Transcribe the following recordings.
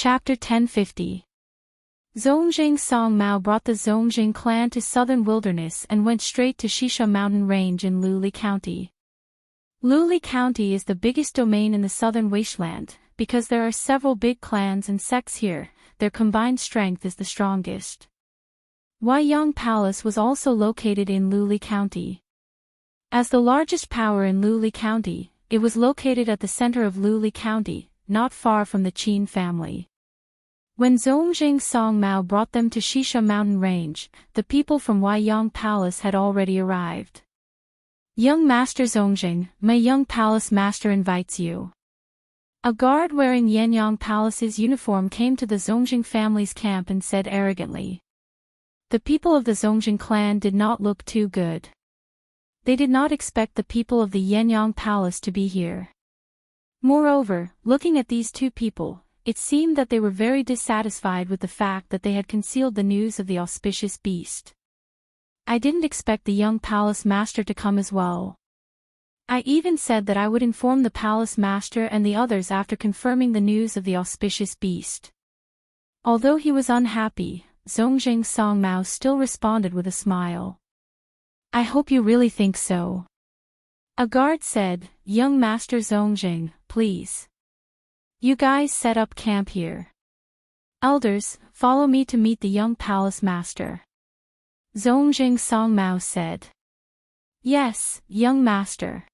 Chapter 1050. Zongjing Song Mao brought the Zongjing clan to southern wilderness and went straight to Shisha Mountain Range in Luli County. Luli County is the biggest domain in the southern wasteland, because there are several big clans and sects here. Their combined strength is the strongest. Huaiyang Palace was also located in Luli County. As the largest power in Luli County, it was located at the center of Luli County, not far from the Qin family. When Zongjing Song Mao brought them to Shisha Mountain Range, the people from Huaiyang Palace had already arrived. Young Master Zongjing, my young palace master invites you. A guard wearing Yanyang Palace's uniform came to the Zongjing family's camp and said arrogantly. The people of the Zongjing clan did not look too good. They did not expect the people of the Yanyang Palace to be here. Moreover, looking at these two people, it seemed that they were very dissatisfied with the fact that they had concealed the news of the auspicious beast. I didn't expect the young palace master to come as well. I even said that I would inform the palace master and the others after confirming the news of the auspicious beast. Although he was unhappy, Zongjing Song Mao still responded with a smile. I hope you really think so. A guard said, Young Master Zongjing, please. You guys set up camp here. Elders, follow me to meet the young palace master. Zongjing Song Mao said. Yes, young master.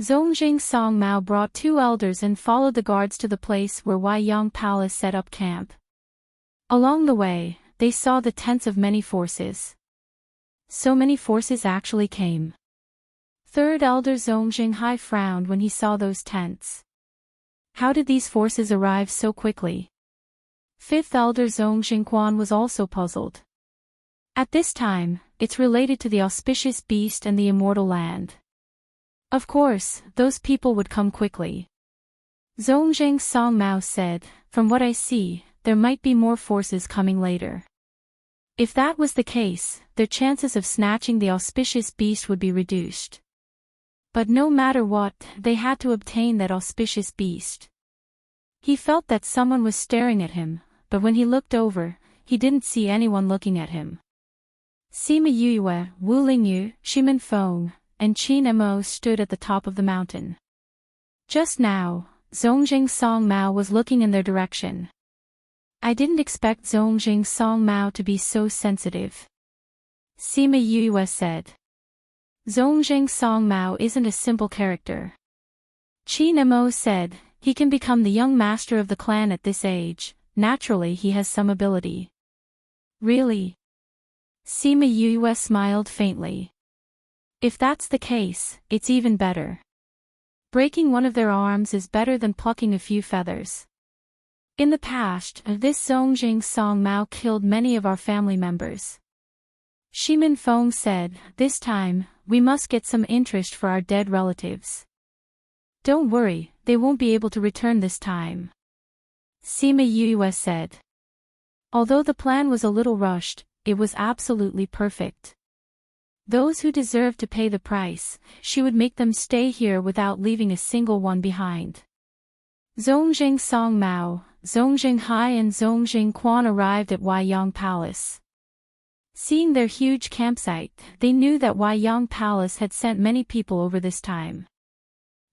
Zongjing Song Mao brought two elders and followed the guards to the place where Huaiyang Palace set up camp. Along the way, they saw the tents of many forces. So many forces actually came. Third elder Zongjing Hai frowned when he saw those tents. How did these forces arrive so quickly? Fifth elder Zongjing Quan was also puzzled. At this time, it's related to the auspicious beast and the immortal land. Of course, those people would come quickly. Zongjing Song Mao said, From what I see, there might be more forces coming later. If that was the case, their chances of snatching the auspicious beast would be reduced. But no matter what, they had to obtain that auspicious beast. He felt that someone was staring at him, but when he looked over, he didn't see anyone looking at him. Sima Yue, Wu Lingyu, Shimin Feng, and Qin Mo stood at the top of the mountain. Just now, Zongjing Song Mao was looking in their direction. I didn't expect Zongjing Song Mao to be so sensitive. Sima Yue said. Zongjing Song Mao isn't a simple character. Qin Mo said, he can become the young master of the clan at this age, naturally he has some ability. Really? Sima Yue smiled faintly. If that's the case, it's even better. Breaking one of their arms is better than plucking a few feathers. In the past, this Zongjing Song Mao killed many of our family members. Shimin Feng said, This time, we must get some interest for our dead relatives. Don't worry, they won't be able to return this time. Sima Yue said. Although the plan was a little rushed, it was absolutely perfect. Those who deserved to pay the price, she would make them stay here without leaving a single one behind. Zongjing Song Mao, Zongjing Hai and Zongjing Quan arrived at Huaiyang Palace. Seeing their huge campsite, they knew that Huaiyang Palace had sent many people over this time.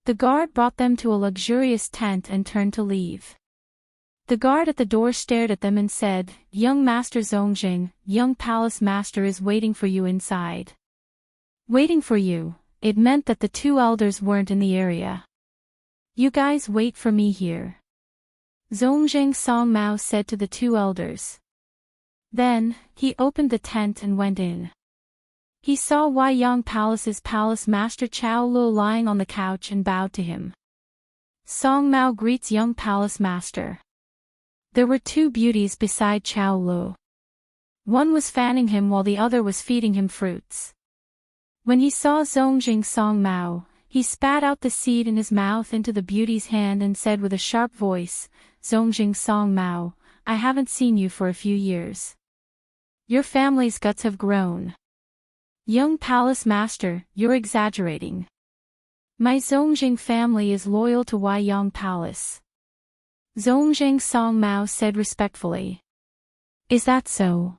The guard brought them to a luxurious tent and turned to leave. The guard at the door stared at them and said, Young Master Zongjing, young palace master is waiting for you inside. Waiting for you, it meant that the two elders weren't in the area. You guys wait for me here. Zongjing Song Mao said to the two elders. Then, he opened the tent and went in. He saw Huaiyang Palace's palace master Chao Lu lying on the couch and bowed to him. Song Mao greets young palace master. There were two beauties beside Chao Lu. One was fanning him while the other was feeding him fruits. When he saw Zongjing Song Mao, he spat out the seed in his mouth into the beauty's hand and said with a sharp voice, Zongjing Song Mao, I haven't seen you for a few years. Your family's guts have grown. Young palace master, you're exaggerating. My Zongjing family is loyal to Huaiyang Palace. Zongjing Song Mao said respectfully. Is that so?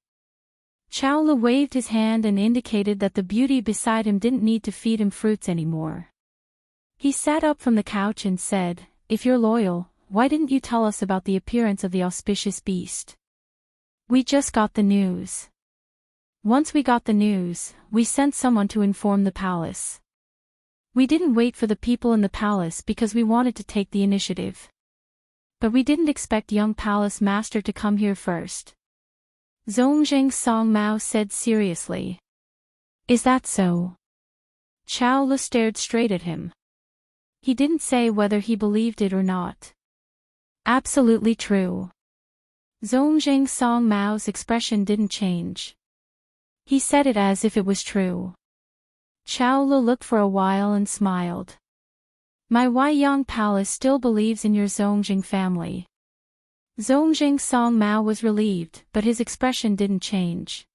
Chao Le waved his hand and indicated that the beauty beside him didn't need to feed him fruits anymore. He sat up from the couch and said, if you're loyal, why didn't you tell us about the appearance of the auspicious beast? We just got the news. Once we got the news, we sent someone to inform the palace. We didn't wait for the people in the palace because we wanted to take the initiative. But we didn't expect young palace master to come here first. Zongjing Song Mao said seriously. Is that so? Chao Le stared straight at him. He didn't say whether he believed it or not. Absolutely true. Zongjing Song Mao's expression didn't change. He said it as if it was true. Chao Le looked for a while and smiled. My Huaiyang Palace still believes in your Zongjing family. Zongjing Song Mao was relieved, but his expression didn't change.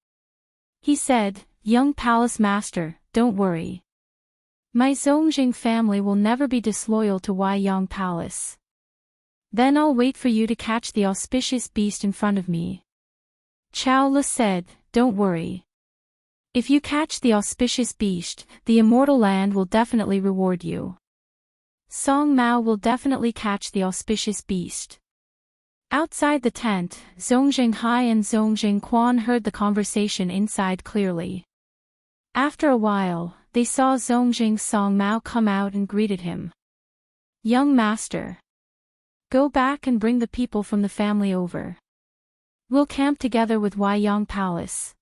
He said, young palace master, don't worry. My Zongjing family will never be disloyal to Huaiyang Palace. Then I'll wait for you to catch the auspicious beast in front of me. Chao Le said, don't worry. If you catch the auspicious beast, the immortal land will definitely reward you. Song Mao will definitely catch the auspicious beast. Outside the tent, Zongjing Hai and Zongjing Quan heard the conversation inside clearly. After a while, they saw Zongjing Song Mao come out and greeted him. Young master. Go back and bring the people from the family over. We'll camp together with Huaiyang Palace.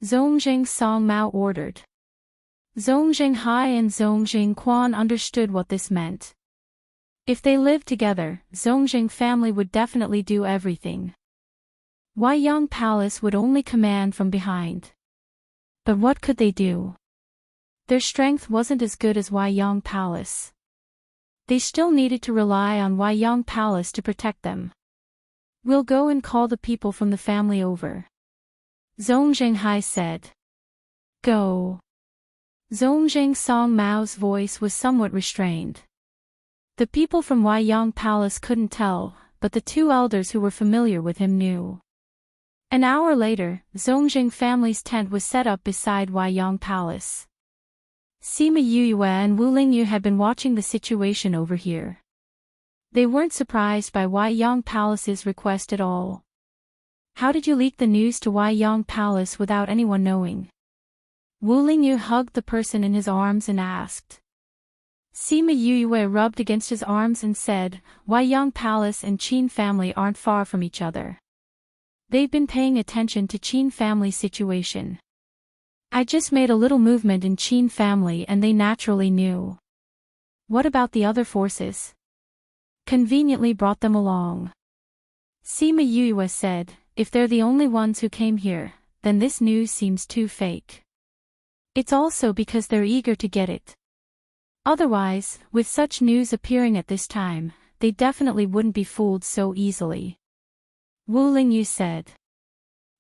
Zongjing Song Mao ordered. Zongjing Hai and Zongjing Quan understood what this meant. If they lived together, Zongjing family would definitely do everything. Huaiyang Palace would only command from behind. But what could they do? Their strength wasn't as good as Huaiyang Palace. They still needed to rely on Huaiyang Palace to protect them. We'll go and call the people from the family over. Zongjing Hai said. Go. Zongjing Song Mao's voice was somewhat restrained. The people from Huaiyang Palace couldn't tell, but the two elders who were familiar with him knew. An hour later, Zongjing family's tent was set up beside Huaiyang Palace. Sima Yuyue and Wu Lingyu had been watching the situation over here. They weren't surprised by Huaiyang Palace's request at all. How did you leak the news to Huaiyang Palace without anyone knowing? Wu Lingyu hugged the person in his arms and asked. Sima Yuyue rubbed against his arms and said, Huaiyang Palace and Qin family aren't far from each other. They've been paying attention to Qin family's situation. I just made a little movement in Qin family and they naturally knew. What about the other forces? Conveniently brought them along. Sima Yuyue said, if they're the only ones who came here, then this news seems too fake. It's also because they're eager to get it. Otherwise, with such news appearing at this time, they definitely wouldn't be fooled so easily. Wu Lingyu said.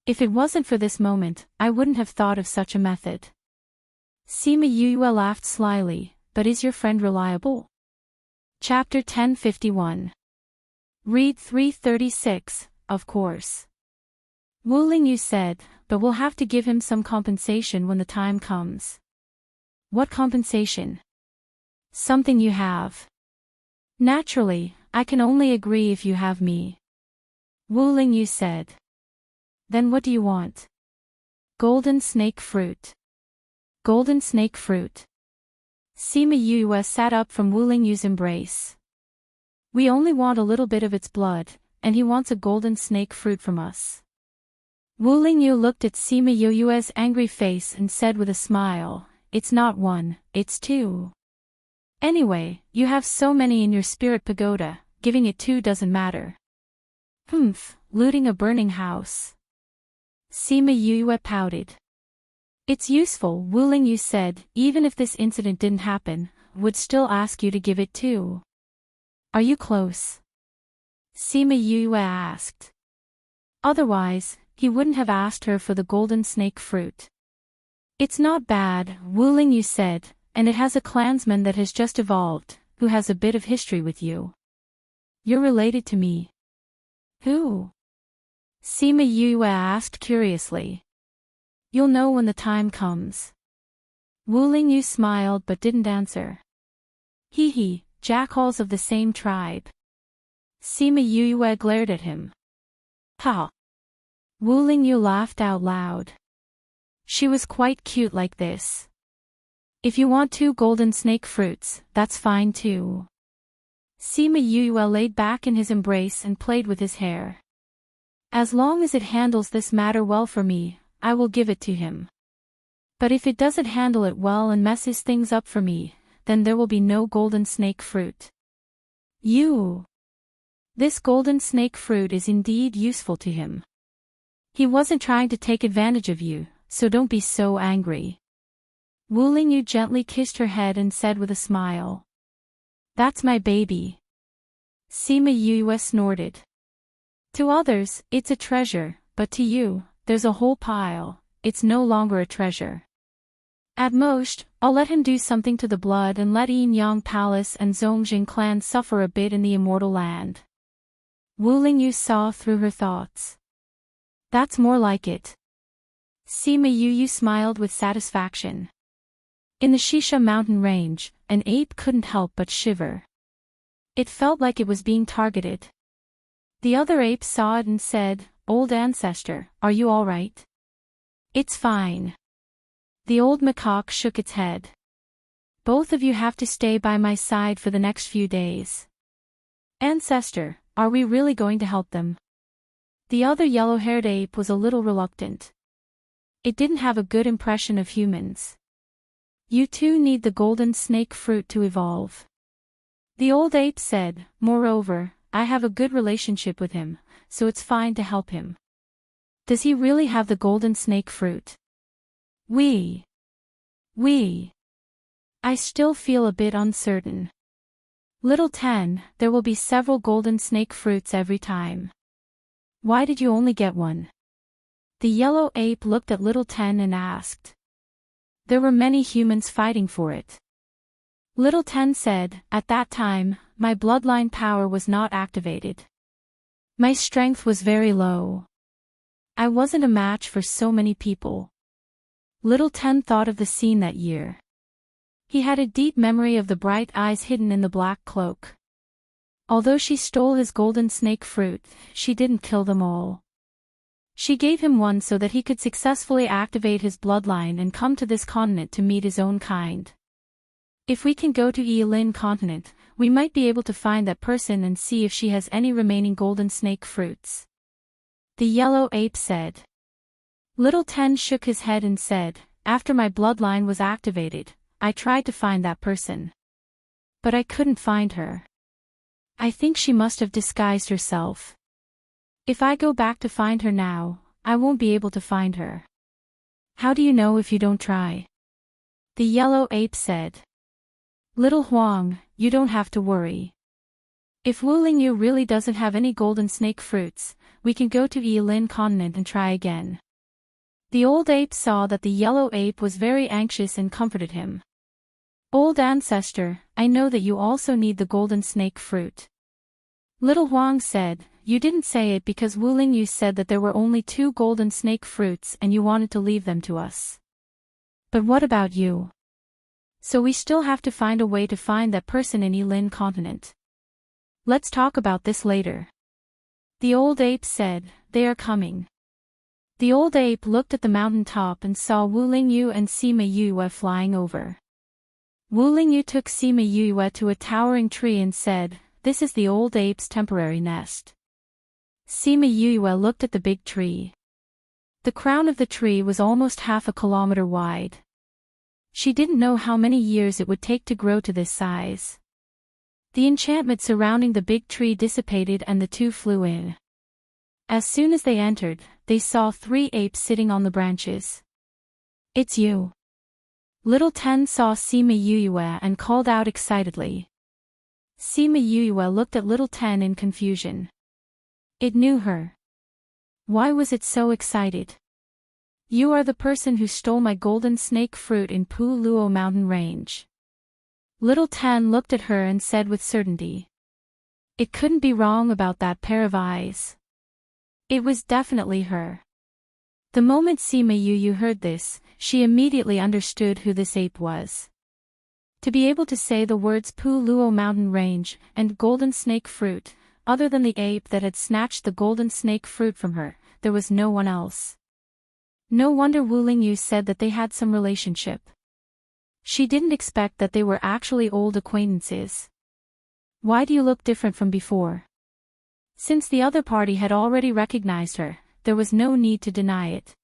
If it wasn't for this moment, I wouldn't have thought of such a method. Sima Yuyue laughed slyly, but is your friend reliable? Chapter 1051. Read 336, of course. Wu Lingyu said, but we'll have to give him some compensation when the time comes. What compensation? Something you have. Naturally, I can only agree if you have me. Wu Lingyu said. Then what do you want? Golden snake fruit. Golden snake fruit. Sima Yuyue sat up from Wu Lingyu's embrace. We only want a little bit of its blood, and he wants a golden snake fruit from us. Wu Lingyu looked at Sima Yuyue's angry face and said with a smile, it's not one, it's two. Anyway, you have so many in your spirit pagoda, giving it two doesn't matter. Humph, looting a burning house. Sima Yuyue pouted. It's useful, Wu Lingyu said, even if this incident didn't happen, would still ask you to give it too. Are you close? Sima Yuyue asked. Otherwise, he wouldn't have asked her for the golden snake fruit. It's not bad, Wu Lingyu said, and it has a clansman that has just evolved, who has a bit of history with you. You're related to me. Who? Sima Yue asked curiously. You'll know when the time comes. Wu Lingyu smiled but didn't answer. Hee hee, jackals of the same tribe. Sima Yue glared at him. Ha! Wu Lingyu laughed out loud. She was quite cute like this. If you want 2 golden snake fruits, that's fine too. Sima Yue laid back in his embrace and played with his hair. As long as it handles this matter well for me, I will give it to him. But if it doesn't handle it well and messes things up for me, then there will be no golden snake fruit. You! This golden snake fruit is indeed useful to him. He wasn't trying to take advantage of you, so don't be so angry. Wu Lingyu gently kissed her head and said with a smile. That's my baby. Sima Yue snorted. To others, it's a treasure, but to you, there's a whole pile, it's no longer a treasure. At most, I'll let him do something to the blood and let Yin Yang Palace and Zongjing clan suffer a bit in the immortal land. Wu Lingyu saw through her thoughts. That's more like it. Sima Yue smiled with satisfaction. In the Shisha mountain range, an ape couldn't help but shiver. It felt like it was being targeted. The other ape saw it and said, Old ancestor, are you all right? It's fine. The old macaque shook its head. Both of you have to stay by my side for the next few days. Ancestor, are we really going to help them? The other yellow-haired ape was a little reluctant. It didn't have a good impression of humans. You two need the golden snake fruit to evolve. The old ape said, moreover, I have a good relationship with him, so it's fine to help him. Does he really have the golden snake fruit? We. I still feel a bit uncertain. Little Ten, there will be several golden snake fruits every time. Why did you only get one? The yellow ape looked at Little Ten and asked. There were many humans fighting for it. Little Ten said, at that time, my bloodline power was not activated. My strength was very low. I wasn't a match for so many people. Little Ten thought of the scene that year. He had a deep memory of the bright eyes hidden in the black cloak. Although she stole his golden snake fruit, she didn't kill them all. She gave him one so that he could successfully activate his bloodline and come to this continent to meet his own kind. If we can go to Yilin continent, we might be able to find that person and see if she has any remaining golden snake fruits. The yellow ape said. Little Ten shook his head and said, after my bloodline was activated, I tried to find that person. But I couldn't find her. I think she must have disguised herself. If I go back to find her now, I won't be able to find her. How do you know if you don't try? The yellow ape said. Little Huang, you don't have to worry. If Wu Lingyu really doesn't have any golden snake fruits, we can go to Yilin continent and try again. The old ape saw that the yellow ape was very anxious and comforted him. Old ancestor, I know that you also need the golden snake fruit. Little Huang said, you didn't say it because Wu Lingyu said that there were only 2 golden snake fruits and you wanted to leave them to us. But what about you? So we still have to find a way to find that person in Yilin continent. Let's talk about this later. The old ape said, they are coming. The old ape looked at the mountain top and saw Wu Lingyu and Sima Yue flying over. Wu Lingyu took Sima Yue to a towering tree and said, this is the old ape's temporary nest. Sima Yue looked at the big tree. The crown of the tree was almost half a kilometer wide. She didn't know how many years it would take to grow to this size. The enchantment surrounding the big tree dissipated and the two flew in. As soon as they entered, they saw 3 apes sitting on the branches. It's you. Little Ten saw Sima Yue and called out excitedly. Sima Yue looked at Little Ten in confusion. It knew her. Why was it so excited? You are the person who stole my golden snake fruit in Pu Luo mountain range. Little Ten looked at her and said with certainty. It couldn't be wrong about that pair of eyes. It was definitely her. The moment Sima Yu heard this, she immediately understood who this ape was. To be able to say the words Pu Luo Mountain Range and Golden Snake Fruit, other than the ape that had snatched the golden snake fruit from her, there was no one else. No wonder Wu Lingyu said that they had some relationship. She didn't expect that they were actually old acquaintances. Why do you look different from before? Since the other party had already recognized her, there was no need to deny it.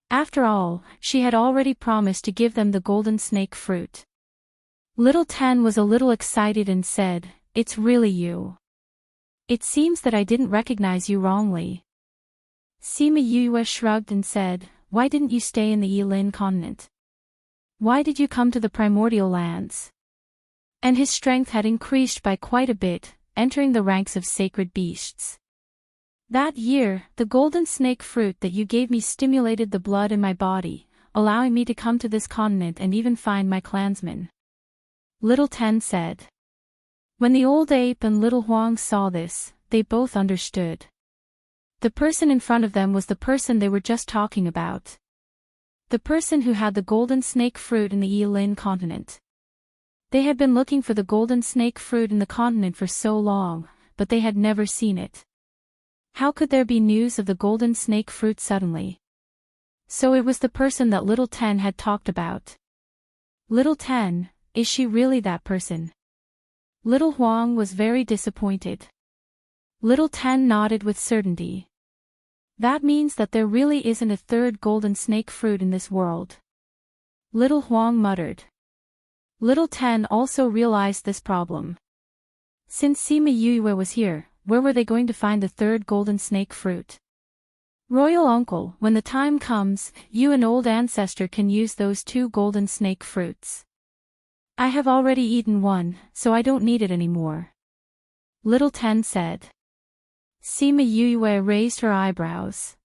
After all, she had already promised to give them the golden snake fruit. Little Ten was a little excited and said, "It's really you. It seems that I didn't recognize you wrongly." Sima Yue shrugged and said, "Why didn't you stay in the Yilin continent? Why did you come to the primordial lands?" And his strength had increased by quite a bit, entering the ranks of sacred beasts. "That year, the golden snake fruit that you gave me stimulated the blood in my body, allowing me to come to this continent and even find my clansmen," Little Ten said. When the old ape and Little Huang saw this, they both understood. The person in front of them was the person they were just talking about. The person who had the golden snake fruit in the Yilin continent. They had been looking for the golden snake fruit in the continent for so long, but they had never seen it. How could there be news of the golden snake fruit suddenly? So it was the person that Little Ten had talked about. Little Ten, is she really that person? Little Huang was very disappointed. Little Ten nodded with certainty. That means that there really isn't a third golden snake fruit in this world. Little Huang muttered. Little Ten also realized this problem. Since Sima Yue was here, where were they going to find the third golden snake fruit? Royal Uncle, when the time comes, you and old ancestor can use those 2 golden snake fruits. I have already eaten one, so I don't need it anymore, Little Ten said. Sima Yue raised her eyebrows.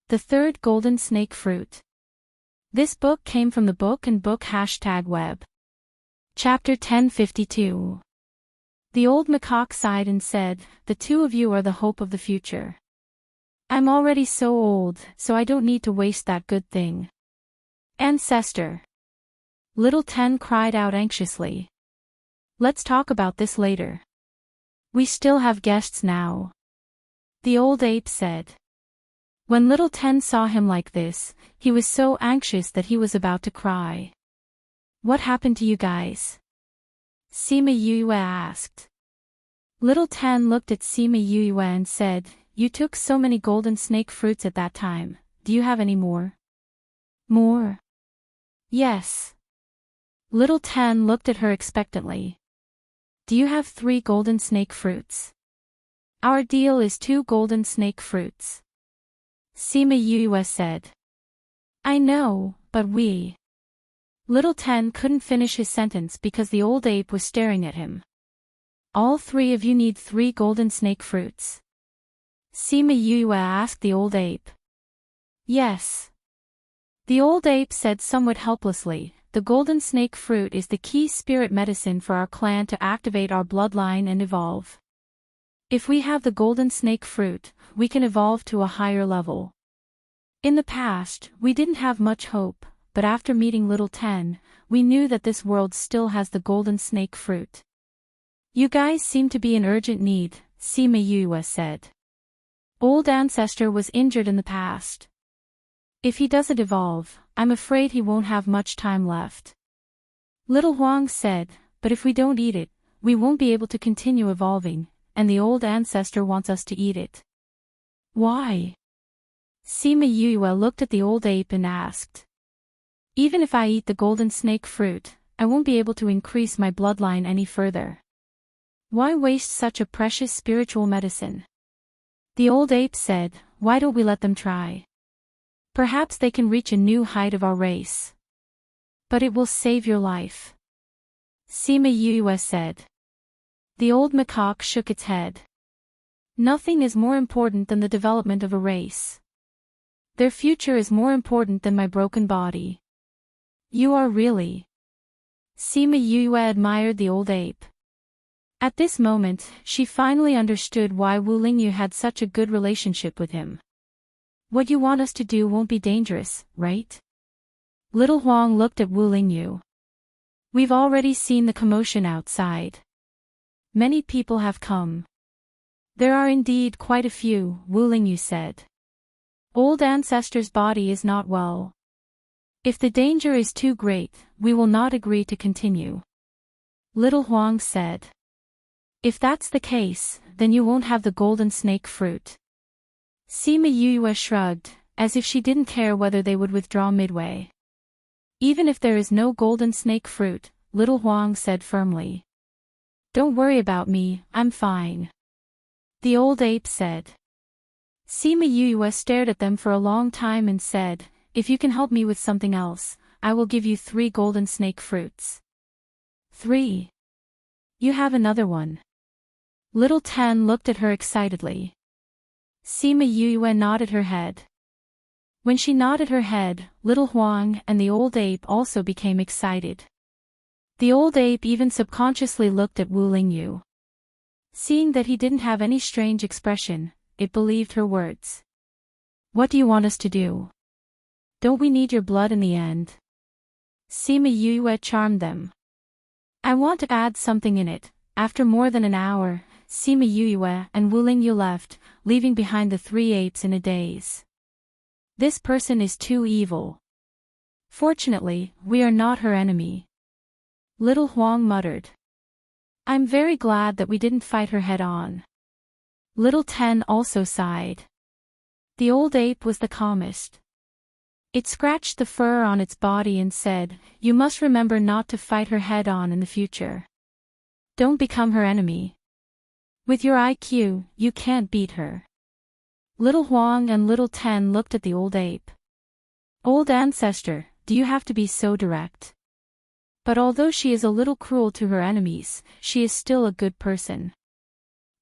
The third golden snake fruit. This book came from the book and book #web. Chapter 1052. The old macaque sighed and said, "The 2 of you are the hope of the future. I'm already so old, so I don't need to waste that good thing." Ancestor. Little Ten cried out anxiously. "Let's talk about this later. We still have guests now," the old ape said. When Little Ten saw him like this, he was so anxious that he was about to cry. "What happened to you guys?" Sima Yue asked. Little Ten looked at Sima Yue and said, "You took so many golden snake fruits at that time, do you have any more?" "More?" "Yes." Little Ten looked at her expectantly. "Do you have 3 golden snake fruits?" "Our deal is 2 golden snake fruits," Sima Yue said. "I know, but we..." Little Ten couldn't finish his sentence because the old ape was staring at him. "All 3 of you need 3 golden snake fruits?" Sima Yue asked the old ape. "Yes." The old ape said somewhat helplessly, "The golden snake fruit is the key spirit medicine for our clan to activate our bloodline and evolve. If we have the golden snake fruit, we can evolve to a higher level. In the past, we didn't have much hope, but after meeting Little Ten, we knew that this world still has the golden snake fruit. You guys seem to be in urgent need," Sima Yue said. "Old ancestor was injured in the past. If he doesn't evolve, I'm afraid he won't have much time left." Little Huang said, "But if we don't eat it, we won't be able to continue evolving, and the old ancestor wants us to eat it." "Why?" Sima Yue looked at the old ape and asked. "Even if I eat the golden snake fruit, I won't be able to increase my bloodline any further. Why waste such a precious spiritual medicine?" The old ape said, "Why don't we let them try? Perhaps they can reach a new height of our race. But it will save your life," Sima Yue said. The old macaque shook its head. "Nothing is more important than the development of a race. Their future is more important than my broken body." "You are really..." Sima Yue admired the old ape. At this moment, she finally understood why Wu Lingyu had such a good relationship with him. What you want us to do won't be dangerous, right? Little Huang looked at Wu Lingyu. We've already seen the commotion outside. Many people have come. There are indeed quite a few, Wu Lingyu said. Old ancestor's body is not well. If the danger is too great, we will not agree to continue. Little Huang said. If that's the case, then you won't have the golden snake fruit. Sima Yue shrugged, as if she didn't care whether they would withdraw midway. Even if there is no golden snake fruit, Little Huang said firmly. Don't worry about me, I'm fine. The old ape said. Sima Yue stared at them for a long time and said, if you can help me with something else, I will give you 3 golden snake fruits. 3. You have another one. Little Ten looked at her excitedly. Sima Yue nodded her head. When she nodded her head, Little Huang and the old ape also became excited. The old ape even subconsciously looked at Wu Lingyu. Seeing that he didn't have any strange expression, it believed her words. What do you want us to do? Don't we need your blood in the end? Sima Yue charmed them. I want to add something in it. After more than an hour, Sima Yue and Wu Lingyu left, leaving behind the 3 apes in a daze. This person is too evil. Fortunately, we are not her enemy. Little Huang muttered. I'm very glad that we didn't fight her head on. Little Ten also sighed. The old ape was the calmest. It scratched the fur on its body and said, you must remember not to fight her head on in the future. Don't become her enemy. With your IQ, you can't beat her. Little Huang and Little Ten looked at the old ape. Old ancestor, do you have to be so direct? But although she is a little cruel to her enemies, she is still a good person.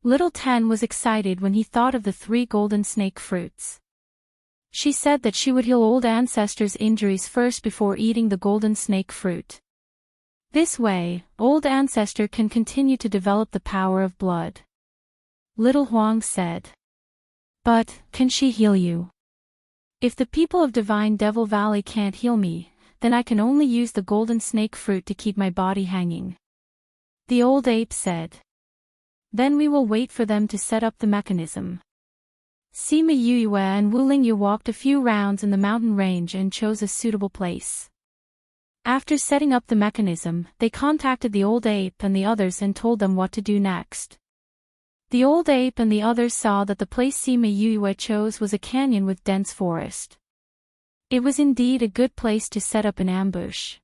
Little Ten was excited when he thought of the 3 golden snake fruits. She said that she would heal old ancestor's injuries first before eating the golden snake fruit. This way, old ancestor can continue to develop the power of blood. Little Huang said. But, can she heal you? If the people of Divine Devil Valley can't heal me, then I can only use the golden snake fruit to keep my body hanging. The old ape said. Then we will wait for them to set up the mechanism. Sima Yue and Wu Lingyu walked a few rounds in the mountain range and chose a suitable place. After setting up the mechanism, they contacted the old ape and the others and told them what to do next. The old ape and the others saw that the place Sima Yue chose was a canyon with dense forest. It was indeed a good place to set up an ambush.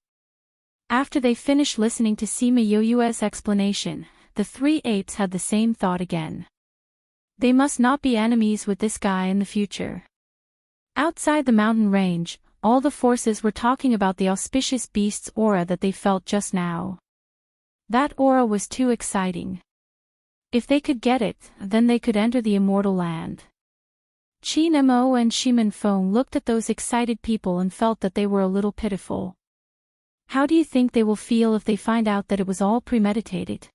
After they finished listening to Sima Yue's explanation, the 3 apes had the same thought again. They must not be enemies with this guy in the future. Outside the mountain range, all the forces were talking about the auspicious beast's aura that they felt just now. That aura was too exciting. If they could get it, then they could enter the immortal land. Qin Mo and Shimin Feng looked at those excited people and felt that they were a little pitiful. How do you think they will feel if they find out that it was all premeditated?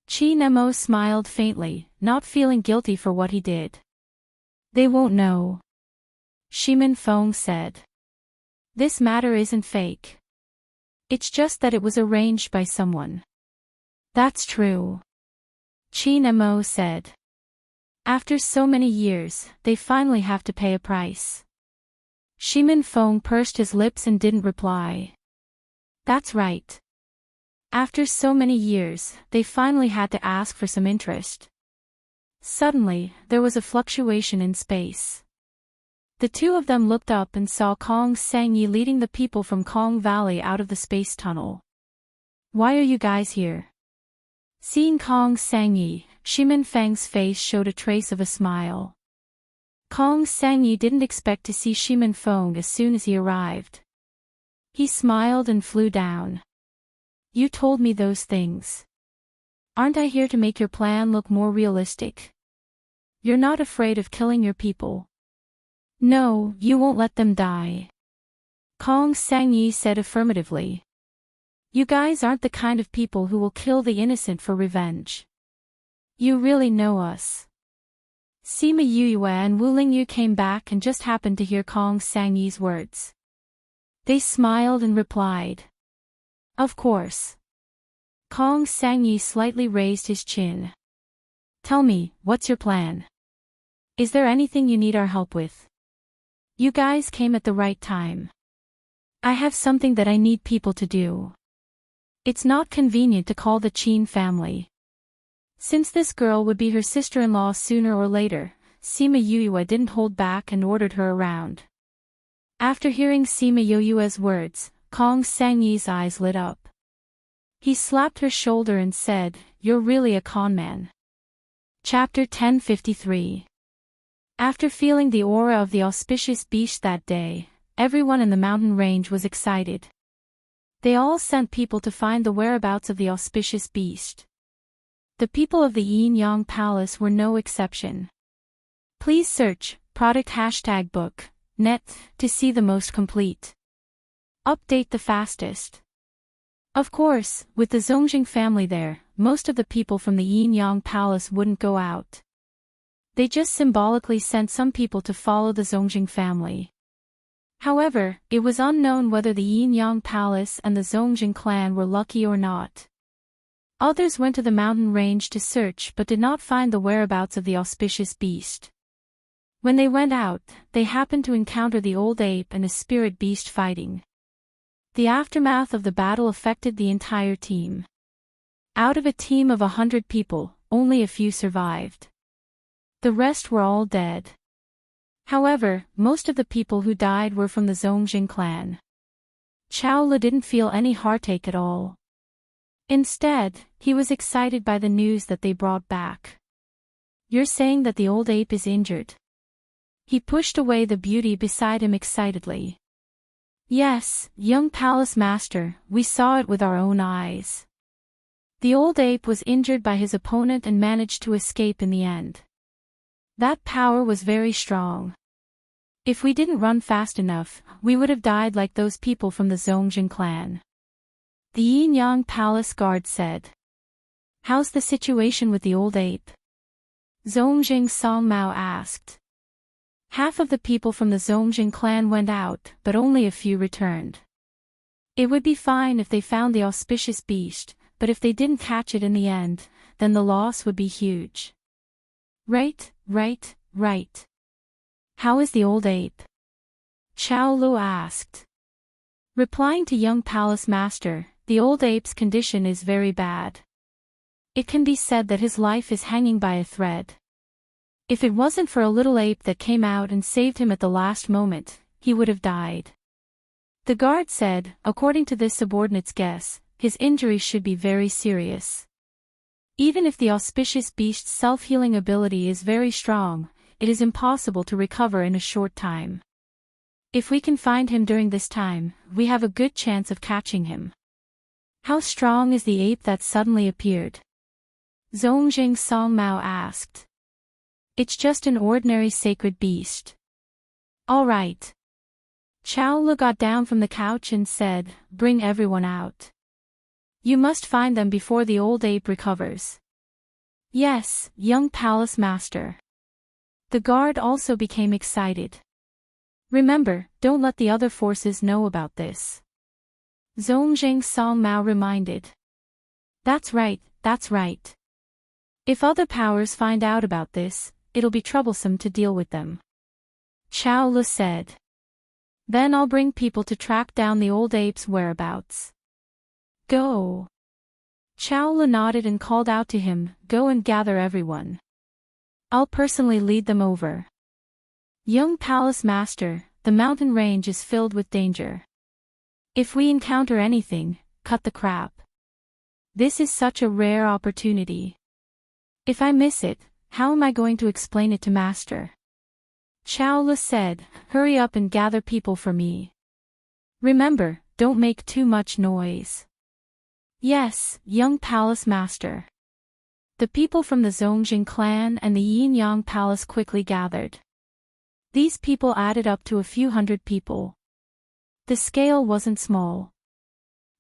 Qin Mo smiled faintly, not feeling guilty for what he did. They won't know. Shimin Feng said. This matter isn't fake. It's just that it was arranged by someone. That's true. Qin Mo said. After so many years, they finally have to pay a price. Shimin Feng pursed his lips and didn't reply. That's right. After so many years, they finally had to ask for some interest. Suddenly, there was a fluctuation in space. The 2 of them looked up and saw Kong Sangyi leading the people from Kong Valley out of the space tunnel. Why are you guys here? Seeing Kong Sangyi, Shimin Feng's face showed a trace of a smile. Kong Sangyi didn't expect to see Shimin Feng as soon as he arrived. He smiled and flew down. You told me those things. Aren't I here to make your plan look more realistic? You're not afraid of killing your people. No, you won't let them die. Kong Sangyi said affirmatively. You guys aren't the kind of people who will kill the innocent for revenge. You really know us. Sima Yuyue and Wu Lingyu came back and just happened to hear Kong Sangyi's words. They smiled and replied. Of course. Kong Sangyi slightly raised his chin. Tell me, what's your plan? Is there anything you need our help with? You guys came at the right time. I have something that I need people to do. It's not convenient to call the Qin family. Since this girl would be her sister-in-law sooner or later, Sima Yuyue didn't hold back and ordered her around. After hearing Sima Yuyue's words, Kong Sangyi's eyes lit up. He slapped her shoulder and said, "You're really a con man." Chapter 1053. After feeling the aura of the auspicious beast that day, everyone in the mountain range was excited. They all sent people to find the whereabouts of the auspicious beast. The people of the Yin-Yang Palace were no exception. Please search product #book net to see the most complete. Update the fastest. Of course, with the Zongjing family there, most of the people from the Yin-Yang Palace wouldn't go out. They just symbolically sent some people to follow the Zongjing family. However, it was unknown whether the Yin-Yang Palace and the Zongjing clan were lucky or not. Others went to the mountain range to search but did not find the whereabouts of the auspicious beast. When they went out, they happened to encounter the old ape and a spirit beast fighting. The aftermath of the battle affected the entire team. Out of a team of 100 people, only a few survived. The rest were all dead. However, most of the people who died were from the Zongjing clan. Chao Le didn't feel any heartache at all. Instead, he was excited by the news that they brought back. You're saying that the old ape is injured? He pushed away the beauty beside him excitedly. Yes, young palace master, we saw it with our own eyes. The old ape was injured by his opponent and managed to escape in the end. That power was very strong. If we didn't run fast enough, we would have died like those people from the Zongjing clan. The Yin-Yang Palace guard said. How's the situation with the old ape? Zongjing Songmao asked. Half of the people from the Zongjing clan went out, but only a few returned. It would be fine if they found the auspicious beast, but if they didn't catch it in the end, then the loss would be huge. Right. How is the old ape? Chao Lu asked. Replying to young palace master, the old ape's condition is very bad. It can be said that his life is hanging by a thread. If it wasn't for a little ape that came out and saved him at the last moment, he would have died. The guard said, according to this subordinate's guess, his injury should be very serious. Even if the auspicious beast's self-healing ability is very strong, it is impossible to recover in a short time. If we can find him during this time, we have a good chance of catching him. How strong is the ape that suddenly appeared? Zongjing Songmao asked. It's just an ordinary sacred beast. All right. Chao Le got down from the couch and said, bring everyone out. You must find them before the old ape recovers. Yes, young palace master. The guard also became excited. Remember, don't let the other forces know about this. Zongjing Songmao reminded. That's right. If other powers find out about this, it'll be troublesome to deal with them. Chao Le said. Then I'll bring people to track down the old ape's whereabouts. Go. Chao Le nodded and called out to him, go and gather everyone. I'll personally lead them over. Young palace master, the mountain range is filled with danger. If we encounter anything, cut the crap. This is such a rare opportunity. If I miss it, how am I going to explain it to master? Chao Le said, hurry up and gather people for me. Remember, don't make too much noise. Yes, young palace master. The people from the Zongjing clan and the Yin-Yang palace quickly gathered. These people added up to a few hundred people. The scale wasn't small.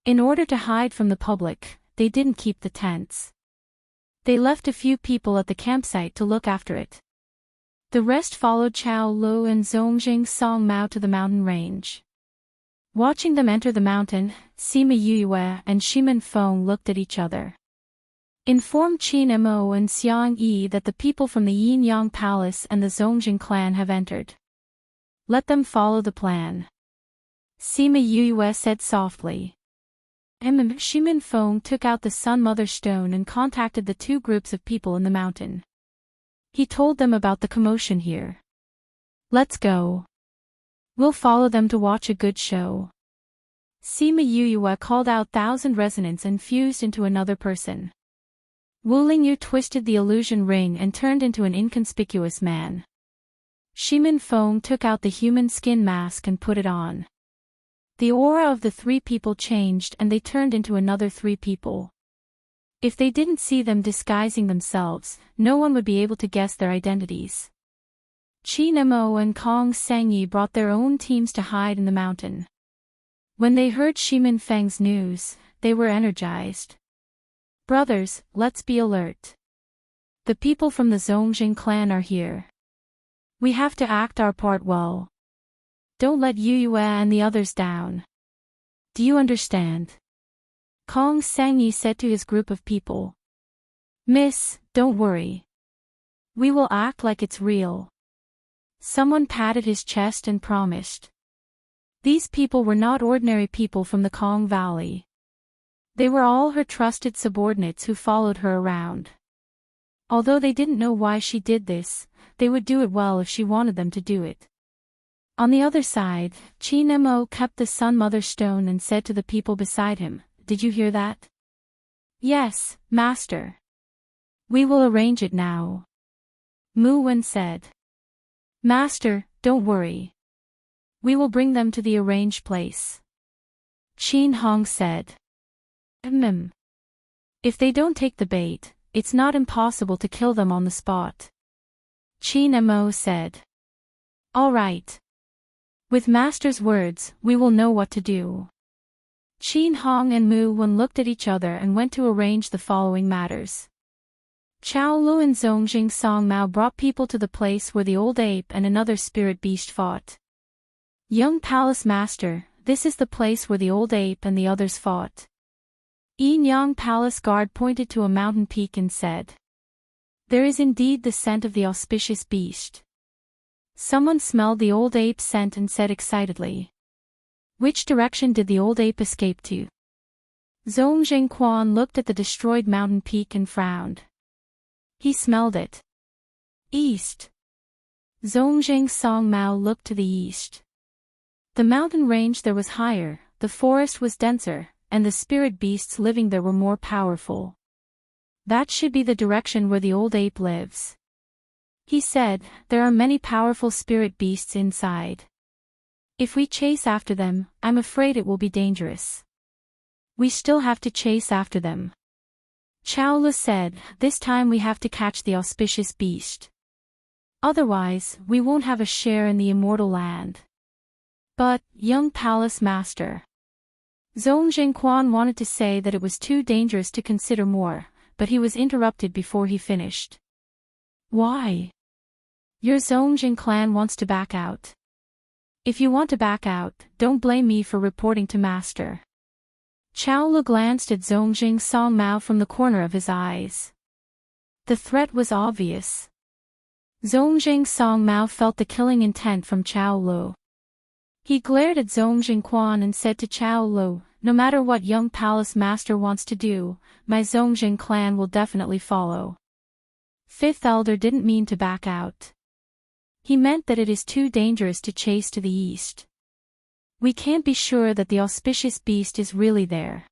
In order to hide from the public, they didn't keep the tents. They left a few people at the campsite to look after it. The rest followed Chao Lu and Zongjing Song Mao to the mountain range. Watching them enter the mountain, Sima Yue and Shimin Feng looked at each other. Inform Qin Mo and Xiang Yi that the people from the Yin Yang Palace and the Zongjing clan have entered. Let them follow the plan. Sima Yue said softly. Shimin Feng took out the Sun Mother Stone and contacted the two groups of people in the mountain. He told them about the commotion here. Let's go. We'll follow them to watch a good show. Sima Yue called out 1,000 resonance and fused into another person. Wu Lingyu twisted the illusion ring and turned into an inconspicuous man. Shimin Feng took out the human skin mask and put it on. The aura of the three people changed and they turned into another three people. If they didn't see them disguising themselves, no one would be able to guess their identities. Qin Mo and Kong Sengyi brought their own teams to hide in the mountain. When they heard Shimin Feng's news, they were energized. Brothers, let's be alert. The people from the Zongjing clan are here. We have to act our part well. Don't let Yue and the others down. Do you understand? Kong Sengyi said to his group of people. Miss, don't worry. We will act like it's real. Someone patted his chest and promised. These people were not ordinary people from the Kong Valley. They were all her trusted subordinates who followed her around. Although they didn't know why she did this, they would do it well if she wanted them to do it. On the other side, Qin Mo kept the Sun Mother Stone and said to the people beside him, Did you hear that? Yes, Master. We will arrange it now. Mu Wen said. Master, don't worry. We will bring them to the arranged place. Qin Hong said. If they don't take the bait, it's not impossible to kill them on the spot. Qin Mo said. All right. With Master's words, we will know what to do. Qin Hong and Mu Wen looked at each other and went to arrange the following matters. Chao Lu and Zongjing Song Mao brought people to the place where the old ape and another spirit beast fought. Young Palace Master, this is the place where the old ape and the others fought. Yin Yang Palace Guard pointed to a mountain peak and said. There is indeed the scent of the auspicious beast. Someone smelled the old ape's scent and said excitedly. Which direction did the old ape escape to? Zongjing Quan looked at the destroyed mountain peak and frowned. He smelled it. East. Zongjing Song Mao looked to the east. The mountain range there was higher, the forest was denser, and the spirit beasts living there were more powerful. That should be the direction where the old ape lives. He said, there are many powerful spirit beasts inside. If we chase after them, I'm afraid it will be dangerous. We still have to chase after them. Chao Lu said, this time we have to catch the auspicious beast. Otherwise, we won't have a share in the immortal land. But, young Palace Master. Zongjing Quan wanted to say that it was too dangerous to consider more, but he was interrupted before he finished. Why? Your Zongjing clan wants to back out. If you want to back out, don't blame me for reporting to Master. Chao Lu glanced at Zongjing Song Mao from the corner of his eyes. The threat was obvious. Zongjing Song Mao felt the killing intent from Chao Lu. He glared at Zongjing Quan and said to Chao Lu, no matter what young Palace Master wants to do, my Zongjing clan will definitely follow. Fifth Elder didn't mean to back out. He meant that it is too dangerous to chase to the east. We can't be sure that the auspicious beast is really there.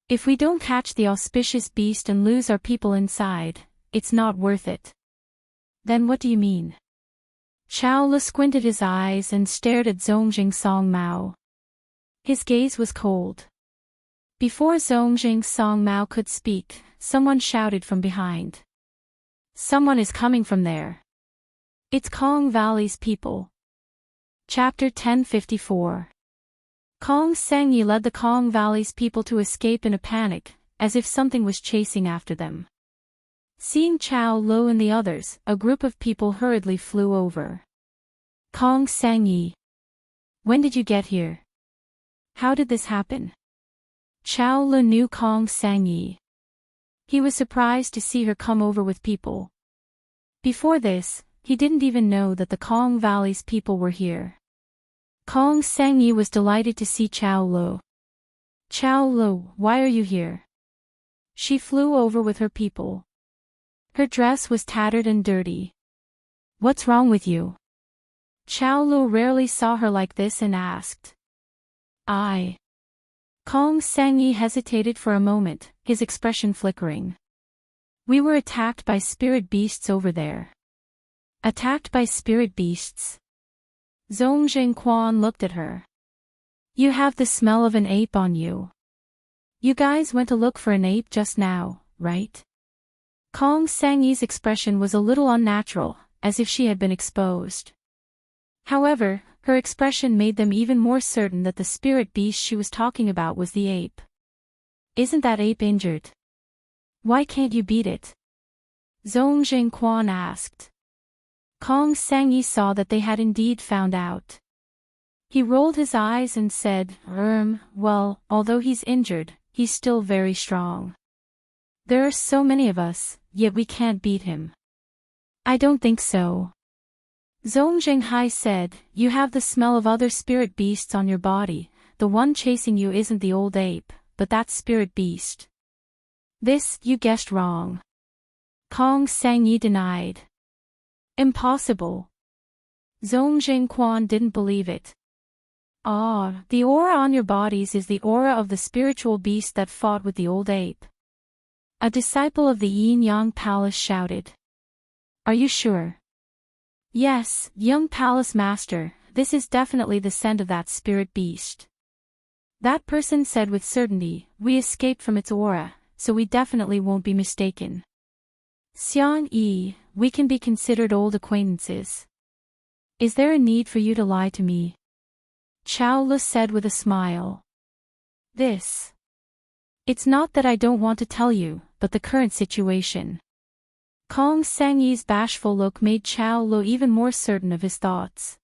If we don't catch the auspicious beast and lose our people inside, it's not worth it. Then what do you mean? Chao Lu squinted his eyes and stared at Zongjing Song Mao. His gaze was cold. Before Zongjing Song Mao could speak, someone shouted from behind. Someone is coming from there. It's Kong Valley's people. Chapter 1054. Kong Sangyi led the Kong Valley's people to escape in a panic, as if something was chasing after them. Seeing Chao Lo and the others, a group of people hurriedly flew over. Kong Sangyi. When did you get here? How did this happen? Chao Lo knew Kong Sangyi. He was surprised to see her come over with people. Before this, he didn't even know that the Kong Valley's people were here. Kong Sangyi was delighted to see Chao Lo. Chao Lo, why are you here? She flew over with her people. Her dress was tattered and dirty. What's wrong with you? Chao Lo rarely saw her like this and asked. Kong Sangyi hesitated for a moment, his expression flickering. We were attacked by spirit beasts over there. Attacked by spirit beasts? Zongjing Quan looked at her. You have the smell of an ape on you. You guys went to look for an ape just now, right? Kong Sangyi's expression was a little unnatural, as if she had been exposed. However, her expression made them even more certain that the spirit beast she was talking about was the ape. Isn't that ape injured? Why can't you beat it? Zongjing Quan asked. Kong Sangyi saw that they had indeed found out. He rolled his eyes and said, well, although he's injured, he's still very strong. There are so many of us, yet we can't beat him. I don't think so. Zongjing Hai said, you have the smell of other spirit beasts on your body, the one chasing you isn't the old ape, but that spirit beast. This, you guessed wrong. Kong Sangyi denied. Impossible. Zongjing Quan didn't believe it. The aura on your bodies is the aura of the spiritual beast that fought with the old ape. A disciple of the Yin Yang Palace shouted. Are you sure? Yes, young palace master, this is definitely the scent of that spirit beast. That person said with certainty, we escaped from its aura, so we definitely won't be mistaken. Xian Yi, we can be considered old acquaintances. Is there a need for you to lie to me? Chao Lu said with a smile. It's not that I don't want to tell you, but the current situation. Kong Sangyi's bashful look made Chao Lu even more certain of his thoughts.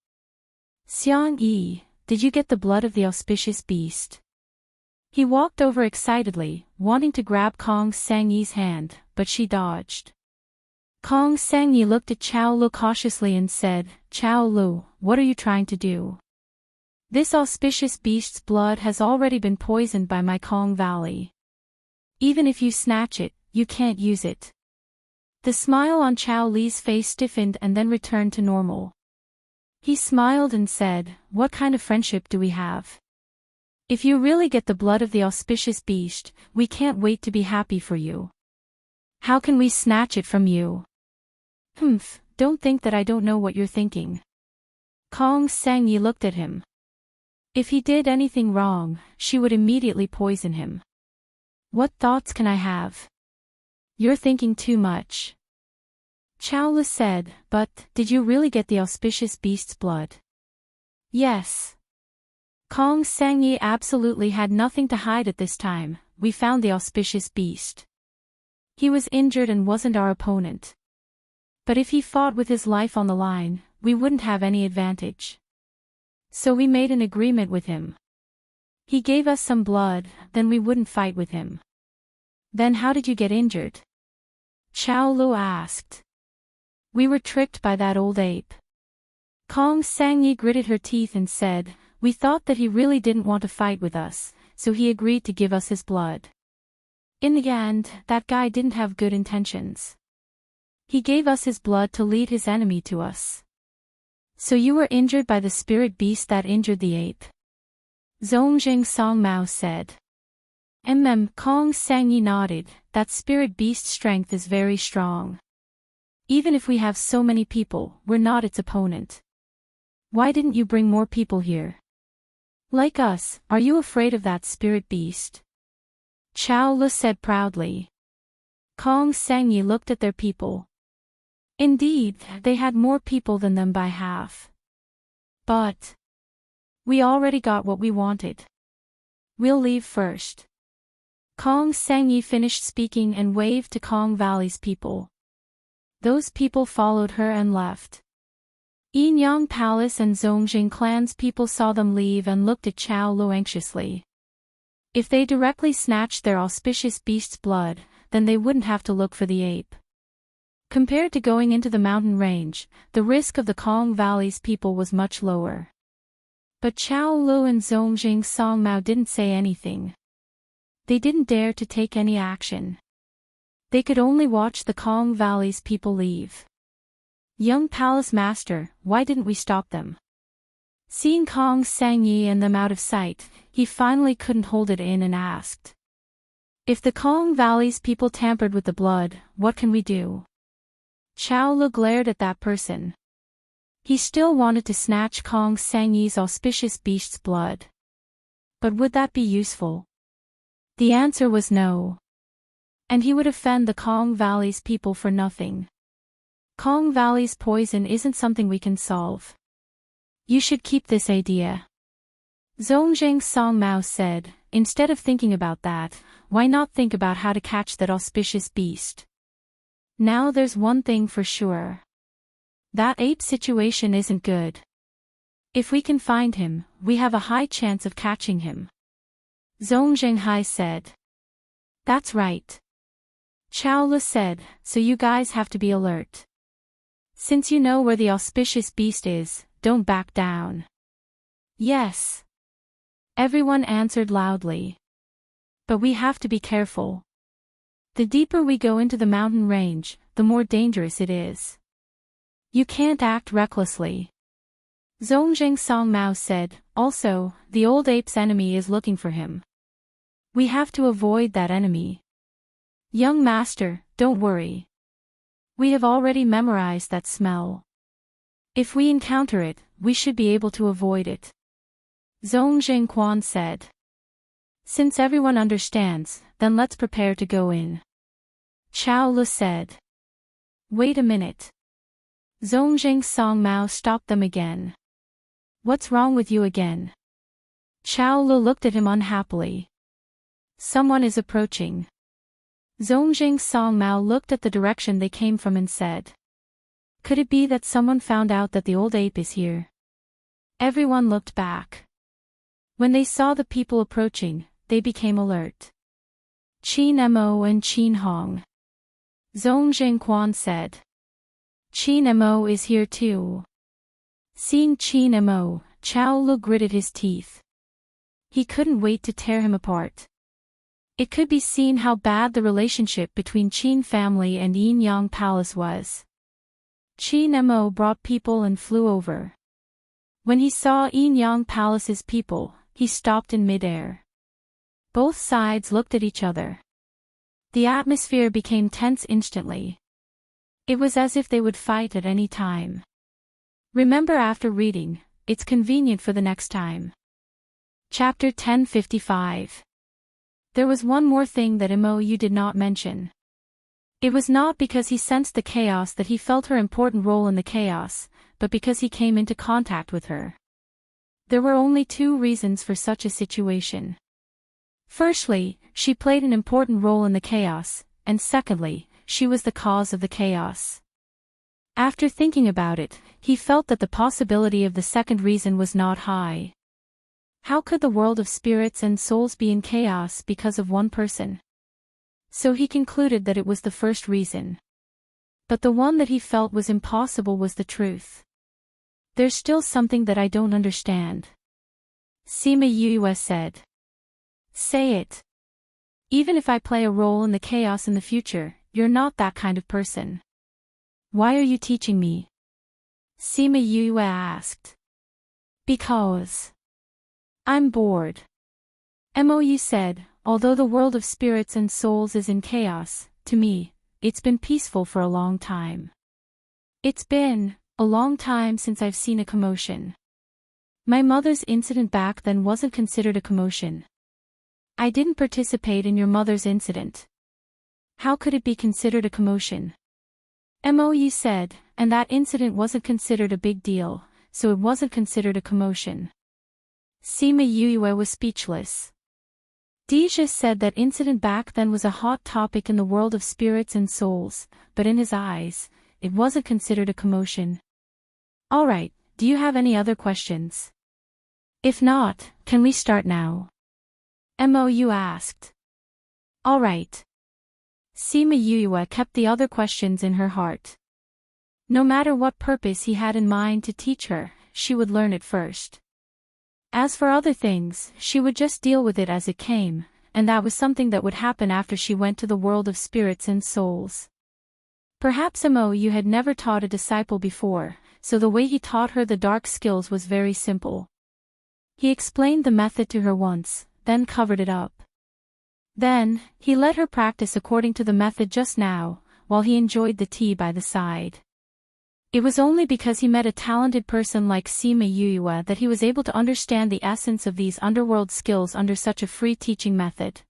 Xian Yi, did you get the blood of the auspicious beast? He walked over excitedly, wanting to grab Kong Sangyi's hand, but she dodged. Kong Sangyi looked at Chao Lu cautiously and said, Chao Lu, what are you trying to do? This auspicious beast's blood has already been poisoned by my Kong Valley. Even if you snatch it, you can't use it. The smile on Chao Li's face stiffened and then returned to normal. He smiled and said, what kind of friendship do we have? If you really get the blood of the auspicious beast, we can't wait to be happy for you. How can we snatch it from you? Don't think that I don't know what you're thinking. Kong Sangyi looked at him. If he did anything wrong, she would immediately poison him. What thoughts can I have? You're thinking too much. Chao Lu said, but, did you really get the auspicious beast's blood? Yes. Kong Sangyi absolutely had nothing to hide at this time, we found the auspicious beast. He was injured and wasn't our opponent. But if he fought with his life on the line, we wouldn't have any advantage. So we made an agreement with him. He gave us some blood, then we wouldn't fight with him. Then how did you get injured? Chao Lu asked. We were tricked by that old ape. Kong Sangyi gritted her teeth and said, we thought that he really didn't want to fight with us, so he agreed to give us his blood. In the end, that guy didn't have good intentions. He gave us his blood to lead his enemy to us. So you were injured by the spirit beast that injured the ape? Zongjing Songmao said. Kong Sangyi nodded, that spirit beast's strength is very strong. Even if we have so many people, we're not its opponent. Why didn't you bring more people here? Like us, are you afraid of that spirit beast? Chao Lu said proudly. Kong Sangyi looked at their people. Indeed, they had more people than them by half. But We already got what we wanted. We'll leave first. Kong Sangyi finished speaking and waved to Kong Valley's people. Those people followed her and left. Yinyang Palace and Zongjing clan's people saw them leave and looked at Chao Lu anxiously. If they directly snatched their auspicious beast's blood, then they wouldn't have to look for the ape. Compared to going into the mountain range, the risk of the Kong Valley's people was much lower. But Chao Lu and Zongjing Songmao didn't say anything. They didn't dare to take any action. They could only watch the Kong Valley's people leave. Young Palace Master, why didn't we stop them? Seeing Kong Sangyi and them out of sight, he finally couldn't hold it in and asked. If the Kong Valley's people tampered with the blood, what can we do? Chao Lu glared at that person. He still wanted to snatch Kong Sangyi's auspicious beast's blood. But would that be useful? The answer was no. And he would offend the Kong Valley's people for nothing. Kong Valley's poison isn't something we can solve. You should keep this idea. Zongjing Songmao said, instead of thinking about that, why not think about how to catch that auspicious beast? Now there's one thing for sure. That ape situation isn't good. If we can find him, we have a high chance of catching him. Zongjing Hai said. That's right. Chao Lu said, so you guys have to be alert. Since you know where the auspicious beast is, don't back down. Yes. Everyone answered loudly. But we have to be careful. The deeper we go into the mountain range, the more dangerous it is. You can't act recklessly. Zongjing Songmao said, also, the old ape's enemy is looking for him. We have to avoid that enemy. Young master, don't worry. We have already memorized that smell. If we encounter it, we should be able to avoid it. Zongjing Quan said. Since everyone understands, then let's prepare to go in. Chao Lu said. Wait a minute. Zongjing Songmao stopped them again. What's wrong with you again? Chao Lu looked at him unhappily. Someone is approaching. Zongjing Songmao looked at the direction they came from and said. Could it be that someone found out that the old ape is here? Everyone looked back. When they saw the people approaching, they became alert. Qin Mo and Qin Hong. Zongjing Quan said. Qin Mo is here too. Seeing Qin Mo, Chao Lu gritted his teeth. He couldn't wait to tear him apart. It could be seen how bad the relationship between Qin family and Yinyang Palace was. Qin Mo brought people and flew over. When he saw Yinyang Palace's people, he stopped in midair. Both sides looked at each other. The atmosphere became tense instantly. It was as if they would fight at any time. Remember after reading, it's convenient for the next time. Chapter 1055. There was one more thing that Mou did not mention. It was not because he sensed the chaos that he felt her important role in the chaos, but because he came into contact with her. There were only two reasons for such a situation. Firstly, she played an important role in the chaos, and secondly, she was the cause of the chaos. After thinking about it, he felt that the possibility of the second reason was not high. How could the world of spirits and souls be in chaos because of one person? So he concluded that it was the first reason. But the one that he felt was impossible was the truth. There's still something that I don't understand. Sima Yue said. Say it. Even if I play a role in the chaos in the future, you're not that kind of person. Why are you teaching me? Sima Yue asked. Because I'm bored. Mou said, although the world of spirits and souls is in chaos, to me, it's been peaceful for a long time. It's been a long time since I've seen a commotion. My mother's incident back then wasn't considered a commotion. I didn't participate in your mother's incident. How could it be considered a commotion? Mou said, and that incident wasn't considered a big deal, so it wasn't considered a commotion. Sima Yue was speechless. Deja said that incident back then was a hot topic in the world of spirits and souls, but in his eyes, it wasn't considered a commotion. Alright, do you have any other questions? If not, can we start now? Mou asked. Alright. Sima Yue kept the other questions in her heart. No matter what purpose he had in mind to teach her, she would learn it first. As for other things, she would just deal with it as it came, and that was something that would happen after she went to the world of spirits and souls. Perhaps Mou had never taught a disciple before, so the way he taught her the dark skills was very simple. He explained the method to her once, then covered it up. Then, he let her practice according to the method just now, while he enjoyed the tea by the side. It was only because he met a talented person like Sima Yue that he was able to understand the essence of these underworld skills under such a free teaching method.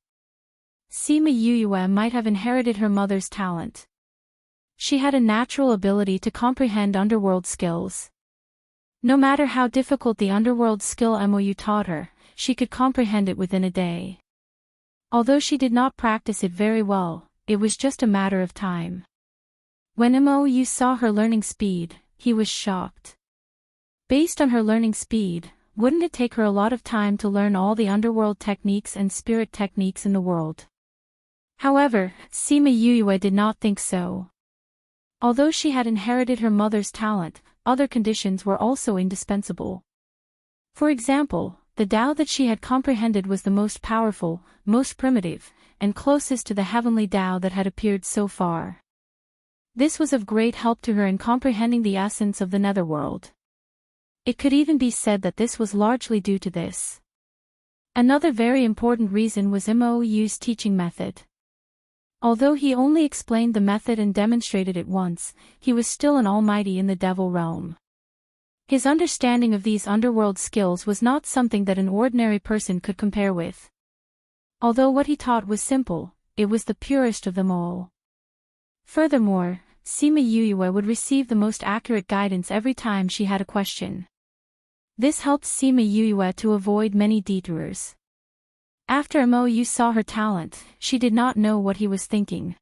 Sima Yue might have inherited her mother's talent. She had a natural ability to comprehend underworld skills. No matter how difficult the underworld skill Mou taught her, she could comprehend it within a day. Although she did not practice it very well, it was just a matter of time. When Mou saw her learning speed, he was shocked. Based on her learning speed, wouldn't it take her a lot of time to learn all the underworld techniques and spirit techniques in the world? However, Sima Yue did not think so. Although she had inherited her mother's talent, other conditions were also indispensable. For example, the Tao that she had comprehended was the most powerful, most primitive, and closest to the heavenly Tao that had appeared so far. This was of great help to her in comprehending the essence of the netherworld. It could even be said that this was largely due to this. Another very important reason was Mou's teaching method. Although he only explained the method and demonstrated it once, he was still an almighty in the devil realm. His understanding of these underworld skills was not something that an ordinary person could compare with. Although what he taught was simple, it was the purest of them all. Furthermore, Sima Yue would receive the most accurate guidance every time she had a question. This helped Sima Yue to avoid many detours. After Mou saw her talent, she did not know what he was thinking.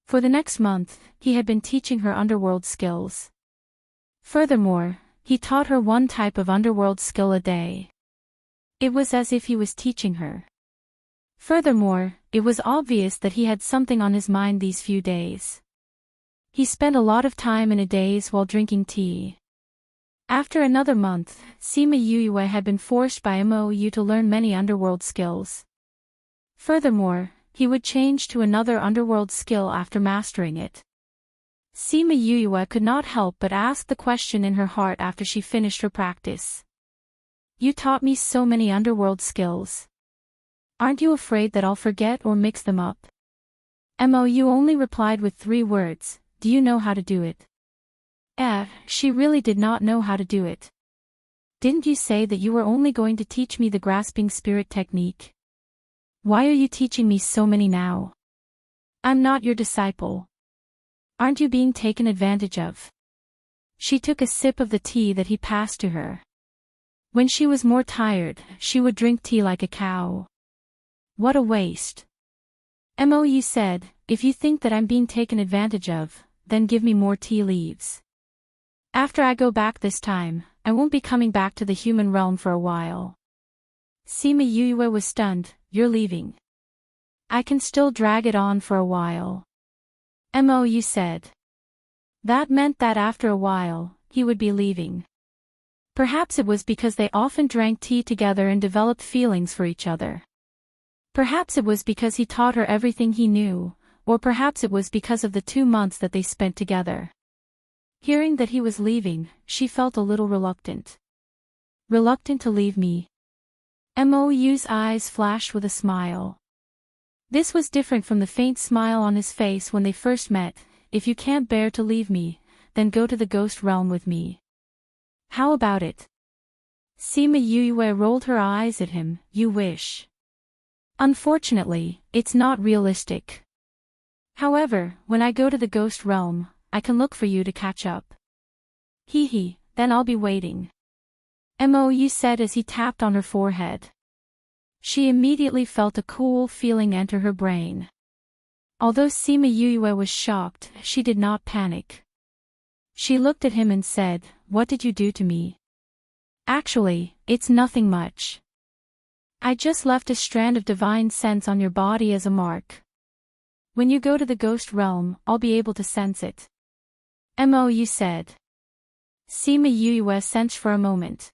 For the next month, he had been teaching her underworld skills. Furthermore, he taught her one type of underworld skill a day. It was as if he was teaching her. Furthermore, it was obvious that he had something on his mind these few days. He spent a lot of time in a daze while drinking tea. After another month, Sima Yue had been forced by Mou to learn many underworld skills. Furthermore, he would change to another underworld skill after mastering it. Sima Yue could not help but ask the question in her heart after she finished her practice. You taught me so many underworld skills. Aren't you afraid that I'll forget or mix them up? Mou only replied with 3 words, do you know how to do it? She really did not know how to do it. Didn't you say that you were only going to teach me the grasping spirit technique? Why are you teaching me so many now? I'm not your disciple. Aren't you being taken advantage of? She took a sip of the tea that he passed to her. When she was more tired, she would drink tea like a cow. What a waste. Mou said, if you think that I'm being taken advantage of, then give me more tea leaves. After I go back this time, I won't be coming back to the human realm for a while. Sima Yue was stunned, you're leaving. I can still drag it on for a while. Mou said. That meant that after a while, he would be leaving. Perhaps it was because they often drank tea together and developed feelings for each other. Perhaps it was because he taught her everything he knew, or perhaps it was because of the 2 months that they spent together. Hearing that he was leaving, she felt a little reluctant. Reluctant to leave me? Mou's eyes flashed with a smile. This was different from the faint smile on his face when they first met. If you can't bear to leave me, then go to the ghost realm with me. How about it? Sima Yue rolled her eyes at him, you wish. Unfortunately, it's not realistic. However, when I go to the ghost realm, I can look for you to catch up. Hee hee, then I'll be waiting. Mou said as he tapped on her forehead. She immediately felt a cool feeling enter her brain. Although Sima Yue was shocked, she did not panic. She looked at him and said, "What did you do to me?" "Actually, it's nothing much. I just left a strand of divine sense on your body as a mark. When you go to the ghost realm, I'll be able to sense it," Mou said. Sima Yue sensed for a moment.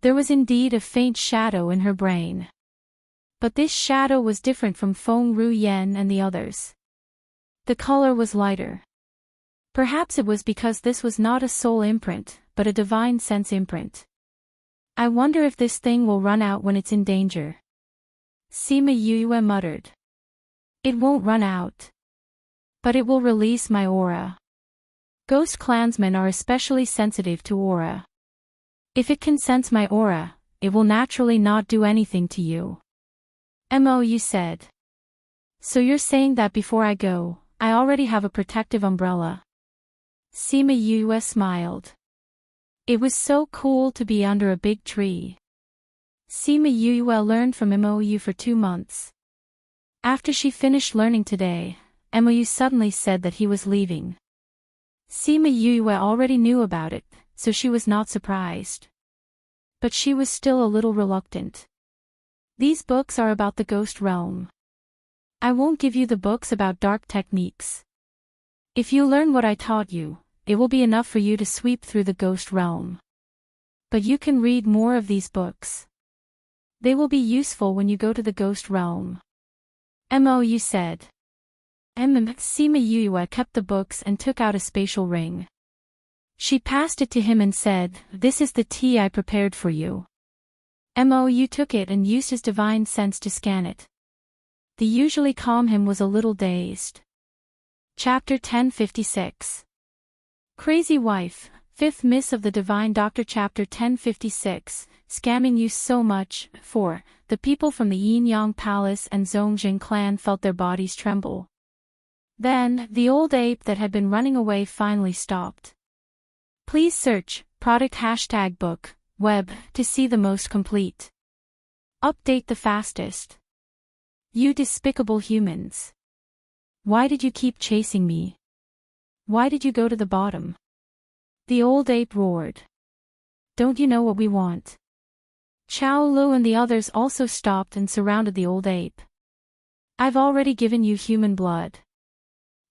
There was indeed a faint shadow in her brain. But this shadow was different from Feng Ruyen and the others. The color was lighter. Perhaps it was because this was not a soul imprint, but a divine sense imprint. "I wonder if this thing will run out when it's in danger," Sima Yue muttered. "It won't run out. But it will release my aura. Ghost clansmen are especially sensitive to aura. If it can sense my aura, it will naturally not do anything to you," Mou said. "So you're saying that before I go, I already have a protective umbrella?" Sima Yue smiled. It was so cool to be under a big tree. Sima Yue learned from Mou for 2 months. After she finished learning today, Mou suddenly said that he was leaving. Sima Yue already knew about it, so she was not surprised. But she was still a little reluctant. "These books are about the ghost realm. I won't give you the books about dark techniques. If you learn what I taught you, it will be enough for you to sweep through the ghost realm. But you can read more of these books. They will be useful when you go to the ghost realm," Mou said. Sima Yue kept the books and took out a spatial ring. She passed it to him and said, "This is the tea I prepared for you." Mou took it and used his divine sense to scan it. The usually calm him was a little dazed. Chapter 1056. Crazy Wife, 5th Miss of the Divine Doctor. Chapter 1056, Scamming You So Much. 4. The people from the Yin Yang Palace and Zongjing clan felt their bodies tremble. Then, the old ape that had been running away finally stopped. Please search, product #book, web, to see the most complete. Update the fastest. You despicable humans. Why did you keep chasing me? Why did you go to the bottom? The old ape roared. Don't you know what we want? Chao Lu and the others also stopped and surrounded the old ape. I've already given you human blood.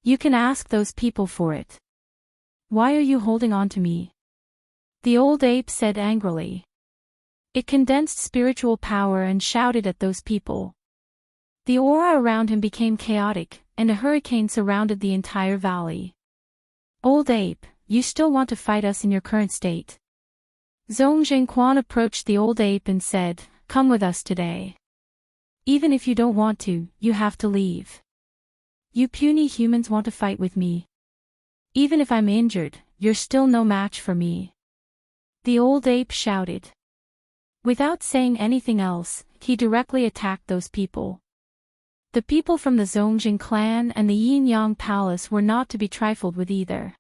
You can ask those people for it. Why are you holding on to me? The old ape said angrily. It condensed spiritual power and shouted at those people. The aura around him became chaotic, and a hurricane surrounded the entire valley. Old ape, you still want to fight us in your current state? Zongjing Quan approached the old ape and said, "Come with us today. Even if you don't want to, you have to leave. You puny humans want to fight with me. Even if I'm injured, you're still no match for me." The old ape shouted. Without saying anything else, he directly attacked those people. The people from the Zongjing clan and the Yin Yang Palace were not to be trifled with either.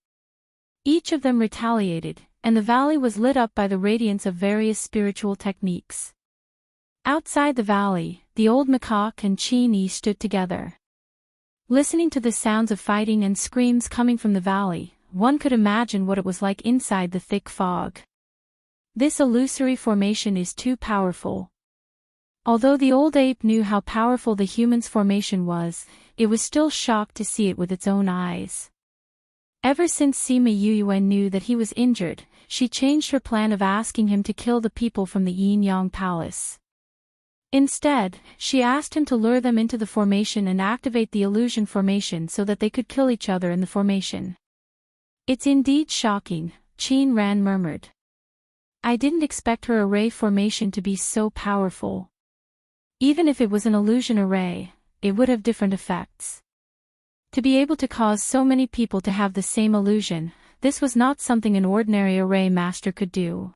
Each of them retaliated, and the valley was lit up by the radiance of various spiritual techniques. Outside the valley, the old macaque and Qin stood together. Listening to the sounds of fighting and screams coming from the valley, one could imagine what it was like inside the thick fog. This illusory formation is too powerful. Although the old ape knew how powerful the human's formation was, it was still shocked to see it with its own eyes. Ever since Sima Yue knew that he was injured, she changed her plan of asking him to kill the people from the Yin Yang Palace. Instead, she asked him to lure them into the formation and activate the illusion formation so that they could kill each other in the formation. It's indeed shocking, Qin Ran murmured. I didn't expect her array formation to be so powerful. Even if it was an illusion array, it would have different effects. To be able to cause so many people to have the same illusion, this was not something an ordinary array master could do.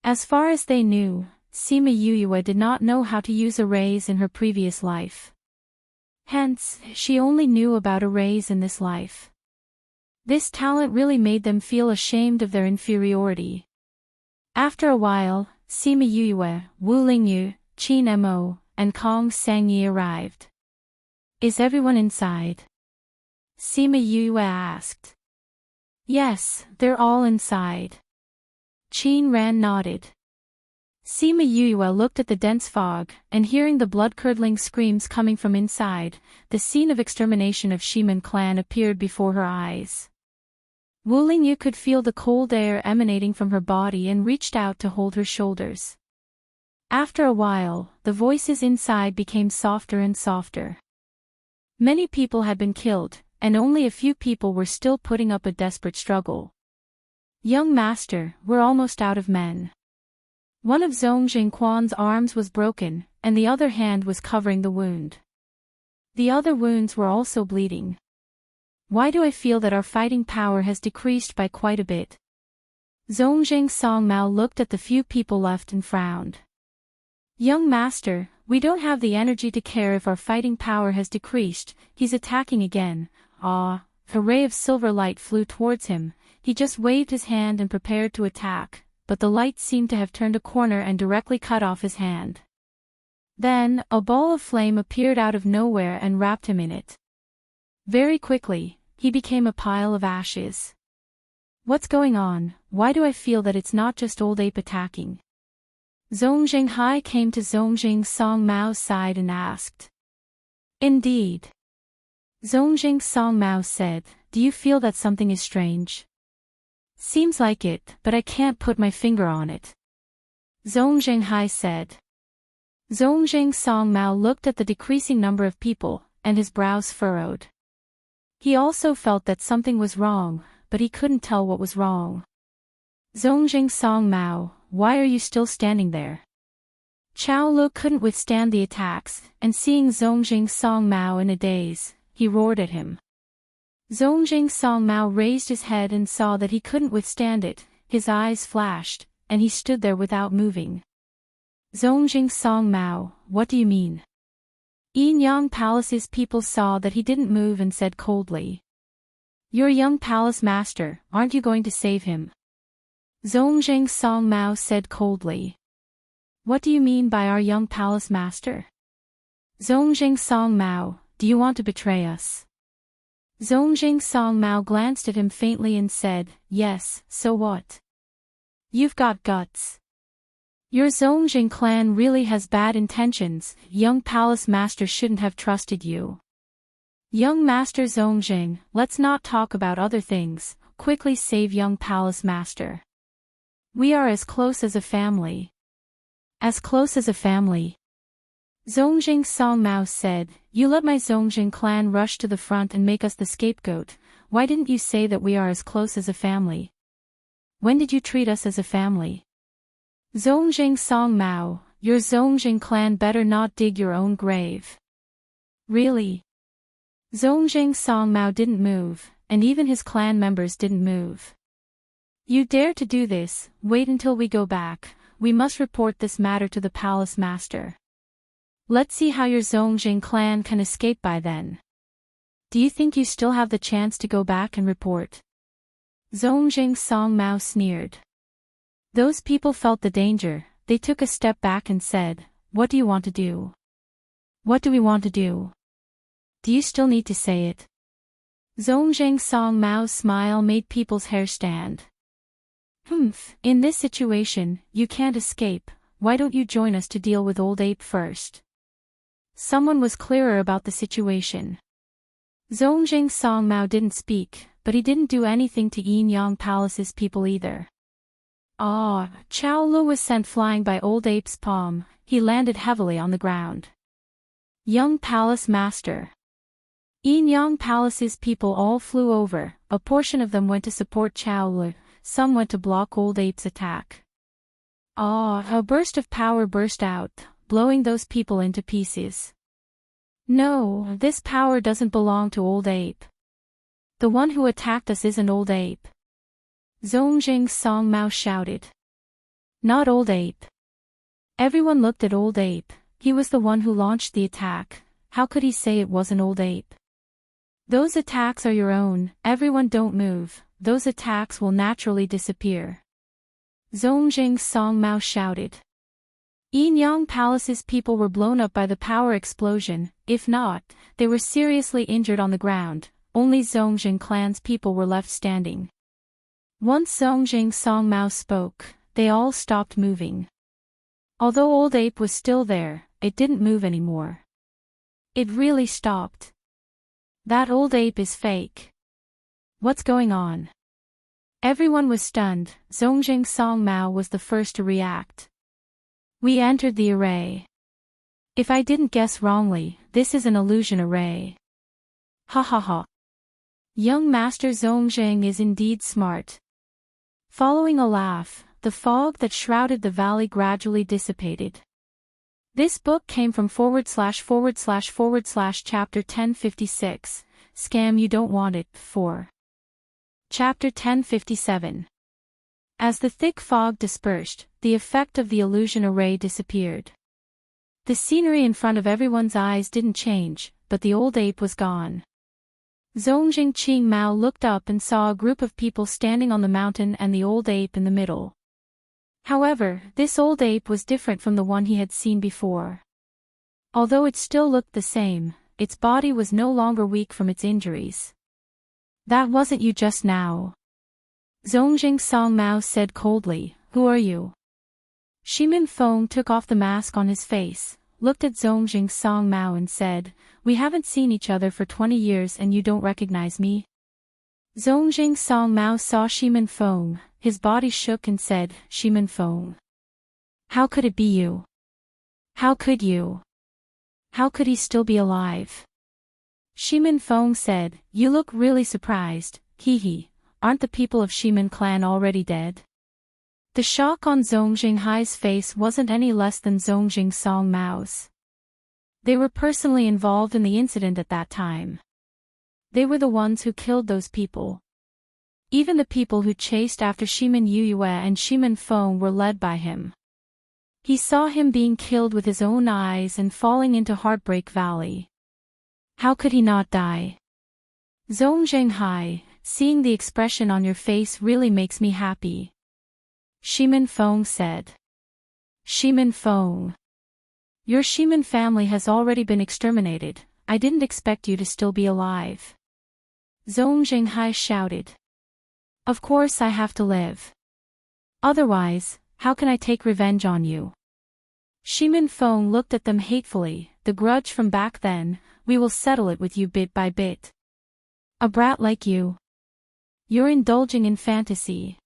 As far as they knew, Sima Yue did not know how to use arrays in her previous life. Hence, she only knew about arrays in this life. This talent really made them feel ashamed of their inferiority. After a while, Sima Yue, Wu Lingyu, Qin Mo, and Kong Sangyi arrived. Is everyone inside? Sima Yue asked. Yes, they're all inside. Qin Ran nodded. Sima Yue looked at the dense fog, and hearing the blood-curdling screams coming from inside, the scene of extermination of Shiman clan appeared before her eyes. Wu Lingyu could feel the cold air emanating from her body and reached out to hold her shoulders. After a while, the voices inside became softer and softer. Many people had been killed, and only a few people were still putting up a desperate struggle. Young master, we're almost out of men. One of Zhong Jingquan's arms was broken, and the other hand was covering the wound. The other wounds were also bleeding. Why do I feel that our fighting power has decreased by quite a bit? Zongjing Songmao looked at the few people left and frowned. Young master, we don't have the energy to care if our fighting power has decreased. He's attacking again. Ah, a ray of silver light flew towards him. He just waved his hand and prepared to attack, but the light seemed to have turned a corner and directly cut off his hand. Then, a ball of flame appeared out of nowhere and wrapped him in it. Very quickly, he became a pile of ashes. What's going on? Why do I feel that it's not just old ape attacking? Zongjing Hai came to Zongjing Songmao's side and asked. Indeed. Zongjing Songmao said, do you feel that something is strange? Seems like it, but I can't put my finger on it. Zongjing Hai said. Zongjing Songmao looked at the decreasing number of people, and his brows furrowed. He also felt that something was wrong, but he couldn't tell what was wrong. Zongjing Songmao, why are you still standing there? Chao Lu couldn't withstand the attacks, and seeing Zongjing Songmao in a daze, he roared at him. Zongjing Songmao raised his head and saw that he couldn't withstand it. His eyes flashed, and he stood there without moving. Zongjing Songmao, what do you mean? Yinyang Palace's people saw that he didn't move and said coldly. You're young palace master, aren't you going to save him? Zongjing Songmao said coldly. What do you mean by our young palace master? Zongjing Songmao, do you want to betray us? Zongjing Songmao glanced at him faintly and said, yes, so what? You've got guts. Your Zongjing clan really has bad intentions. Young palace master shouldn't have trusted you. Young master Zongjing, let's not talk about other things, quickly save young palace master. We are as close as a family. As close as a family. Zongjing Songmao said, you let my Zongjing clan rush to the front and make us the scapegoat. Why didn't you say that we are as close as a family? When did you treat us as a family? Zongjing Songmao, your Zongjing clan better not dig your own grave. Really? Zongjing Songmao didn't move, and even his clan members didn't move. You dare to do this? Wait until we go back. We must report this matter to the palace master. Let's see how your Zongjing clan can escape by then. Do you think you still have the chance to go back and report? Zongjing Songmao sneered. Those people felt the danger. They took a step back and said, what do you want to do? What do we want to do? Do you still need to say it? Zongjing Songmao's smile made people's hair stand. In this situation, you can't escape. Why don't you join us to deal with Old Ape first? Someone was clearer about the situation. Zongjing Songmao didn't speak, but he didn't do anything to Yinyang Palace's people either. Chao Lu was sent flying by Old Ape's palm. He landed heavily on the ground. Young Palace Master. Yinyang Palace's people all flew over. A portion of them went to support Chao Lu, some went to block Old Ape's attack. A burst of power burst out, blowing those people into pieces. No, this power doesn't belong to Old Ape. The one who attacked us isn't Old Ape. Zongjing Songmao shouted. Not Old Ape. Everyone looked at Old Ape. He was the one who launched the attack. How could he say it wasn't Old Ape? Those attacks are your own. Everyone don't move. Those attacks will naturally disappear. Zongjing Song Mao shouted. Yinyang Palace's people were blown up by the power explosion. If not, they were seriously injured on the ground. Only Zongjing clan's people were left standing. Once Zongjing Song Mao spoke, they all stopped moving. Although Old Ape was still there, it didn't move anymore. It really stopped. That Old Ape is fake. What's going on? Everyone was stunned. Zongjing Song Mao was the first to react. We entered the array. If I didn't guess wrongly, this is an illusion array. Ha ha ha. Young Master Zongjing is indeed smart. Following a laugh, the fog that shrouded the valley gradually dissipated. This book came from //chapter 1056, Scam You Don't Want It, 4. Chapter 1057. As the thick fog dispersed, the effect of the illusion array disappeared. The scenery in front of everyone's eyes didn't change, but the Old Ape was gone. Zongjing Qing Mao looked up and saw a group of people standing on the mountain and the Old Ape in the middle. However, this Old Ape was different from the one he had seen before. Although it still looked the same, its body was no longer weak from its injuries. That wasn't you just now. Zongjing Song Mao said coldly, who are you? Shimin Feng took off the mask on his face, looked at Zongjing Song Mao and said, we haven't seen each other for 20 years and you don't recognize me? Zongjing Song Mao saw Shimin Feng, his body shook and said, Shimin Feng. How could it be you? How could you? How could he still be alive? Shimin Feng said, you look really surprised, hee. Aren't the people of Shimin clan already dead? The shock on Zongjing Hai's face wasn't any less than Zongjing Song Mao's. They were personally involved in the incident at that time. They were the ones who killed those people. Even the people who chased after Shimin Yuyue and Shimin Feng were led by him. He saw him being killed with his own eyes and falling into Heartbreak Valley. How could he not die? Zongjing Hai, seeing the expression on your face really makes me happy. Shimin Feng said. Shimin Feng. Your Shimin family has already been exterminated. I didn't expect you to still be alive. Zongjing Hai shouted. Of course I have to live. Otherwise, how can I take revenge on you? Shimin Feng looked at them hatefully, the grudge from back then, we will settle it with you bit by bit. A brat like you. You're indulging in fantasy.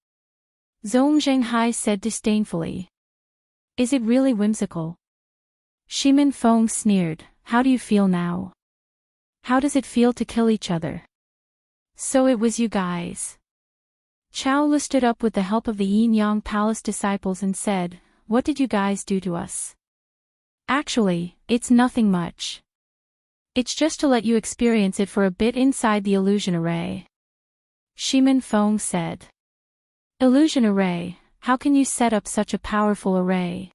Zongjing Hai said disdainfully. Is it really whimsical? Shimin Feng sneered, how do you feel now? How does it feel to kill each other? So it was you guys. Chao Lu stood up with the help of the Yinyang Palace disciples and said, what did you guys do to us? Actually, it's nothing much. It's just to let you experience it for a bit inside the illusion array. Shimin Feng said. Illusion array, how can you set up such a powerful array?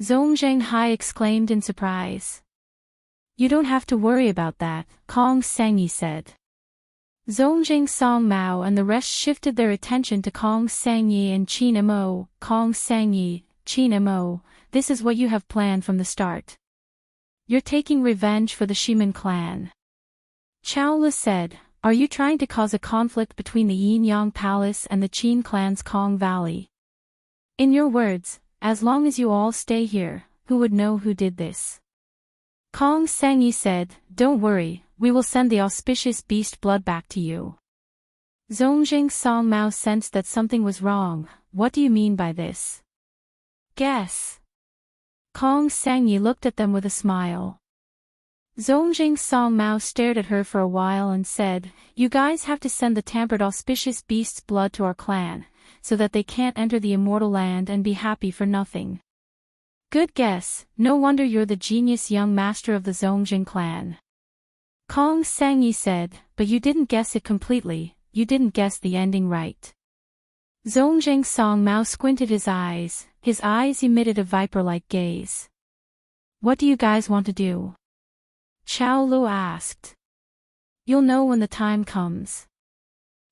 Zongjing Hai exclaimed in surprise. You don't have to worry about that, Kong Sengyi said. Zongjing Song Mao and the rest shifted their attention to Kong Sengyi and Qin Mo. Kong Sengyi, Qin Mo, this is what you have planned from the start. You're taking revenge for the Shimin clan. Chao Lu said, are you trying to cause a conflict between the Yinyang Palace and the Qin clan's Kong Valley? In your words, as long as you all stay here, who would know who did this? Kong Sengyi said, don't worry, we will send the auspicious beast blood back to you. Zongjing Song Mao sensed that something was wrong. What do you mean by this? Guess. Kong Sengyi looked at them with a smile. Zongjing Song Mao stared at her for a while and said, you guys have to send the tampered auspicious beast's blood to our clan, so that they can't enter the immortal land and be happy for nothing. Good guess, no wonder you're the genius young master of the Zongjing clan. Kong Sengyi said, but you didn't guess it completely, you didn't guess the ending right. Zongjing Song Mao squinted his eyes emitted a viper-like gaze. What do you guys want to do? Chao Lu asked. You'll know when the time comes.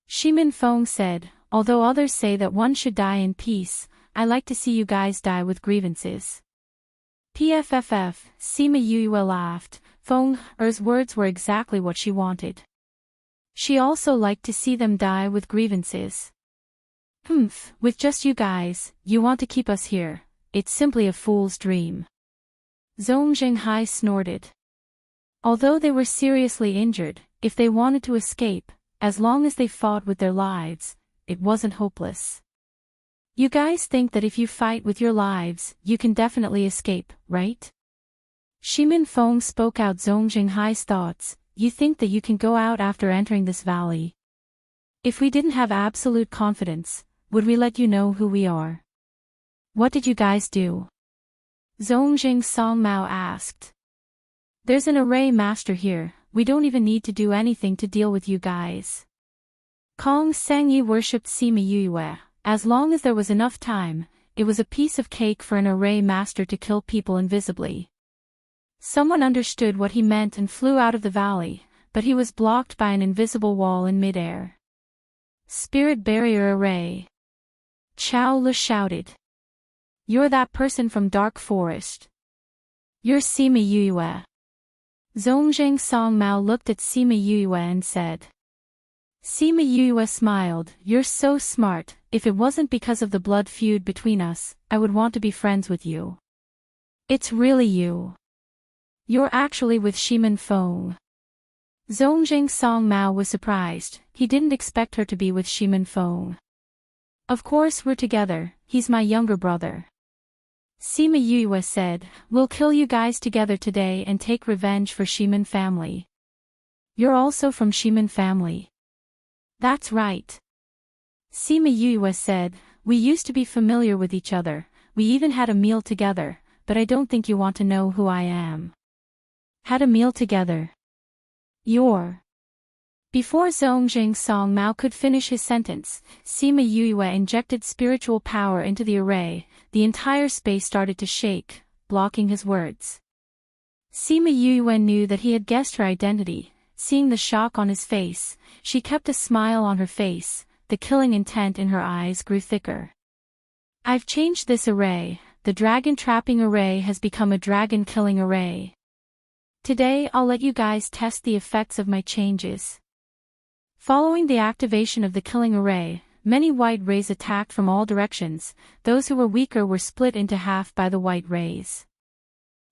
Shimin Feng said, although others say that one should die in peace, I like to see you guys die with grievances. PFFF, Sima Yue laughed. Feng Er's words were exactly what she wanted. She also liked to see them die with grievances. With just you guys, you want to keep us here. It's simply a fool's dream. Zhong Jinghai snorted. Although they were seriously injured, if they wanted to escape, as long as they fought with their lives, it wasn't hopeless. You guys think that if you fight with your lives, you can definitely escape, right? Shimin Feng spoke out Zhong Jinghai's thoughts. You think that you can go out after entering this valley? If we didn't have absolute confidence, would we let you know who we are? What did you guys do? Zongjing Songmao asked. There's an array master here, we don't even need to do anything to deal with you guys. Kong Sangyi worshipped Sima Yue. As long as there was enough time, it was a piece of cake for an array master to kill people invisibly. Someone understood what he meant and flew out of the valley, but he was blocked by an invisible wall in midair. Spirit barrier array. Chao Le shouted. You're that person from Dark Forest. You're Sima Yue. Zongjing Songmao looked at Sima Yue and said. Sima Yue smiled. You're so smart. If it wasn't because of the blood feud between us, I would want to be friends with you. It's really you. You're actually with Shimin Feng. Zongjing Songmao was surprised. He didn't expect her to be with Shimin Feng. Of course we're together, he's my younger brother. Sima Yue said, we'll kill you guys together today and take revenge for Shimin family. You're also from Shimin family. That's right. Sima Yue said, we used to be familiar with each other, we even had a meal together, but I don't think you want to know who I am. Had a meal together. You're. Before Zongjing Songmao could finish his sentence, Sima Yue injected spiritual power into the array. The entire space started to shake, blocking his words. Sima Yue knew that he had guessed her identity. Seeing the shock on his face, she kept a smile on her face. The killing intent in her eyes grew thicker. I've changed this array. The dragon trapping array has become a dragon killing array. Today I'll let you guys test the effects of my changes. Following the activation of the killing array, many white rays attacked from all directions. Those who were weaker were split into half by the white rays.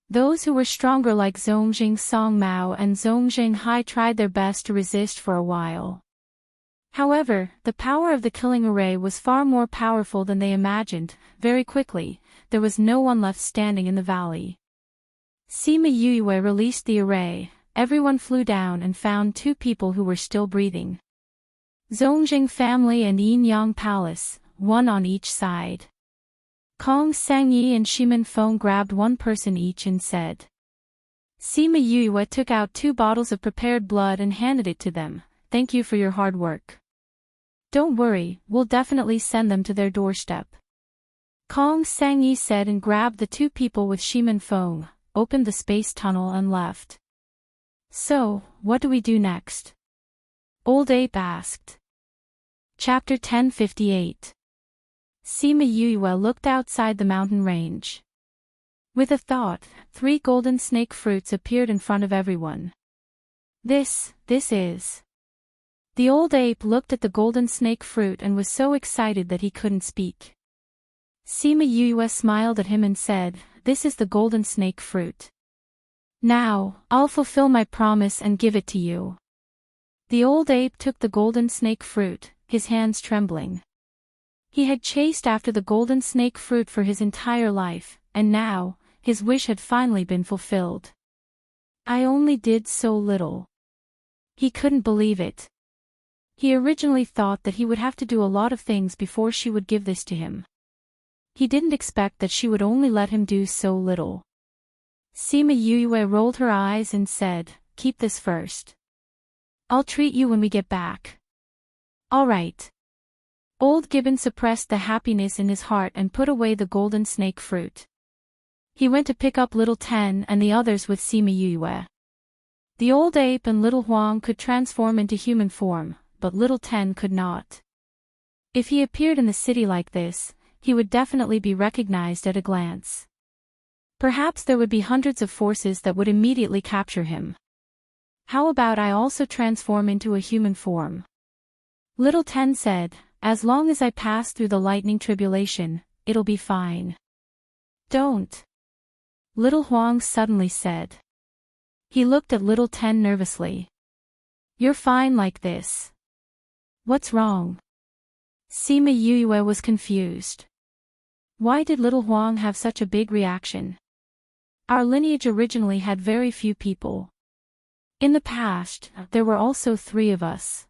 Those who were stronger like Zongjing Songmao and Zongjing Hai tried their best to resist for a while. However, the power of the killing array was far more powerful than they imagined. Very quickly, there was no one left standing in the valley. Sima Yue released the array. Everyone flew down and found two people who were still breathing. Zongjing family and Yin Yang Palace, one on each side. Kong Sangyi and Shimin Feng grabbed one person each and said. Sima Yue took out 2 bottles of prepared blood and handed it to them. Thank you for your hard work. Don't worry, we'll definitely send them to their doorstep. Kong Sangyi said and grabbed the 2 people with Shimin Feng, opened the space tunnel and left. So, what do we do next? Old Ape asked. Chapter 1058. Sima Yue looked outside the mountain range. With a thought, 3 golden snake fruits appeared in front of everyone. This is. The old ape looked at the golden snake fruit and was so excited that he couldn't speak. Sima Yue smiled at him and said, this is the golden snake fruit. Now, I'll fulfill my promise and give it to you. The old ape took the golden snake fruit, his hands trembling. He had chased after the golden snake fruit for his entire life, and now, his wish had finally been fulfilled. I only did so little. He couldn't believe it. He originally thought that he would have to do a lot of things before she would give this to him. He didn't expect that she would only let him do so little. Sima Yue rolled her eyes and said, keep this first. I'll treat you when we get back. All right. Old Gibbon suppressed the happiness in his heart and put away the golden snake fruit. He went to pick up Little Ten and the others with Sima Yue. The old ape and Little Huang could transform into human form, but Little Ten could not. If he appeared in the city like this, he would definitely be recognized at a glance. Perhaps there would be hundreds of forces that would immediately capture him. How about I also transform into a human form? Little Ten said, as long as I pass through the lightning tribulation, it'll be fine. Don't. Little Huang suddenly said. He looked at Little Ten nervously. You're fine like this. What's wrong? Sima Yue was confused. Why did Little Huang have such a big reaction? Our lineage originally had very few people. In the past, there were also 3 of us.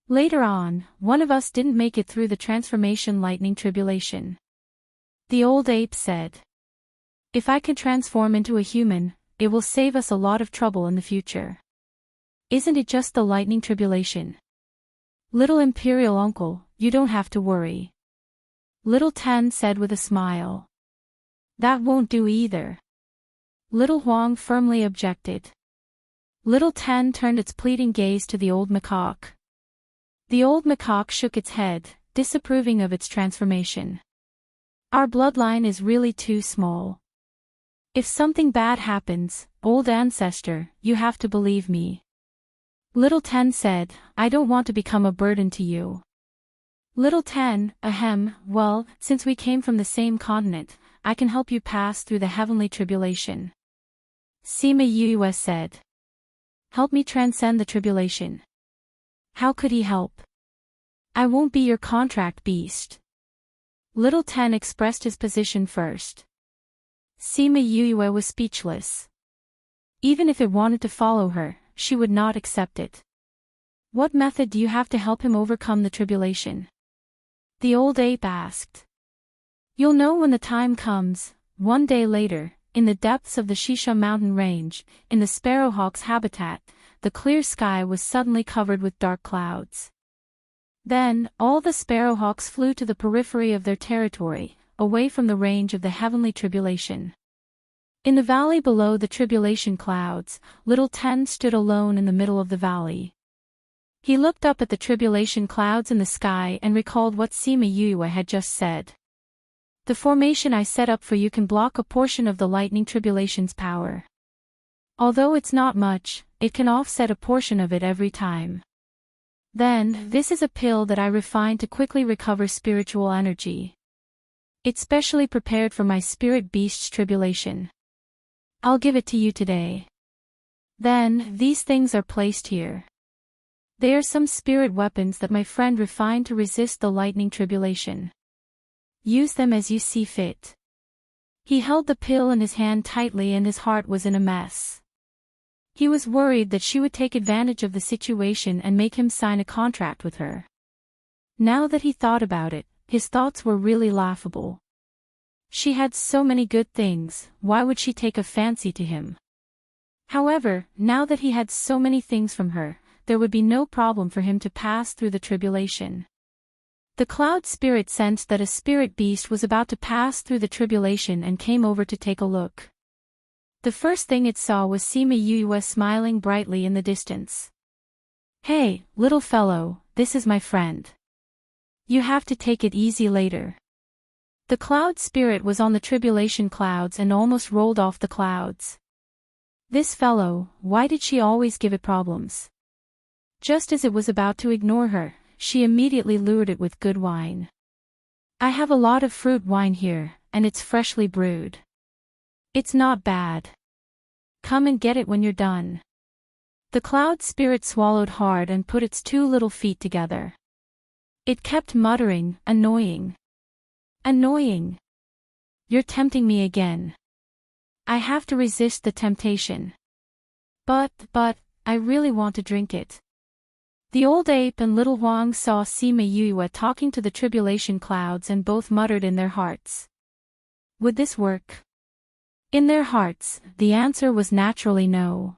Later on, one of us didn't make it through the transformation lightning tribulation. The old ape said. If I can transform into a human, it will save us a lot of trouble in the future. Isn't it just the lightning tribulation? Little Imperial Uncle, you don't have to worry. Little Ten said with a smile. That won't do either. Little Huang firmly objected. Little Ten turned its pleading gaze to the old macaque. The old macaque shook its head, disapproving of its transformation. Our bloodline is really too small. If something bad happens, old ancestor, you have to believe me. Little Ten said, I don't want to become a burden to you. Little Ten, ahem, well, since we came from the same continent, I can help you pass through the heavenly tribulation. Sima Yue said. Help me transcend the tribulation. How could he help? I won't be your contract beast. Little Ten expressed his position first. Sima Yue was speechless. Even if it wanted to follow her, she would not accept it. What method do you have to help him overcome the tribulation? The old ape asked. You'll know when the time comes. One day later, in the depths of the Shisha mountain range, in the sparrowhawk's habitat, the clear sky was suddenly covered with dark clouds. Then, all the sparrowhawks flew to the periphery of their territory, away from the range of the heavenly tribulation. In the valley below the tribulation clouds, Little Ten stood alone in the middle of the valley. He looked up at the tribulation clouds in the sky and recalled what Sima Yue had just said. The formation I set up for you can block a portion of the lightning tribulation's power. Although it's not much, it can offset a portion of it every time. Then, this is a pill that I refined to quickly recover spiritual energy. It's specially prepared for my spirit beast's tribulation. I'll give it to you today. Then, these things are placed here. They are some spirit weapons that my friend refined to resist the lightning tribulation. Use them as you see fit. He held the pill in his hand tightly and his heart was in a mess. He was worried that she would take advantage of the situation and make him sign a contract with her. Now that he thought about it, his thoughts were really laughable. She had so many good things, why would she take a fancy to him? However, now that he had so many things from her, there would be no problem for him to pass through the tribulation. The cloud spirit sensed that a spirit beast was about to pass through the tribulation and came over to take a look. The first thing it saw was Sima Yue smiling brightly in the distance. Hey, little fellow, this is my friend. You have to take it easy later. The cloud spirit was on the tribulation clouds and almost rolled off the clouds. This fellow, why did she always give it problems? Just as it was about to ignore her, she immediately lured it with good wine. I have a lot of fruit wine here, and it's freshly brewed. It's not bad. Come and get it when you're done. The cloud spirit swallowed hard and put its 2 little feet together. It kept muttering, annoying. Annoying. You're tempting me again. I have to resist the temptation. But, I really want to drink it. The old ape and little Huang saw Sima Yue talking to the tribulation clouds and both muttered in their hearts. Would this work? In their hearts, the answer was naturally no.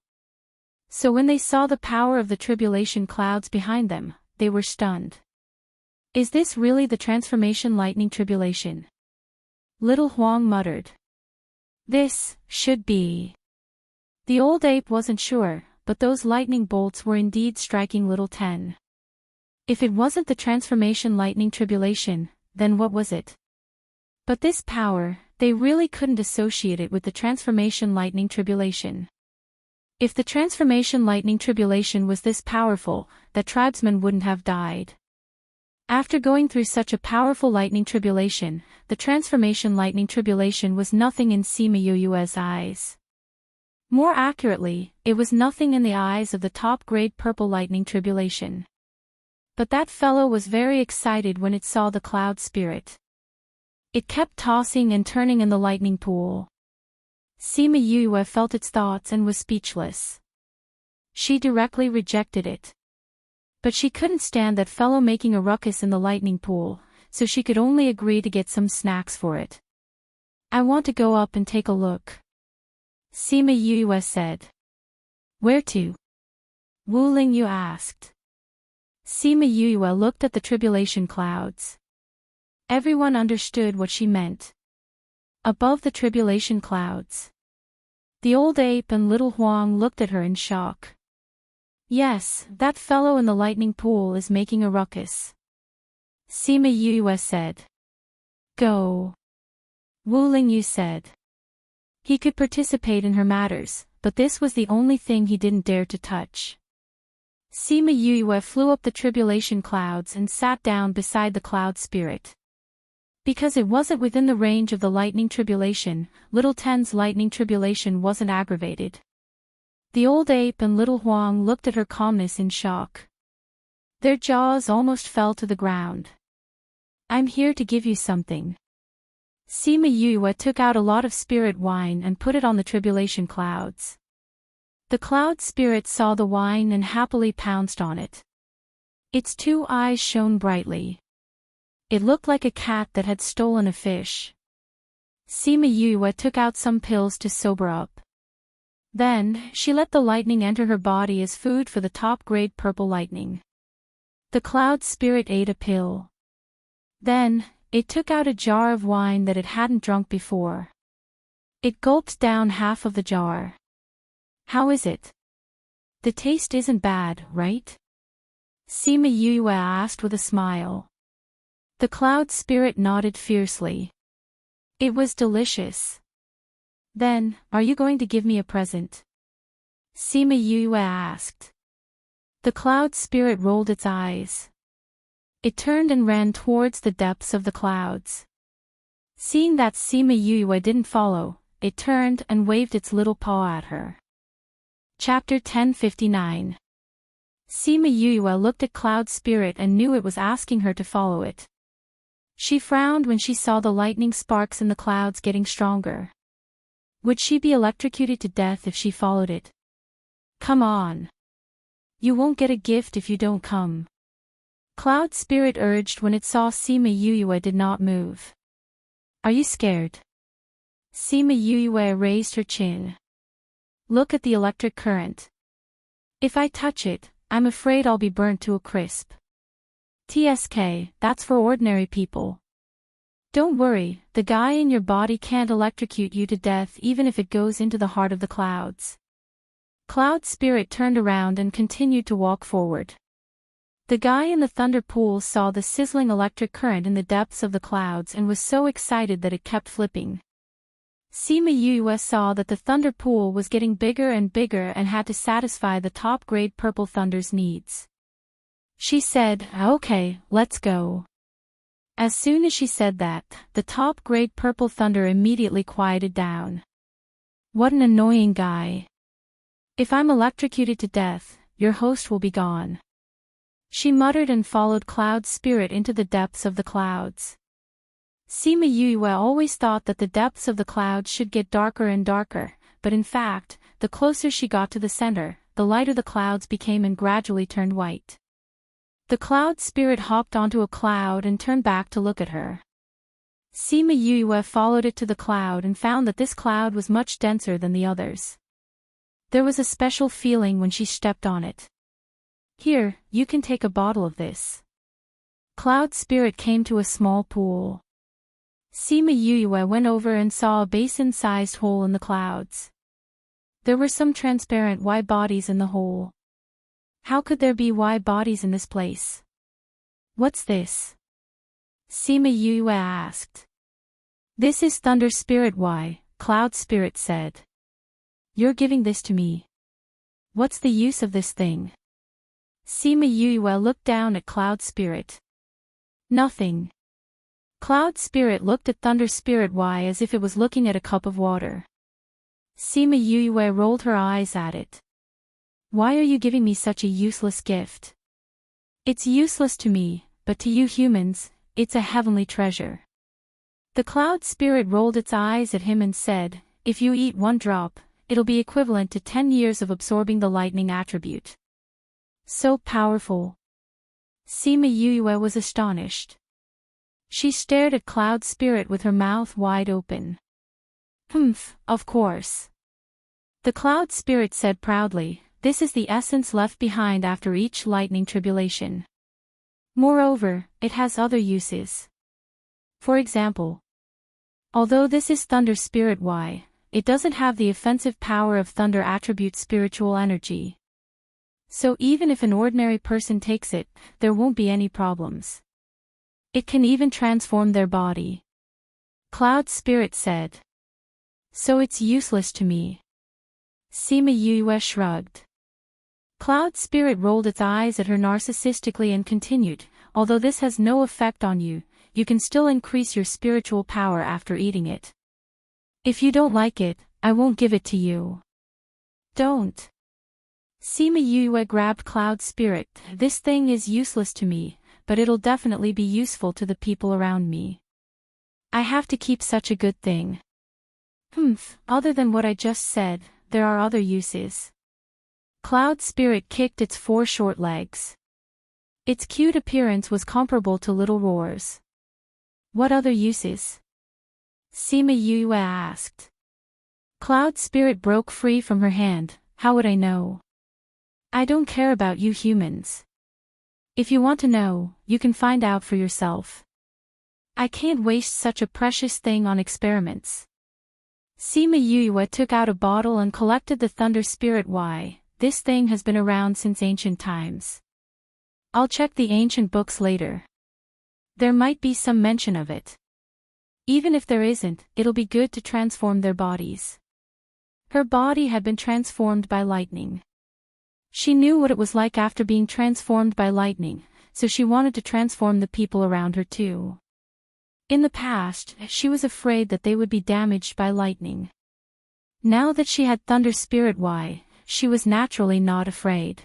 So when they saw the power of the tribulation clouds behind them, they were stunned. Is this really the transformation lightning tribulation? Little Huang muttered. This should be. The old ape wasn't sure, but those lightning bolts were indeed striking Little Ten. If it wasn't the transformation lightning tribulation, then what was it? But this power, they really couldn't associate it with the transformation lightning tribulation. If the transformation lightning tribulation was this powerful, that tribesman wouldn't have died. After going through such a powerful lightning tribulation, the transformation lightning tribulation was nothing in Sima Yu's eyes. More accurately, it was nothing in the eyes of the top-grade purple lightning tribulation. But that fellow was very excited when it saw the cloud spirit. It kept tossing and turning in the lightning pool. Sima Yue felt its thoughts and was speechless. She directly rejected it. But she couldn't stand that fellow making a ruckus in the lightning pool, so she could only agree to get some snacks for it. I want to go up and take a look, Sima Yue said. Where to? Wu Lingyu asked. Sima Yue looked at the tribulation clouds. Everyone understood what she meant. Above the tribulation clouds. The old ape and little Huang looked at her in shock. Yes, that fellow in the lightning pool is making a ruckus, Sima Yue said. Go, Wu Lingyu said. He could participate in her matters, but this was the only thing he didn't dare to touch. Sima Yue flew up the tribulation clouds and sat down beside the cloud spirit. Because it wasn't within the range of the lightning tribulation, Little Ten's lightning tribulation wasn't aggravated. The old ape and little Huang looked at her calmness in shock. Their jaws almost fell to the ground. I'm here to give you something. Sima Yue took out a lot of spirit wine and put it on the tribulation clouds. The cloud spirit saw the wine and happily pounced on it. Its two eyes shone brightly. It looked like a cat that had stolen a fish. Sima Yue took out some pills to sober up. Then, she let the lightning enter her body as food for the top-grade purple lightning. The cloud spirit ate a pill. Then, it took out a jar of wine that it hadn't drunk before. It gulped down half of the jar. How is it? The taste isn't bad, right? Sima Yue asked with a smile. The cloud spirit nodded fiercely. It was delicious. Then, are you going to give me a present? Sima Yue asked. The cloud spirit rolled its eyes. It turned and ran towards the depths of the clouds. Seeing that Sima Yue didn't follow, it turned and waved its little paw at her. Chapter 1059. Sima Yue looked at Cloud Spirit and knew it was asking her to follow it. She frowned when she saw the lightning sparks in the clouds getting stronger. Would she be electrocuted to death if she followed it? Come on. You won't get a gift if you don't come, Cloud Spirit urged when it saw Sima Yue did not move. Are you scared? Sima Yue raised her chin. Look at the electric current. If I touch it, I'm afraid I'll be burnt to a crisp. TSK, that's for ordinary people. Don't worry, the guy in your body can't electrocute you to death even if it goes into the heart of the clouds. Cloud Spirit turned around and continued to walk forward. The guy in the thunder pool saw the sizzling electric current in the depths of the clouds and was so excited that it kept flipping. Sima Yue saw that the thunder pool was getting bigger and bigger and had to satisfy the top-grade purple thunder's needs. She said, "Okay, let's go." As soon as she said that, the top-grade purple thunder immediately quieted down. What an annoying guy. If I'm electrocuted to death, your host will be gone. She muttered and followed Cloud Spirit into the depths of the clouds. Sima Yue always thought that the depths of the clouds should get darker and darker, but in fact, the closer she got to the center, the lighter the clouds became and gradually turned white. The Cloud Spirit hopped onto a cloud and turned back to look at her. Sima Yue followed it to the cloud and found that this cloud was much denser than the others. There was a special feeling when she stepped on it. Here, you can take a bottle of this. Cloud Spirit came to a small pool. Sima Yue went over and saw a basin-sized hole in the clouds. There were some transparent white bodies in the hole. How could there be white bodies in this place? What's this? Sima Yue asked. This is Thunder Spirit Y, Cloud Spirit said. You're giving this to me. What's the use of this thing? Sima Yue looked down at Cloud Spirit. Nothing. Cloud Spirit looked at Thunder Spirit Y as if it was looking at a cup of water. Sima Yue rolled her eyes at it. Why are you giving me such a useless gift? It's useless to me, but to you humans, it's a heavenly treasure. The Cloud Spirit rolled its eyes at him and said, if you eat one drop, it'll be equivalent to 10 years of absorbing the lightning attribute. So powerful. Sima Yue was astonished. She stared at Cloud Spirit with her mouth wide open. Of course. The Cloud Spirit said proudly, this is the essence left behind after each lightning tribulation. Moreover, it has other uses. For example, although this is Thunder Spirit Y, it doesn't have the offensive power of Thunder attribute spiritual energy. So even if an ordinary person takes it, there won't be any problems. It can even transform their body. Cloud Spirit said. So it's useless to me. Sima Yue shrugged. Cloud Spirit rolled its eyes at her narcissistically and continued, although this has no effect on you, you can still increase your spiritual power after eating it. If you don't like it, I won't give it to you. Don't. Sima Yue grabbed Cloud Spirit, this thing is useless to me, but it'll definitely be useful to the people around me. I have to keep such a good thing. Other than what I just said, there are other uses. Cloud Spirit kicked its 4 short legs. Its cute appearance was comparable to Little Roar's. What other uses? Sima Yue asked. Cloud Spirit broke free from her hand, how would I know? I don't care about you humans. If you want to know, you can find out for yourself. I can't waste such a precious thing on experiments. Sima Yue took out a bottle and collected the Thunder Spirit Y. This thing has been around since ancient times. I'll check the ancient books later. There might be some mention of it. Even if there isn't, it'll be good to transform their bodies. Her body had been transformed by lightning. She knew what it was like after being transformed by lightning, so she wanted to transform the people around her too. In the past, she was afraid that they would be damaged by lightning. Now that she had Thunder Spirit Y, she was naturally not afraid.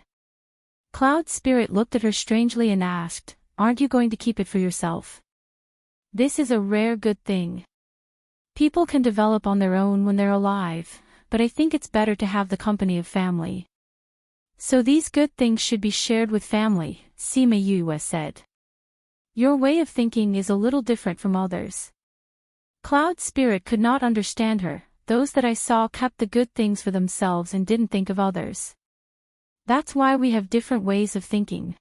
Cloud Spirit looked at her strangely and asked, aren't you going to keep it for yourself? This is a rare good thing. People can develop on their own when they're alive, but I think it's better to have the company of family. So these good things should be shared with family, Sima Yue said. Your way of thinking is a little different from others. Cloud Spirit could not understand her. Those that I saw kept the good things for themselves and didn't think of others. That's why we have different ways of thinking.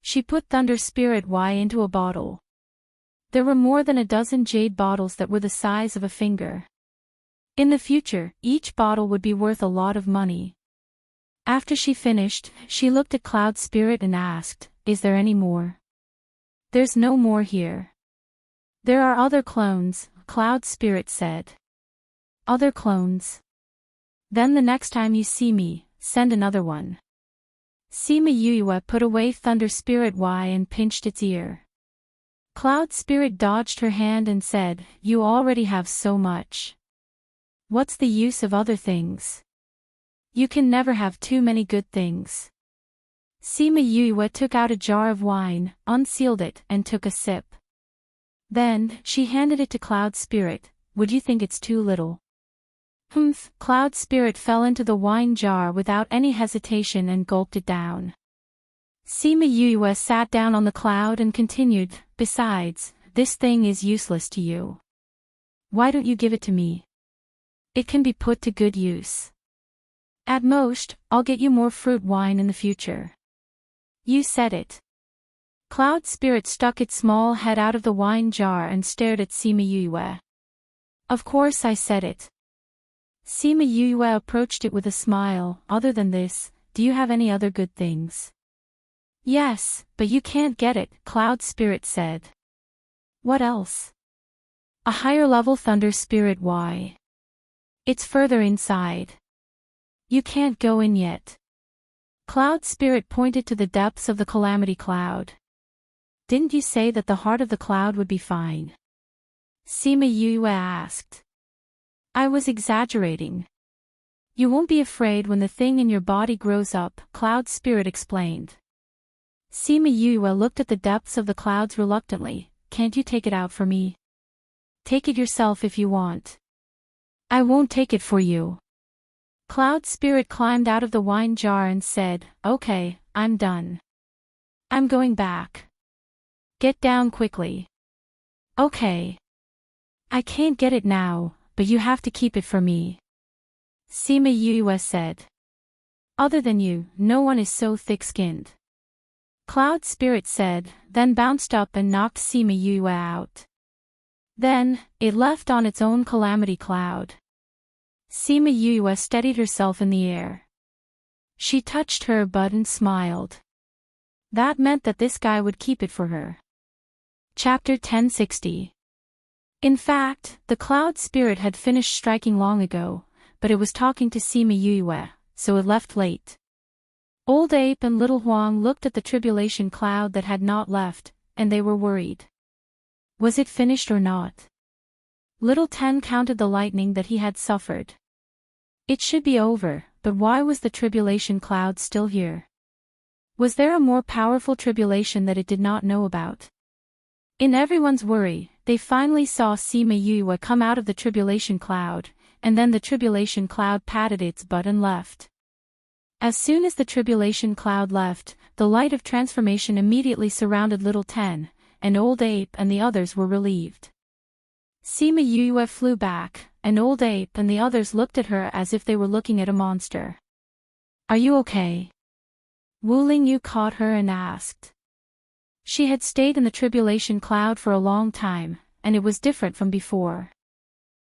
She put Thunder Spirit Y into a bottle. There were more than a dozen jade bottles that were the size of a finger. In the future, each bottle would be worth a lot of money. After she finished, she looked at Cloud Spirit and asked, is there any more? There's no more here. There are other clones, Cloud Spirit said. Other clones? Then the next time you see me, send another one. Sima Yue put away Thunder Spirit Y and pinched its ear. Cloud Spirit dodged her hand and said, you already have so much. What's the use of other things? You can never have too many good things. Sima Yue took out a jar of wine, unsealed it, and took a sip. Then, she handed it to Cloud Spirit. Would you think it's too little? Cloud Spirit fell into the wine jar without any hesitation and gulped it down. Sima Yue sat down on the cloud and continued, besides, this thing is useless to you. Why don't you give it to me? It can be put to good use. At most, I'll get you more fruit wine in the future. You said it. Cloud Spirit stuck its small head out of the wine jar and stared at Sima Yue. Of course I said it. Sima Yue approached it with a smile. Other than this, do you have any other good things? Yes, but you can't get it, Cloud Spirit said. What else? A higher level Thunder Spirit. Why? It's further inside. You can't go in yet. Cloud Spirit pointed to the depths of the Calamity Cloud. Didn't you say that the heart of the cloud would be fine? Sima Yue asked. I was exaggerating. You won't be afraid when the thing in your body grows up, Cloud Spirit explained. Sima Yue looked at the depths of the clouds reluctantly. Can't you take it out for me? Take it yourself if you want. I won't take it for you. Cloud Spirit climbed out of the wine jar and said, Okay, I'm done. I'm going back. Get down quickly. Okay. I can't get it now, but you have to keep it for me. Sima Yue said. Other than you, no one is so thick-skinned. Cloud Spirit said, then bounced up and knocked Sima Yue out. Then, it left on its own Calamity Cloud. Sima Yue steadied herself in the air. She touched her butt and smiled. That meant that this guy would keep it for her. Chapter 1060. In fact, the Cloud Spirit had finished striking long ago, but it was talking to Sima Yue, so it left late. Old Ape and Little Huang looked at the Tribulation Cloud that had not left, and they were worried. Was it finished or not? Little Ten counted the lightning that he had suffered. It should be over, but why was the Tribulation Cloud still here? Was there a more powerful tribulation that it did not know about? In everyone's worry, they finally saw Sima Yue come out of the Tribulation Cloud, and then the Tribulation Cloud patted its butt and left. As soon as the Tribulation Cloud left, the light of transformation immediately surrounded Little Ten, and Old Ape and the others were relieved. Sima Yue flew back, and Old Ape and the others looked at her as if they were looking at a monster. Are you okay? Wu Lingyu caught her and asked. She had stayed in the Tribulation Cloud for a long time, and it was different from before.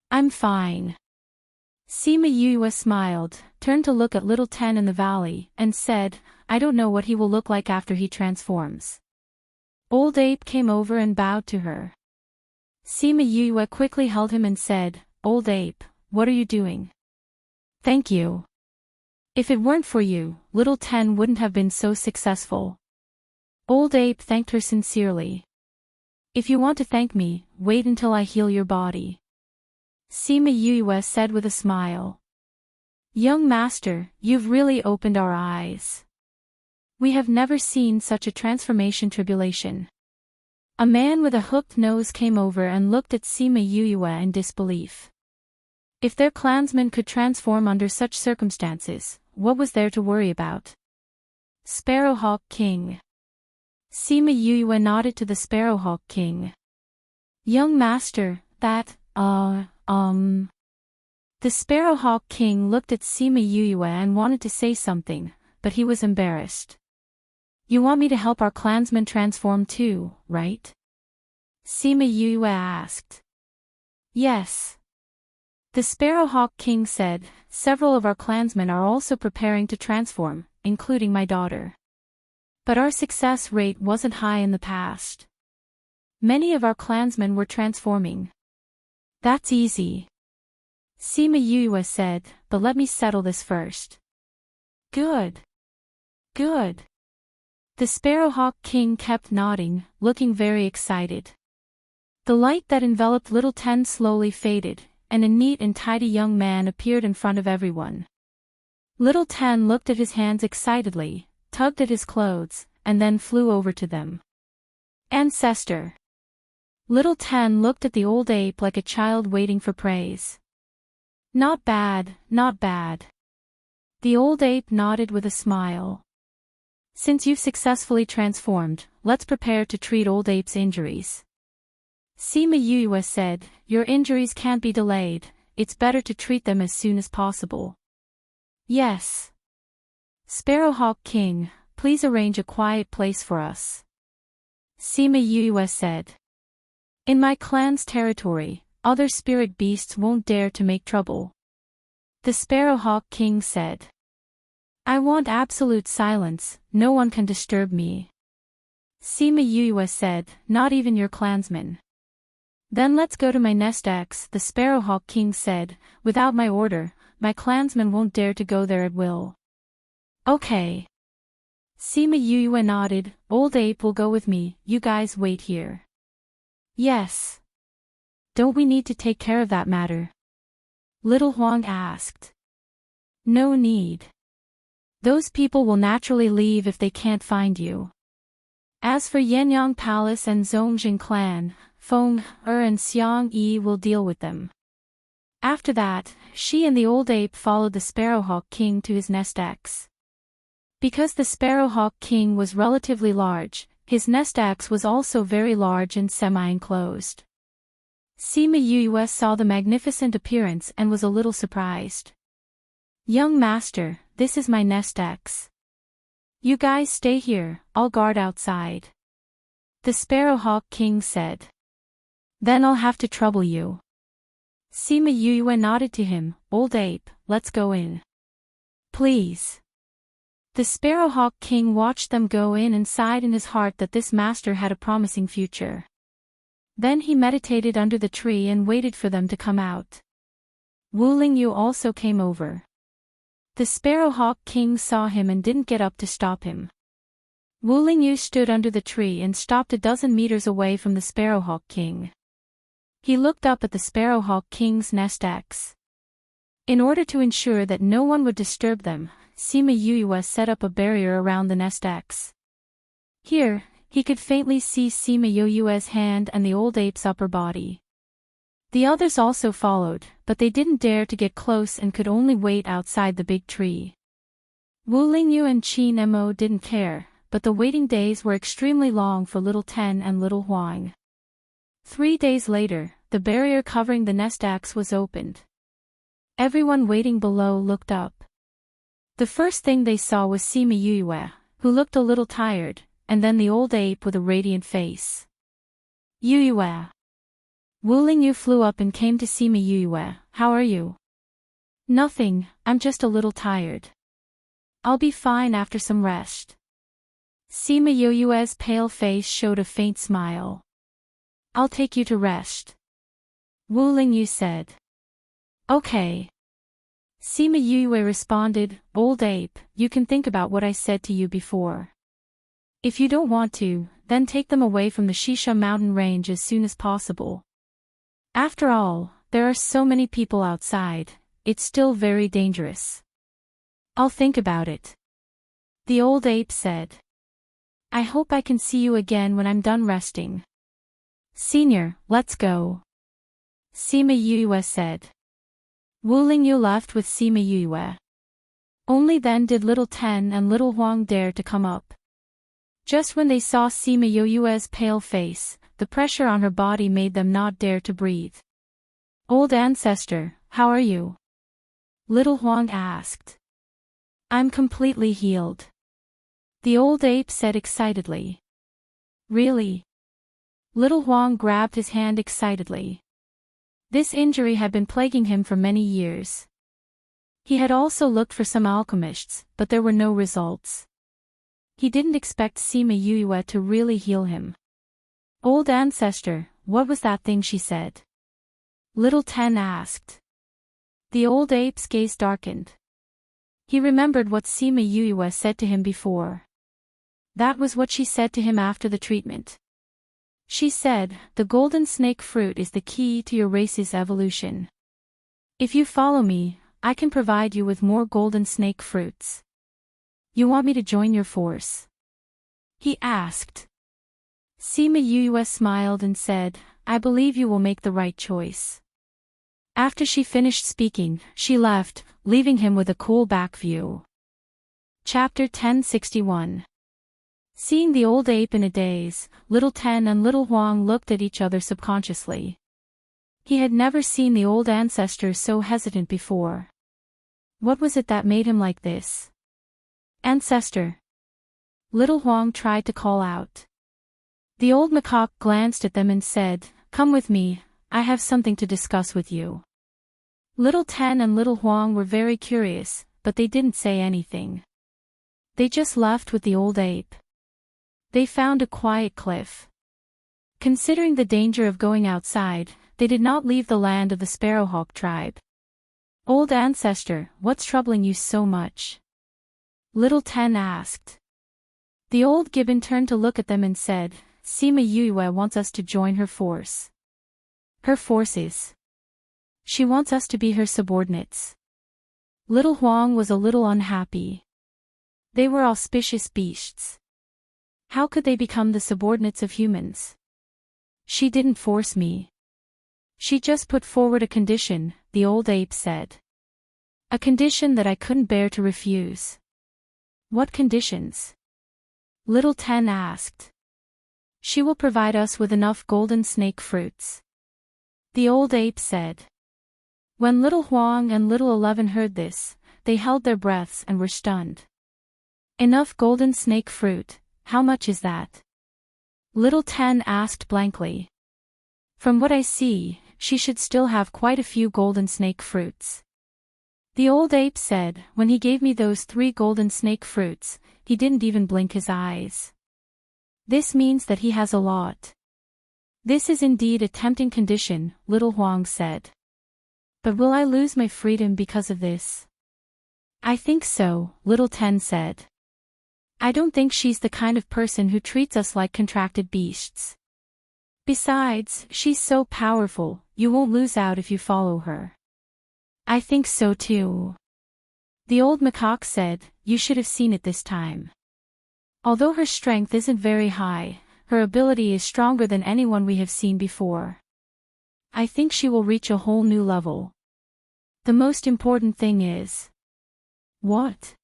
I'm fine. Sima Yue smiled, turned to look at Little Ten in the valley, and said, I don't know what he will look like after he transforms. Old Ape came over and bowed to her. Sima Yue quickly held him and said, Old Ape, what are you doing? Thank you. If it weren't for you, Little Ten wouldn't have been so successful. Old Ape thanked her sincerely. If you want to thank me, wait until I heal your body. Sima Yue said with a smile. Young master, you've really opened our eyes. We have never seen such a transformation tribulation. A man with a hooked nose came over and looked at Sima Yue in disbelief. If their clansmen could transform under such circumstances, what was there to worry about? Sparrowhawk King. Sima Yue nodded to the Sparrowhawk King. Young master, that, The Sparrowhawk King looked at Sima Yue and wanted to say something, but he was embarrassed. You want me to help our clansmen transform too, right? Sima Yue asked. Yes. The Sparrowhawk King said, several of our clansmen are also preparing to transform, including my daughter. But our success rate wasn't high in the past. Many of our clansmen were transforming. That's easy. Sima Yue said, but let me settle this first. Good. Good. The Sparrowhawk King kept nodding, looking very excited. The light that enveloped Little Ten slowly faded, and a neat and tidy young man appeared in front of everyone. Little Ten looked at his hands excitedly, tugged at his clothes, and then flew over to them. Ancestor. Little Ten looked at the old ape like a child waiting for praise. Not bad, not bad. The old ape nodded with a smile. Since you've successfully transformed, let's prepare to treat old ape's injuries. Sima Yue said, your injuries can't be delayed, it's better to treat them as soon as possible. Yes. Sparrowhawk King, please arrange a quiet place for us. Sima Yue said. In my clan's territory, other spirit beasts won't dare to make trouble. The Sparrowhawk King said. I want absolute silence, no one can disturb me. Sima Yue said, not even your clansmen. Then let's go to my nest X, the Sparrowhawk King said, without my order, my clansmen won't dare to go there at will. Okay. Sima Yue nodded, Old Ape will go with me, you guys wait here. Yes. Don't we need to take care of that matter? Little Huang asked. No need. Those people will naturally leave if they can't find you. As for Yanyang Palace and Zongjing Clan, Feng, and Xiang Yi will deal with them. After that, she and the Old Ape followed the Sparrowhawk King to his nest X. Because the Sparrowhawk King was relatively large, his nest X was also very large and semi-enclosed. Sima Yue saw the magnificent appearance and was a little surprised. Young master, this is my nest X. You guys stay here, I'll guard outside. The Sparrowhawk King said. Then I'll have to trouble you. Sima Yue nodded to him, Old Ape, let's go in. Please. The Sparrowhawk King watched them go in and sighed in his heart that this master had a promising future. Then he meditated under the tree and waited for them to come out. Wu Lingyu also came over. The Sparrowhawk King saw him and didn't get up to stop him. Wu Lingyu stood under the tree and stopped a dozen meters away from the Sparrowhawk King. He looked up at the Sparrowhawk King's nest X. In order to ensure that no one would disturb them, Sima Yue set up a barrier around the nest X. Here, he could faintly see Sima Yue's hand and the Old Ape's upper body. The others also followed, but they didn't dare to get close and could only wait outside the big tree. Wu Lingyu and Qin Mo didn't care, but the waiting days were extremely long for Little Ten and Little Huang. 3 days later, the barrier covering the nest X was opened. Everyone waiting below looked up. The first thing they saw was Sima Yue, who looked a little tired, and then the Old Ape with a radiant face. Yue. Wu Lingyu flew up and came to Sima Yue, how are you? Nothing, I'm just a little tired. I'll be fine after some rest. Sima Yue's pale face showed a faint smile. I'll take you to rest. Wu Lingyu said. Okay. Sima Yue responded, Old Ape, you can think about what I said to you before. If you don't want to, then take them away from the Shisha mountain range as soon as possible. After all, there are so many people outside, it's still very dangerous. I'll think about it. The Old Ape said. I hope I can see you again when I'm done resting. Senior, let's go. Sima Yue said. Wu Lingyu left with Sima Yue. Only then did Little Ten and Little Huang dare to come up. Just when they saw Sima Yue's pale face, the pressure on her body made them not dare to breathe. Old ancestor, how are you? Little Huang asked. I'm completely healed. The Old Ape said excitedly. Really? Little Huang grabbed his hand excitedly. This injury had been plaguing him for many years. He had also looked for some alchemists, but there were no results. He didn't expect Sima Yue to really heal him. Old ancestor, what was that thing she said? Little Ten asked. The Old Ape's gaze darkened. He remembered what Sima Yue said to him before. That was what she said to him after the treatment. She said, the golden snake fruit is the key to your race's evolution. If you follow me, I can provide you with more golden snake fruits. You want me to join your force? He asked. Sima Yue smiled and said, I believe you will make the right choice. After she finished speaking, she left, leaving him with a cool back view. Chapter 1061. Seeing the Old Ape in a daze, Little Ten and Little Huang looked at each other subconsciously. He had never seen the old ancestor so hesitant before. What was it that made him like this? Ancestor. Little Huang tried to call out. The old macaque glanced at them and said, Come with me, I have something to discuss with you. Little Ten and Little Huang were very curious, but they didn't say anything. They just left with the old ape. They found a quiet cliff. Considering the danger of going outside, they did not leave the land of the Sparrowhawk tribe. Old ancestor, what's troubling you so much? Little Ten asked. The old gibbon turned to look at them and said, Sima Yue wants us to join her force. Her forces. She wants us to be her subordinates. Little Huang was a little unhappy. They were auspicious beasts. How could they become the subordinates of humans? She didn't force me. She just put forward a condition, the old ape said. A condition that I couldn't bear to refuse. What conditions? Little Ten asked. She will provide us with enough golden snake fruits. The old ape said. When Little Huang and Little 11 heard this, they held their breaths and were stunned. Enough golden snake fruit, how much is that? Little Ten asked blankly. From what I see, she should still have quite a few golden snake fruits. The old ape said, when he gave me those 3 golden snake fruits, he didn't even blink his eyes. This means that he has a lot. This is indeed a tempting condition, Little Huang said. But will I lose my freedom because of this? I think so, Little Ten said. I don't think she's the kind of person who treats us like contracted beasts. Besides, she's so powerful, you won't lose out if you follow her. I think so too. The old macaque said, you should have seen it this time. Although her strength isn't very high, her ability is stronger than anyone we have seen before. I think she will reach a whole new level. The most important thing is... What?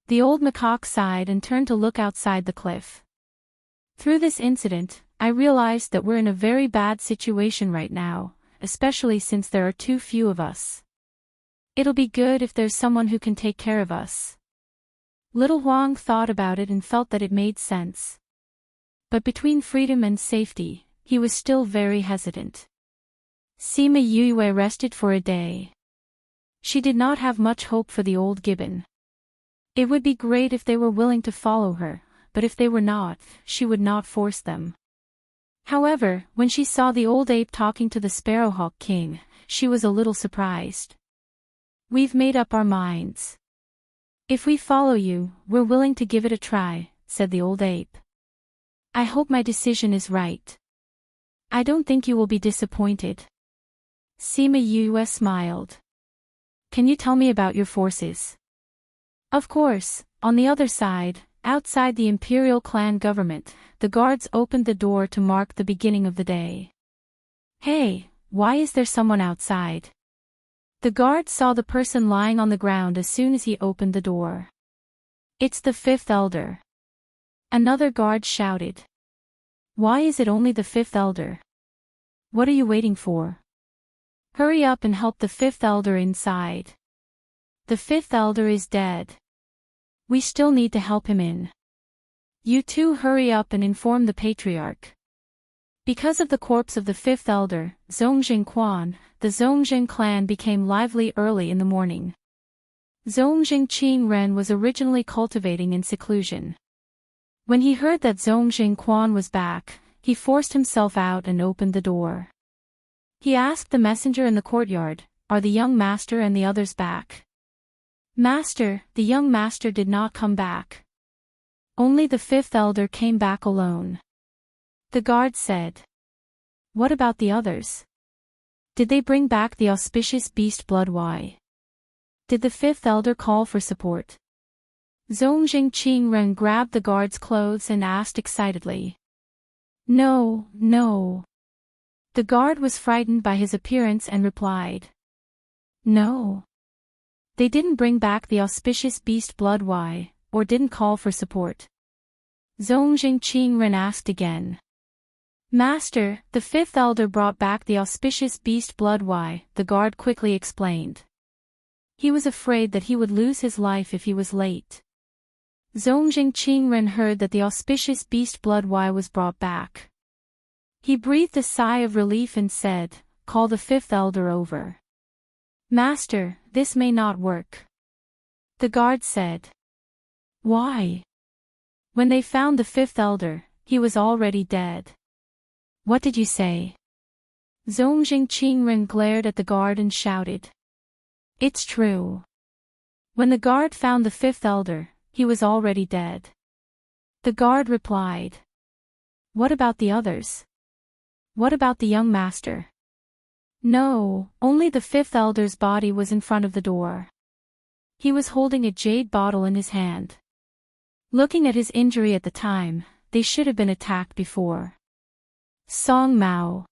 The old macaque sighed and turned to look outside the cliff. Through this incident, I realized that we're in a very bad situation right now, especially since there are too few of us. It'll be good if there's someone who can take care of us. Little Huang thought about it and felt that it made sense. But between freedom and safety, he was still very hesitant. Sima Yue rested for a day. She did not have much hope for the old gibbon. It would be great if they were willing to follow her, but if they were not, she would not force them. However, when she saw the old ape talking to the Sparrowhawk King, she was a little surprised. We've made up our minds. If we follow you, we're willing to give it a try, said the old ape. I hope my decision is right. I don't think you will be disappointed. Sima Yue smiled. Can you tell me about your forces? Of course, on the other side, outside the imperial clan government, the guards opened the door to mark the beginning of the day. Hey, why is there someone outside? The guard saw the person lying on the ground as soon as he opened the door. It's the 5th elder. Another guard shouted. Why is it only the 5th elder? What are you waiting for? Hurry up and help the 5th elder inside. The 5th elder is dead. We still need to help him in. You two hurry up and inform the patriarch. Because of the corpse of the 5th elder, Zongjing Quan, the Zongjing clan became lively early in the morning. Zongjing Qingren was originally cultivating in seclusion. When he heard that Zongjing Quan was back, he forced himself out and opened the door. He asked the messenger in the courtyard, are the young master and the others back? Master, the young master did not come back. Only the 5th elder came back alone. The guard said. What about the others? Did they bring back the auspicious beast blood? Why? Did the 5th elder call for support? Zongjing Qingren grabbed the guard's clothes and asked excitedly. No, no. The guard was frightened by his appearance and replied. No. They didn't bring back the auspicious beast blood. Why, or didn't call for support? Zongjing Qingren asked again. Master, the 5th elder brought back the auspicious beast blood. Why? The guard quickly explained. He was afraid that he would lose his life if he was late. Zongjing Qingren heard that the auspicious beast blood was brought back. He breathed a sigh of relief and said, call the 5th elder over. Master, this may not work. The guard said. Why? When they found the fifth elder, he was already dead. What did you say? Zongjing Qingren glared at the guard and shouted. It's true. When the guard found the fifth elder, he was already dead. The guard replied. What about the others? What about the young master? No, only the fifth elder's body was in front of the door. He was holding a jade bottle in his hand. Looking at his injury at the time, they should have been attacked before. Song Mao.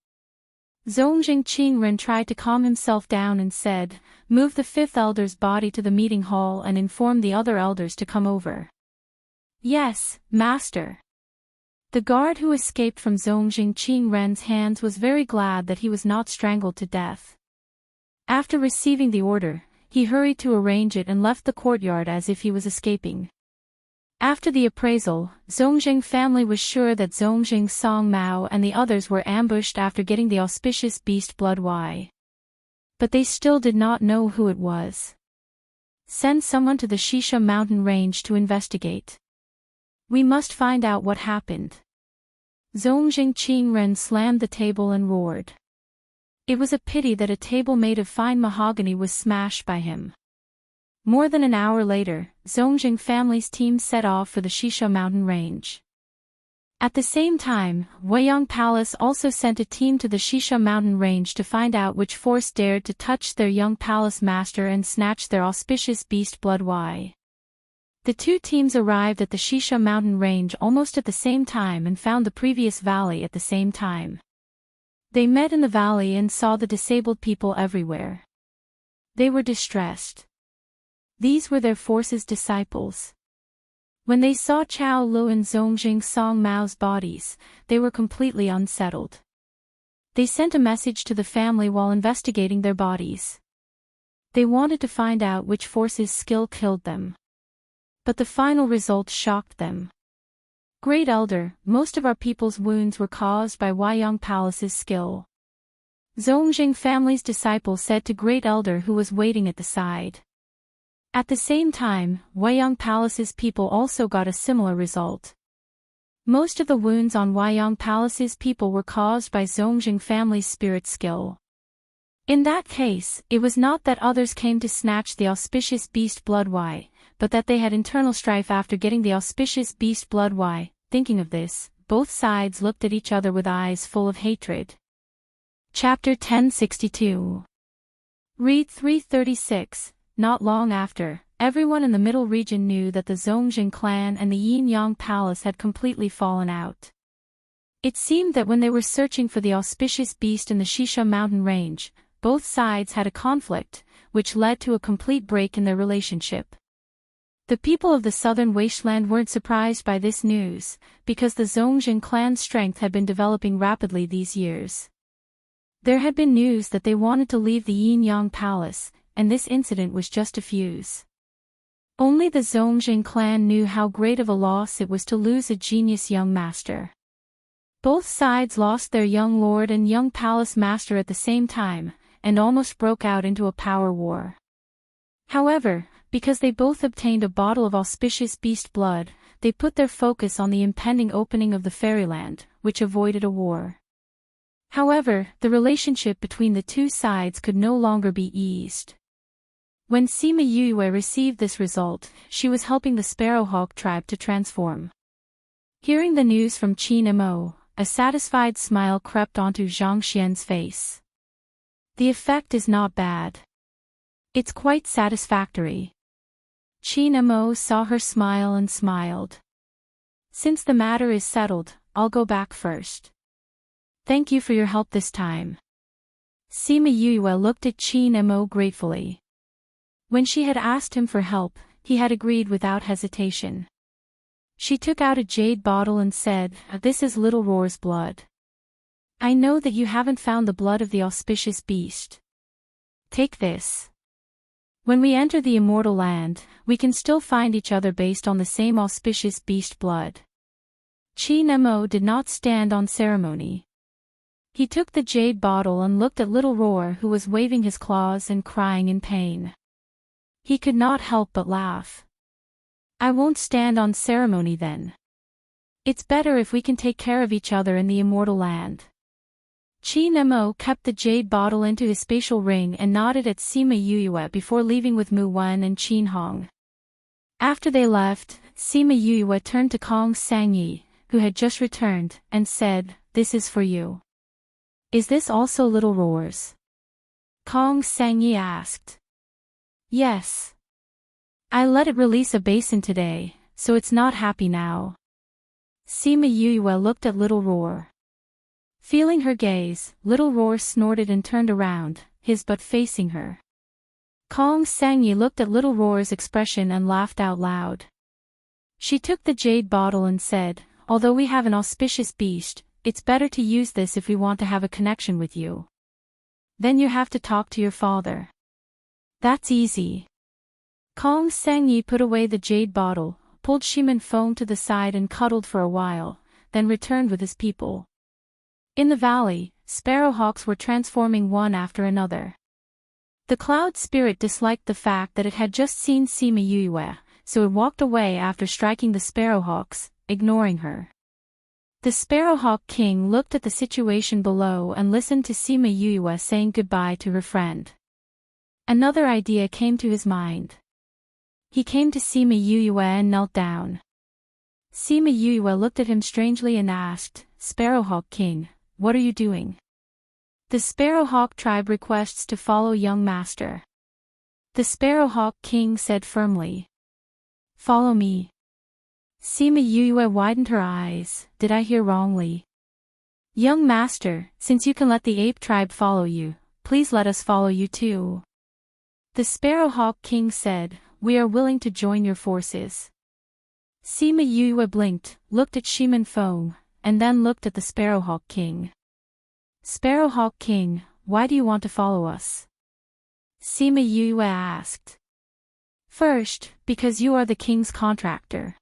Zongjing Qingren tried to calm himself down and said, move the fifth elder's body to the meeting hall and inform the other elders to come over. Yes, master. The guard who escaped from Zongjing Qingren's hands was very glad that he was not strangled to death. After receiving the order, he hurried to arrange it and left the courtyard as if he was escaping. After the appraisal, Zongjing family was sure that Zongjing Song Mao and the others were ambushed after getting the auspicious beast blood Y. But they still did not know who it was. Send someone to the Shisha mountain range to investigate. We must find out what happened. Zongjing Qingren slammed the table and roared. It was a pity that a table made of fine mahogany was smashed by him. More than an hour later, Zongjing family's team set off for the Shisha mountain range. At the same time, Weiyang Palace also sent a team to the Shisha mountain range to find out which force dared to touch their young palace master and snatch their auspicious beast blood Y. The two teams arrived at the Shisha mountain range almost at the same time and found the previous valley at the same time. They met in the valley and saw the disabled people everywhere. They were distressed. These were their force's disciples. When they saw Chao Lu and Zongjing Song Mao's bodies, they were completely unsettled. They sent a message to the family while investigating their bodies. They wanted to find out which force's skill killed them. But the final result shocked them. Great Elder, most of our people's wounds were caused by Weiyang Palace's skill. Zongjing family's disciple said to Great Elder who was waiting at the side. At the same time, Weiyang Palace's people also got a similar result. Most of the wounds on Weiyang Palace's people were caused by Zongjing family's spirit skill. In that case, it was not that others came to snatch the auspicious beast blood Y, but that they had internal strife after getting the auspicious beast blood Y. Thinking of this, both sides looked at each other with eyes full of hatred. Chapter 1062. Read 336. Not long after, everyone in the middle region knew that the Zongjing clan and the Yin-Yang Palace had completely fallen out. It seemed that when they were searching for the auspicious beast in the Shisha mountain range, both sides had a conflict, which led to a complete break in their relationship. The people of the southern wasteland weren't surprised by this news, because the Zongjing clan's strength had been developing rapidly these years. There had been news that they wanted to leave the Yin-Yang Palace, and this incident was just a fuse. Only the Zongjing clan knew how great of a loss it was to lose a genius young master. Both sides lost their young lord and young palace master at the same time, and almost broke out into a power war. However, because they both obtained a bottle of auspicious beast blood, they put their focus on the impending opening of the fairyland, which avoided a war. However, the relationship between the two sides could no longer be eased. When Sima Yue received this result, she was helping the Sparrowhawk tribe to transform. Hearing the news from Qin Mo, a satisfied smile crept onto Zhang Xian's face. The effect is not bad. It's quite satisfactory. Qin Mo saw her smile and smiled. Since the matter is settled, I'll go back first. Thank you for your help this time. Sima Yue looked at Qin Mo gratefully. When she had asked him for help, he had agreed without hesitation. She took out a jade bottle and said, "This is Little Roar's blood. I know that you haven't found the blood of the auspicious beast. Take this. When we enter the immortal land, we can still find each other based on the same auspicious beast blood." Qin Mo did not stand on ceremony. He took the jade bottle and looked at Little Roar who was waving his claws and crying in pain. He could not help but laugh. I won't stand on ceremony then. It's better if we can take care of each other in the immortal land. Chi Nemo kept the jade bottle into his spatial ring and nodded at Sima Yuyue before leaving with Mu Wen and Qin Hong. After they left, Sima Yuyue turned to Kong Sangyi, who had just returned, and said, "This is for you." "Is this also Little Roar's?" Kong Sangyi asked. "Yes. I let it release a basin today, so it's not happy now." Sima Yuyue looked at Little Roar. Feeling her gaze, Little Roar snorted and turned around, his butt facing her. Kong Sangyi looked at Little Roar's expression and laughed out loud. She took the jade bottle and said, "Although we have an auspicious beast, it's better to use this if we want to have a connection with you. Then you have to talk to your father." "That's easy." Kong Sangyi put away the jade bottle, pulled Shimin Feng to the side and cuddled for a while, then returned with his people. In the valley, sparrowhawks were transforming one after another. The cloud spirit disliked the fact that it had just seen Sima Yuyue, so it walked away after striking the sparrowhawks, ignoring her. The sparrowhawk king looked at the situation below and listened to Sima Yuyue saying goodbye to her friend. Another idea came to his mind. He came to Sima Yuyue and knelt down. Sima Yuyue looked at him strangely and asked, "Sparrowhawk King, what are you doing?" "The Sparrowhawk tribe requests to follow young master." The Sparrowhawk King said firmly. "Follow me." Sima Yuyue widened her eyes. "Did I hear wrongly?" "Young master, since you can let the ape tribe follow you, please let us follow you too." The Sparrowhawk King said, "We are willing to join your forces." Sima Yuyue blinked, looked at Shimin Feng, and then looked at the Sparrowhawk King. "Sparrowhawk King, why do you want to follow us?" Sima Yuyue asked. "First, because you are the king's contractor."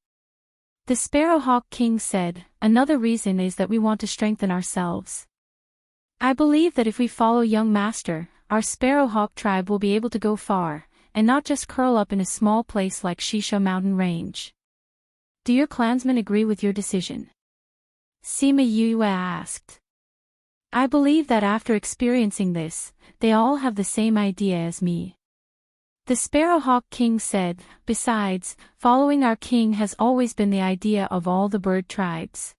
The Sparrowhawk King said, "Another reason is that we want to strengthen ourselves. I believe that if we follow young master, our Sparrowhawk tribe will be able to go far, and not just curl up in a small place like Shisha Mountain Range. Do your clansmen agree with your decision?" Sima Yuyue asked. "I believe that after experiencing this, they all have the same idea as me." The Sparrowhawk King said, "Besides, following our king has always been the idea of all the bird tribes."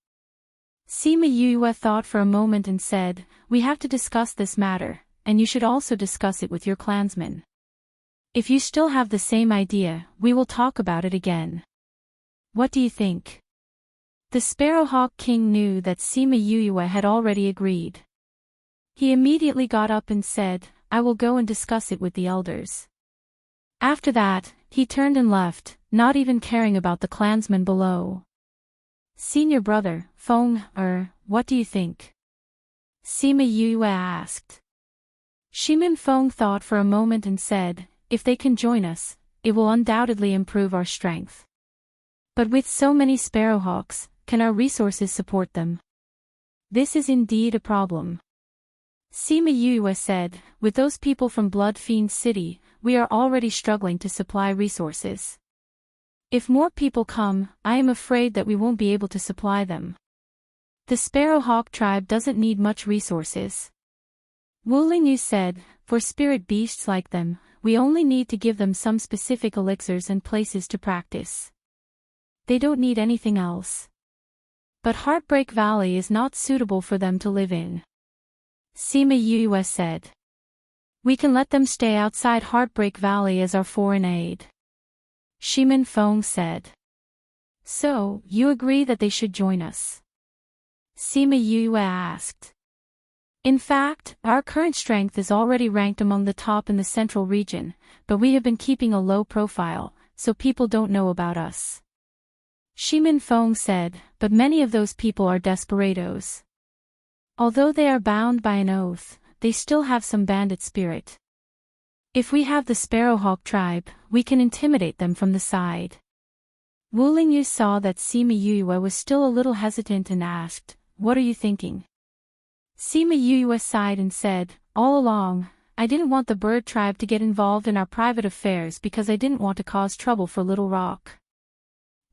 Sima Yuyue thought for a moment and said, "We have to discuss this matter, and you should also discuss it with your clansmen. If you still have the same idea, we will talk about it again. What do you think?" The Sparrowhawk King knew that Sima Yuyue had already agreed. He immediately got up and said, "I will go and discuss it with the elders." After that, he turned and left, not even caring about the clansmen below. "Senior brother, Feng, what do you think?" Sima Yuyue asked. Shimin Feng thought for a moment and said, "If they can join us, it will undoubtedly improve our strength. But with so many sparrowhawks, can our resources support them? This is indeed a problem." Sima Yuyue said, "With those people from Blood Fiend City, we are already struggling to supply resources. If more people come, I am afraid that we won't be able to supply them. The Sparrowhawk tribe doesn't need much resources." Wu Lingyu said, "For spirit beasts like them, we only need to give them some specific elixirs and places to practice. They don't need anything else. But Heartbreak Valley is not suitable for them to live in." Sima Yuyue said. "We can let them stay outside Heartbreak Valley as our foreign aid." Shimin Feng said. "So, you agree that they should join us?" Sima Yuyue asked. "In fact, our current strength is already ranked among the top in the central region, but we have been keeping a low profile, so people don't know about us." Shimin Feng said, "But many of those people are desperados. Although they are bound by an oath, they still have some bandit spirit. If we have the Sparrowhawk tribe, we can intimidate them from the side." Wu Lingyu saw that Sima Yuyue was still a little hesitant and asked, "What are you thinking?" Sima Yuyue sighed and said, "All along, I didn't want the bird tribe to get involved in our private affairs because I didn't want to cause trouble for Little Rock.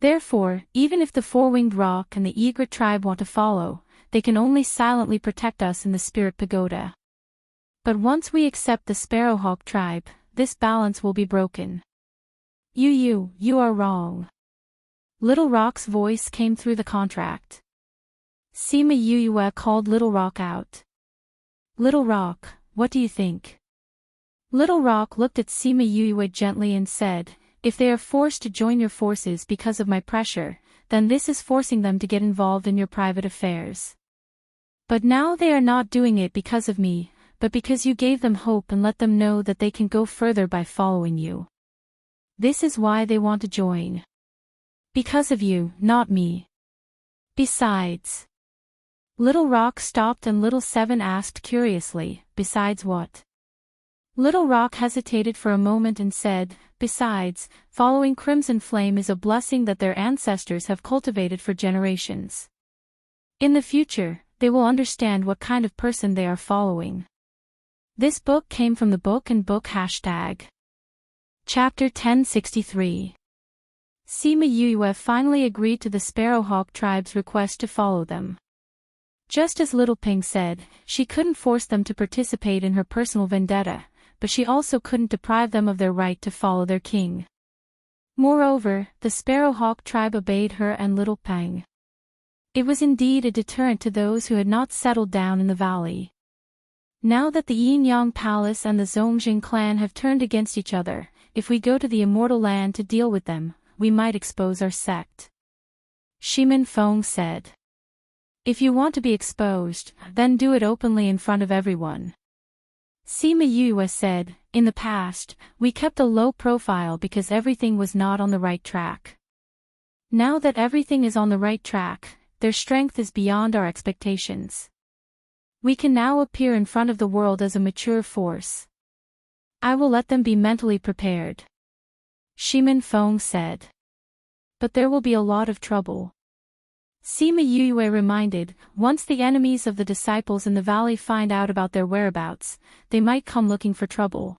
Therefore, even if the four-winged rock and the egret tribe want to follow, they can only silently protect us in the spirit pagoda. But once we accept the sparrowhawk tribe, this balance will be broken. You are wrong. Little Rock's voice came through the contract. Sima Yuyue called Little Rock out. Little Rock, what do you think? Little Rock looked at Sima Yuyue gently and said, if they are forced to join your forces because of my pressure, then this is forcing them to get involved in your private affairs. But now they are not doing it because of me, but because you gave them hope and let them know that they can go further by following you. This is why they want to join. Because of you, not me. Besides. Little Rock stopped and Little Seven asked curiously, besides what? Little Rock hesitated for a moment and said, besides, following Crimson Flame is a blessing that their ancestors have cultivated for generations. In the future, they will understand what kind of person they are following. This book came from the Book and Book hashtag. Chapter 1063. Sima Yuyue finally agreed to the Sparrowhawk tribe's request to follow them. Just as Little Ping said, she couldn't force them to participate in her personal vendetta, but she also couldn't deprive them of their right to follow their king. Moreover, the Sparrowhawk tribe obeyed her and Little Ping. It was indeed a deterrent to those who had not settled down in the valley. Now that the Yin-Yang Palace and the Zongjing clan have turned against each other, if we go to the Immortal Land to deal with them, we might expose our sect. Shimin Feng said. If you want to be exposed, then do it openly in front of everyone. Sima Yuyue said, in the past, we kept a low profile because everything was not on the right track. Now that everything is on the right track, their strength is beyond our expectations. We can now appear in front of the world as a mature force. I will let them be mentally prepared. Shimin Feng said. But there will be a lot of trouble. Sima Yuyue reminded, once the enemies of the disciples in the valley find out about their whereabouts, they might come looking for trouble.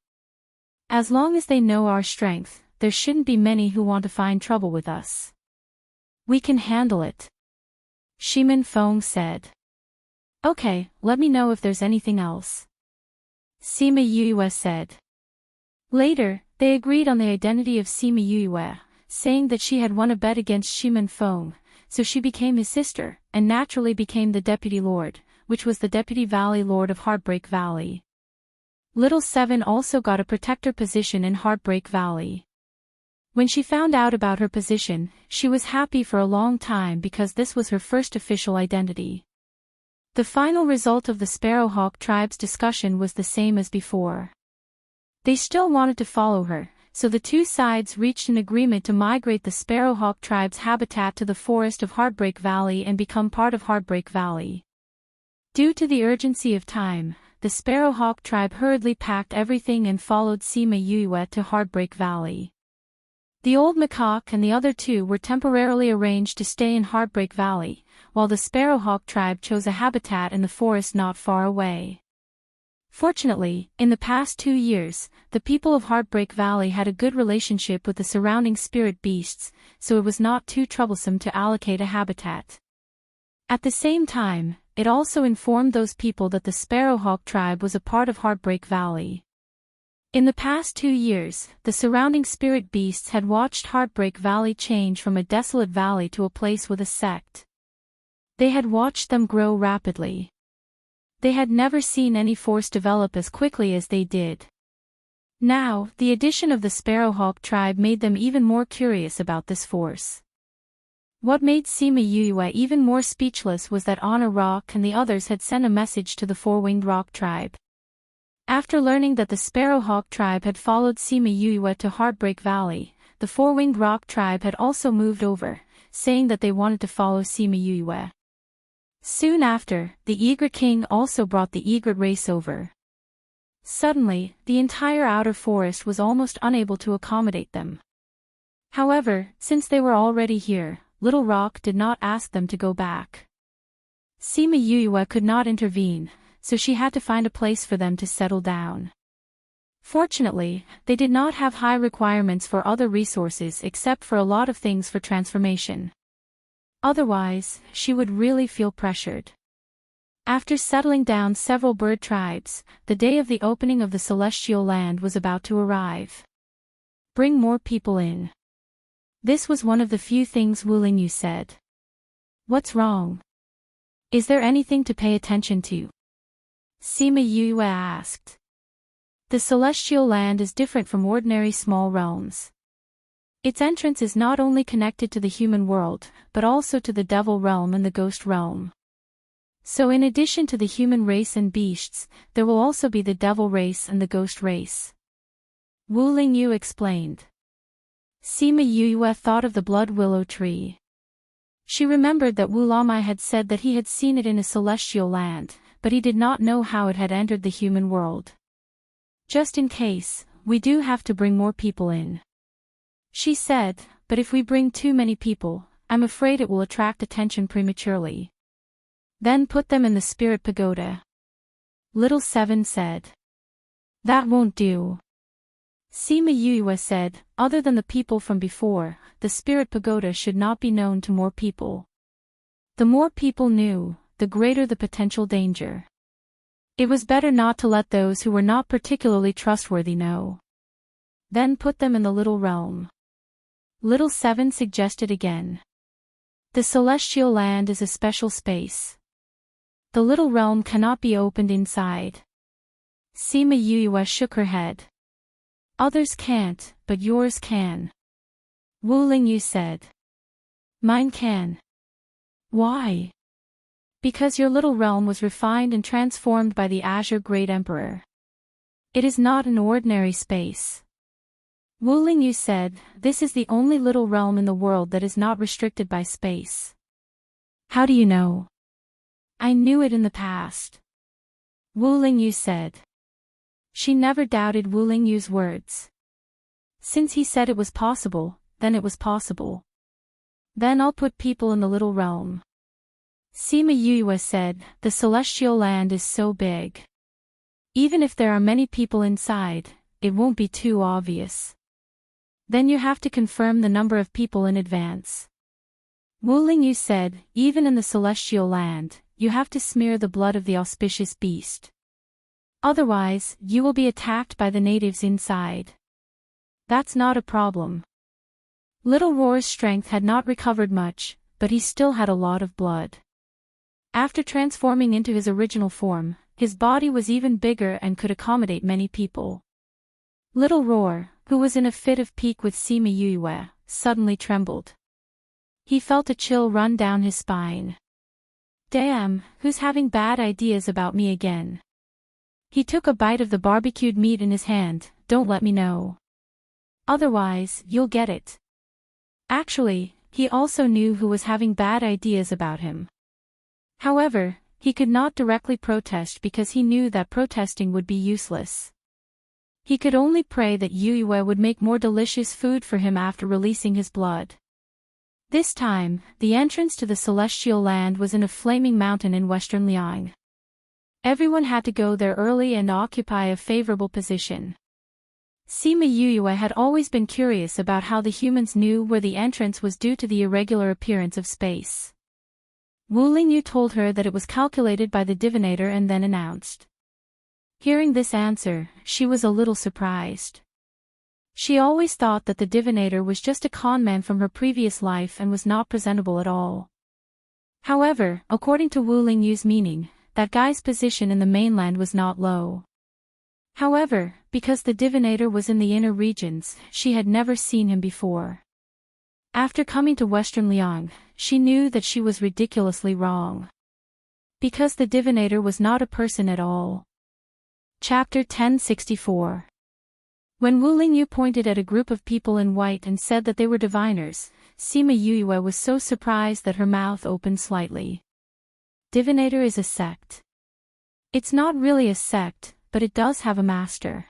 As long as they know our strength, there shouldn't be many who want to find trouble with us. We can handle it. Shimin Feng said. Okay, let me know if there's anything else. Sima Yuyue said. Later, they agreed on the identity of Sima Yuyue, saying that she had won a bet against Shimin Feng, so she became his sister, and naturally became the Deputy Lord, which was the Deputy Valley Lord of Heartbreak Valley. Little Seven also got a protector position in Heartbreak Valley. When she found out about her position, she was happy for a long time because this was her first official identity. The final result of the Sparrowhawk tribe's discussion was the same as before. They still wanted to follow her, so the two sides reached an agreement to migrate the Sparrowhawk tribe's habitat to the forest of Heartbreak Valley and become part of Heartbreak Valley. Due to the urgency of time, the Sparrowhawk tribe hurriedly packed everything and followed Sima Yuyue to Heartbreak Valley. The old macaque and the other two were temporarily arranged to stay in Heartbreak Valley, while the Sparrowhawk tribe chose a habitat in the forest not far away. Fortunately, in the past 2 years, the people of Heartbreak Valley had a good relationship with the surrounding spirit beasts, so it was not too troublesome to allocate a habitat. At the same time, it also informed those people that the Sparrowhawk tribe was a part of Heartbreak Valley. In the past 2 years, the surrounding spirit beasts had watched Heartbreak Valley change from a desolate valley to a place with a sect. They had watched them grow rapidly. They had never seen any force develop as quickly as they did. Now, the addition of the Sparrowhawk tribe made them even more curious about this force. What made Sima Yuyue even more speechless was that Honor Rock and the others had sent a message to the Four-Winged Rock tribe. After learning that the Sparrowhawk tribe had followed Sima Yuyue to Heartbreak Valley, the Four-Winged Rock tribe had also moved over, saying that they wanted to follow Sima Yuyue. Soon after, the Egret King also brought the Egret race over. Suddenly, the entire outer forest was almost unable to accommodate them. However, since they were already here, Little Rock did not ask them to go back. Sima Yuyue could not intervene, so she had to find a place for them to settle down. Fortunately, they did not have high requirements for other resources except for a lot of things for transformation. Otherwise, she would really feel pressured. After settling down several bird tribes, the day of the opening of the celestial land was about to arrive. Bring more people in. This was one of the few things Wu Lingyu said. What's wrong? Is there anything to pay attention to? Sima Yue asked. The celestial land is different from ordinary small realms. Its entrance is not only connected to the human world, but also to the devil realm and the ghost realm. So in addition to the human race and beasts, there will also be the devil race and the ghost race. Wu Lingyu explained. Sima Yue thought of the blood willow tree. She remembered that Wu Lamai had said that he had seen it in a celestial land, but he did not know how it had entered the human world. Just in case, we do have to bring more people in. She said, but if we bring too many people, I'm afraid it will attract attention prematurely. Then put them in the spirit pagoda. Little Seven said. That won't do. Sima Yue said, other than the people from before, the spirit pagoda should not be known to more people. The more people knew, the greater the potential danger. It was better not to let those who were not particularly trustworthy know. Then put them in the little realm. Little Seven suggested again. The celestial land is a special space. The little realm cannot be opened inside. Sima Yue shook her head. Others can't, but yours can. Wu Lingyu said. Mine can. Why? Because your little realm was refined and transformed by the Azure Great Emperor. It is not an ordinary space. Wu Lingyu said, this is the only little realm in the world that is not restricted by space. How do you know? I knew it in the past. Wu Lingyu said. She never doubted Wu Lingyu's words. Since he said it was possible, then it was possible. Then I'll put people in the little realm. Sima Yue said, the celestial land is so big. Even if there are many people inside, it won't be too obvious. Then you have to confirm the number of people in advance. Wu Lingyu said, even in the celestial land, you have to smear the blood of the auspicious beast. Otherwise, you will be attacked by the natives inside. That's not a problem. Little Roar's strength had not recovered much, but he still had a lot of blood. After transforming into his original form, his body was even bigger and could accommodate many people. Little Roar, who was in a fit of pique with Sima Yue, suddenly trembled. He felt a chill run down his spine. Damn, who's having bad ideas about me again? He took a bite of the barbecued meat in his hand. Don't let me know. Otherwise, you'll get it. Actually, he also knew who was having bad ideas about him. However, he could not directly protest because he knew that protesting would be useless. He could only pray that Yue would make more delicious food for him after releasing his blood. This time, the entrance to the celestial land was in a flaming mountain in western Liang. Everyone had to go there early and occupy a favorable position. Sima Yue had always been curious about how the humans knew where the entrance was due to the irregular appearance of space. Wu Lingyu told her that it was calculated by the divinator and then announced. Hearing this answer, she was a little surprised. She always thought that the divinator was just a conman from her previous life and was not presentable at all. However, according to Wu Lingyu's meaning, that guy's position in the mainland was not low. However, because the divinator was in the inner regions, she had never seen him before. After coming to Western Liang, she knew that she was ridiculously wrong. Because the divinator was not a person at all. Chapter 1064. When Wu Lingyu pointed at a group of people in white and said that they were diviners, Sima Yue was so surprised that her mouth opened slightly. Divinator is a sect. It's not really a sect, but it does have a master.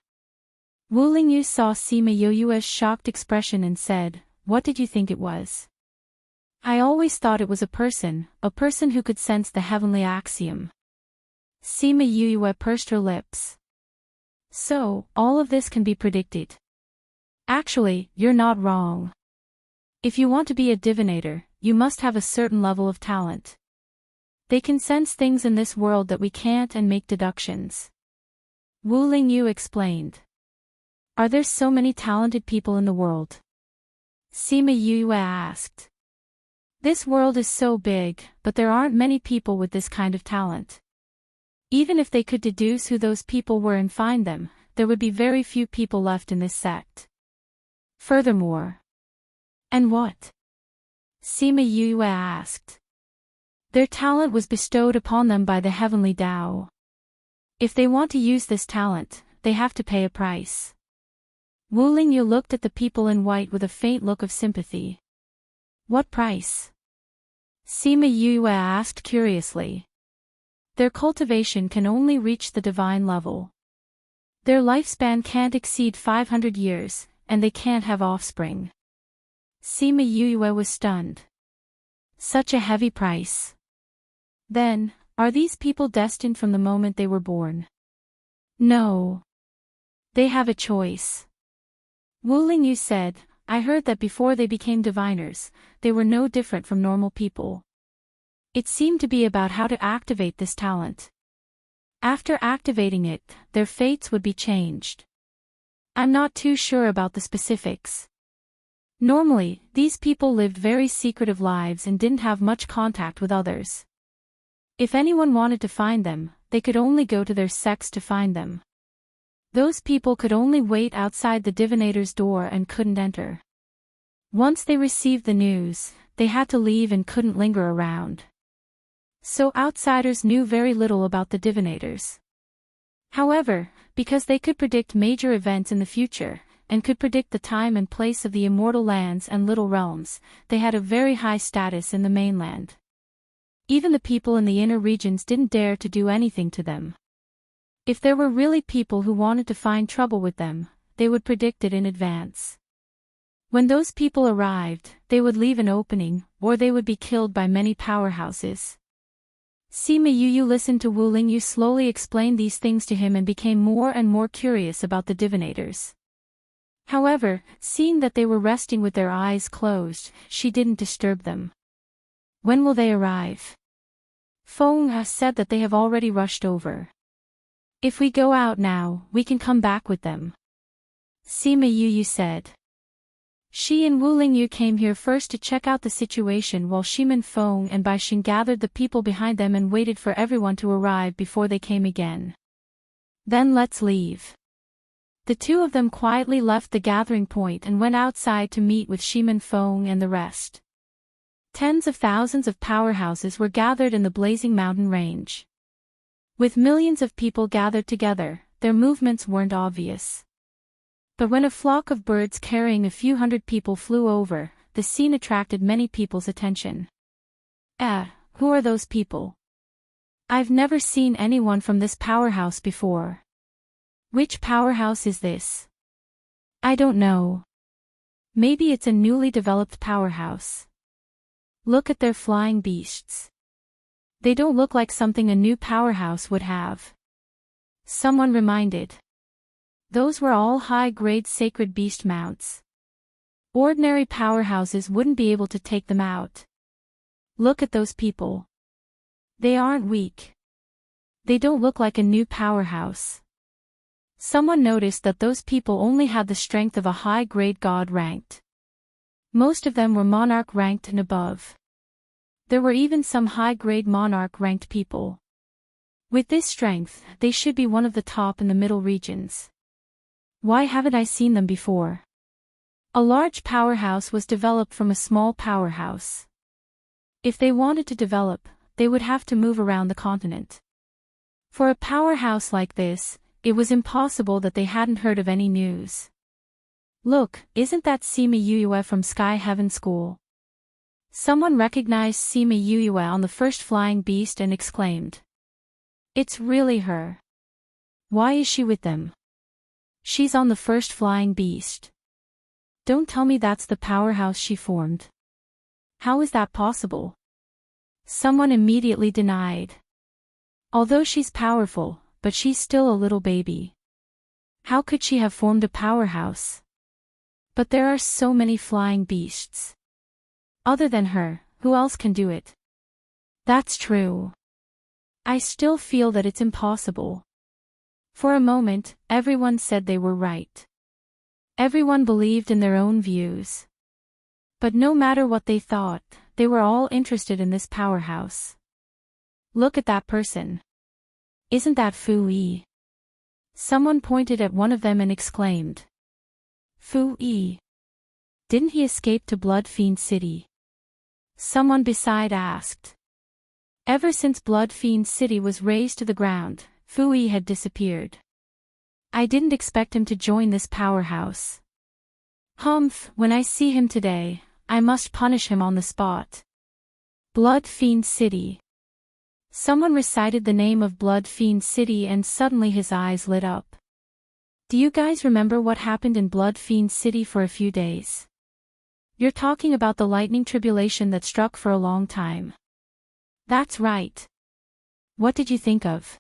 Wu Lingyu saw Sima Yue's shocked expression and said, what did you think it was? I always thought it was a person who could sense the heavenly axiom. Sima Yue pursed her lips. So, all of this can be predicted. Actually, you're not wrong. If you want to be a divinator, you must have a certain level of talent. They can sense things in this world that we can't and make deductions. Wu Lingyu explained. Are there so many talented people in the world? Sima Yue asked. This world is so big, but there aren't many people with this kind of talent. Even if they could deduce who those people were and find them, there would be very few people left in this sect. Furthermore. And what? Sima Yue asked. Their talent was bestowed upon them by the heavenly Tao. If they want to use this talent, they have to pay a price. Wu Lingyu looked at the people in white with a faint look of sympathy. What price? Sima Yue asked curiously. Their cultivation can only reach the divine level. Their lifespan can't exceed 500 years, and they can't have offspring. Sima Yue was stunned. Such a heavy price. Then, are these people destined from the moment they were born? No. They have a choice. Wu Lingyu said, I heard that before they became diviners, they were no different from normal people. It seemed to be about how to activate this talent. After activating it, their fates would be changed. I'm not too sure about the specifics. Normally, these people lived very secretive lives and didn't have much contact with others. If anyone wanted to find them, they could only go to their sects to find them. Those people could only wait outside the divinator's door and couldn't enter. Once they received the news, they had to leave and couldn't linger around. So outsiders knew very little about the divinators. However, because they could predict major events in the future, and could predict the time and place of the immortal lands and little realms, they had a very high status in the mainland. Even the people in the inner regions didn't dare to do anything to them. If there were really people who wanted to find trouble with them, they would predict it in advance. When those people arrived, they would leave an opening, or they would be killed by many powerhouses. Sima Yue listened to Wu Lingyu slowly explain these things to him and became more and more curious about the divinators. However, seeing that they were resting with their eyes closed, she didn't disturb them. When will they arrive? Feng has said that they have already rushed over. If we go out now, we can come back with them. Sima Yue said. She and Wu Lingyu came here first to check out the situation while Shimin Feng and Baixin gathered the people behind them and waited for everyone to arrive before they came again. Then let's leave. The two of them quietly left the gathering point and went outside to meet with Shimin Feng and the rest. Tens of thousands of powerhouses were gathered in the blazing mountain range. With millions of people gathered together, their movements weren't obvious. But when a flock of birds carrying a few hundred people flew over, the scene attracted many people's attention. Who are those people? I've never seen anyone from this powerhouse before. Which powerhouse is this? I don't know. Maybe it's a newly developed powerhouse. Look at their flying beasts. They don't look like something a new powerhouse would have. Someone reminded. Those were all high-grade sacred beast mounts. Ordinary powerhouses wouldn't be able to take them out. Look at those people. They aren't weak. They don't look like a new powerhouse. Someone noticed that those people only had the strength of a high-grade god ranked. Most of them were monarch ranked and above. There were even some high-grade monarch-ranked people. With this strength, they should be one of the top in the middle regions. Why haven't I seen them before? A large powerhouse was developed from a small powerhouse. If they wanted to develop, they would have to move around the continent. For a powerhouse like this, it was impossible that they hadn't heard of any news. Look, isn't that Sima Yue from Sky Heaven School? Someone recognized Sima Yue on the first flying beast and exclaimed. It's really her. Why is she with them? She's on the first flying beast. Don't tell me that's the powerhouse she formed. How is that possible? Someone immediately denied. Although she's powerful, but she's still a little baby. How could she have formed a powerhouse? But there are so many flying beasts. Other than her, who else can do it? That's true. I still feel that it's impossible. For a moment, everyone said they were right. Everyone believed in their own views. But no matter what they thought, they were all interested in this powerhouse. Look at that person. Isn't that Fu-Yi? Someone pointed at one of them and exclaimed. Fu-Yi. Didn't he escape to Blood Fiend City? Someone beside asked. Ever since Blood Fiend City was razed to the ground, Fu-Yi had disappeared. I didn't expect him to join this powerhouse. Humph, when I see him today, I must punish him on the spot. Blood Fiend City. Someone recited the name of Blood Fiend City and suddenly his eyes lit up. Do you guys remember what happened in Blood Fiend City for a few days? You're talking about the lightning tribulation that struck for a long time. That's right. What did you think of?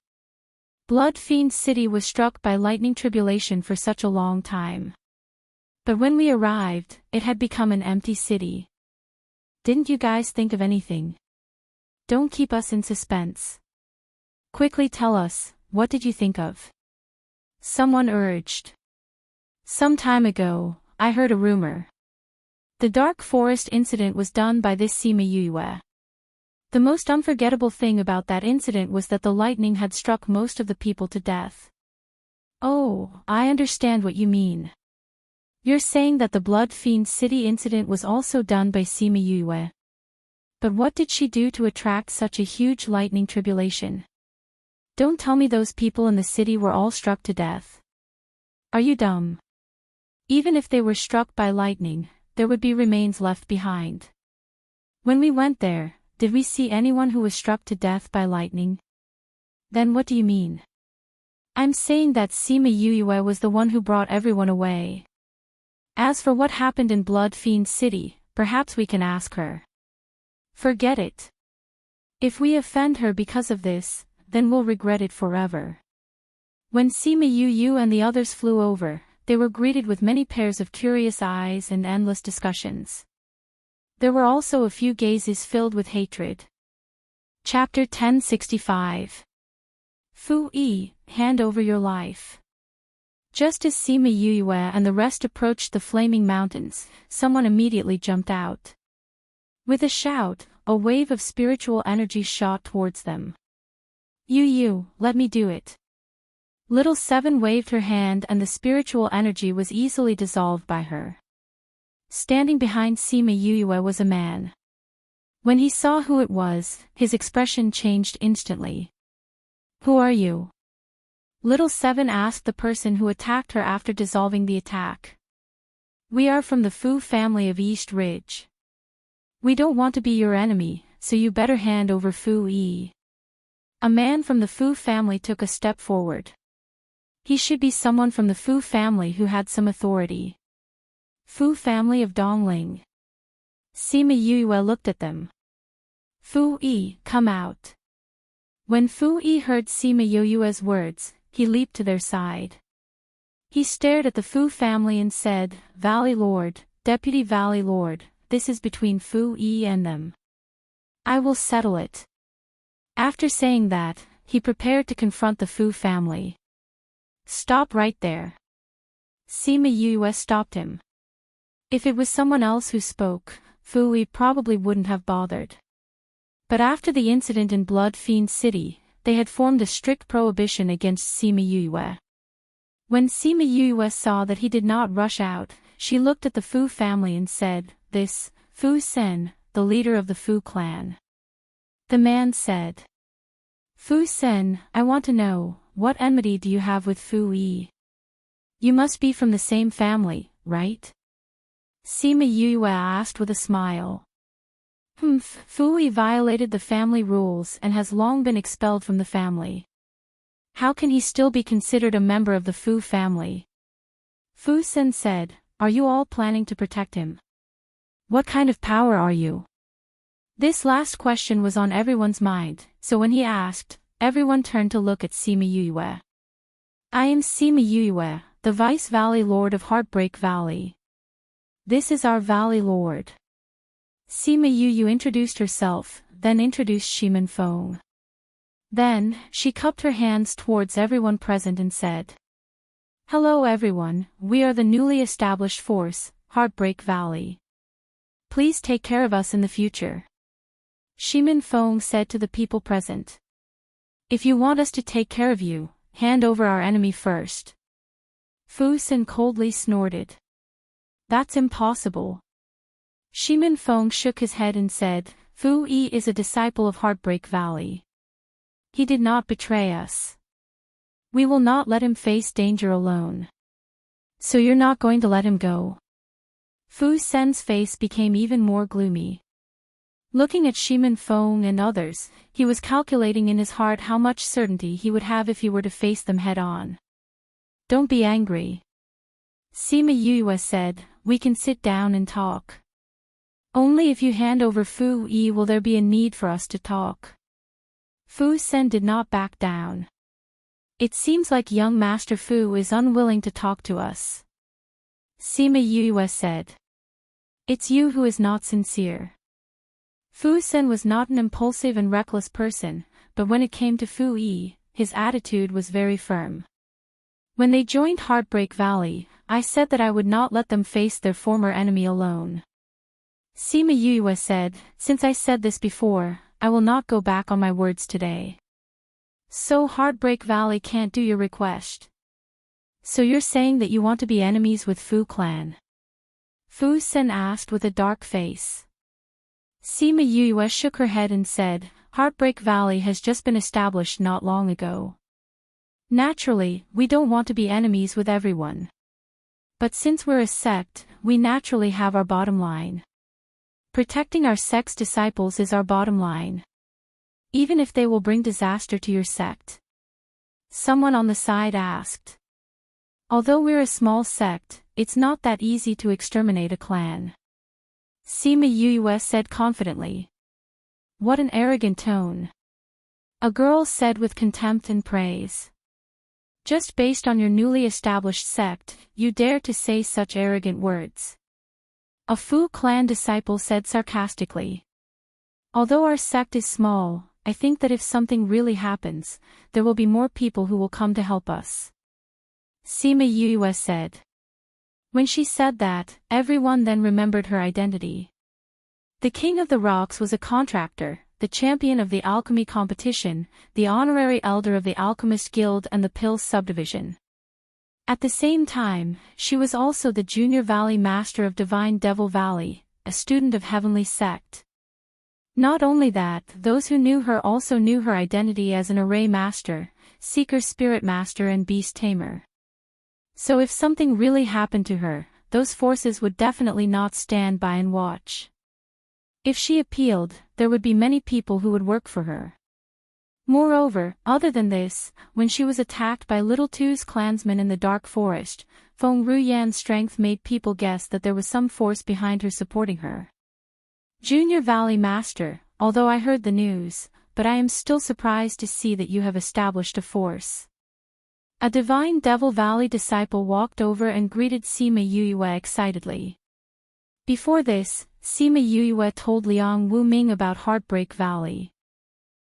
Blood Fiend City was struck by lightning tribulation for such a long time. But when we arrived, it had become an empty city. Didn't you guys think of anything? Don't keep us in suspense. Quickly tell us, what did you think of? Someone urged. Some time ago, I heard a rumor. The Dark Forest incident was done by this Sima Yue. The most unforgettable thing about that incident was that the lightning had struck most of the people to death. Oh, I understand what you mean. You're saying that the Blood Fiend City incident was also done by Sima Yue. But what did she do to attract such a huge lightning tribulation? Don't tell me those people in the city were all struck to death. Are you dumb? Even if they were struck by lightning, there would be remains left behind. When we went there, did we see anyone who was struck to death by lightning? Then what do you mean? I'm saying that Sima Yue was the one who brought everyone away. As for what happened in Blood Fiend City, perhaps we can ask her. Forget it. If we offend her because of this, then we'll regret it forever. When Sima Yue and the others flew over, they were greeted with many pairs of curious eyes and endless discussions. There were also a few gazes filled with hatred. Chapter 1065. Fu-Yi, hand over your life. Just as Sima Yue and the rest approached the flaming mountains, someone immediately jumped out. With a shout, a wave of spiritual energy shot towards them. Yu, let me do it. Little Seven waved her hand and the spiritual energy was easily dissolved by her. Standing behind Sima Yue was a man. When he saw who it was, his expression changed instantly. Who are you? Little Seven asked the person who attacked her after dissolving the attack. We are from the Fu family of East Ridge. We don't want to be your enemy, so you better hand over Fu-Yi. A man from the Fu family took a step forward. He should be someone from the Fu family who had some authority. Fu family of Dongling. Sima Yue looked at them. Fu-Yi, come out. When Fu-Yi heard Sima Yue's words, he leaped to their side. He stared at the Fu family and said, Valley Lord, Deputy Valley Lord, this is between Fu-Yi and them. I will settle it. After saying that, he prepared to confront the Fu family. Stop right there. Sima Yue stopped him. If it was someone else who spoke, Fu-Yi probably wouldn't have bothered. But after the incident in Blood Fiend City, they had formed a strict prohibition against Sima Yue. When Sima Yue saw that he did not rush out, she looked at the Fu family and said, This, Fu Sen, the leader of the Fu clan. The man said, Fu Sen, I want to know, what enmity do you have with Fu-Yi? You must be from the same family, right? Sima Yue asked with a smile. Fu-Yi violated the family rules and has long been expelled from the family. How can he still be considered a member of the Fu family? Fu Sen said, Are you all planning to protect him? What kind of power are you? This last question was on everyone's mind, so when he asked, everyone turned to look at Sima Yue. I am Sima Yue, the Vice Valley Lord of Heartbreak Valley. This is our Valley Lord. Sima Yu introduced herself, then introduced Shimin Feng. Then, she cupped her hands towards everyone present and said, "Hello everyone, we are the newly established force, Heartbreak Valley. Please take care of us in the future." Shimin Feng said to the people present. "If you want us to take care of you, hand over our enemy first." Fu Xin coldly snorted. "That's impossible." Shimin Feng shook his head and said, "Fu Yi is a disciple of Heartbreak Valley. He did not betray us. We will not let him face danger alone." "So you're not going to let him go?" Fu Sen's face became even more gloomy. Looking at Shimin Feng and others, he was calculating in his heart how much certainty he would have if he were to face them head-on. "Don't be angry," Sima Yue said, "we can sit down and talk. Only if you hand over Fu Yi will there be a need for us to talk." Fu Sen did not back down. "It seems like young Master Fu is unwilling to talk to us," Sima Yue said. "It's you who is not sincere." Fu Sen was not an impulsive and reckless person, but when it came to Fu Yi, his attitude was very firm. "When they joined Heartbreak Valley, I said that I would not let them face their former enemy alone." Sima Yue said, "Since I said this before, I will not go back on my words today." "So Heartbreak Valley can't do your request? So you're saying that you want to be enemies with Fu Clan?" Fu Sen asked with a dark face. Sima Yue shook her head and said, "Heartbreak Valley has just been established not long ago. Naturally, we don't want to be enemies with everyone. But since we're a sect, we naturally have our bottom line. Protecting our sect's disciples is our bottom line. Even if they will bring disaster to your sect." Someone on the side asked. "Although we're a small sect, it's not that easy to exterminate a clan," Sima Yue said confidently. "What an arrogant tone," a girl said with contempt and praise. "Just based on your newly established sect, you dare to say such arrogant words," a Fu Clan disciple said sarcastically. "Although our sect is small, I think that if something really happens, there will be more people who will come to help us," Sima Yue said. When she said that, everyone then remembered her identity. The King of the Rocks was a contractor, the champion of the alchemy competition, the honorary elder of the Alchemist Guild and the Pills subdivision. At the same time, she was also the Junior Valley Master of Divine Devil Valley, a student of Heavenly Sect. Not only that, those who knew her also knew her identity as an Array Master, Seeker Spirit Master and Beast Tamer. So if something really happened to her, those forces would definitely not stand by and watch. If she appealed, there would be many people who would work for her. Moreover, other than this, when she was attacked by Little Two's clansmen in the dark forest, Feng Ruyan's strength made people guess that there was some force behind her supporting her. Junior Valley Master, although I heard the news, but I am still surprised to see that you have established a force. A Divine Devil Valley disciple walked over and greeted Sima Yue excitedly. Before this, Sima Yue told Liang Wuming about Heartbreak Valley.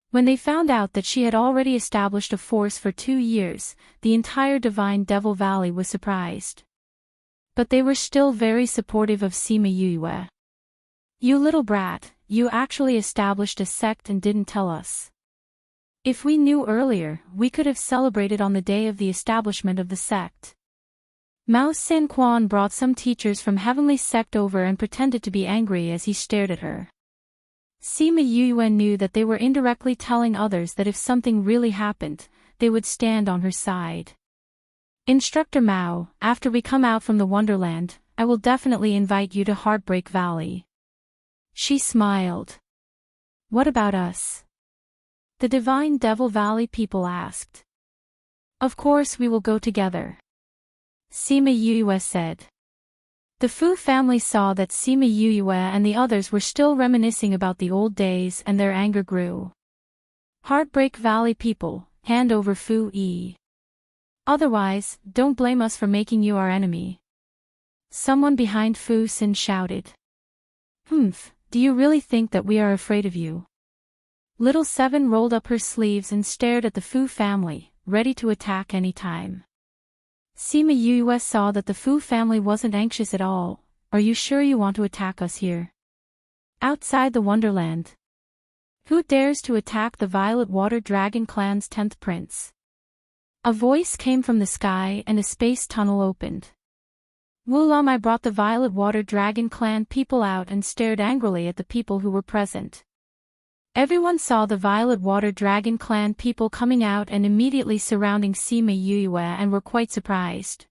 When they found out that she had already established a force for 2 years, the entire Divine Devil Valley was surprised. But they were still very supportive of Sima Yue. "You little brat, you actually established a sect and didn't tell us. If we knew earlier, we could have celebrated on the day of the establishment of the sect." Mao Xin Quan brought some teachers from Heavenly Sect over and pretended to be angry as he stared at her. Sima Yue knew that they were indirectly telling others that if something really happened, they would stand on her side. "Instructor Mao, after we come out from the Wonderland, I will definitely invite you to Heartbreak Valley." She smiled. "What about us?" the Divine Devil Valley people asked. "Of course we will go together," Sima Yue said. The Fu family saw that Sima Yue and the others were still reminiscing about the old days and their anger grew. "Heartbreak Valley people, hand over Fu Yi." Otherwise, don't blame us for making you our enemy. Someone behind Fu Xin shouted. Humph, do you really think that we are afraid of you? Little Seven rolled up her sleeves and stared at the Fu family, ready to attack any time. Sima Yue saw that the Fu family wasn't anxious at all. Are you sure you want to attack us here? Outside the Wonderland. Who dares to attack the Violet Water Dragon clan's 10th prince? A voice came from the sky and a space tunnel opened. Wulamai brought the Violet Water Dragon clan people out and stared angrily at the people who were present. Everyone saw the Violet Water Dragon clan people coming out and immediately surrounding Sima Yue and were quite surprised.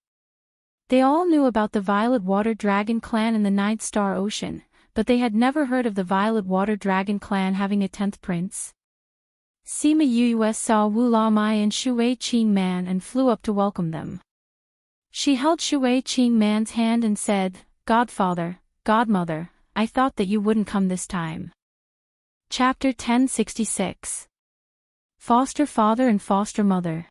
They all knew about the Violet Water Dragon clan in the Ninth Star Ocean, but they had never heard of the Violet Water Dragon clan having a 10th prince. Sima Yue saw Wulamai and Shui Qingman and flew up to welcome them. She held Shui Qingman's hand and said, Godfather, Godmother, I thought that you wouldn't come this time. Chapter 1066. Foster Father and Foster Mother.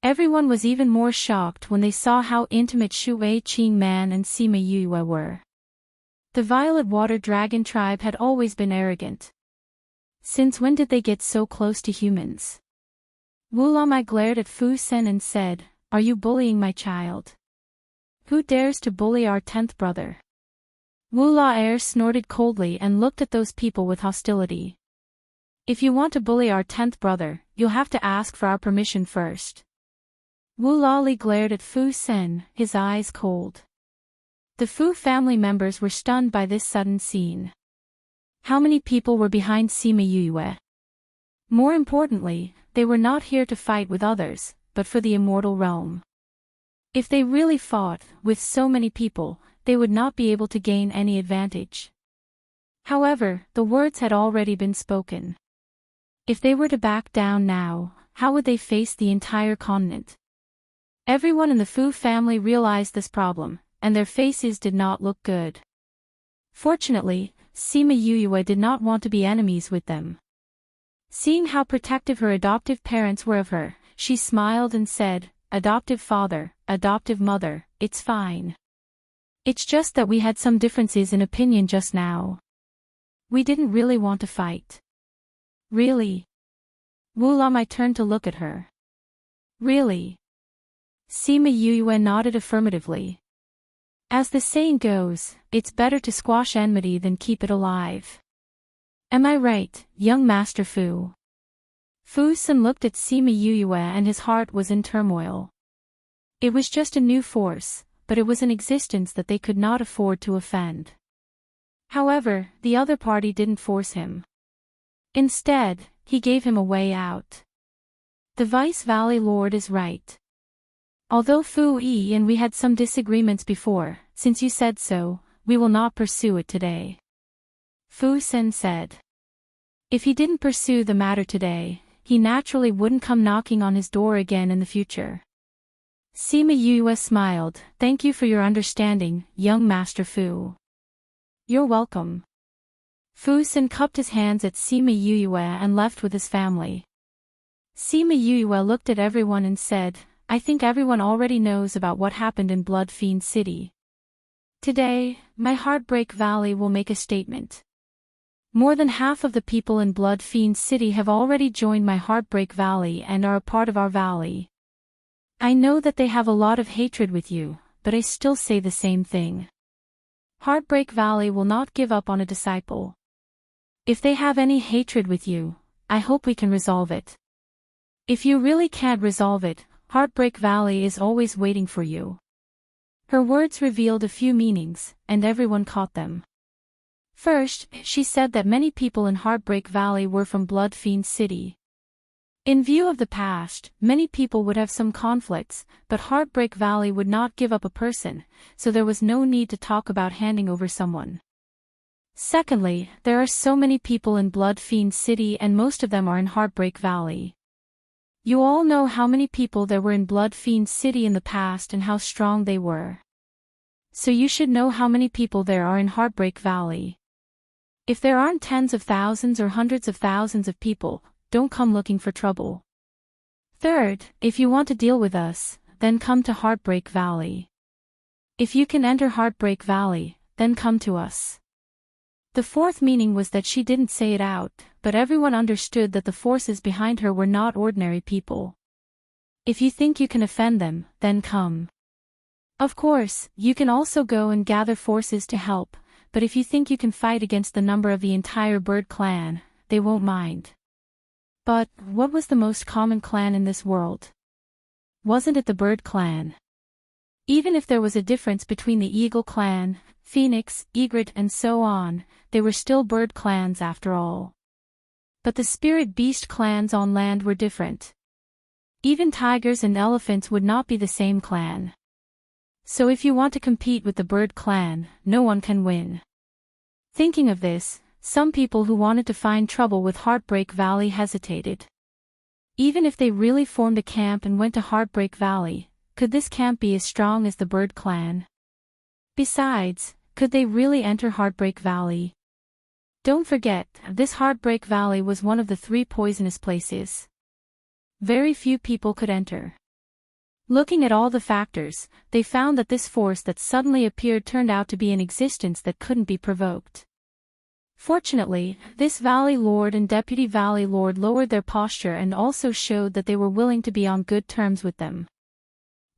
Everyone was even more shocked when they saw how intimate Shui Qingman and Sima Yue were. The Violet Water Dragon tribe had always been arrogant. Since when did they get so close to humans? Wulamai glared at Fu Sen and said, Are you bullying my child? Who dares to bully our 10th brother? Wula snorted coldly and looked at those people with hostility. If you want to bully our 10th brother, you'll have to ask for our permission first. Wulali glared at Fu Sen, his eyes cold. The Fu family members were stunned by this sudden scene. How many people were behind Sima Yue? More importantly, they were not here to fight with others, but for the immortal realm. If they really fought with so many people, they would not be able to gain any advantage. However, the words had already been spoken. If they were to back down now, how would they face the entire continent? Everyone in the Fu family realized this problem, and their faces did not look good. Fortunately, Sima Yue did not want to be enemies with them. Seeing how protective her adoptive parents were of her, she smiled and said, Adoptive father, adoptive mother, it's fine. It's just that we had some differences in opinion just now. We didn't really want to fight. Really? Wulamai turned to look at her. Really? Sima Yue nodded affirmatively. As the saying goes, it's better to squash enmity than keep it alive. Am I right, young Master Fu? Fu Sen looked at Sima Yue and his heart was in turmoil. It was just a new force, but it was an existence that they could not afford to offend. However, the other party didn't force him. Instead, he gave him a way out. The Vice Valley Lord is right. Although Fu Yi and we had some disagreements before, since you said so, we will not pursue it today. Fu Sen said. If he didn't pursue the matter today, he naturally wouldn't come knocking on his door again in the future. Sima Yue smiled, Thank you for your understanding, young Master Fu. You're welcome. Fu Sen cupped his hands at Sima Yue and left with his family. Sima Yue looked at everyone and said, I think everyone already knows about what happened in Blood Fiend City. Today, my Heartbreak Valley will make a statement. More than half of the people in Blood Fiend City have already joined my Heartbreak Valley and are a part of our valley. I know that they have a lot of hatred with you, but I still say the same thing. Heartbreak Valley will not give up on a disciple. If they have any hatred with you, I hope we can resolve it. If you really can't resolve it, Heartbreak Valley is always waiting for you. Her words revealed a few meanings, and everyone caught them. First, she said that many people in Heartbreak Valley were from Blood Fiend City. In view of the past, many people would have some conflicts, but Heartbreak Valley would not give up a person, so there was no need to talk about handing over someone. Secondly, there are so many people in Blood Fiend City and most of them are in Heartbreak Valley. You all know how many people there were in Blood Fiend City in the past and how strong they were. So you should know how many people there are in Heartbreak Valley. If there aren't tens of thousands or hundreds of thousands of people, don't come looking for trouble. Third, if you want to deal with us, then come to Heartbreak Valley. If you can enter Heartbreak Valley, then come to us. The fourth meaning was that she didn't say it out, but everyone understood that the forces behind her were not ordinary people. If you think you can offend them, then come. Of course, you can also go and gather forces to help, but if you think you can fight against the number of the entire bird clan, they won't mind. But, what was the most common clan in this world? Wasn't it the bird clan? Even if there was a difference between the eagle clan, phoenix, egret and so on, they were still bird clans after all. But the spirit beast clans on land were different. Even tigers and elephants would not be the same clan. So if you want to compete with the bird clan, no one can win. Thinking of this, some people who wanted to find trouble with Heartbreak Valley hesitated. Even if they really formed a camp and went to Heartbreak Valley, could this camp be as strong as the bird clan? Besides, could they really enter Heartbreak Valley? Don't forget, this Heartbreak Valley was one of the 3 poisonous places. Very few people could enter. Looking at all the factors, they found that this force that suddenly appeared turned out to be an existence that couldn't be provoked. Fortunately, this Valley Lord and Deputy Valley Lord lowered their posture and also showed that they were willing to be on good terms with them.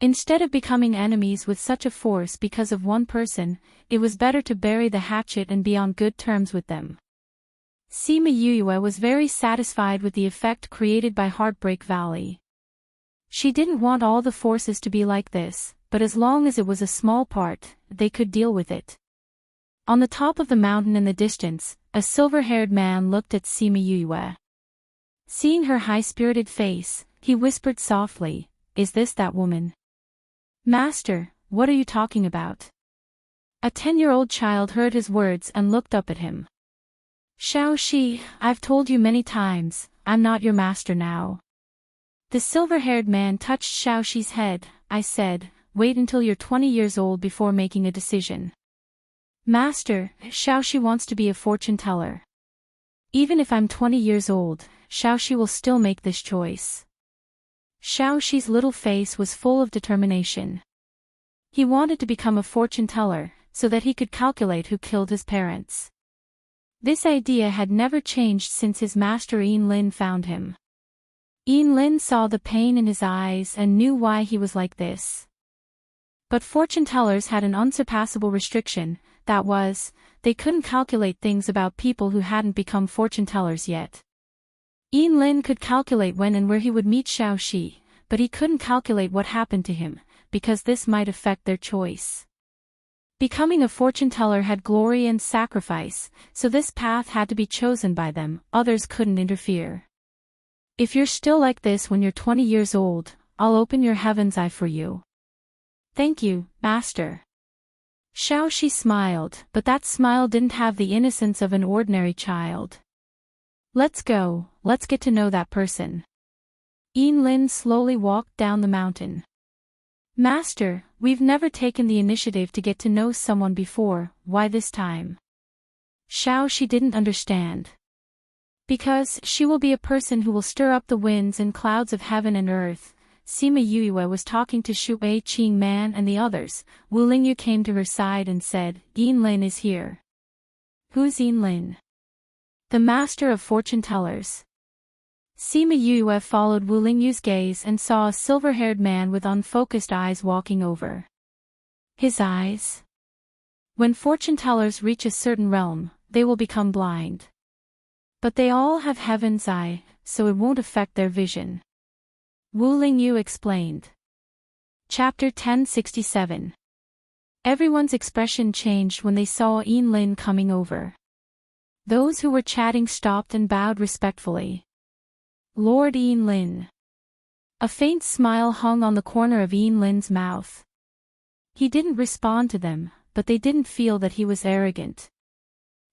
Instead of becoming enemies with such a force because of one person, it was better to bury the hatchet and be on good terms with them. Sima Yue was very satisfied with the effect created by Heartbreak Valley. She didn't want all the forces to be like this, but as long as it was a small part, they could deal with it. On the top of the mountain in the distance, a silver-haired man looked at Sima Yue. Seeing her high-spirited face, he whispered softly, "Is this that woman?" "Master, what are you talking about?" A 10-year-old child heard his words and looked up at him. "Xiaoxi, I've told you many times, I'm not your master now." The silver-haired man touched Xiaoxi's head. "I said, wait until you're 20 years old before making a decision." "Master, Xiaoxi wants to be a fortune teller." "Even if I'm 20 years old, Xiaoxi will still make this choice." Xiaoxi's little face was full of determination. He wanted to become a fortune teller, so that he could calculate who killed his parents. This idea had never changed since his master Yinlin found him. Yinlin saw the pain in his eyes and knew why he was like this. But fortune tellers had an unsurpassable restriction, that was, they couldn't calculate things about people who hadn't become fortune tellers yet. Yinlin could calculate when and where he would meet Xiaoxi, but he couldn't calculate what happened to him, because this might affect their choice. Becoming a fortune teller had glory and sacrifice, so this path had to be chosen by them, others couldn't interfere. "If you're still like this when you're 20 years old, I'll open your heaven's eye for you." "Thank you, master." Xiaoxi smiled, but that smile didn't have the innocence of an ordinary child. "Let's go, let's get to know that person." Yinlin slowly walked down the mountain. "Master, we've never taken the initiative to get to know someone before, why this time?" Xiaoxi didn't understand. "Because she will be a person who will stir up the winds and clouds of heaven and earth." Sima Yue was talking to Shu Wei Qing Man and the others. Wu Lingyu came to her side and said, "Yinlin is here." "Who's Yinlin?" "The master of fortune tellers." Sima Yue followed Wu Lingyu's gaze and saw a silver-haired man with unfocused eyes walking over. His eyes? When fortune tellers reach a certain realm, they will become blind. But they all have heaven's eye, so it won't affect their vision. Wu Lingyu explained. Chapter 1067. Everyone's expression changed when they saw Yinlin coming over. Those who were chatting stopped and bowed respectfully. "Lord Yinlin." A faint smile hung on the corner of Yinlin's mouth. He didn't respond to them, but they didn't feel that he was arrogant.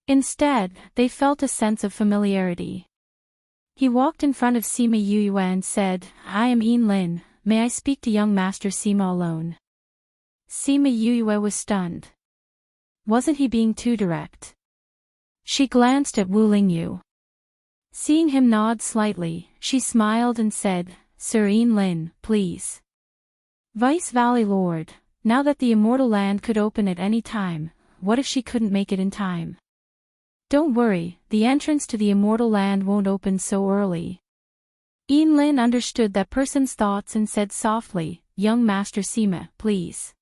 Instead, they felt a sense of familiarity. He walked in front of Sima Yue and said, "I am Yinlin, may I speak to young Master Sima alone?" Sima Yue was stunned. Wasn't he being too direct? She glanced at Wu Lingyu. Seeing him nod slightly, she smiled and said, Sir Ian Lin, please. Vice Valley Lord, now that the immortal land could open at any time, what if she couldn't make it in time? Don't worry, the entrance to the immortal land won't open so early. Ian Lin understood that person's thoughts and said softly, young Master Sima, please.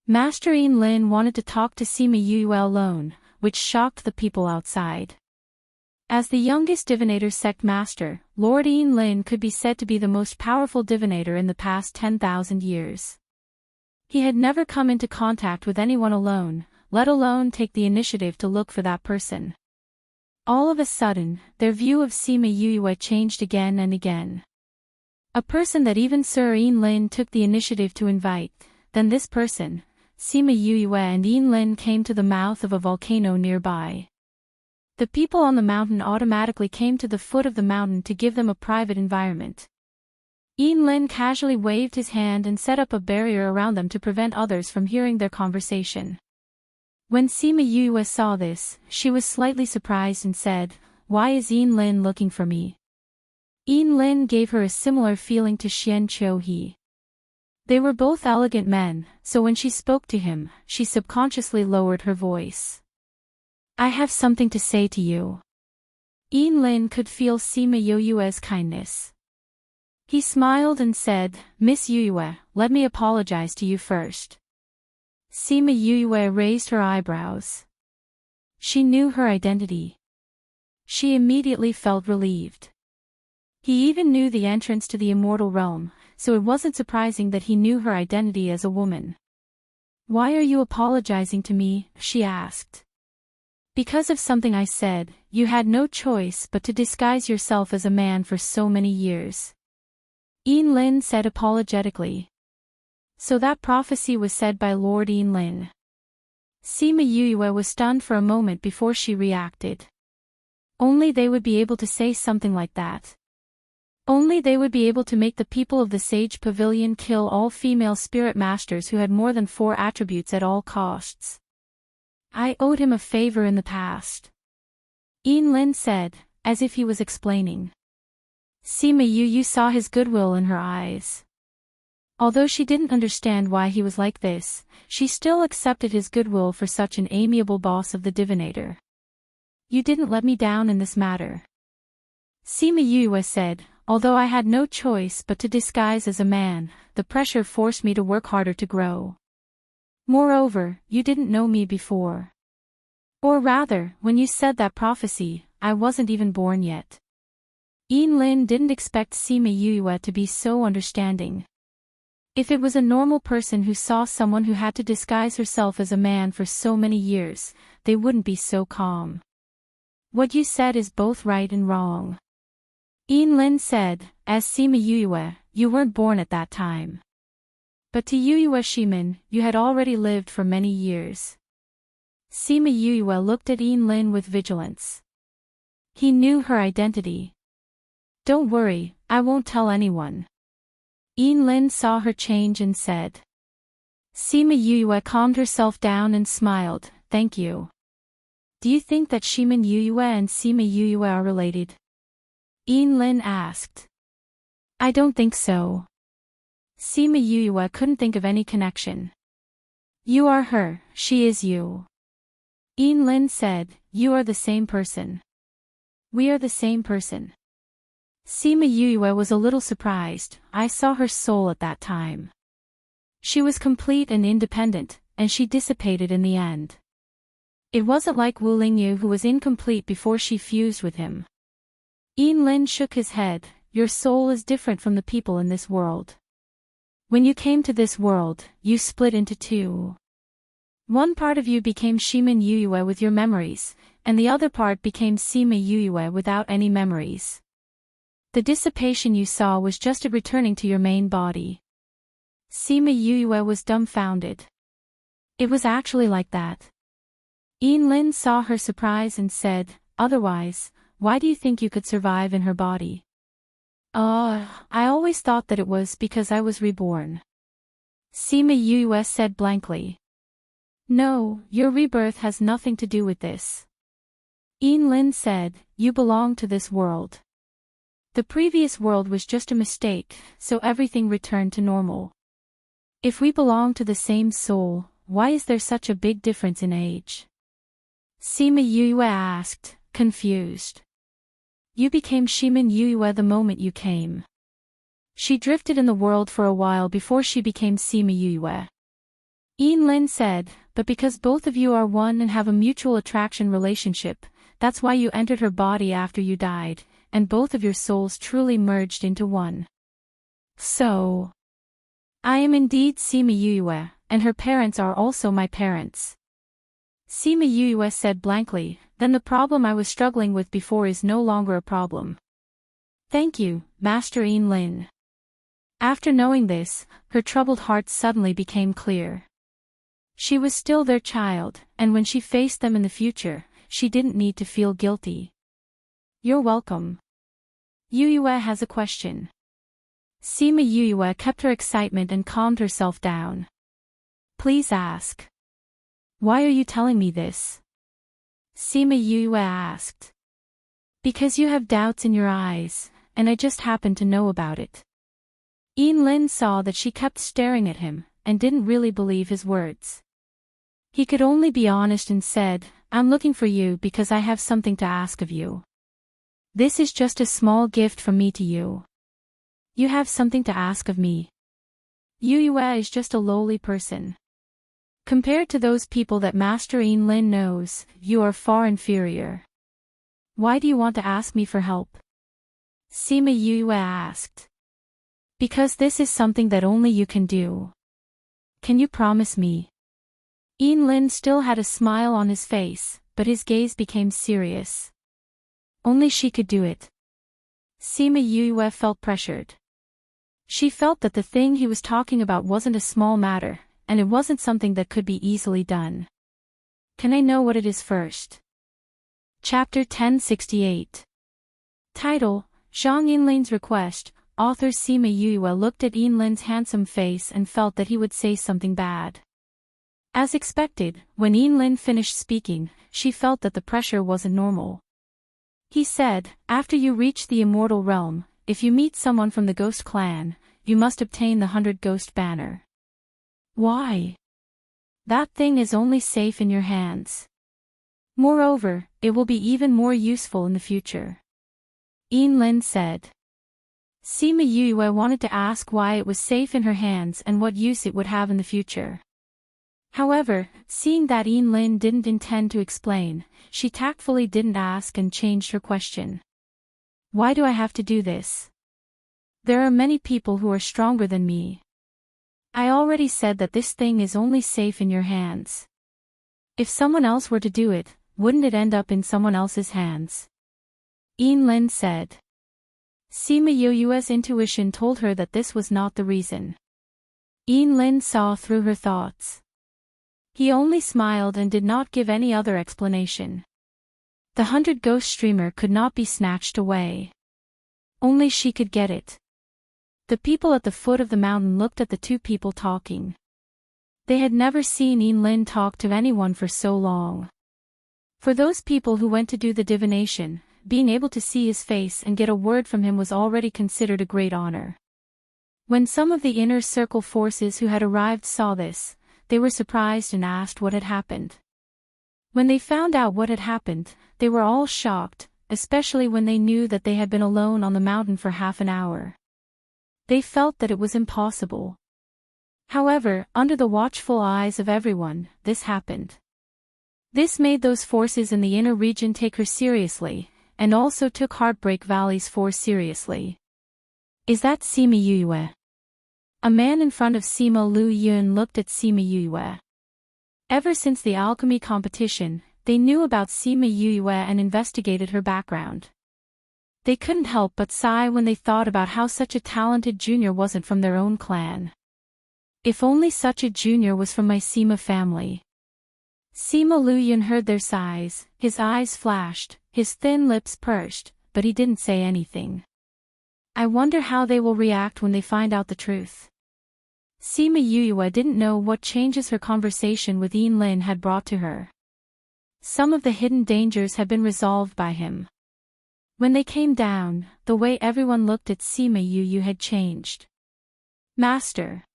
Master Ian Lin wanted to talk to Sima Yue alone, which shocked the people outside. As the youngest divinator sect master, Lord Ian Lin could be said to be the most powerful divinator in the past 10,000 years. He had never come into contact with anyone alone, let alone take the initiative to look for that person. All of a sudden, their view of Sima Yue changed again and again. A person that even Sir Ian Lin took the initiative to invite, then this person, Sima Yue and Ian Lin came to the mouth of a volcano nearby. The people on the mountain automatically came to the foot of the mountain to give them a private environment. Ian Lin casually waved his hand and set up a barrier around them to prevent others from hearing their conversation. When Sima Yue saw this, she was slightly surprised and said, "Why is Ian Lin looking for me?" Ian Lin gave her a similar feeling to Xian Qiuhe. They were both elegant men, so when she spoke to him, she subconsciously lowered her voice. "I have something to say to you." Ian Lin could feel Sima Yue's kindness. He smiled and said, "Miss Yue, let me apologize to you first." Sima Yue raised her eyebrows. She knew her identity. She immediately felt relieved. He even knew the entrance to the immortal realm, so it wasn't surprising that he knew her identity as a woman. "Why are you apologizing to me?" she asked. "Because of something I said, you had no choice but to disguise yourself as a man for so many years." Ian Lin said apologetically. So that prophecy was said by Lord Ian Lin. Sima Yue was stunned for a moment before she reacted. Only they would be able to say something like that. Only they would be able to make the people of the Sage Pavilion kill all female spirit masters who had more than 4 attributes at all costs. "I owed him a favor in the past," Ian Lin said, as if he was explaining. Sima Yue saw his goodwill in her eyes. Although she didn't understand why he was like this, she still accepted his goodwill for such an amiable boss of the divinator. "You didn't let me down in this matter," Sima Yue said, "although I had no choice but to disguise as a man, the pressure forced me to work harder to grow. Moreover, you didn't know me before. Or rather, when you said that prophecy, I wasn't even born yet." Ian Lin didn't expect Sima Yue to be so understanding. If it was a normal person who saw someone who had to disguise herself as a man for so many years, they wouldn't be so calm. "What you said is both right and wrong," Ian Lin said, as Sima Yue, "you weren't born at that time. But to Yue Shimin, you had already lived for many years." Sima Yue looked at Ian Lin with vigilance. He knew her identity. "Don't worry, I won't tell anyone." Ian Lin saw her change and said. Sima Yue calmed herself down and smiled, "Thank you." "Do you think that Shimin Yue and Sima Yue are related?" Ian Lin asked. "I don't think so." Sima Yue couldn't think of any connection. "You are her, she is you." Ian Lin said, "You are the same person." "We are the same person." Sima Yue was a little surprised. "I saw her soul at that time. She was complete and independent, and she dissipated in the end. It wasn't like Wu Lingyu, who was incomplete before she fused with him." Ian Lin shook his head. "Your soul is different from the people in this world. When you came to this world, you split into 2. One part of you became Shimin Yue with your memories, and the other part became Sima Yue without any memories. The dissipation you saw was just it returning to your main body." Sima Yue was dumbfounded. It was actually like that. Ian Lin saw her surprise and said, "Otherwise, why do you think you could survive in her body?" I always thought that it was because I was reborn," Sima Yue said blankly. "No, your rebirth has nothing to do with this," Ian Lin said, "you belong to this world. The previous world was just a mistake, so everything returned to normal. If we belong to the same soul, why is there such a big difference in age? Sima Yue asked, confused. You became Shimin Yue the moment you came. She drifted in the world for a while before she became Sima Yue. Lin said, but because both of you are one and have a mutual attraction relationship, that's why you entered her body after you died, and both of your souls truly merged into one. So, I am indeed Sima Yue, and her parents are also my parents. Sima Yue said blankly, then the problem I was struggling with before is no longer a problem. Thank you, Master Lin. After knowing this, her troubled heart suddenly became clear. She was still their child, and when she faced them in the future, she didn't need to feel guilty. You're welcome. Yue has a question. Sima Yue kept her excitement and calmed herself down. Please ask. Why are you telling me this? Sima Yue asked. Because you have doubts in your eyes, and I just happened to know about it. Lin saw that she kept staring at him, and didn't really believe his words. He could only be honest and said, I'm looking for you because I have something to ask of you. This is just a small gift from me to you. You have something to ask of me. Yue is just a lowly person. Compared to those people that Master Lin knows, you are far inferior. Why do you want to ask me for help? Sima Yue asked. Because this is something that only you can do. Can you promise me? Lin still had a smile on his face, but his gaze became serious. Only she could do it. Sima Yue felt pressured. She felt that the thing he was talking about wasn't a small matter, and it wasn't something that could be easily done. Can I know what it is first? Chapter 1068. Title, Zhang Yinlin's Request. Author Sima Yue looked at Lin's handsome face and felt that he would say something bad. As expected, when Lin finished speaking, she felt that the pressure wasn't normal. He said, after you reach the immortal realm, if you meet someone from the ghost clan, you must obtain the 100 ghost banner. Why? That thing is only safe in your hands. Moreover, it will be even more useful in the future. Lin said. Sima Yue wanted to ask why it was safe in her hands and what use it would have in the future. However, seeing that Lin didn't intend to explain, she tactfully didn't ask and changed her question. Why do I have to do this? There are many people who are stronger than me. I already said that this thing is only safe in your hands. If someone else were to do it, wouldn't it end up in someone else's hands? Lin said. Sima Yue's intuition told her that this was not the reason. Lin saw through her thoughts. He only smiled and did not give any other explanation. The 100 ghost streamer could not be snatched away. Only she could get it. The people at the foot of the mountain looked at the two people talking. They had never seen Lin talk to anyone for so long. For those people who went to do the divination, being able to see his face and get a word from him was already considered a great honor. When some of the inner circle forces who had arrived saw this, they were surprised and asked what had happened. When they found out what had happened, they were all shocked, especially when they knew that they had been alone on the mountain for half an hour. They felt that it was impossible. However, under the watchful eyes of everyone, this happened. This made those forces in the inner region take her seriously, and also took Heartbreak Valley's force seriously. Is that Sima Yue? A man in front of Sima Lu Yun looked at Sima Yue. Ever since the alchemy competition, they knew about Sima Yue and investigated her background. They couldn't help but sigh when they thought about how such a talented junior wasn't from their own clan. If only such a junior was from my Sima family. Sima Lu Yun heard their sighs, his eyes flashed, his thin lips pursed, but he didn't say anything. I wonder how they will react when they find out the truth. Sima Yue didn't know what changes her conversation with Lin had brought to her. Some of the hidden dangers had been resolved by him. When they came down, the way everyone looked at Sima Yu had changed. Master.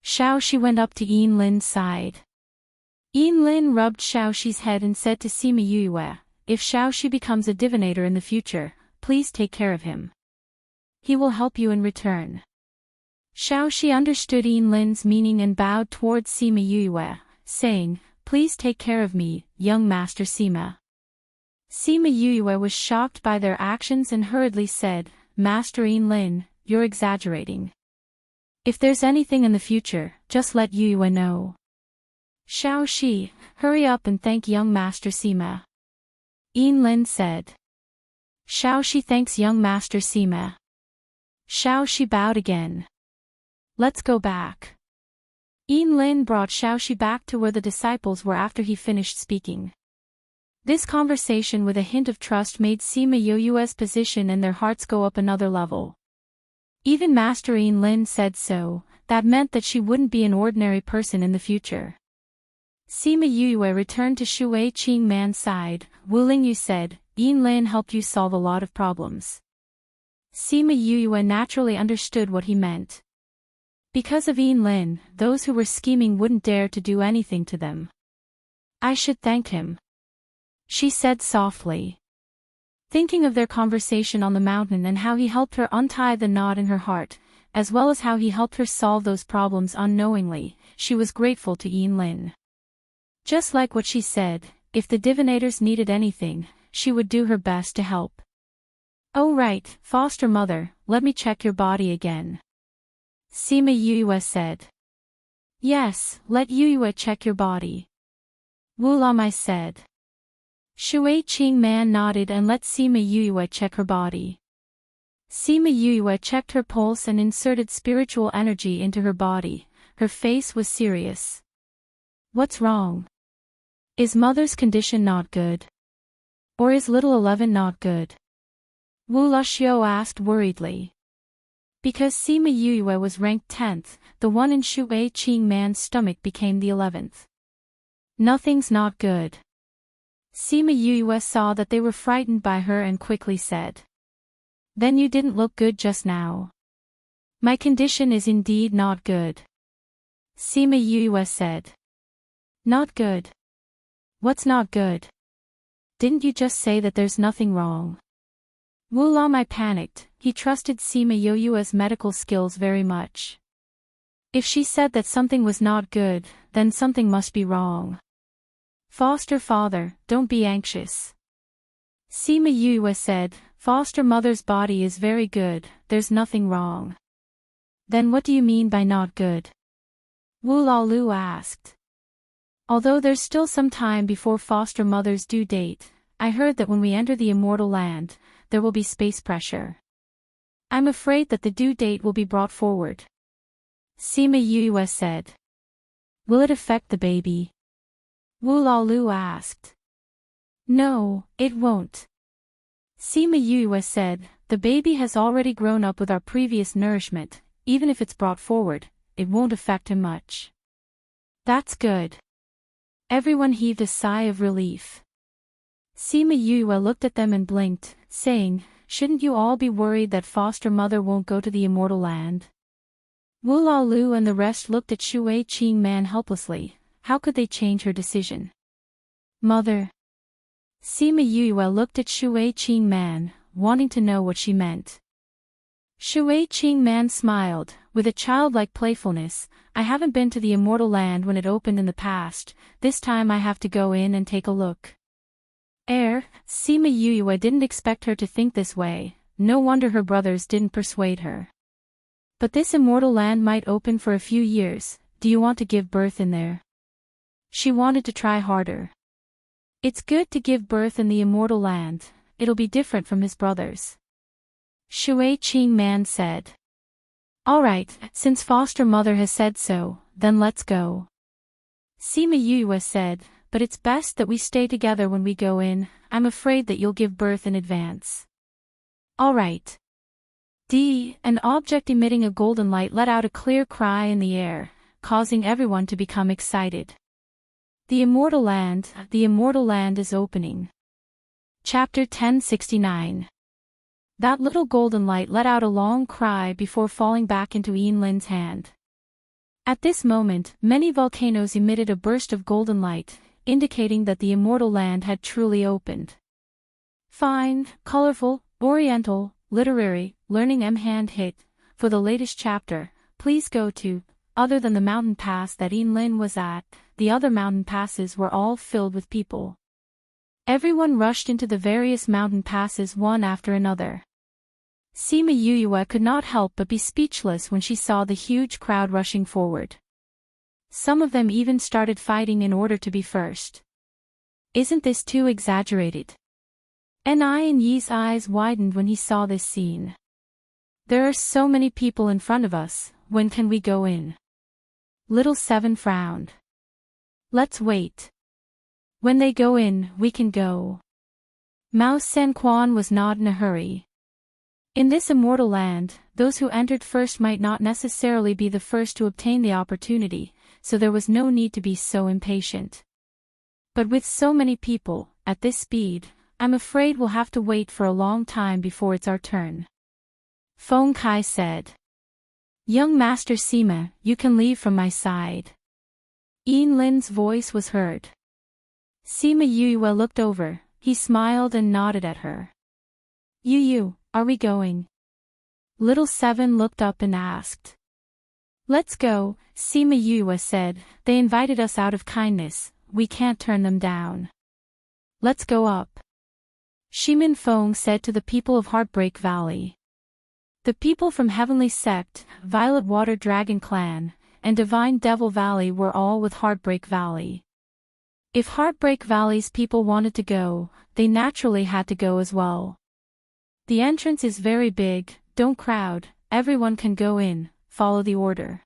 Xiaoxi went up to Yin Lin's side. Yin Lin rubbed Xiaoxi's head and said to Sima Yu, if Xiaoxi becomes a divinator in the future, please take care of him. He will help you in return. Xiaoxi understood Yin Lin's meaning and bowed towards Sima Yu, saying, please take care of me, young Master Sima. Sima Yu was shocked by their actions and hurriedly said, Master Yin Lin, you're exaggerating. If there's anything in the future, just let Yu know. Xiaoxi, hurry up and thank young Master Sima. Yin Lin said. Xiaoxi thanks young Master Sima. Xiaoxi bowed again. Let's go back. Yin Lin brought Xiaoxi back to where the disciples were after he finished speaking. This conversation with a hint of trust made Sima Yu's position and their hearts go up another level. Even Master Yin Lin said so, that meant that she wouldn't be an ordinary person in the future. Sima Yu returned to Shui Qing Man's side. Wu Lingyu said, Yin Lin helped you solve a lot of problems. Sima Yu naturally understood what he meant. Because of Yin Lin, those who were scheming wouldn't dare to do anything to them. I should thank him, she said softly. Thinking of their conversation on the mountain and how he helped her untie the knot in her heart, as well as how he helped her solve those problems unknowingly, she was grateful to Yin Lin. Just like what she said, if the divinators needed anything, she would do her best to help. Oh right, foster mother, let me check your body again. Sima Yu said. Yes, let Yu check your body. Wu Lamai said. Shui Qing Man nodded and let Sima Yu check her body. Sima Yu checked her pulse and inserted spiritual energy into her body. Her face was serious. What's wrong? Is mother's condition not good? Or is little 11 not good? Wu Luxiu asked worriedly. Because Sima Yu was ranked 10th, the one in Shui Qing Man's stomach became the 11th. Nothing's not good. Sima Yu saw that they were frightened by her and quickly said. Then you didn't look good just now. My condition is indeed not good. Sima Yu said. Not good. What's not good? Didn't you just say that there's nothing wrong? Wu Lamai panicked. He trusted Sima Yu's medical skills very much. If she said that something was not good, then something must be wrong. Foster father, don't be anxious. Sima Yu said, foster mother's body is very good, there's nothing wrong. Then what do you mean by not good? Wu Laolu asked. Although there's still some time before foster mother's due date, I heard that when we enter the immortal land, there will be space pressure. I'm afraid that the due date will be brought forward. Sima Yu said. Will it affect the baby? Wu Laolu asked. No, it won't. Sima Yu said, the baby has already grown up with our previous nourishment, even if it's brought forward, it won't affect him much. That's good. Everyone heaved a sigh of relief. Sima Yu looked at them and blinked, saying, shouldn't you all be worried that foster mother won't go to the immortal land? Wu Laolu and the rest looked at Shui Qing Man helplessly. How could they change her decision? Mother. Sima Yu looked at Shui Qing Man, wanting to know what she meant. Shui Qing Man smiled, with a childlike playfulness. I haven't been to the immortal land when it opened in the past, this time I have to go in and take a look. Sima Yu didn't expect her to think this way, no wonder her brothers didn't persuade her. But this immortal land might open for a few years, do you want to give birth in there? She wanted to try harder. It's good to give birth in the immortal land, it'll be different from his brothers. Shui Qing Man said. Alright, since foster mother has said so, then let's go. Sima Yu said, but it's best that we stay together when we go in, I'm afraid that you'll give birth in advance. Alright. An object emitting a golden light let out a clear cry in the air, causing everyone to become excited. The immortal land is opening. Chapter 1069. That little golden light let out a long cry before falling back into Lin's hand. At this moment, many volcanoes emitted a burst of golden light, indicating that the immortal land had truly opened. Fine, colorful, oriental, literary, learning hand hit. For the latest chapter, please go to, other than the mountain pass that Lin was at, the other mountain passes were all filled with people. Everyone rushed into the various mountain passes one after another. Sima Yuyue could not help but be speechless when she saw the huge crowd rushing forward. Some of them even started fighting in order to be first. Isn't this too exaggerated? And Yi's eyes widened when he saw this scene. There are so many people in front of us, when can we go in? Little Seven frowned. Let's wait. When they go in, we can go. Mao Senquan was not in a hurry. In this immortal land, those who entered first might not necessarily be the first to obtain the opportunity, so there was no need to be so impatient. But with so many people, at this speed, I'm afraid we'll have to wait for a long time before it's our turn. Feng Kai said. Young Master Sima, you can leave from my side. Lin's voice was heard. Sima Yuyue looked over, he smiled and nodded at her. Yu, are we going? Little Seven looked up and asked. Let's go, Sima Yuyue said, they invited us out of kindness, we can't turn them down. Let's go up. Shimin Feng said to the people of Heartbreak Valley. The people from Heavenly Sect, Violet Water Dragon Clan, and Divine Devil Valley were all with Heartbreak Valley. If Heartbreak Valley's people wanted to go, they naturally had to go as well. The entrance is very big, don't crowd, everyone can go in, follow the order.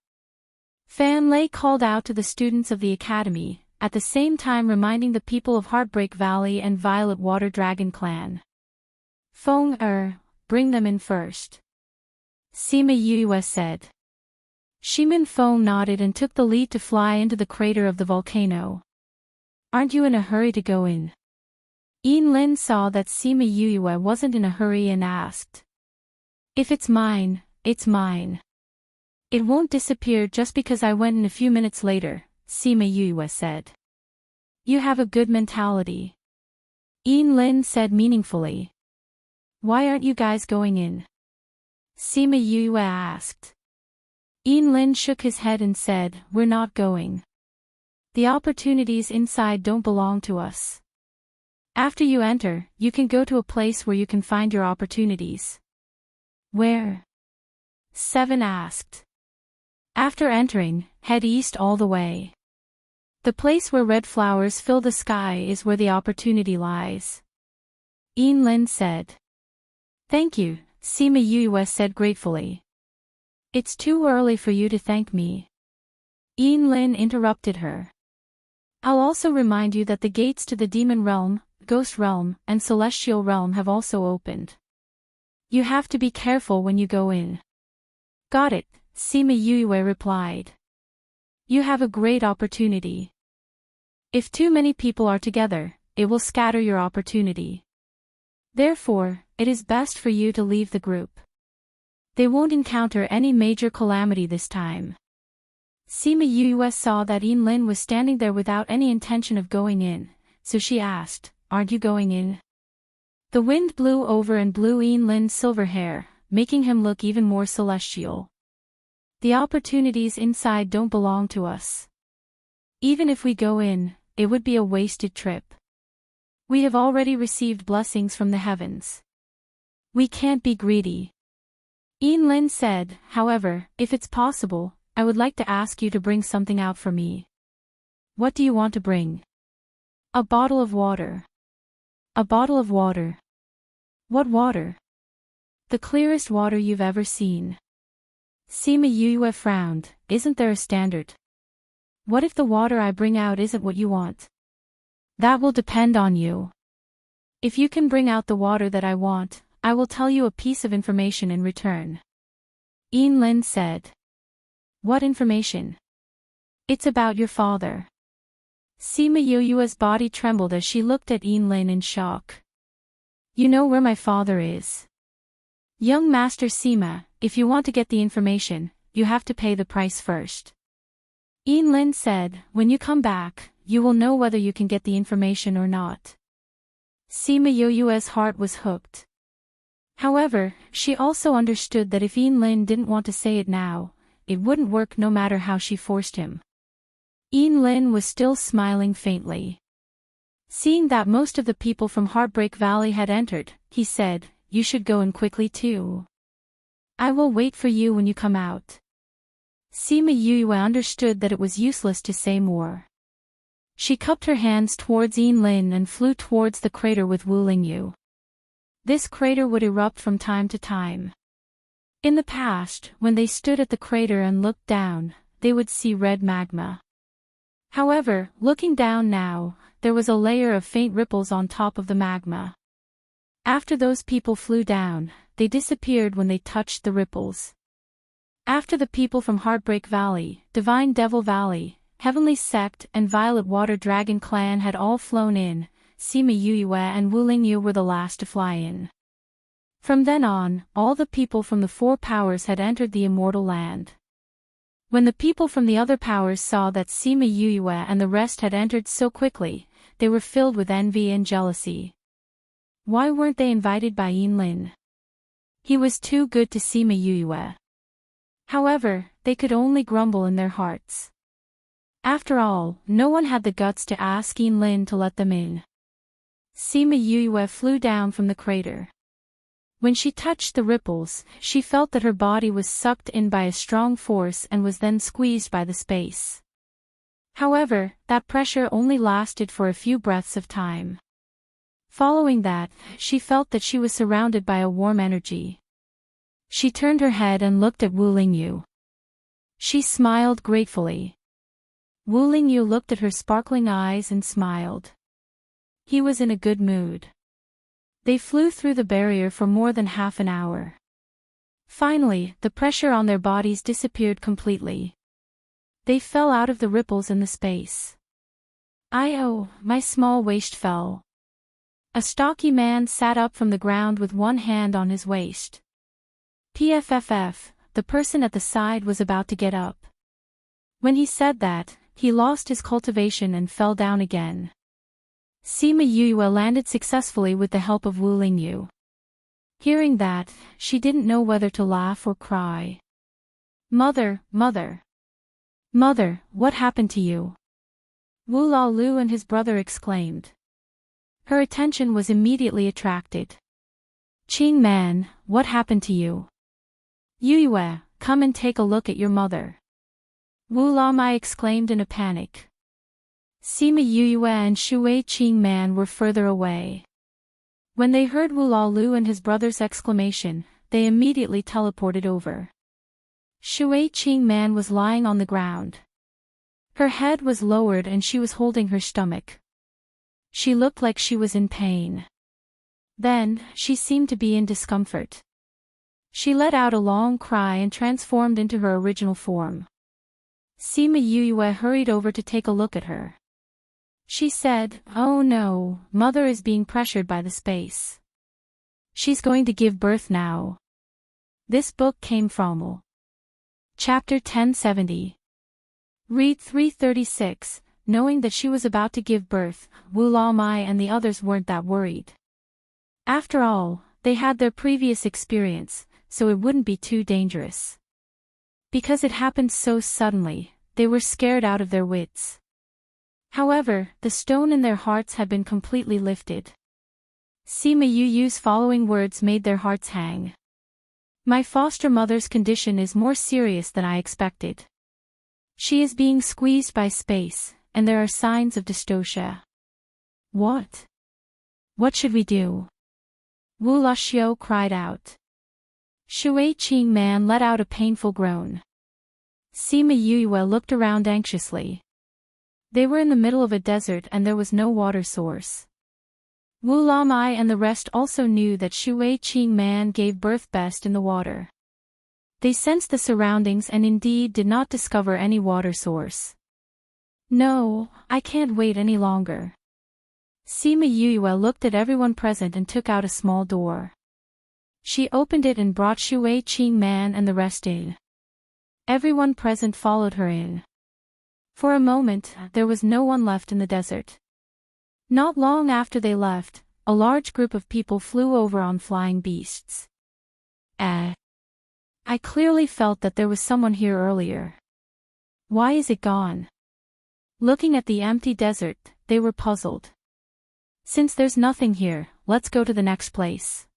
Fan Lei called out to the students of the academy, at the same time reminding the people of Heartbreak Valley and Violet Water Dragon Clan. Feng bring them in first. Sima Yuyue said. Shimin Feng nodded and took the lead to fly into the crater of the volcano. Aren't you in a hurry to go in? Lin saw that Sima Yuyue wasn't in a hurry and asked. If it's mine, it's mine. It won't disappear just because I went in a few minutes later, Sima Yuyue said. You have a good mentality. Lin said meaningfully. Why aren't you guys going in? Sima Yuyue asked. Lin shook his head and said, we're not going. The opportunities inside don't belong to us. After you enter, you can go to a place where you can find your opportunities. Where? Seven asked. After entering, head east all the way. The place where red flowers fill the sky is where the opportunity lies. Lin said. Thank you, Sima Yuyue said gratefully. It's too early for you to thank me. Lin interrupted her. I'll also remind you that the gates to the demon realm, ghost realm, and celestial realm have also opened. You have to be careful when you go in. Got it, Sima Yuyue replied. You have a great opportunity. If too many people are together, it will scatter your opportunity. Therefore, it is best for you to leave the group. They won't encounter any major calamity this time. Sima Yuyue saw that Lin was standing there without any intention of going in, so she asked, aren't you going in? The wind blew over and blew Lin's silver hair, making him look even more celestial. The opportunities inside don't belong to us. Even if we go in, it would be a wasted trip. We have already received blessings from the heavens. We can't be greedy. Lin said, however, if it's possible, I would like to ask you to bring something out for me. What do you want to bring? A bottle of water. A bottle of water. What water? The clearest water you've ever seen. Sima Yuyue frowned, isn't there a standard? What if the water I bring out isn't what you want? That will depend on you. If you can bring out the water that I want, I will tell you a piece of information in return. Lin said. What information? It's about your father. Sima Yuyue's body trembled as she looked at Lin in shock. You know where my father is? Young Master Sima, if you want to get the information, you have to pay the price first. Lin said, when you come back, you will know whether you can get the information or not. Sima Yoyue's heart was hooked. However, she also understood that if Lin didn't want to say it now, it wouldn't work no matter how she forced him. Lin was still smiling faintly. Seeing that most of the people from Heartbreak Valley had entered, he said, you should go in quickly too. I will wait for you when you come out. Sima Yue understood that it was useless to say more. She cupped her hands towards Lin and flew towards the crater with Wu Lingyu. This crater would erupt from time to time. In the past, when they stood at the crater and looked down, they would see red magma. However, looking down now, there was a layer of faint ripples on top of the magma. After those people flew down, they disappeared when they touched the ripples. After the people from Heartbreak Valley, Divine Devil Valley, Heavenly Sect and Violet Water Dragon Clan had all flown in, Sima Yue and Wu Lingyu were the last to fly in. From then on, all the people from the four powers had entered the Immortal Land. When the people from the other powers saw that Sima Yue and the rest had entered so quickly, they were filled with envy and jealousy. Why weren't they invited by Lin? He was too good to Sima Yue. However, they could only grumble in their hearts. After all, no one had the guts to ask Lin to let them in. Sima Yue flew down from the crater. When she touched the ripples, she felt that her body was sucked in by a strong force and was then squeezed by the space. However, that pressure only lasted for a few breaths of time. Following that, she felt that she was surrounded by a warm energy. She turned her head and looked at Wu Lingyu. She smiled gratefully. Wu Lingyu looked at her sparkling eyes and smiled. He was in a good mood. They flew through the barrier for more than half an hour. Finally, the pressure on their bodies disappeared completely. They fell out of the ripples in the space. "Oh, my small waist fell." A stocky man sat up from the ground with one hand on his waist. PFFF, the person at the side was about to get up. When he said that, he lost his cultivation and fell down again. Sima Yue landed successfully with the help of Wu Lingyu. Hearing that, she didn't know whether to laugh or cry. Mother, mother. Mother, what happened to you? Wu Lalu and his brother exclaimed. Her attention was immediately attracted. Qing Man, what happened to you? Yue, come and take a look at your mother. Wu Lamai exclaimed in a panic. Sima Yue and Shui Qing Man were further away. When they heard Wu Lalu and his brother's exclamation, they immediately teleported over. Shui Qing Man was lying on the ground. Her head was lowered and she was holding her stomach. She looked like she was in pain. Then, she seemed to be in discomfort. She let out a long cry and transformed into her original form. Sima Yue hurried over to take a look at her. She said, "Oh no, mother is being pressured by the space. She's going to give birth now." This book came from Chapter 1070. Read 336. Knowing that she was about to give birth, Wu Lamai and the others weren't that worried. After all, they had their previous experience, so it wouldn't be too dangerous. Because it happened so suddenly, they were scared out of their wits. However, the stone in their hearts had been completely lifted. Sima Yu's following words made their hearts hang. My foster mother's condition is more serious than I expected. She is being squeezed by space, and there are signs of dystocia. What? What should we do? Wu Laxiu cried out. Shui Qing Man let out a painful groan. Sima Yue looked around anxiously. They were in the middle of a desert and there was no water source. Wu Lamai and the rest also knew that Shui Qing Man gave birth best in the water. They sensed the surroundings and indeed did not discover any water source. No, I can't wait any longer. Sima Yue looked at everyone present and took out a small door. She opened it and brought Shui Qing Man and the rest in. Everyone present followed her in. For a moment, there was no one left in the desert. Not long after they left, a large group of people flew over on flying beasts. I clearly felt that there was someone here earlier. Why is it gone? Looking at the empty desert, they were puzzled. Since there's nothing here, let's go to the next place.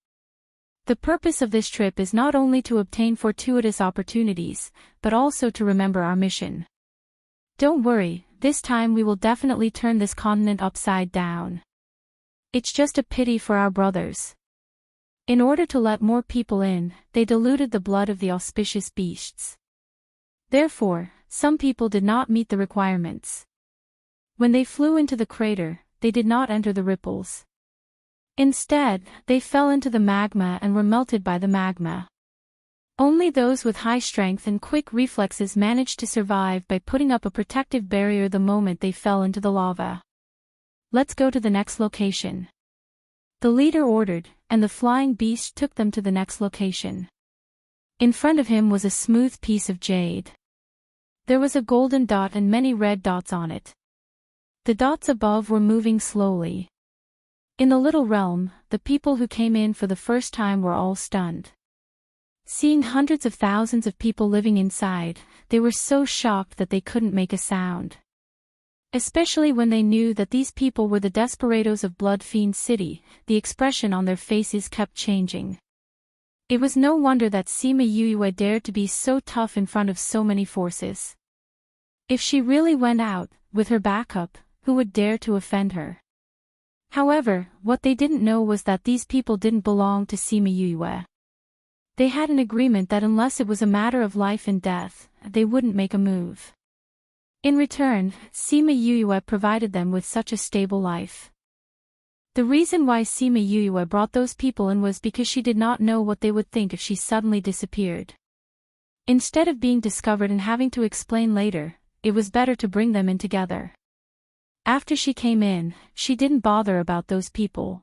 The purpose of this trip is not only to obtain fortuitous opportunities, but also to remember our mission. Don't worry, this time we will definitely turn this continent upside down. It's just a pity for our brothers. In order to let more people in, they diluted the blood of the auspicious beasts. Therefore, some people did not meet the requirements. When they flew into the crater, they did not enter the ripples. Instead, they fell into the magma and were melted by the magma. Only those with high strength and quick reflexes managed to survive by putting up a protective barrier the moment they fell into the lava. Let's go to the next location. The leader ordered, and the flying beast took them to the next location. In front of him was a smooth piece of jade. There was a golden dot and many red dots on it. The dots above were moving slowly. In the little realm, the people who came in for the first time were all stunned. Seeing hundreds of thousands of people living inside, they were so shocked that they couldn't make a sound. Especially when they knew that these people were the desperados of Blood Fiend City, the expression on their faces kept changing. It was no wonder that Sima Yue dared to be so tough in front of so many forces. If she really went out, with her backup, who would dare to offend her? However, what they didn't know was that these people didn't belong to Sima Yue. They had an agreement that unless it was a matter of life and death, they wouldn't make a move. In return, Sima Yue provided them with such a stable life. The reason why Sima Yue brought those people in was because she did not know what they would think if she suddenly disappeared. Instead of being discovered and having to explain later, it was better to bring them in together. After she came in, she didn't bother about those people.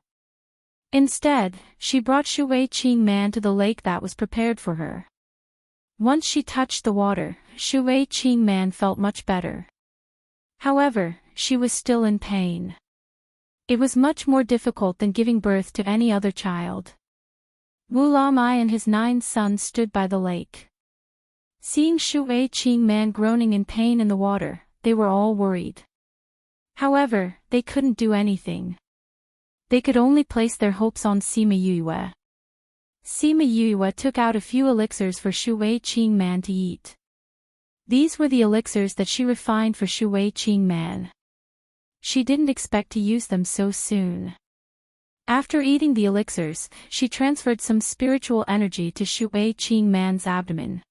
Instead, she brought Shui Qing Man to the lake that was prepared for her. Once she touched the water, Shui Qing Man felt much better. However, she was still in pain. It was much more difficult than giving birth to any other child. Wu Lamai and his 9 sons stood by the lake. Seeing Shui Qing Man groaning in pain in the water, they were all worried. However, they couldn't do anything. They could only place their hopes on Sima Yue. Sima Yue took out a few elixirs for Shui Qing Man to eat. These were the elixirs that she refined for Shui Qing Man. She didn't expect to use them so soon. After eating the elixirs, she transferred some spiritual energy to Shui Qing Man's abdomen.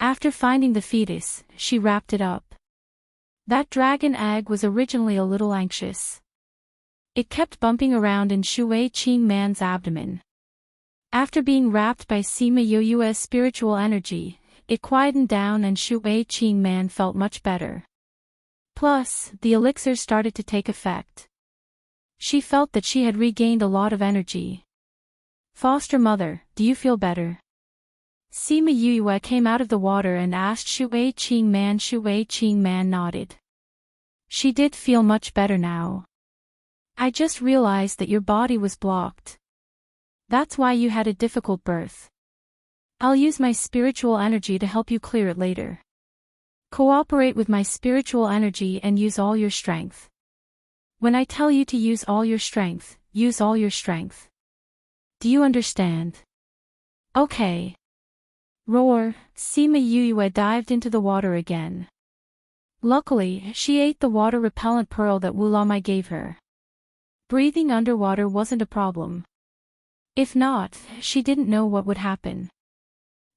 After finding the fetus, she wrapped it up. That dragon egg was originally a little anxious. It kept bumping around in Shui Qing Man's abdomen. After being wrapped by Sima Yue's spiritual energy, it quietened down and Shui Qing Man felt much better. Plus, the elixir started to take effect. She felt that she had regained a lot of energy. Foster mother, do you feel better? Sima Yue came out of the water and asked Shui Qing Man. Shui Qing Man nodded. She did feel much better now. I just realized that your body was blocked. That's why you had a difficult birth. I'll use my spiritual energy to help you clear it later. Cooperate with my spiritual energy and use all your strength. When I tell you to use all your strength, use all your strength. Do you understand? Okay. Roar, Sima Yue dived into the water again. Luckily, she ate the water-repellent pearl that Wu Lamai gave her. Breathing underwater wasn't a problem. If not, she didn't know what would happen.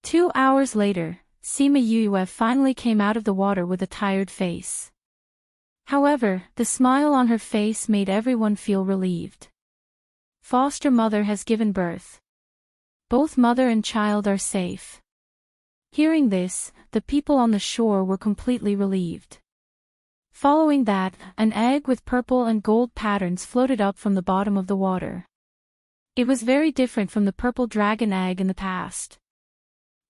2 hours later, Sima Yue finally came out of the water with a tired face. However, the smile on her face made everyone feel relieved. Foster mother has given birth. Both mother and child are safe. Hearing this, the people on the shore were completely relieved. Following that, an egg with purple and gold patterns floated up from the bottom of the water. It was very different from the purple dragon egg in the past.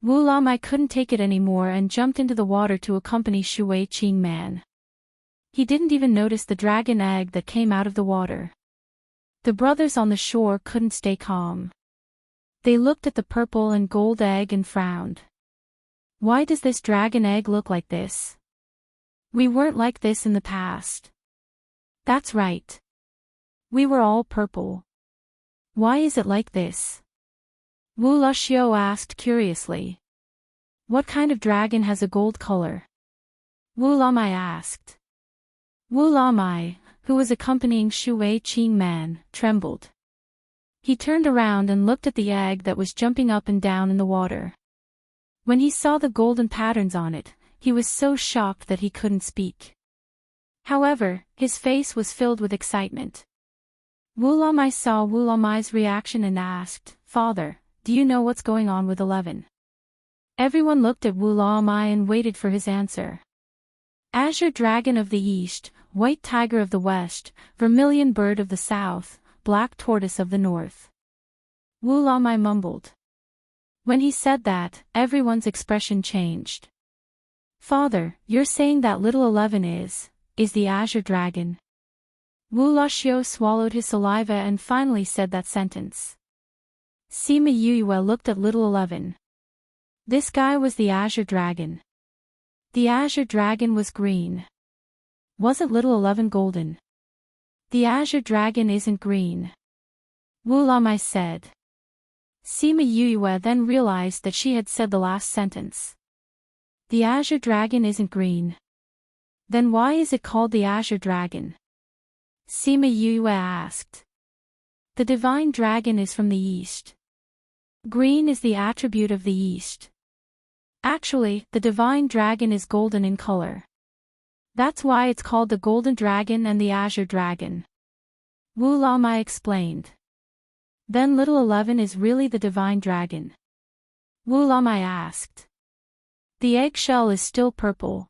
Wu Lamai couldn't take it anymore and jumped into the water to accompany Shui Qing Man. He didn't even notice the dragon egg that came out of the water. The brothers on the shore couldn't stay calm. They looked at the purple and gold egg and frowned. Why does this dragon egg look like this? We weren't like this in the past. That's right. We were all purple. Why is it like this? Wu Luxiu asked curiously. What kind of dragon has a gold color? Wu Lamai asked. Wu Lamai, who was accompanying Shui Qing Man, trembled. He turned around and looked at the egg that was jumping up and down in the water. When he saw the golden patterns on it, he was so shocked that he couldn't speak. However, his face was filled with excitement. Wu Lamai saw Wu Lamai's reaction and asked, Father, do you know what's going on with 11? Everyone looked at Wu Lamai and waited for his answer. Azure Dragon of the East, White Tiger of the West, Vermilion Bird of the South, Black Tortoise of the North. Wu Lamai mumbled. When he said that, everyone's expression changed. Father, you're saying that little 11 is the Azure Dragon? Wu Luxiu swallowed his saliva and finally said that sentence. Sima Yuyue looked at little 11. This guy was the Azure Dragon. The Azure Dragon was green. Wasn't little 11 golden? The Azure Dragon isn't green. Wu Lamai said. Sima Yuyue then realized that she had said the last sentence. The Azure Dragon isn't green. Then why is it called the Azure Dragon? Sima Yuyue asked. The divine dragon is from the east. Green is the attribute of the east. Actually, the divine dragon is golden in color. That's why it's called the Golden Dragon and the Azure Dragon. Wu Lamai explained. Then little 11 is really the divine dragon? Wu Lamai asked. The eggshell is still purple.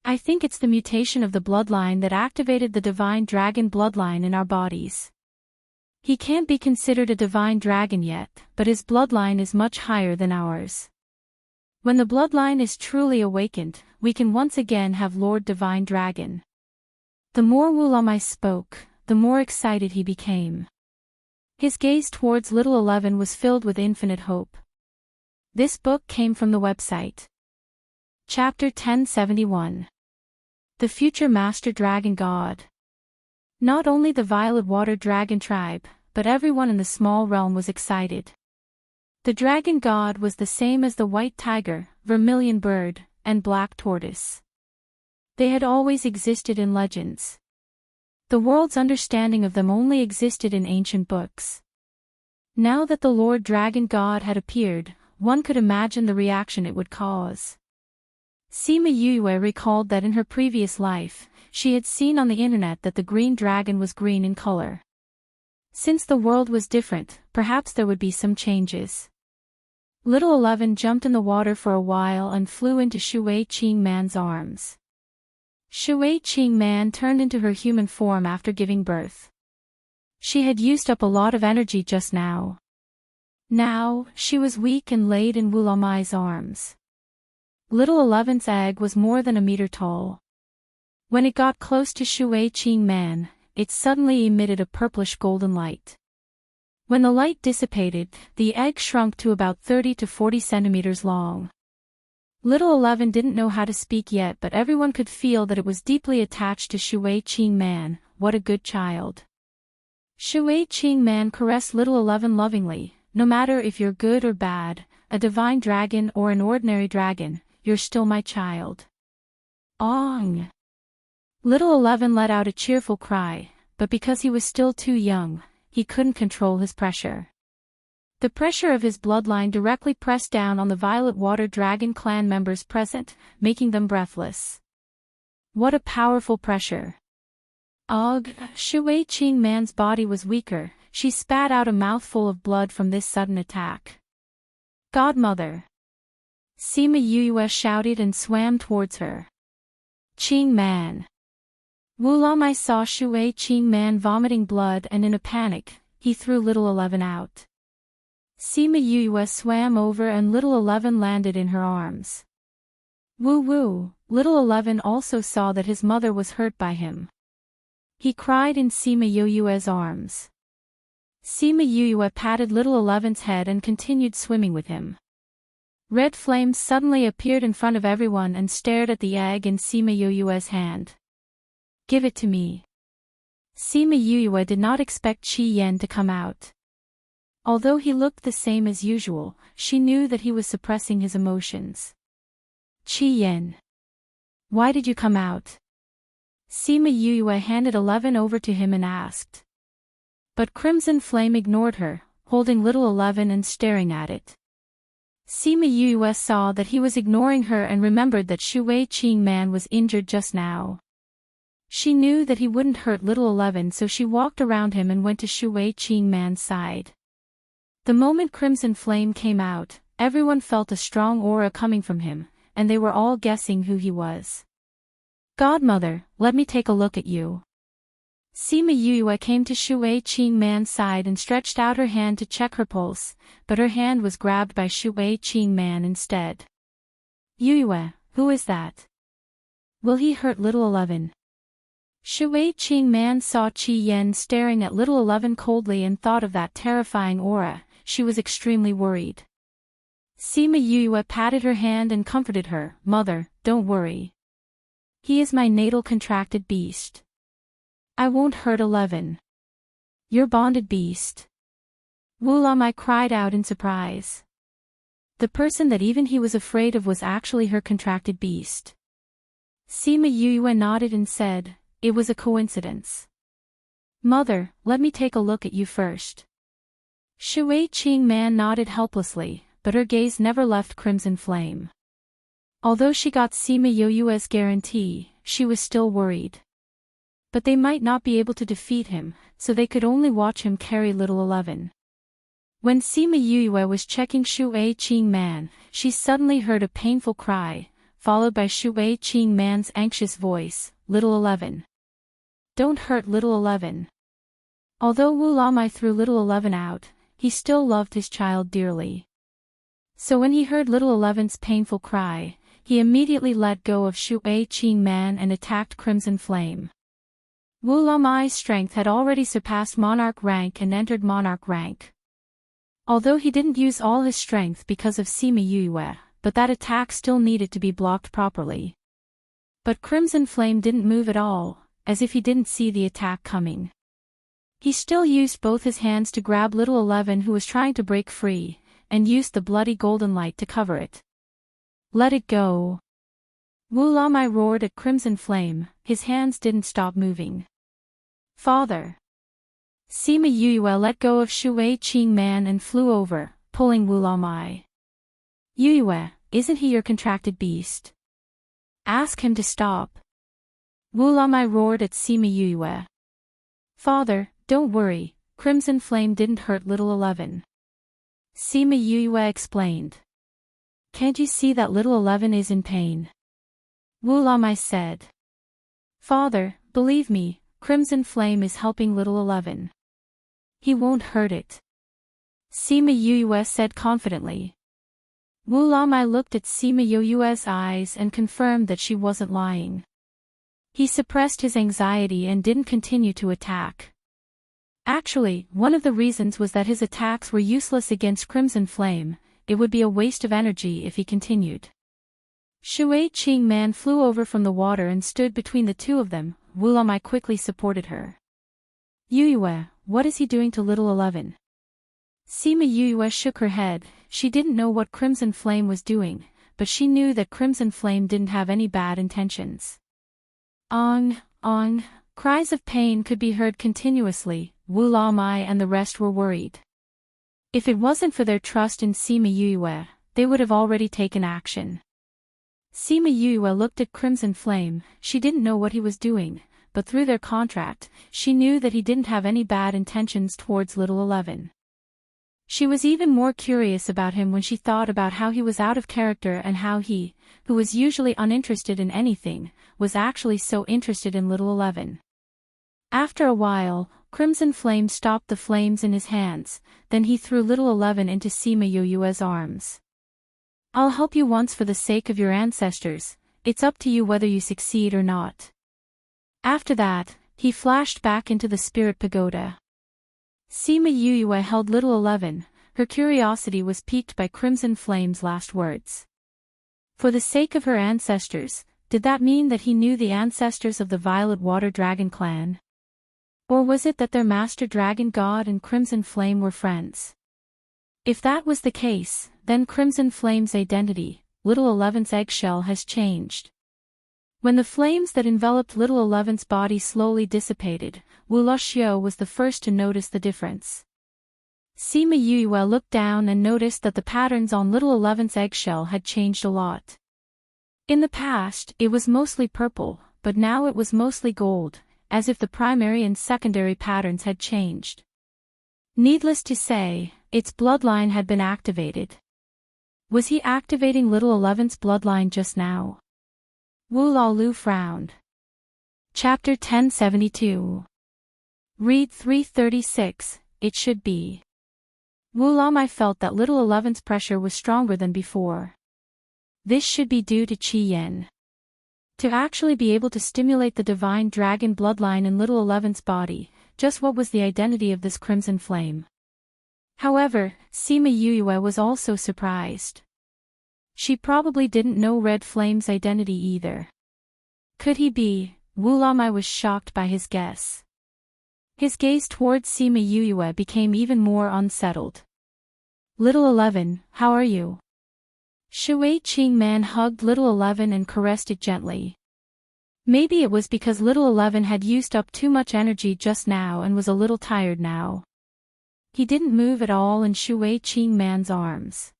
I think it's the mutation of the bloodline that activated the divine dragon bloodline in our bodies. He can't be considered a divine dragon yet, but his bloodline is much higher than ours. When the bloodline is truly awakened, we can once again have Lord Divine Dragon. The more Wu Lamai spoke, the more excited he became. His gaze towards little 11 was filled with infinite hope. This book came from the website. Chapter 1071. The Future Master Dragon God. Not only the Violet Water Dragon tribe, but everyone in the small realm was excited. The Dragon God was the same as the White Tiger, Vermilion Bird, and Black Tortoise. They had always existed in legends. The world's understanding of them only existed in ancient books. Now that the Lord Dragon God had appeared, one could imagine the reaction it would cause. Sima Yuyue recalled that in her previous life, she had seen on the internet that the green dragon was green in color. Since the world was different, perhaps there would be some changes. Little 11 jumped in the water for a while and flew into Shui Qing Man's arms. Shui Qing Man turned into her human form after giving birth. She had used up a lot of energy just now. Now, she was weak and laid in Wu Lamai's arms. Little 11's egg was more than a meter tall. When it got close to Shui Qing Man, it suddenly emitted a purplish golden light. When the light dissipated, the egg shrunk to about 30 to 40 centimeters long. Little 11 didn't know how to speak yet, but everyone could feel that it was deeply attached to Shui Qing Man. What a good child. Shui Qing Man caressed little 11 lovingly. No matter if you're good or bad, a divine dragon or an ordinary dragon, you're still my child. Ong! Little 11 let out a cheerful cry, but because he was still too young, he couldn't control his pressure. The pressure of his bloodline directly pressed down on the Violet Water Dragon clan members present, making them breathless. What a powerful pressure. Ugh! Shui Qing Man's body was weaker. She spat out a mouthful of blood from this sudden attack. Godmother! Sima Yuyue shouted and swam towards her. Qing Man! Wu Lamai saw Shui Qing Man vomiting blood and in a panic, he threw little 11 out. Sima Yue swam over and little 11 landed in her arms. Woo woo, little 11 also saw that his mother was hurt by him. He cried in Sima Yue's arms. Sima Yue patted little 11's head and continued swimming with him. Red flames suddenly appeared in front of everyone and stared at the egg in Sima Yue's hand. Give it to me. Sima Yue did not expect Qi Yan to come out. Although he looked the same as usual, she knew that he was suppressing his emotions. Qi Yan. Why did you come out? Sima Yue handed 11 over to him and asked. But Crimson Flame ignored her, holding little 11 and staring at it. Sima Yue saw that he was ignoring her and remembered that Shui Qing Man was injured just now. She knew that he wouldn't hurt little 11, so she walked around him and went to Shui Qing Man's side. The moment Crimson Flame came out, everyone felt a strong aura coming from him, and they were all guessing who he was. Godmother, let me take a look at you. Sima Yue came to Shui Qing Man's side and stretched out her hand to check her pulse, but her hand was grabbed by Shui Qing Man instead. Yue, who is that? Will he hurt little 11? Shui Qing Man saw Qi Yan staring at little 11 coldly and thought of that terrifying aura. She was extremely worried. Sima Yue patted her hand and comforted her. Mother, don't worry. He is my natal contracted beast. I won't hurt 11. Your bonded beast. Wu Lamai cried out in surprise. The person that even he was afraid of was actually her contracted beast. Sima Yue nodded and said, it was a coincidence. Mother, let me take a look at you first. Shui Qing Man nodded helplessly, but her gaze never left Crimson Flame. Although she got Sima Yue's guarantee, she was still worried. But they might not be able to defeat him, so they could only watch him carry little 11. When Sima Yue was checking Shui Qing Man, she suddenly heard a painful cry, followed by Shui Qing Man's anxious voice, little 11. Don't hurt little 11. Although Wu Lamai threw little 11 out, he still loved his child dearly. So when he heard little 11's painful cry, he immediately let go of Shui Qing Man and attacked Crimson Flame. Wu Lamai's strength had already surpassed Monarch rank and entered Monarch rank. Although he didn't use all his strength because of Sima Yue, but that attack still needed to be blocked properly. But Crimson Flame didn't move at all, as if he didn't see the attack coming. He still used both his hands to grab little 11 who was trying to break free, and used the bloody golden light to cover it. Let it go. Wu Lamai roared at Crimson Flame, his hands didn't stop moving. Father. Sima Yue let go of Shui Qing Man and flew over, pulling Wu Lamai. Yue, isn't he your contracted beast? Ask him to stop. Wu Lamai roared at Sima Yue. Father, don't worry, Crimson Flame didn't hurt little 11. Sima Yue explained. Can't you see that little 11 is in pain? Wu Lamai said. Father, believe me, Crimson Flame is helping little 11. He won't hurt it. Sima Yue said confidently. Wu Lamai looked at Sima Yue's eyes and confirmed that she wasn't lying. He suppressed his anxiety and didn't continue to attack. Actually, one of the reasons was that his attacks were useless against Crimson Flame. It would be a waste of energy if he continued. Shui Qing Man flew over from the water and stood between the two of them. Wu Lamai quickly supported her. Yue, what is he doing to little 11? Sima Yue shook her head. She didn't know what Crimson Flame was doing, but she knew that Crimson Flame didn't have any bad intentions. Ong, ong, cries of pain could be heard continuously. Wu Lamai and the rest were worried. If it wasn't for their trust in Sima Yue, they would have already taken action. Sima Yue looked at Crimson Flame. She didn't know what he was doing, but through their contract, she knew that he didn't have any bad intentions towards little 11. She was even more curious about him when she thought about how he was out of character and how he, who was usually uninterested in anything, was actually so interested in little 11. After a while, Crimson Flame stopped the flames in his hands, then he threw little 11 into Sima Yoyue's arms. I'll help you once for the sake of your ancestors, it's up to you whether you succeed or not. After that, he flashed back into the spirit pagoda. Sima Yoyue held little 11, her curiosity was piqued by Crimson Flame's last words. For the sake of her ancestors, did that mean that he knew the ancestors of the Violet Water Dragon clan? Or was it that their master dragon god and Crimson Flame were friends? If that was the case, then Crimson Flame's identity, little 11's eggshell, has changed. When the flames that enveloped little 11's body slowly dissipated, Wuloxiu was the first to notice the difference. Sima Yoyue looked down and noticed that the patterns on little 11's eggshell had changed a lot. In the past, it was mostly purple, but now it was mostly gold, as if the primary and secondary patterns had changed. Needless to say, its bloodline had been activated. Was he activating little 11's bloodline just now? Wu Laolu frowned. Chapter 1072. Read 336, it should be. Wu Lamai felt that little 11's pressure was stronger than before. This should be due to Qi Yen. To actually be able to stimulate the divine dragon bloodline in little 11's body, just what was the identity of this Crimson Flame? However, Sima Yoyue was also surprised. She probably didn't know Red Flame's identity either. Could he be? Wu Lamai was shocked by his guess. His gaze towards Sima Yoyue became even more unsettled. Little 11, how are you? Shui Qingman hugged little 11 and caressed it gently. Maybe it was because little 11 had used up too much energy just now and was a little tired now. He didn't move at all in Shui Qingman's arms.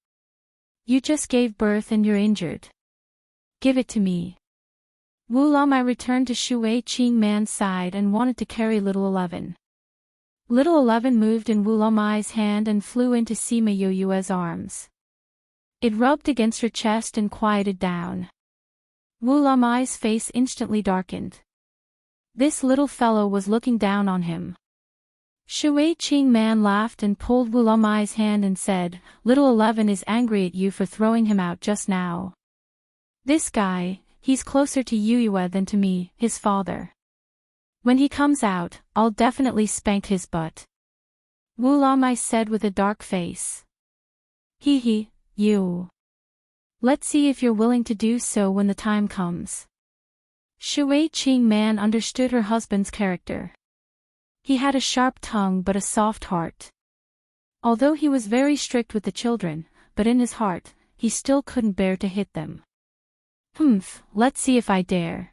You just gave birth and you're injured. Give it to me. Wu Lamai returned to Shui Qingman's side and wanted to carry little 11. Little 11 moved in Wu Lamai's hand and flew into Sima Yoyue's arms. It rubbed against her chest and quieted down. Wu Lamai's face instantly darkened. This little fellow was looking down on him. Shui Qingman laughed and pulled Wu Lamai's hand and said, Little 11 is angry at you for throwing him out just now. This guy, he's closer to Yoyue than to me, his father. When he comes out, I'll definitely spank his butt. Wu Lamai said with a dark face. Hee, you. Let's see if you're willing to do so when the time comes. Shui Qingman understood her husband's character. He had a sharp tongue but a soft heart. Although he was very strict with the children, but in his heart, he still couldn't bear to hit them. Let's see if I dare.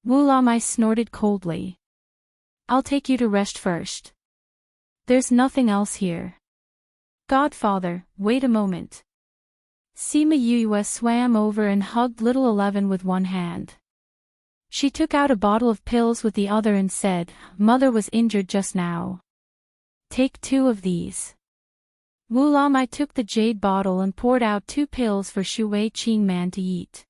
Wu Lamai snorted coldly. I'll take you to rest first. There's nothing else here. Godfather, wait a moment. Sima Yoyue swam over and hugged little 11 with one hand. She took out a bottle of pills with the other and said, Mother was injured just now. Take 2 of these. Wu Lamai took the jade bottle and poured out 2 pills for Shui Qingman to eat.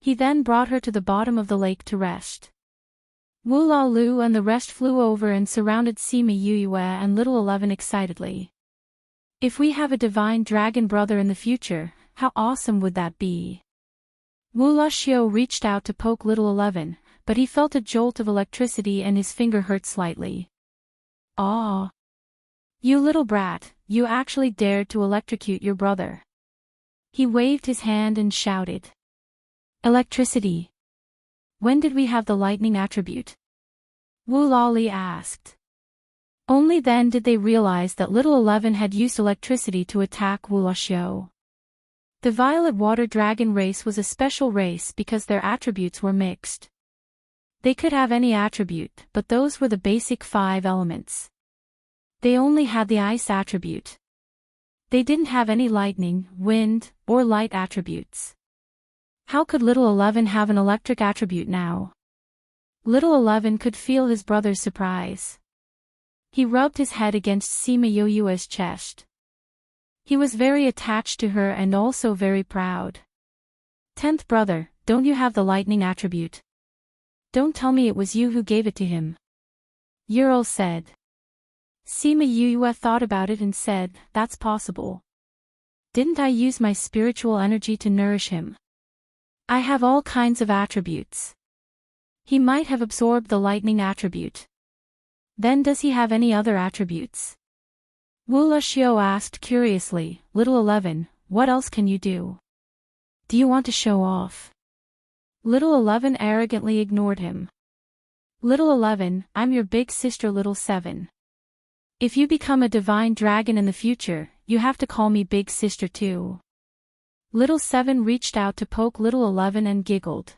He then brought her to the bottom of the lake to rest. Wu Laolu and the rest flew over and surrounded Sima Yoyue and little 11 excitedly. If we have a divine dragon brother in the future, how awesome would that be? Wu Laxiu reached out to poke little 11, but he felt a jolt of electricity and his finger hurt slightly. Ah! You little brat, you actually dared to electrocute your brother. He waved his hand and shouted. Electricity. When did we have the lightning attribute? Wu Lali asked. Only then did they realize that little 11 had used electricity to attack Wu Laxiu. The Violet Water Dragon race was a special race because their attributes were mixed. They could have any attribute, but those were the basic 5 elements. They only had the ice attribute. They didn't have any lightning, wind, or light attributes. How could little 11 have an electric attribute now? Little 11 could feel his brother's surprise. He rubbed his head against Sima Yoyue's chest. He was very attached to her and also very proud. 10th brother, don't you have the lightning attribute? Don't tell me it was you who gave it to him. Ural said. Sima Yue thought about it and said, that's possible. Didn't I use my spiritual energy to nourish him? I have all kinds of attributes. He might have absorbed the lightning attribute. Then does he have any other attributes? Wu Luxiu asked curiously, Little 11, what else can you do? Do you want to show off? Little 11 arrogantly ignored him. Little 11, I'm your big sister Little 7. If you become a divine dragon in the future, you have to call me big sister too. Little 7 reached out to poke Little 11 and giggled.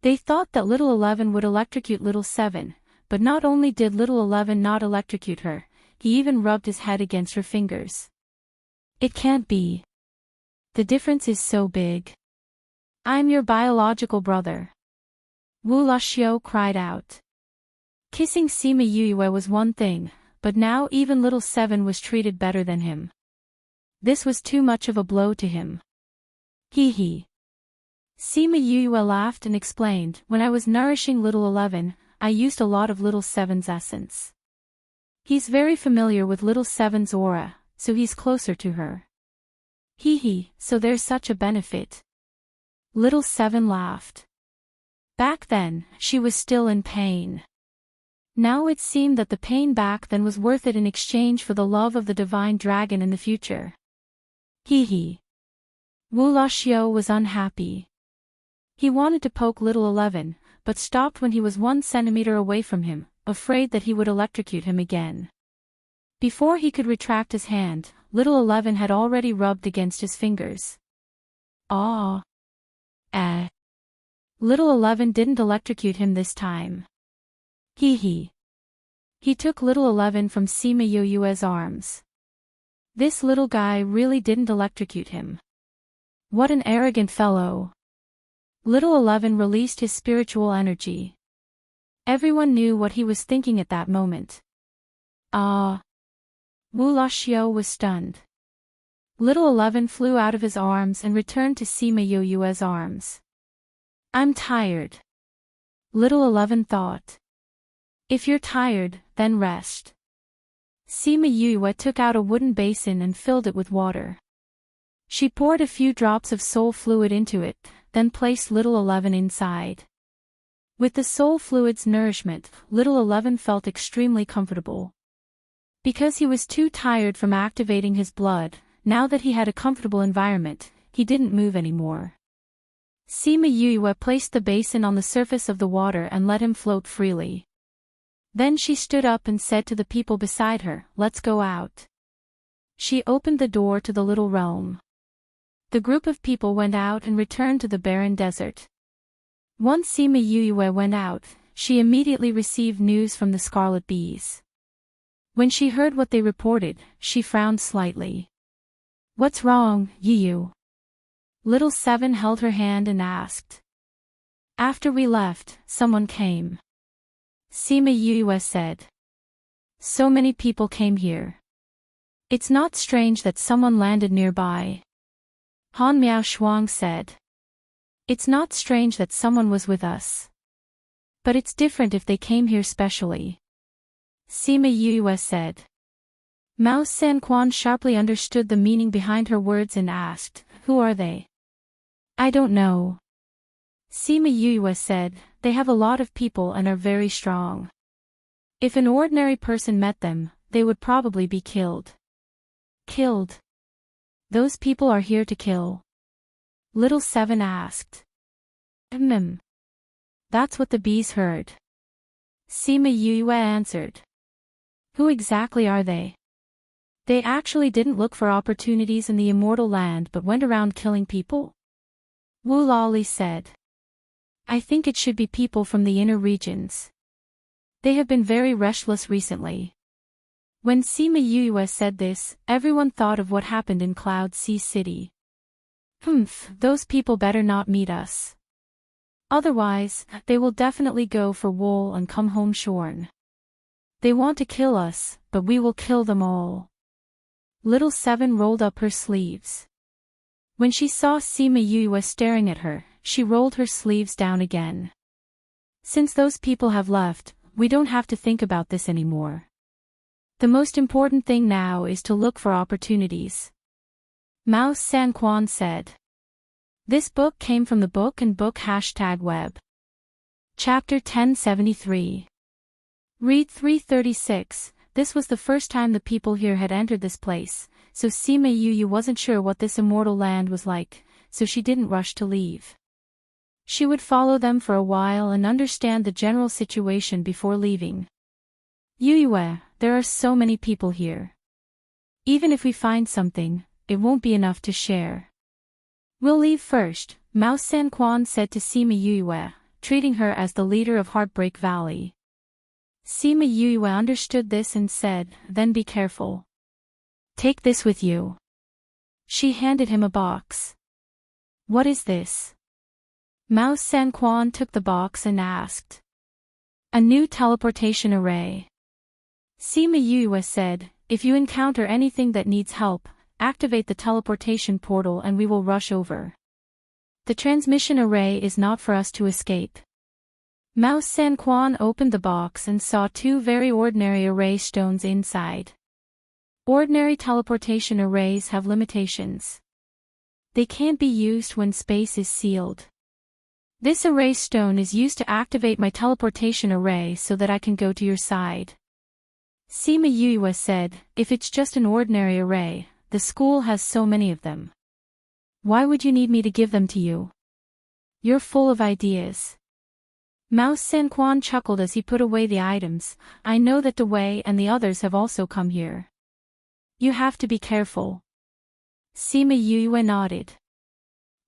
They thought that Little 11 would electrocute Little 7, but not only did Little 11 not electrocute her, he even rubbed his head against her fingers. It can't be. The difference is so big. I'm your biological brother. Wu Luxiu cried out. Kissing Sima Yue was one thing, but now even Little 7 was treated better than him. This was too much of a blow to him. Hee hee. Sima Yue laughed and explained, when I was nourishing Little 11, I used a lot of Little 7's essence. He's very familiar with Little 7's aura, so he's closer to her. Hee hee, so there's such a benefit. Little 7 laughed. Back then, she was still in pain. Now it seemed that the pain back then was worth it in exchange for the love of the divine dragon in the future. Hee hee. Wu Luxiu was unhappy. He wanted to poke Little 11, but stopped when he was 1 centimeter away from him, afraid that he would electrocute him again. Before he could retract his hand, Little 11 had already rubbed against his fingers. Ah. Little 11 didn't electrocute him this time. Hee hee. He took Little 11 from Sima Yue's arms. This little guy really didn't electrocute him. What an arrogant fellow. Little 11 released his spiritual energy. Everyone knew what he was thinking at that moment. Ah. Wu Luxiu was stunned. Little 11 flew out of his arms and returned to Sima Yue's arms. I'm tired. Little 11 thought. If you're tired, then rest. Sima Yue took out a wooden basin and filled it with water. She poured a few drops of soul fluid into it, then placed Little 11 inside. With the soul fluid's nourishment, Little 11 felt extremely comfortable. Because he was too tired from activating his blood, now that he had a comfortable environment, he didn't move anymore. Sima Yue placed the basin on the surface of the water and let him float freely. Then she stood up and said to the people beside her, let's go out. She opened the door to the little realm. The group of people went out and returned to the barren desert. Once Sima Yue went out, she immediately received news from the scarlet bees. When she heard what they reported, she frowned slightly. What's wrong, Yue? Little 7 held her hand and asked. After we left, someone came. Sima Yue said. So many people came here. It's not strange that someone landed nearby. Han Miao Shuang said. It's not strange that someone was with us. But it's different if they came here specially. Sima Yue said. Mao Sanquan sharply understood the meaning behind her words and asked, who are they? I don't know. Sima Yue said, they have a lot of people and are very strong. If an ordinary person met them, they would probably be killed. Killed? Those people are here to kill? Little 7 asked. That's what the bees heard. Sima Yue answered. Who exactly are they? They actually didn't look for opportunities in the immortal land but went around killing people? Wu Lali said. I think it should be people from the inner regions. They have been very restless recently. When Sima Yue said this, everyone thought of what happened in Cloud Sea City. Those people better not meet us. Otherwise, they will definitely go for wool and come home shorn. They want to kill us, but we will kill them all. Little 7 rolled up her sleeves. When she saw Sima Yue staring at her, she rolled her sleeves down again. Since those people have left, We don't have to think about this anymore. The most important thing now is to look for opportunities. Mouse San Quan said. This book came from the Book and Book #web. Chapter 1073. Read 336. This was the first time the people here had entered this place, so Sima Yu wasn't sure what this immortal land was like, so she didn't rush to leave. She would follow them for a while and understand the general situation before leaving. Yue, there are so many people here. Even if we find something, it won't be enough to share. We'll leave first, Mouse San Quan said to Sima Yue, treating her as the leader of Heartbreak Valley. Sima Yue understood this and said, then be careful. Take this with you. She handed him a box. What is this? Mouse San Quan took the box and asked. A new teleportation array. Sima Yue said, if you encounter anything that needs help, activate the teleportation portal and we will rush over. The transmission array is not for us to escape. Mouse San Quan opened the box and saw two very ordinary array stones inside. Ordinary teleportation arrays have limitations. They can't be used when space is sealed. This array stone is used to activate my teleportation array so that I can go to your side. Sima Yue said, if it's just an ordinary array, the school has so many of them. Why would you need me to give them to you? You're full of ideas. Mouse San Quan chuckled as he put away the items. I know that Dewey and the others have also come here. You have to be careful. Sima Yue nodded.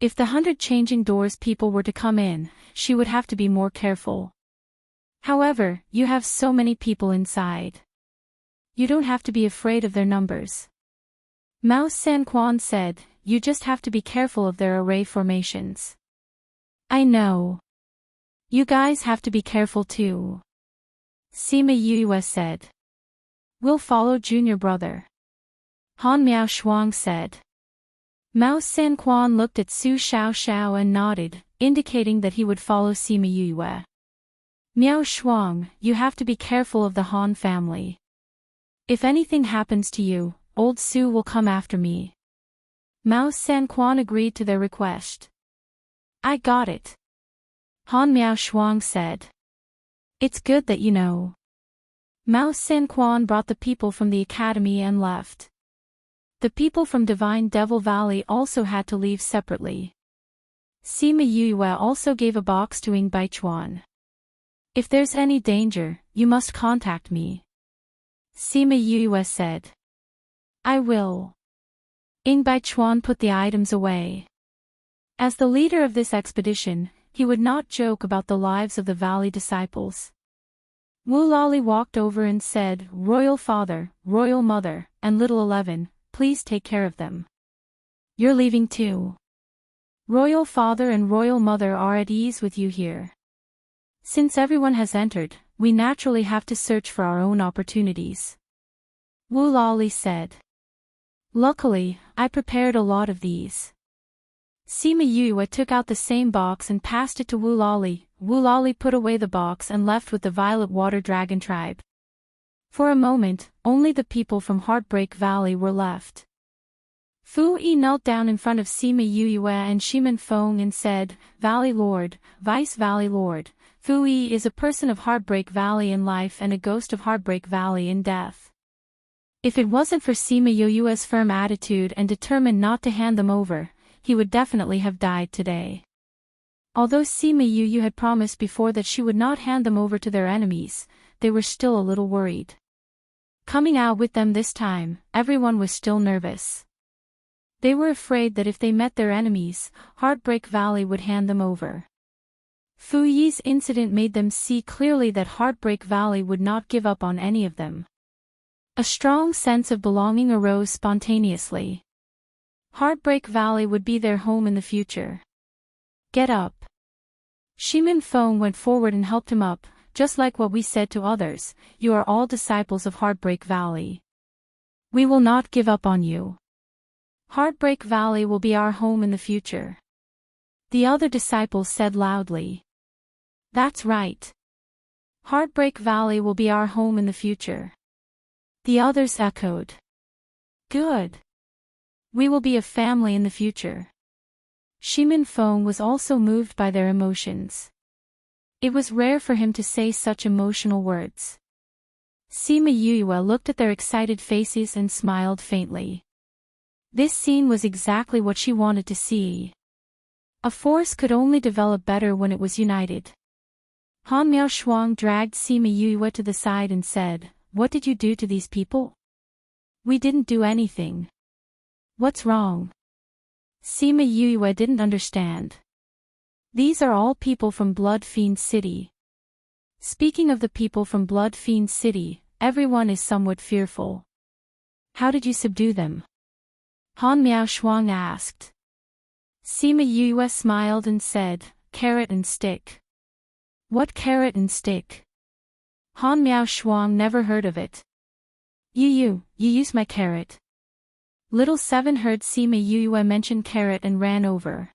If the 100 changing doors people were to come in, she would have to be more careful. However, you have so many people inside. You don't have to be afraid of their numbers. Mouse San Quan said, you just have to be careful of their array formations. I know. You guys have to be careful too. Sima Yue said. We'll follow junior brother. Han Miao Shuang said. Mouse San Quan looked at Su Xiao and nodded, indicating that he would follow Sima Yue. Miao Shuang, you have to be careful of the Han family. If anything happens to you, old Su will come after me. Mouse San Quan agreed to their request. I got it. Han Miao Shuang said. It's good that you know. Mouse San Quan brought the people from the academy and left. The people from Divine Devil Valley also had to leave separately. Sima Yue also gave a box to Ing Baichuan. If there's any danger, you must contact me. Sima Yue said. I will. Ing Baichuan put the items away. As the leader of this expedition, he would not joke about the lives of the Valley disciples. Wu Lali walked over and said, Royal Father, Royal Mother, and Little 11, please take care of them. You're leaving too. Royal Father and Royal Mother are at ease with you here. Since everyone has entered, we naturally have to search for our own opportunities. Wu Lali said. Luckily, I prepared a lot of these. Sima Yue took out the same box and passed it to Wu Lali. Wu Lali put away the box and left with the Violet Water Dragon tribe. For a moment, only the people from Heartbreak Valley were left. Fu Yi knelt down in front of Sima Yue and Shimen Feng and said, Valley Lord, Vice Valley Lord, Fu Yi is a person of Heartbreak Valley in life and a ghost of Heartbreak Valley in death. If it wasn't for Sima Yue's firm attitude and determined not to hand them over, he would definitely have died today. Although Sima Yue had promised before that she would not hand them over to their enemies, they were still a little worried. Coming out with them this time, everyone was still nervous. They were afraid that if they met their enemies, Heartbreak Valley would hand them over. Fu Yi's incident made them see clearly that Heartbreak Valley would not give up on any of them. A strong sense of belonging arose spontaneously. Heartbreak Valley would be their home in the future. Get up. Shimen Feng went forward and helped him up, just like what we said to others, you are all disciples of Heartbreak Valley. We will not give up on you. Heartbreak Valley will be our home in the future. The other disciples said loudly. That's right. Heartbreak Valley will be our home in the future. The others echoed. Good. We will be a family in the future. Shimin Fong was also moved by their emotions. It was rare for him to say such emotional words. Sima Yue looked at their excited faces and smiled faintly. This scene was exactly what she wanted to see. A force could only develop better when it was united. Han Miao Shuang dragged Sima Yue to the side and said, "What did you do to these people?" "We didn't do anything." "What's wrong?" Sima Yue didn't understand. "These are all people from Blood Fiend City." Speaking of the people from Blood Fiend City, everyone is somewhat fearful. "How did you subdue them?" Han Miao Shuang asked. Sima Yue smiled and said, "Carrot and stick." "What carrot and stick?" Han Miao Shuang never heard of it. You use my carrot." Little Seven heard Sima Yue mention carrot and ran over.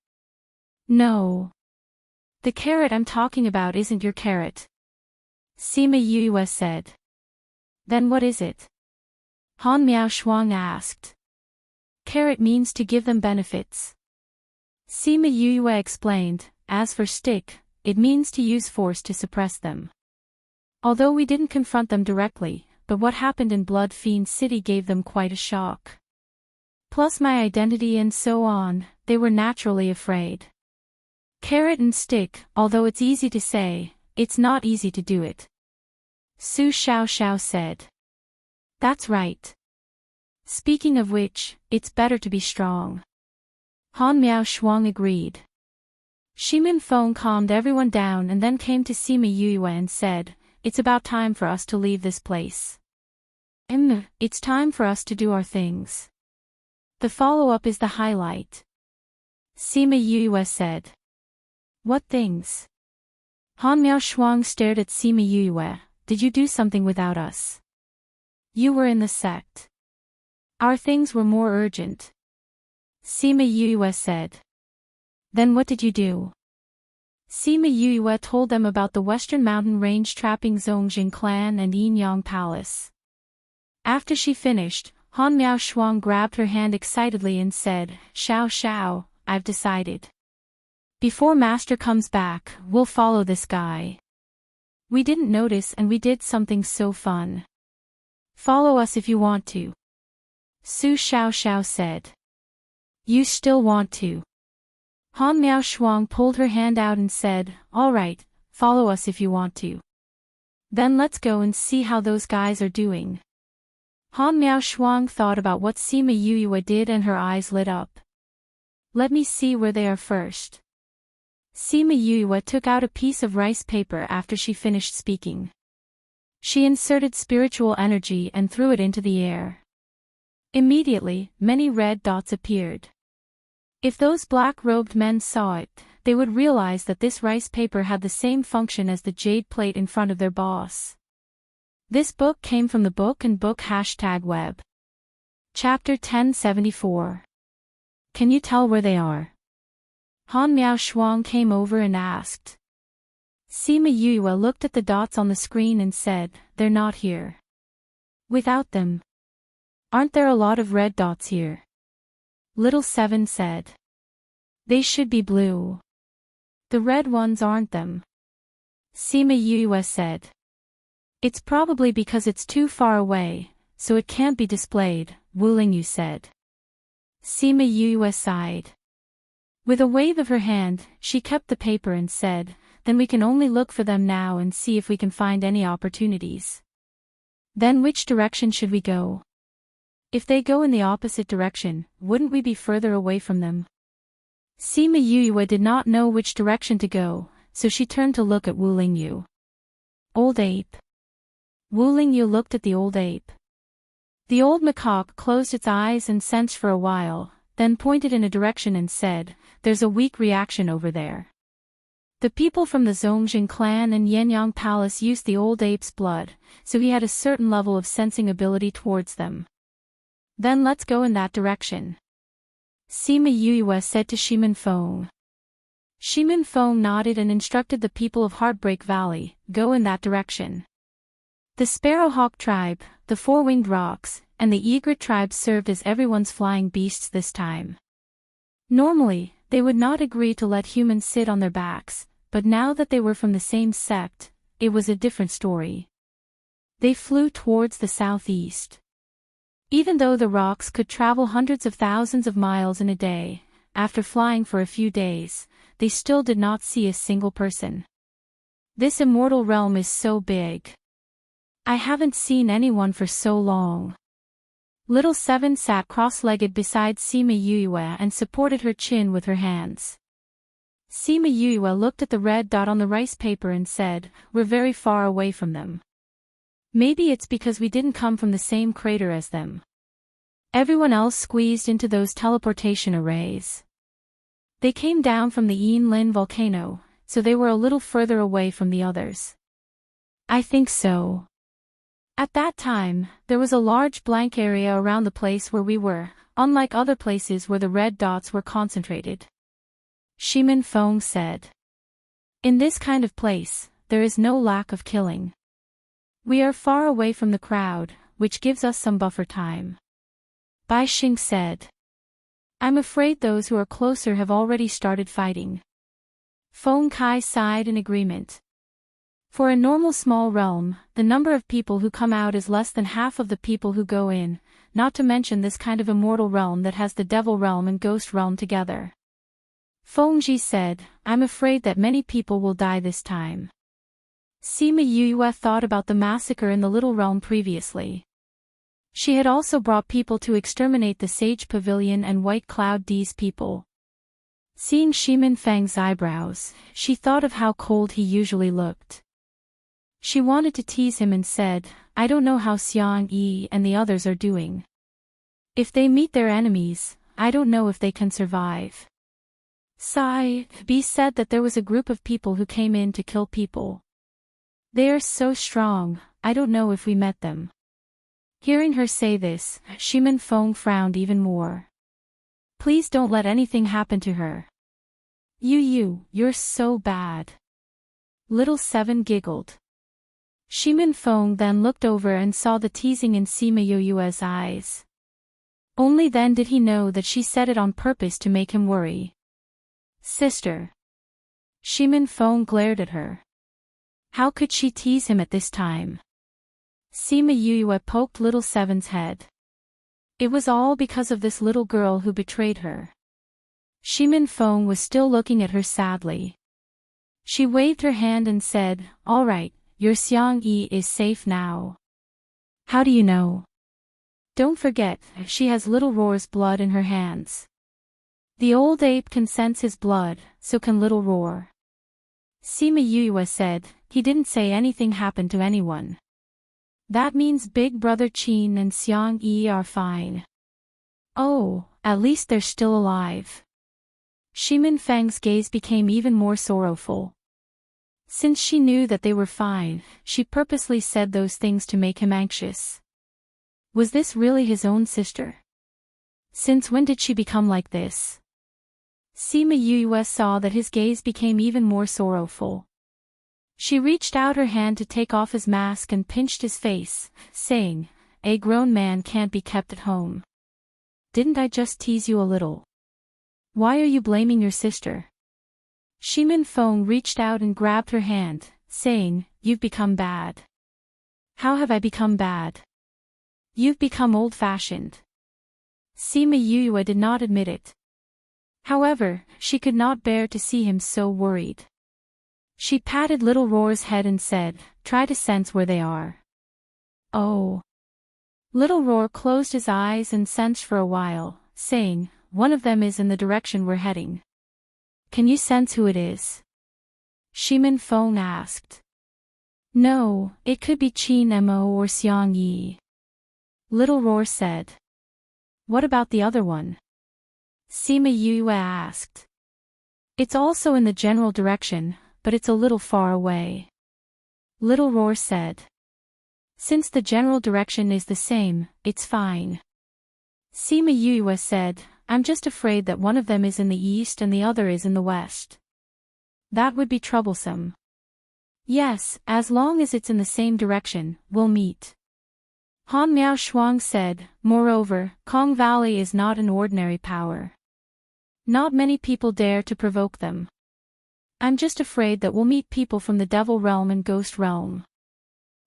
"No. The carrot I'm talking about isn't your carrot," Sima Yue said. "Then what is it?" Han Miao Shuang asked. "Carrot means to give them benefits." Sima Yue explained, "As for stick, it means to use force to suppress them. Although we didn't confront them directly, but what happened in Blood Fiend City gave them quite a shock. Plus my identity and so on, they were naturally afraid. Carrot and stick, although it's easy to say, it's not easy to do it." Su Xiao said. "That's right. Speaking of which, it's better to be strong." Han Miao Shuang agreed. Shimin Fong calmed everyone down and then came to Sima Yue and said, "It's about time for us to leave this place. It's time for us to do our things. The follow-up is the highlight." Sima Yue said. "What things?" Han Miao Shuang stared at Sima Yue. "Did you do something without us? You were in the sect. Our things were more urgent." Sima Yue said. "Then what did you do?" Sima Yue told them about the Western Mountain Range trapping Zongjing clan and Yin Yang Palace. After she finished, Han Miao Shuang grabbed her hand excitedly and said, Xiao, I've decided. Before Master comes back, we'll follow this guy. We didn't notice and we did something so fun. Follow us if you want to." Su Xiao said. "You still want to?" Han Miao Shuang pulled her hand out and said, "All right, follow us if you want to. Then let's go and see how those guys are doing." Han Miao Shuang thought about what Sima Yue did and her eyes lit up. "Let me see where they are first." Sima Yue took out a piece of rice paper after she finished speaking. She inserted spiritual energy and threw it into the air. Immediately, many red dots appeared. If those black-robed men saw it, they would realize that this rice paper had the same function as the jade plate in front of their boss. This book came from the Book and Book #web. Chapter 1074. Can you tell where they are? Han Miao Shuang came over and asked. Sima Yue looked at the dots on the screen and said, "They're not here. Without them. Aren't there a lot of red dots here?" Little Seven said. "They should be blue. The red ones aren't them." Sima Yue said. "It's probably because it's too far away, so it can't be displayed," Wu Lingyu said. Sima Yue sighed. With a wave of her hand, she kept the paper and said, "Then we can only look for them now and see if we can find any opportunities." "Then which direction should we go?" "If they go in the opposite direction, wouldn't we be further away from them?" Sima Yue did not know which direction to go, so she turned to look at Wu Lingyu. "Old ape." Wu Lingyu looked at the old ape. The old macaque closed its eyes and sensed for a while, then pointed in a direction and said, "There's a weak reaction over there. The people from the Zongjing clan and Yenyang Palace used the old ape's blood, so he had a certain level of sensing ability towards them. Then let's go in that direction." Sima Yue said to Shimin Fong. Shimin Feng nodded and instructed the people of Heartbreak Valley, go in that direction. The Sparrowhawk tribe, the Four-Winged Rocks, and the Egret tribe served as everyone's flying beasts this time. Normally, they would not agree to let humans sit on their backs, but now that they were from the same sect, it was a different story. They flew towards the southeast. Even though the rocks could travel hundreds of thousands of miles in a day, after flying for a few days, they still did not see a single person. This immortal realm is so big. I haven't seen anyone for so long. Little Seven sat cross-legged beside Sima Yuyue and supported her chin with her hands. Sima Yuyue looked at the red dot on the rice paper and said, we're very far away from them. Maybe it's because we didn't come from the same crater as them. Everyone else squeezed into those teleportation arrays. They came down from the Yinlin volcano, so they were a little further away from the others. I think so. At that time, there was a large blank area around the place where we were, unlike other places where the red dots were concentrated. Shimin Feng said. In this kind of place, there is no lack of killing. We are far away from the crowd, which gives us some buffer time. Bai Xing said. I'm afraid those who are closer have already started fighting. Feng Kai sighed in agreement. For a normal small realm, the number of people who come out is less than half of the people who go in, not to mention this kind of immortal realm that has the devil realm and ghost realm together. Feng Ji said, I'm afraid that many people will die this time. Sima Yuyue thought about the massacre in the little realm previously. She had also brought people to exterminate the Sage Pavilion and White Cloud D's people. Seeing Shimin Feng's eyebrows, she thought of how cold he usually looked. She wanted to tease him and said, I don't know how Xiang Yi and the others are doing. If they meet their enemies, I don't know if they can survive. Sai B said that there was a group of people who came in to kill people. They are so strong, I don't know if we met them. Hearing her say this, Shimin Feng frowned even more. Please don't let anything happen to her. You're so bad. Little Seven giggled. Shimin Feng then looked over and saw the teasing in Sima Yuyue's eyes. Only then did he know that she said it on purpose to make him worry. Sister. Shimin Feng glared at her. How could she tease him at this time? Sima Yuyue poked Little Seven's head. It was all because of this little girl who betrayed her. Shimin Feng was still looking at her sadly. She waved her hand and said, all right, your Xiang Yi is safe now. How do you know? Don't forget, she has Little Roar's blood in her hands. The old ape can sense his blood, so can Little Roar. Sima Yuyue said, he didn't say anything happened to anyone. That means Big Brother Qin and Xiang Yi are fine. Oh, at least they're still alive. Shimin Feng's gaze became even more sorrowful. Since she knew that they were fine, she purposely said those things to make him anxious. Was this really his own sister? Since when did she become like this? Sima Yuyue saw that his gaze became even more sorrowful. She reached out her hand to take off his mask and pinched his face, saying, a grown man can't be kept at home. Didn't I just tease you a little? Why are you blaming your sister? Shimin Feng reached out and grabbed her hand, saying, you've become bad. How have I become bad? You've become old-fashioned. Sima Yuyue did not admit it. However, she could not bear to see him so worried. She patted Little Roar's head and said, try to sense where they are. Oh. Little Roar closed his eyes and sensed for a while, saying, one of them is in the direction we're heading. Can you sense who it is? Shimin Feng asked. No, it could be Qin Mo or Xiang Yi. Little Roar said. What about the other one? Sima Yuyue asked. It's also in the general direction, but it's a little far away. Little Roar said. Since the general direction is the same, it's fine. Sima Yuyue said, I'm just afraid that one of them is in the east and the other is in the west. That would be troublesome. Yes, as long as it's in the same direction, we'll meet. Han Miao Shuang said. Moreover, Kong Valley is not an ordinary power. Not many people dare to provoke them. I'm just afraid that we'll meet people from the Devil Realm and Ghost Realm.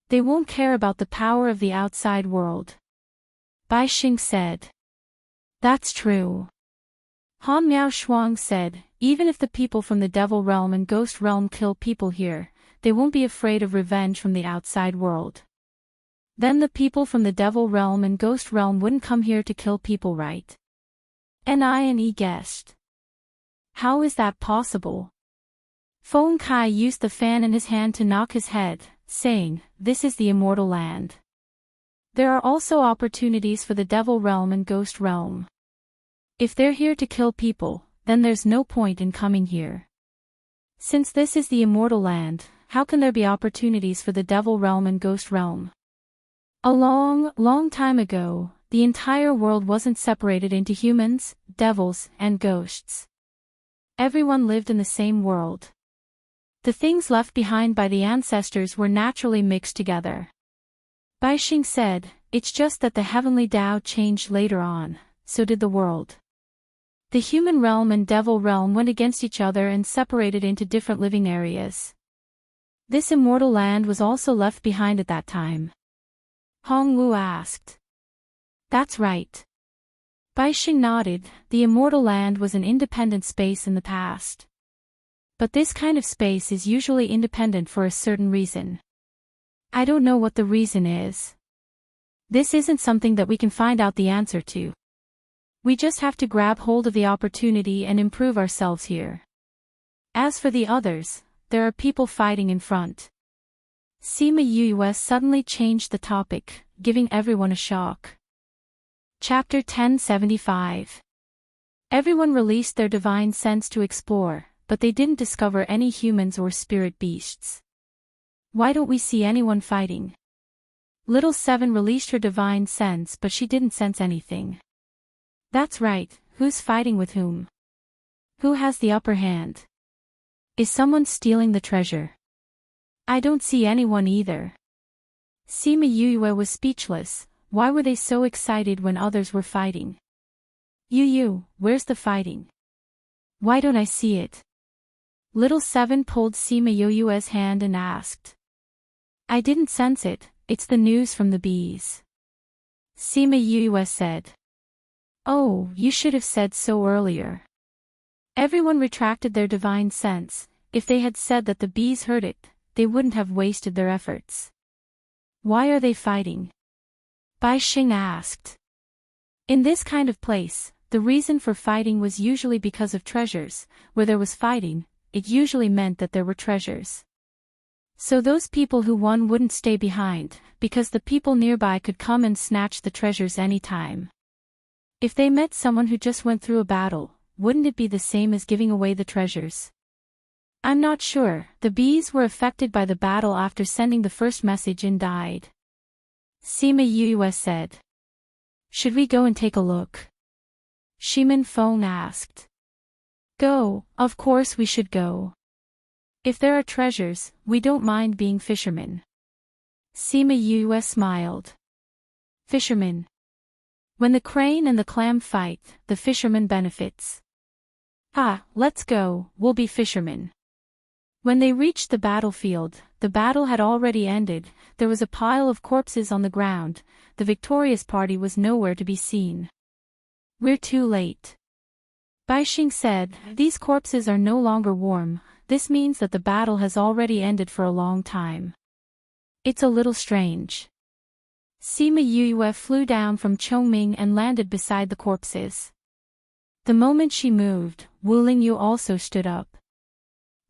They won't care about the power of the outside world. Bai Xing said. That's true. Han Miao Shuang said, even if the people from the Devil Realm and Ghost Realm kill people here, they won't be afraid of revenge from the outside world. Then the people from the Devil Realm and Ghost Realm wouldn't come here to kill people, right? N.I.N.E. guessed. How is that possible? Feng Kai used the fan in his hand to knock his head, saying, this is the immortal land. There are also opportunities for the Devil Realm and Ghost Realm. If they're here to kill people, then there's no point in coming here. Since this is the immortal land, how can there be opportunities for the Devil Realm and Ghost Realm? A long, long time ago, the entire world wasn't separated into humans, devils, and ghosts. Everyone lived in the same world. The things left behind by the ancestors were naturally mixed together. Bai Xing said, it's just that the heavenly Tao changed later on, so did the world. The human realm and devil realm went against each other and separated into different living areas. This immortal land was also left behind at that time. Hong Wu asked. That's right. Bai Xing nodded. The immortal land was an independent space in the past. But this kind of space is usually independent for a certain reason. I don't know what the reason is. This isn't something that we can find out the answer to. We just have to grab hold of the opportunity and improve ourselves here. As for the others, there are people fighting in front. Sima Yuyue suddenly changed the topic, giving everyone a shock. Chapter 1075. Everyone released their divine sense to explore, but they didn't discover any humans or spirit beasts. Why don't we see anyone fighting? Little Seven released her divine sense, but she didn't sense anything. That's right, who's fighting with whom? Who has the upper hand? Is someone stealing the treasure? I don't see anyone either. Sima Yuyue was speechless. Why were they so excited when others were fighting? Yu, where's the fighting? Why don't I see it? Little Seven pulled Sima Yuyue's hand and asked. I didn't sense it, it's the news from the bees. Sima Yuyue said. Oh, you should have said so earlier. Everyone retracted their divine sense. If they had said that the bees heard it, they wouldn't have wasted their efforts. Why are they fighting? Bai Xing asked. In this kind of place, the reason for fighting was usually because of treasures. Where there was fighting, it usually meant that there were treasures. So those people who won wouldn't stay behind, because the people nearby could come and snatch the treasures anytime. If they met someone who just went through a battle, wouldn't it be the same as giving away the treasures? I'm not sure. The bees were affected by the battle after sending the first message and died. Sima Yuyue said. Should we go and take a look? Shimin Feng asked. Go, of course we should go. If there are treasures, we don't mind being fishermen. Sima Yuyue smiled. Fishermen. When the crane and the clam fight, the fisherman benefits. Ah, let's go, we'll be fishermen. When they reached the battlefield, the battle had already ended. There was a pile of corpses on the ground. The victorious party was nowhere to be seen. We're too late. Bai Xing said, these corpses are no longer warm. This means that the battle has already ended for a long time. It's a little strange. Sima Yuyue flew down from Chongming and landed beside the corpses. The moment she moved, Wu Lingyu also stood up.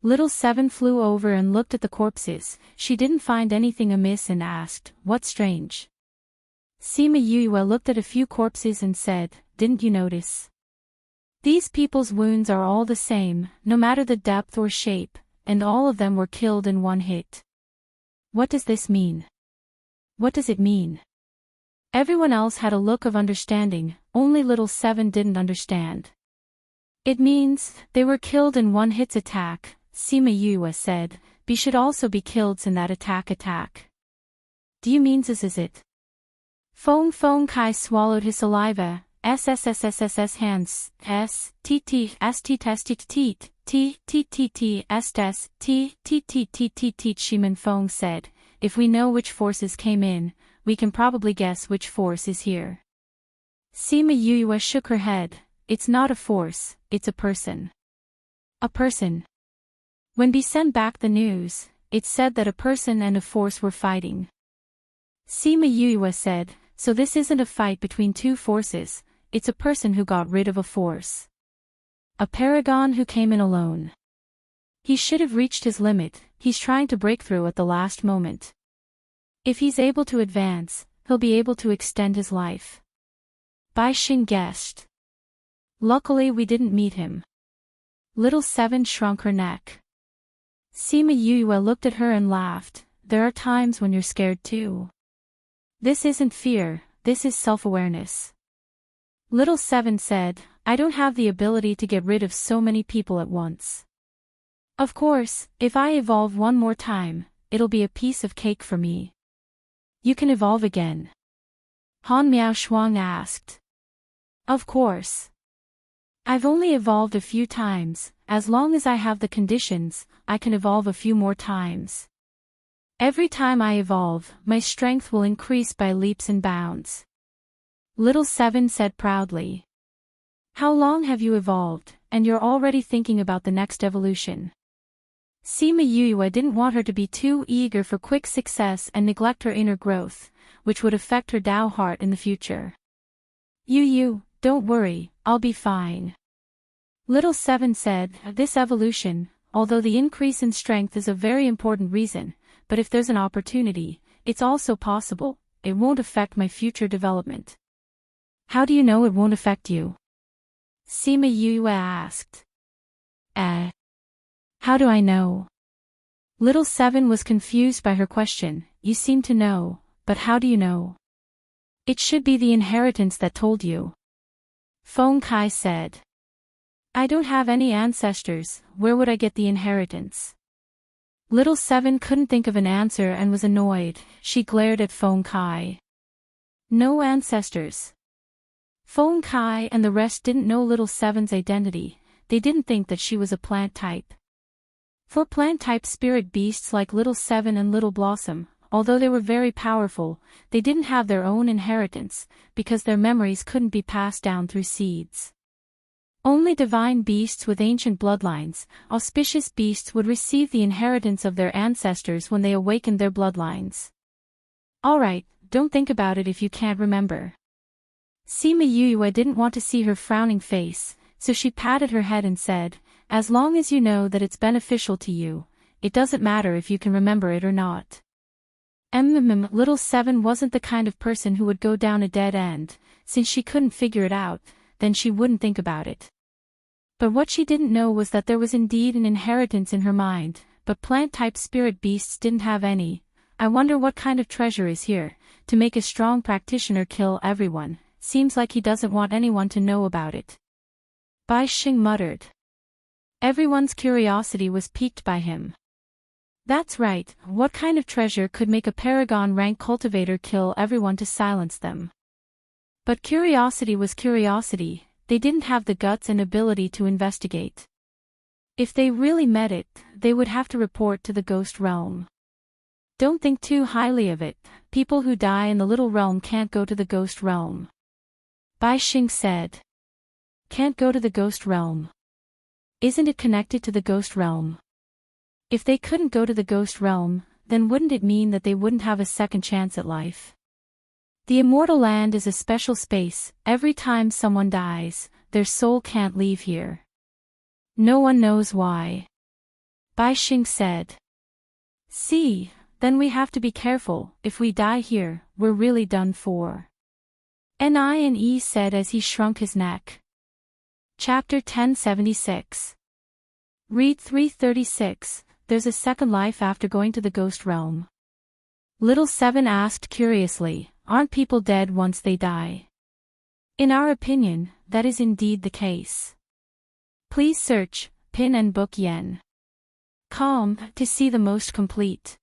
Little Seven flew over and looked at the corpses. She didn't find anything amiss and asked, what's strange? Sima Yuyue looked at a few corpses and said, didn't you notice? These people's wounds are all the same, no matter the depth or shape, and all of them were killed in one hit. What does this mean? What does it mean? Everyone else had a look of understanding, only Little Seven didn't understand. It means, they were killed in one hit's attack, Sima Yue said, "We should also be killed in that attack. Do you mean this is it?" Feng Kai swallowed his saliva. SSSSSS hands. Shimin Feng said, "If we know which forces came in, we can probably guess which force is here." Sima Yue shook her head. "It's not a force, it's a person." A person. When we sent back the news, it said that a person and a force were fighting. Sima Yue said, "So this isn't a fight between two forces, it's a person who got rid of a force. A paragon who came in alone. He should have reached his limit, he's trying to break through at the last moment. If he's able to advance, he'll be able to extend his life." Bai Xing guessed. "Luckily we didn't meet him." Little Seven shrunk her neck. Sima Yue looked at her and laughed. "There are times when you're scared too. This isn't fear, this is self-awareness." Little Seven said, "I don't have the ability to get rid of so many people at once. Of course, if I evolve one more time, it'll be a piece of cake for me." "You can evolve again?" Han Miao Shuang asked. "Of course. I've only evolved a few times, as long as I have the conditions, I can evolve a few more times. Every time I evolve, my strength will increase by leaps and bounds." Little Seven said proudly. "How long have you evolved, and you're already thinking about the next evolution?" Sima Yue didn't want her to be too eager for quick success and neglect her inner growth, which would affect her Dao heart in the future. You, don't worry, I'll be fine." Little Seven said, "This evolution, although the increase in strength is a very important reason, but if there's an opportunity, it's also possible, it won't affect my future development." "How do you know it won't affect you?" Sima Yue asked. How do I know?" Little Seven was confused by her question. "You seem to know, but how do you know?" "It should be the inheritance that told you." Feng Kai said. "I don't have any ancestors, where would I get the inheritance?" Little Seven couldn't think of an answer and was annoyed. She glared at Feng Kai. "No ancestors." Feng Kai and the rest didn't know Little Seven's identity, they didn't think that she was a plant type. For plant-type spirit beasts like Little Seven and Little Blossom, although they were very powerful, they didn't have their own inheritance, because their memories couldn't be passed down through seeds. Only divine beasts with ancient bloodlines, auspicious beasts would receive the inheritance of their ancestors when they awakened their bloodlines. "Alright, don't think about it if you can't remember." Sima Yue didn't want to see her frowning face, so she patted her head and said, "As long as you know that it's beneficial to you, it doesn't matter if you can remember it or not." Little Seven wasn't the kind of person who would go down a dead end, since she couldn't figure it out, then she wouldn't think about it. But what she didn't know was that there was indeed an inheritance in her mind, but plant-type spirit beasts didn't have any. "I wonder what kind of treasure is here, to make a strong practitioner kill everyone, seems like he doesn't want anyone to know about it." Bai Xing muttered. Everyone's curiosity was piqued by him. That's right, what kind of treasure could make a paragon rank cultivator kill everyone to silence them? But curiosity was curiosity, they didn't have the guts and ability to investigate. If they really met it, they would have to report to the ghost realm. Don't think too highly of it, people who die in the little realm can't go to the ghost realm. Bai Xing said. Can't go to the ghost realm. Isn't it connected to the ghost realm? If they couldn't go to the ghost realm, then wouldn't it mean that they wouldn't have a second chance at life? The immortal land is a special space, every time someone dies, their soul can't leave here. No one knows why. Bai Xing said. See, then we have to be careful, if we die here, we're really done for. Nie said as he shrunk his neck. Chapter 1076. Read 336, there's a second life after going to the ghost realm. Little Seven asked curiously, aren't people dead once they die? In our opinion, that is indeed the case. Please search, Pin and Book Yen. calm, to see the most complete.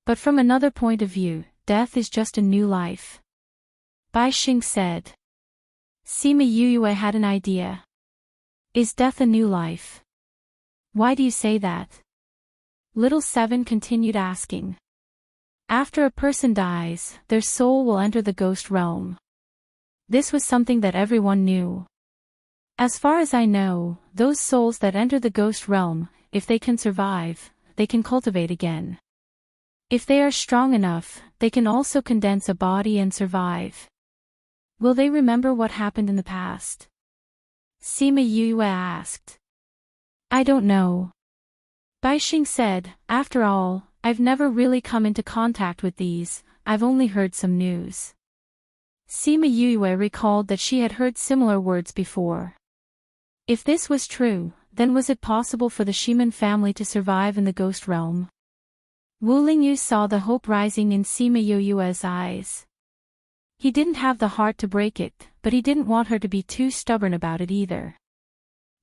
But from another point of view, death is just a new life. Bai Xing said. Sima Yuyue had an idea. Is death a new life? Why do you say that? Little Seven continued asking. After a person dies, their soul will enter the ghost realm. This was something that everyone knew. As far as I know, those souls that enter the ghost realm, if they can survive, they can cultivate again. If they are strong enough, they can also condense a body and survive. Will they remember what happened in the past? Sima Yue asked. I don't know. Bai Xing said, after all, I've never really come into contact with these, I've only heard some news. Sima Yue recalled that she had heard similar words before. If this was true, then was it possible for the Shiman family to survive in the ghost realm? Wu Lingyu saw the hope rising in Sima Yue's eyes. He didn't have the heart to break it, but he didn't want her to be too stubborn about it either.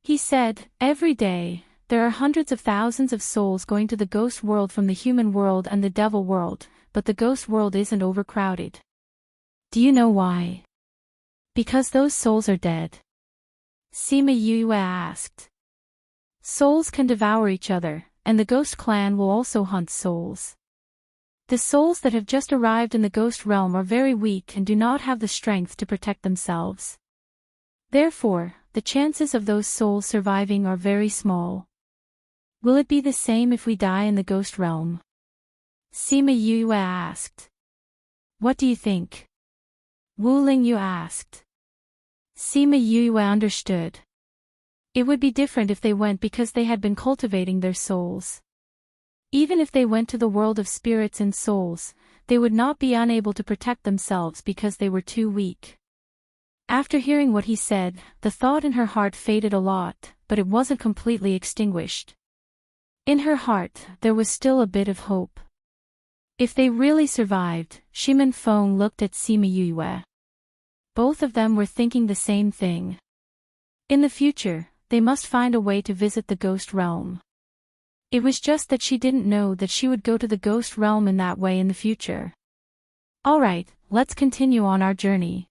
He said, every day, there are hundreds of thousands of souls going to the ghost world from the human world and the devil world, but the ghost world isn't overcrowded. Do you know why? Because those souls are dead. Sima Yue asked. Souls can devour each other, and the ghost clan will also hunt souls. The souls that have just arrived in the ghost realm are very weak and do not have the strength to protect themselves. Therefore, the chances of those souls surviving are very small. Will it be the same if we die in the ghost realm? Sima Yue asked. What do you think? Wu Lingyu asked. Sima Yue understood. It would be different if they went because they had been cultivating their souls. Even if they went to the world of spirits and souls, they would not be unable to protect themselves because they were too weak. After hearing what he said, the thought in her heart faded a lot, but it wasn't completely extinguished. In her heart, there was still a bit of hope. If they really survived, Shiman Feng looked at Sima Yue. Both of them were thinking the same thing. In the future, they must find a way to visit the ghost realm. It was just that she didn't know that she would go to the ghost realm in that way in the future. Alright, let's continue on our journey.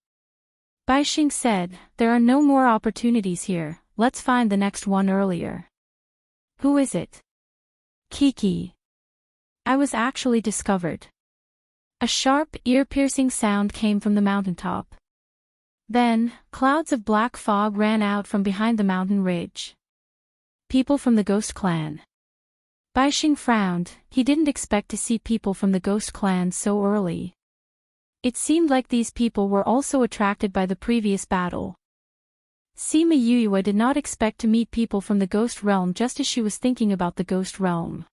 Bai Xing said, there are no more opportunities here, let's find the next one earlier. Who is it? Kiki. I was actually discovered. A sharp, ear-piercing sound came from the mountaintop. Then, clouds of black fog ran out from behind the mountain ridge. People from the ghost clan. Bai Xing frowned, he didn't expect to see people from the ghost clan so early. It seemed like these people were also attracted by the previous battle. Sima Yue did not expect to meet people from the ghost realm just as she was thinking about the ghost realm.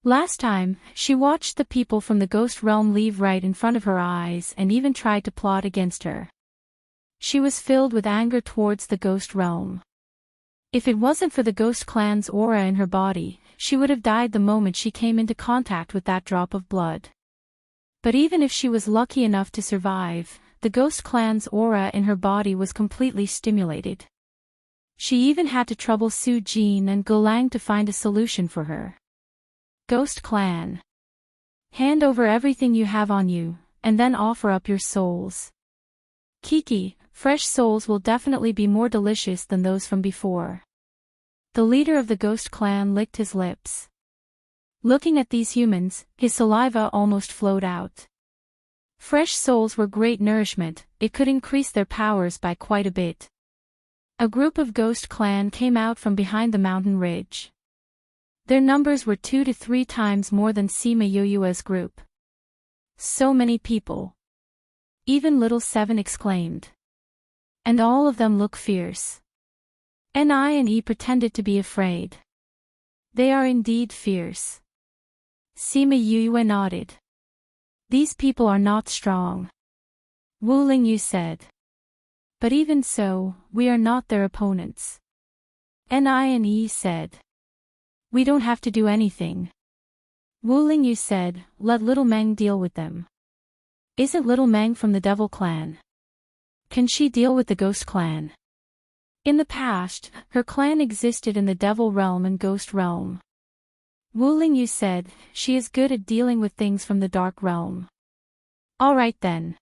Last time, she watched the people from the ghost realm leave right in front of her eyes and even tried to plot against her. She was filled with anger towards the ghost realm. If it wasn't for the ghost clan's aura in her body, she would have died the moment she came into contact with that drop of blood. But even if she was lucky enough to survive, the ghost clan's aura in her body was completely stimulated. She even had to trouble Su Jin and Gulang to find a solution for her. Ghost clan. Hand over everything you have on you, and then offer up your souls. Kiki, fresh souls will definitely be more delicious than those from before. The leader of the ghost clan licked his lips. Looking at these humans, his saliva almost flowed out. Fresh souls were great nourishment, it could increase their powers by quite a bit. A group of ghost clan came out from behind the mountain ridge. Their numbers were 2 to 3 times more than Sima Yue's group. So many people. Even Little Seven exclaimed. And all of them look fierce. Ni and E pretended to be afraid. They are indeed fierce. Sima Yue nodded. These people are not strong. Wu Lingyu said. But even so, we are not their opponents. Ni and E said. We don't have to do anything. Wu Lingyu said, let Little Meng deal with them. Isn't Little Meng from the Devil Clan? Can she deal with the Ghost Clan? In the past, her clan existed in the Devil Realm and Ghost Realm. Wu Lingyu said, she is good at dealing with things from the dark realm. Alright then.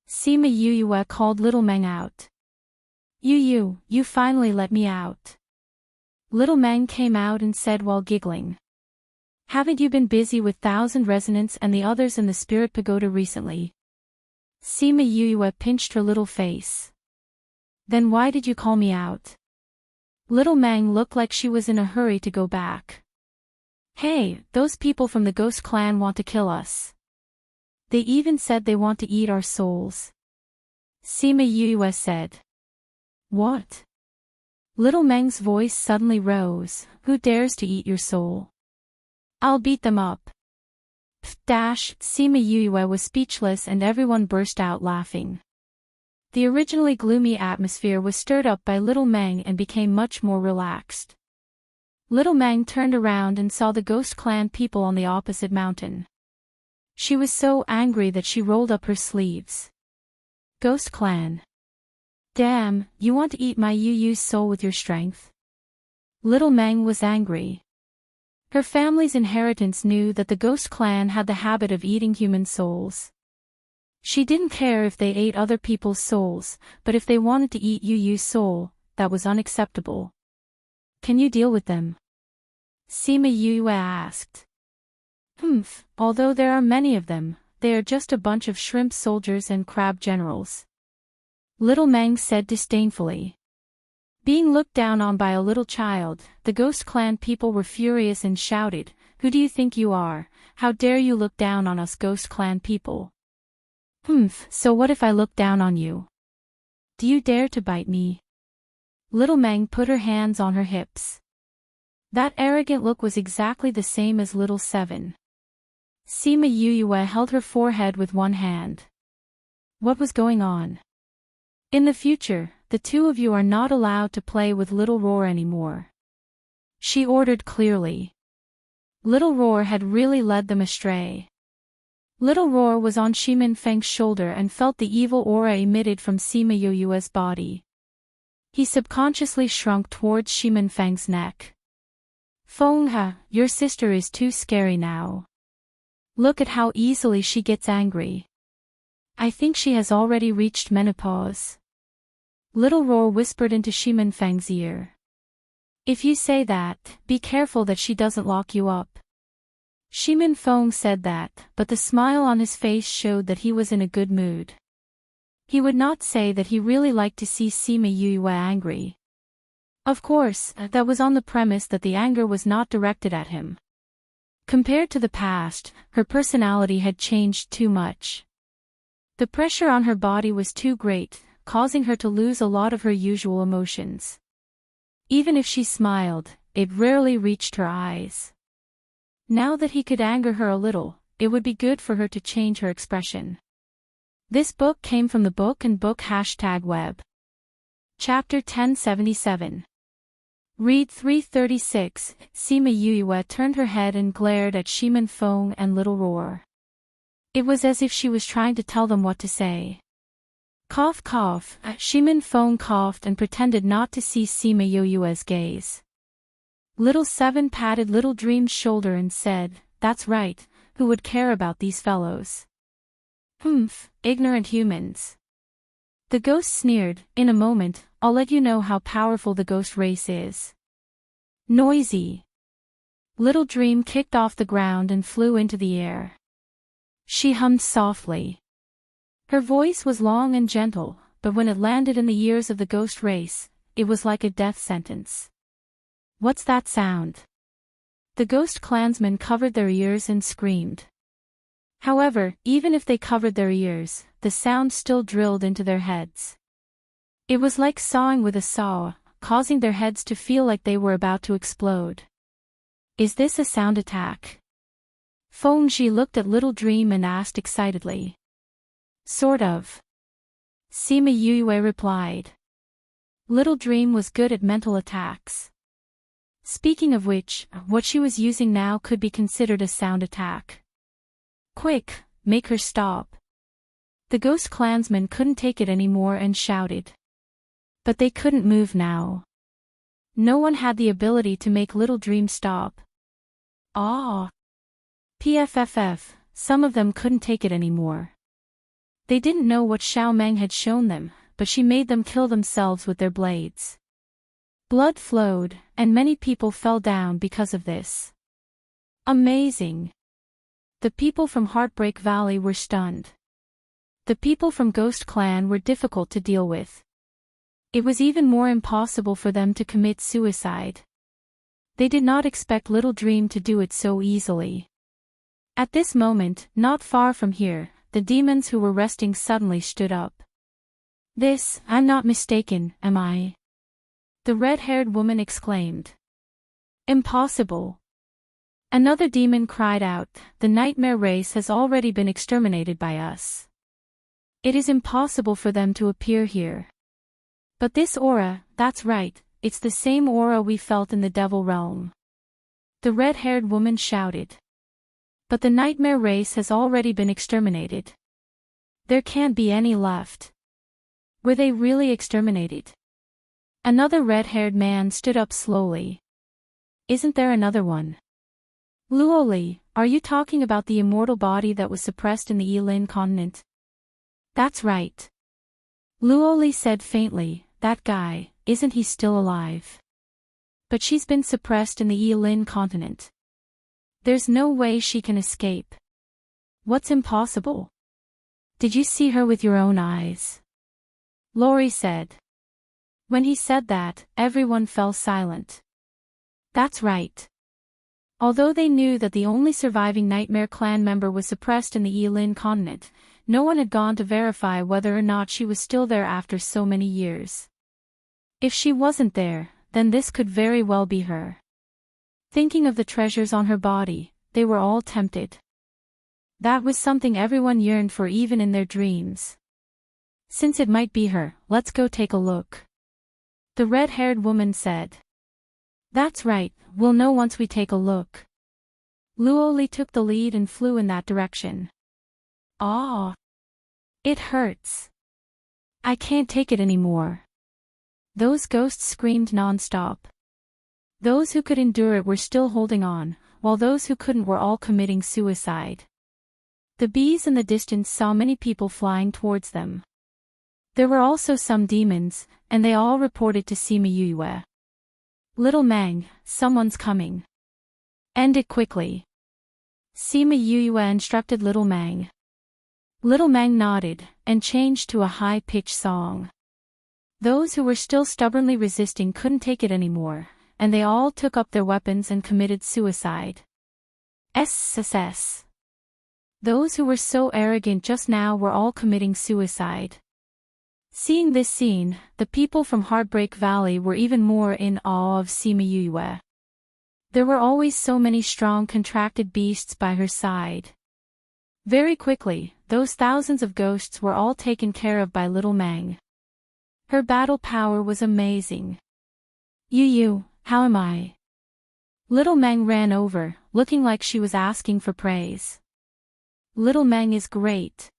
Sima Yuyue called Little Meng out. You finally let me out. Little Meng came out and said while giggling. Haven't you been busy with Thousand Resonance and the others in the Spirit Pagoda recently? Sima Yuyue pinched her little face. Then why did you call me out? Little Meng looked like she was in a hurry to go back. Hey, those people from the Ghost Clan want to kill us. They even said they want to eat our souls. Sima Yuyue said. What? Little Meng's voice suddenly rose. Who dares to eat your soul? I'll beat them up. Sima Yuyue was speechless and everyone burst out laughing. The originally gloomy atmosphere was stirred up by Little Meng and became much more relaxed. Little Meng turned around and saw the Ghost Clan people on the opposite mountain. She was so angry that she rolled up her sleeves. Ghost Clan. Damn, you want to eat my Yu's soul with your strength? Little Meng was angry. Her family's inheritance knew that the Ghost Clan had the habit of eating human souls. She didn't care if they ate other people's souls, but if they wanted to eat Yu's soul, that was unacceptable. Can you deal with them? Sima Yuyue asked. Although there are many of them, they are just a bunch of shrimp soldiers and crab generals. Little Meng said disdainfully. Being looked down on by a little child, the Ghost Clan people were furious and shouted, Who do you think you are? How dare you look down on us Ghost Clan people? So what if I look down on you? Do you dare to bite me? Little Meng put her hands on her hips. That arrogant look was exactly the same as Little Seven. Sima Yuyue held her forehead with one hand. What was going on? In the future, the two of you are not allowed to play with Little Roar anymore. She ordered clearly. Little Roar had really led them astray. Little Roar was on Shimin Feng's shoulder and felt the evil aura emitted from Sima Yuyue's body. He subconsciously shrunk towards Shimin Feng's neck. Fenghe, your sister is too scary now. Look at how easily she gets angry. I think she has already reached menopause. Little Roar whispered into Shimin Feng's ear. If you say that, be careful that she doesn't lock you up. Shimin Feng said that, but the smile on his face showed that he was in a good mood. He would not say that he really liked to see Sima Yuyue angry. Of course, that was on the premise that the anger was not directed at him. Compared to the past, her personality had changed too much. The pressure on her body was too great, causing her to lose a lot of her usual emotions. Even if she smiled, it rarely reached her eyes. Now that he could anger her a little, it would be good for her to change her expression. This book came from the Book and Book #web. Chapter 1077. Read 336. Sima Yuyue turned her head and glared at Shimin Feng and Little Roar. It was as if she was trying to tell them what to say. Cough cough, Shimin Feng coughed and pretended not to see Sima Yuyue's gaze. Little Seven patted Little Dream's shoulder and said, That's right, who would care about these fellows? Ignorant humans. The ghost sneered, In a moment, I'll let you know how powerful the ghost race is. Noisy. Little Dream kicked off the ground and flew into the air. She hummed softly. Her voice was long and gentle, but when it landed in the ears of the ghost race, it was like a death sentence. What's that sound? The ghost clansmen covered their ears and screamed. However, even if they covered their ears, the sound still drilled into their heads. It was like sawing with a saw, causing their heads to feel like they were about to explode. Is this a sound attack? Fenghe looked at Little Dream and asked excitedly. Sort of. Sima Yuyue replied. Little Dream was good at mental attacks. Speaking of which, what she was using now could be considered a sound attack. Quick, make her stop. The ghost clansmen couldn't take it anymore and shouted. But they couldn't move now. No one had the ability to make Little Dream stop. Ah. PFFF, some of them couldn't take it anymore. They didn't know what Xiao Meng had shown them, but she made them kill themselves with their blades. Blood flowed, and many people fell down because of this. Amazing. The people from Heartbreak Valley were stunned. The people from Ghost Clan were difficult to deal with. It was even more impossible for them to commit suicide. They did not expect Little Dream to do it so easily. At this moment, not far from here, the demons who were resting suddenly stood up. I'm not mistaken, am I? The red-haired woman exclaimed. Impossible. Another demon cried out, the nightmare race has already been exterminated by us. It is impossible for them to appear here. But this aura, that's right, it's the same aura we felt in the devil realm. The red-haired woman shouted. But the nightmare race has already been exterminated. There can't be any left. Were they really exterminated? Another red-haired man stood up slowly. Isn't there another one? Luoli, are you talking about the immortal body that was suppressed in the Yilin continent? That's right. Luoli said faintly, that guy, isn't he still alive? But she's been suppressed in the Yilin continent. There's no way she can escape. What's impossible? Did you see her with your own eyes? Lori said. When he said that, everyone fell silent. That's right. Although they knew that the only surviving Nightmare Clan member was suppressed in the Yilin continent, no one had gone to verify whether or not she was still there after so many years. If she wasn't there, then this could very well be her. Thinking of the treasures on her body, they were all tempted. That was something everyone yearned for even in their dreams. Since it might be her, let's go take a look. The red-haired woman said. That's right, we'll know once we take a look. Luoli took the lead and flew in that direction. Ah! It hurts. I can't take it anymore. Those ghosts screamed non-stop. Those who could endure it were still holding on, while those who couldn't were all committing suicide. The bees in the distance saw many people flying towards them. There were also some demons, and they all reported to Sima Yue. Little Meng, someone's coming. End it quickly. Sima Yue instructed Little Meng. Little Meng nodded, and changed to a high-pitched song. Those who were still stubbornly resisting couldn't take it anymore, and they all took up their weapons and committed suicide. SSS. Those who were so arrogant just now were all committing suicide. Seeing this scene, the people from Heartbreak Valley were even more in awe of Sima Yue. There were always so many strong contracted beasts by her side. Very quickly, those thousands of ghosts were all taken care of by Little Meng. Her battle power was amazing. Yu, how am I? Little Meng ran over, looking like she was asking for praise. Little Meng is great.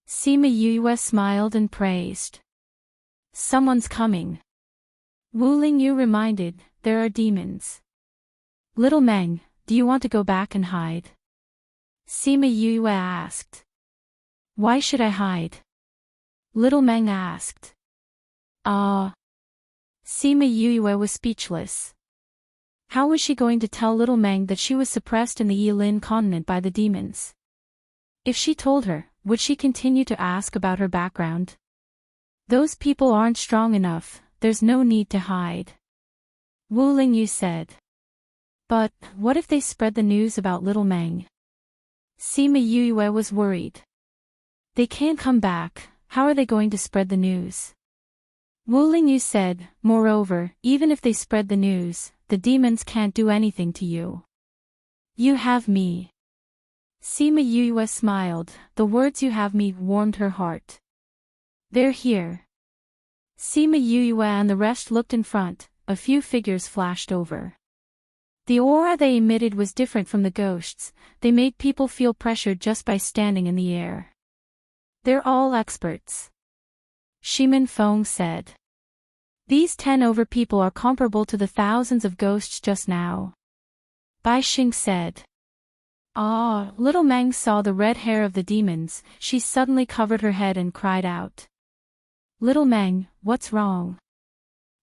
Sima Yue smiled and praised. Someone's coming. Wu Lingyu reminded, there are demons. Little Meng, do you want to go back and hide? Sima Yue asked. Why should I hide? Little Meng asked. Sima Yue was speechless. How was she going to tell Little Meng that she was suppressed in the Yilin continent by the demons? If she told her, would she continue to ask about her background? Those people aren't strong enough, there's no need to hide. Wu Lingyu said. But, what if they spread the news about Little Meng? Sima Yue was worried. They can't come back, how are they going to spread the news? Wu Lingyu said, moreover, even if they spread the news, the demons can't do anything to you. You have me. Sima Yue smiled, the words you have me warmed her heart. They're here. Sima Yue and the rest looked in front, a few figures flashed over. The aura they emitted was different from the ghosts, they made people feel pressured just by standing in the air. They're all experts. Shimin Feng said. These 10 over people are comparable to the thousands of ghosts just now. Bai Xing said. Ah, little Meng saw the red hair of the demons. She suddenly covered her head and cried out. Little Meng, what's wrong?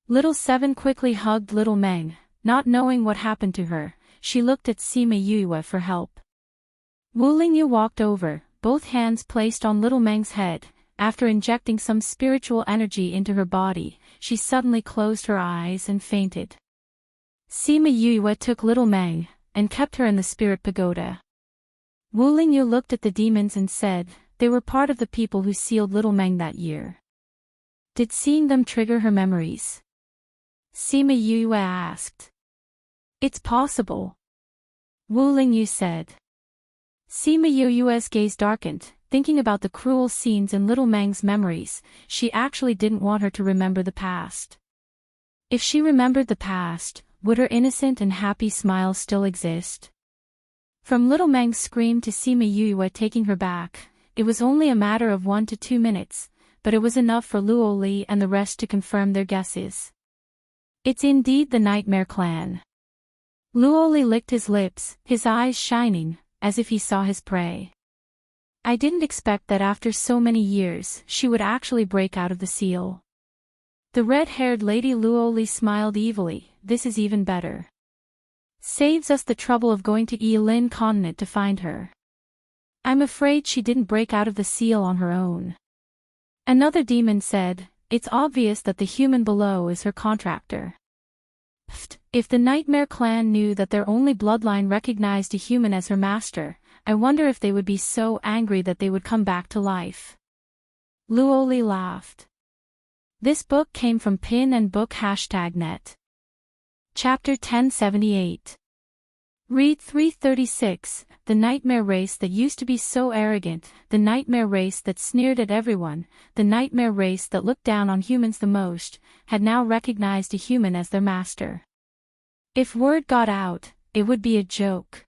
Little Seven quickly hugged little Meng, not knowing what happened to her. She looked at Sima Yue for help. Wu Lingyu walked over, both hands placed on little Meng's head. After injecting some spiritual energy into her body, she suddenly closed her eyes and fainted. Sima Yue took little Meng and kept her in the spirit pagoda. Wu Lingyu looked at the demons and said, they were part of the people who sealed little Meng that year. Did seeing them trigger her memories? Sima Yue asked. It's possible. Wu Lingyu said. Sima Yue's gaze darkened, thinking about the cruel scenes in little Meng's memories. She actually didn't want her to remember the past. If she remembered the past, would her innocent and happy smile still exist? From little Meng's scream to Sima Yue taking her back, it was only a matter of 1 to 2 minutes, but it was enough for Luo Li and the rest to confirm their guesses. It's indeed the Nightmare Clan. Luo Li licked his lips, his eyes shining, as if he saw his prey. I didn't expect that after so many years she would actually break out of the seal. The red-haired lady Luo Li smiled evilly. This is even better. Saves us the trouble of going to Yilin Continent to find her. I'm afraid she didn't break out of the seal on her own. Another demon said, it's obvious that the human below is her contractor. Pfft, if the Nightmare Clan knew that their only bloodline recognized a human as her master, I wonder if they would be so angry that they would come back to life. Luo Li laughed. This book came from Pin and Book #net. Chapter 1078. Read 336, the nightmare race that used to be so arrogant, the nightmare race that sneered at everyone, the nightmare race that looked down on humans the most, had now recognized a human as their master. If word got out, it would be a joke.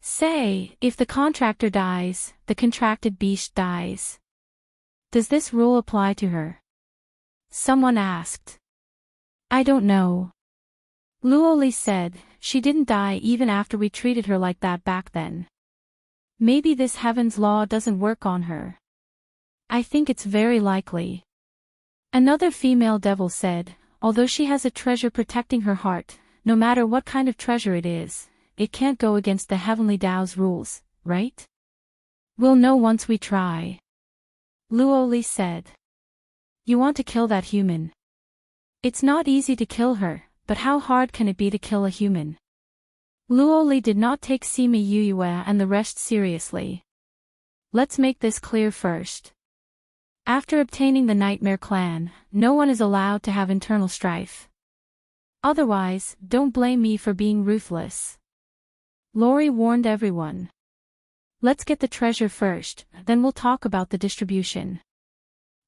Say, if the contractor dies, the contracted beast dies. Does this rule apply to her? Someone asked. I don't know. Luo Li said, she didn't die even after we treated her like that back then. Maybe this heaven's law doesn't work on her. I think it's very likely. Another female devil said, although she has a treasure protecting her heart, no matter what kind of treasure it is, it can't go against the heavenly Tao's rules, right? We'll know once we try. Luo Li said. You want to kill that human? It's not easy to kill her, but how hard can it be to kill a human? Luo Li did not take Sima Yue and the rest seriously. Let's make this clear first. After obtaining the Nightmare Clan, no one is allowed to have internal strife. Otherwise, don't blame me for being ruthless. Lori warned everyone. Let's get the treasure first, then we'll talk about the distribution.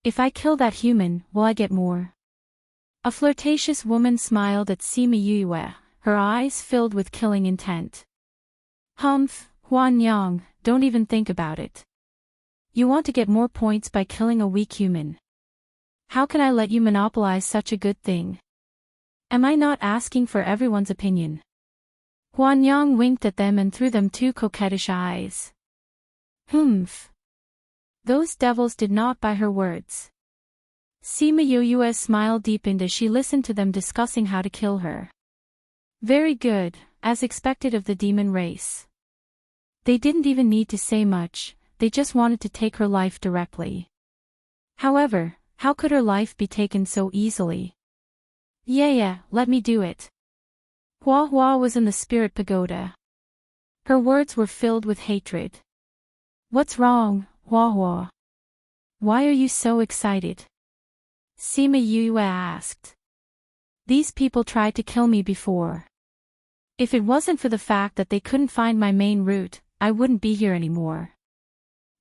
If I kill that human, will I get more? A flirtatious woman smiled at Sima Yue, her eyes filled with killing intent. Humph, Huanyang, don't even think about it. You want to get more points by killing a weak human. How can I let you monopolize such a good thing? Am I not asking for everyone's opinion? Huanyang winked at them and threw them 2 coquettish eyes. Humph. Those devils did not buy her words. Sima Yue smile deepened as she listened to them discussing how to kill her. Very good, as expected of the demon race. They didn't even need to say much, they just wanted to take her life directly. However, how could her life be taken so easily? Yeah, let me do it. Hua Hua was in the spirit pagoda. Her words were filled with hatred. What's wrong, Hua Hua? Why are you so excited? Sima Yue asked. These people tried to kill me before. If it wasn't for the fact that they couldn't find my main route, I wouldn't be here anymore.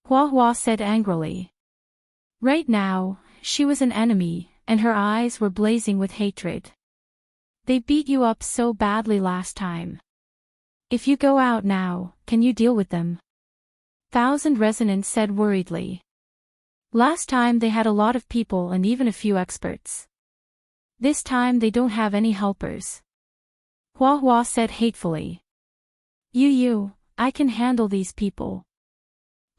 Hua Hua said angrily. Right now, she was an enemy, and her eyes were blazing with hatred. They beat you up so badly last time. If you go out now, can you deal with them? Thousand Resonance said worriedly. Last time they had a lot of people and even a few experts. This time they don't have any helpers. Hua Hua said hatefully. I can handle these people.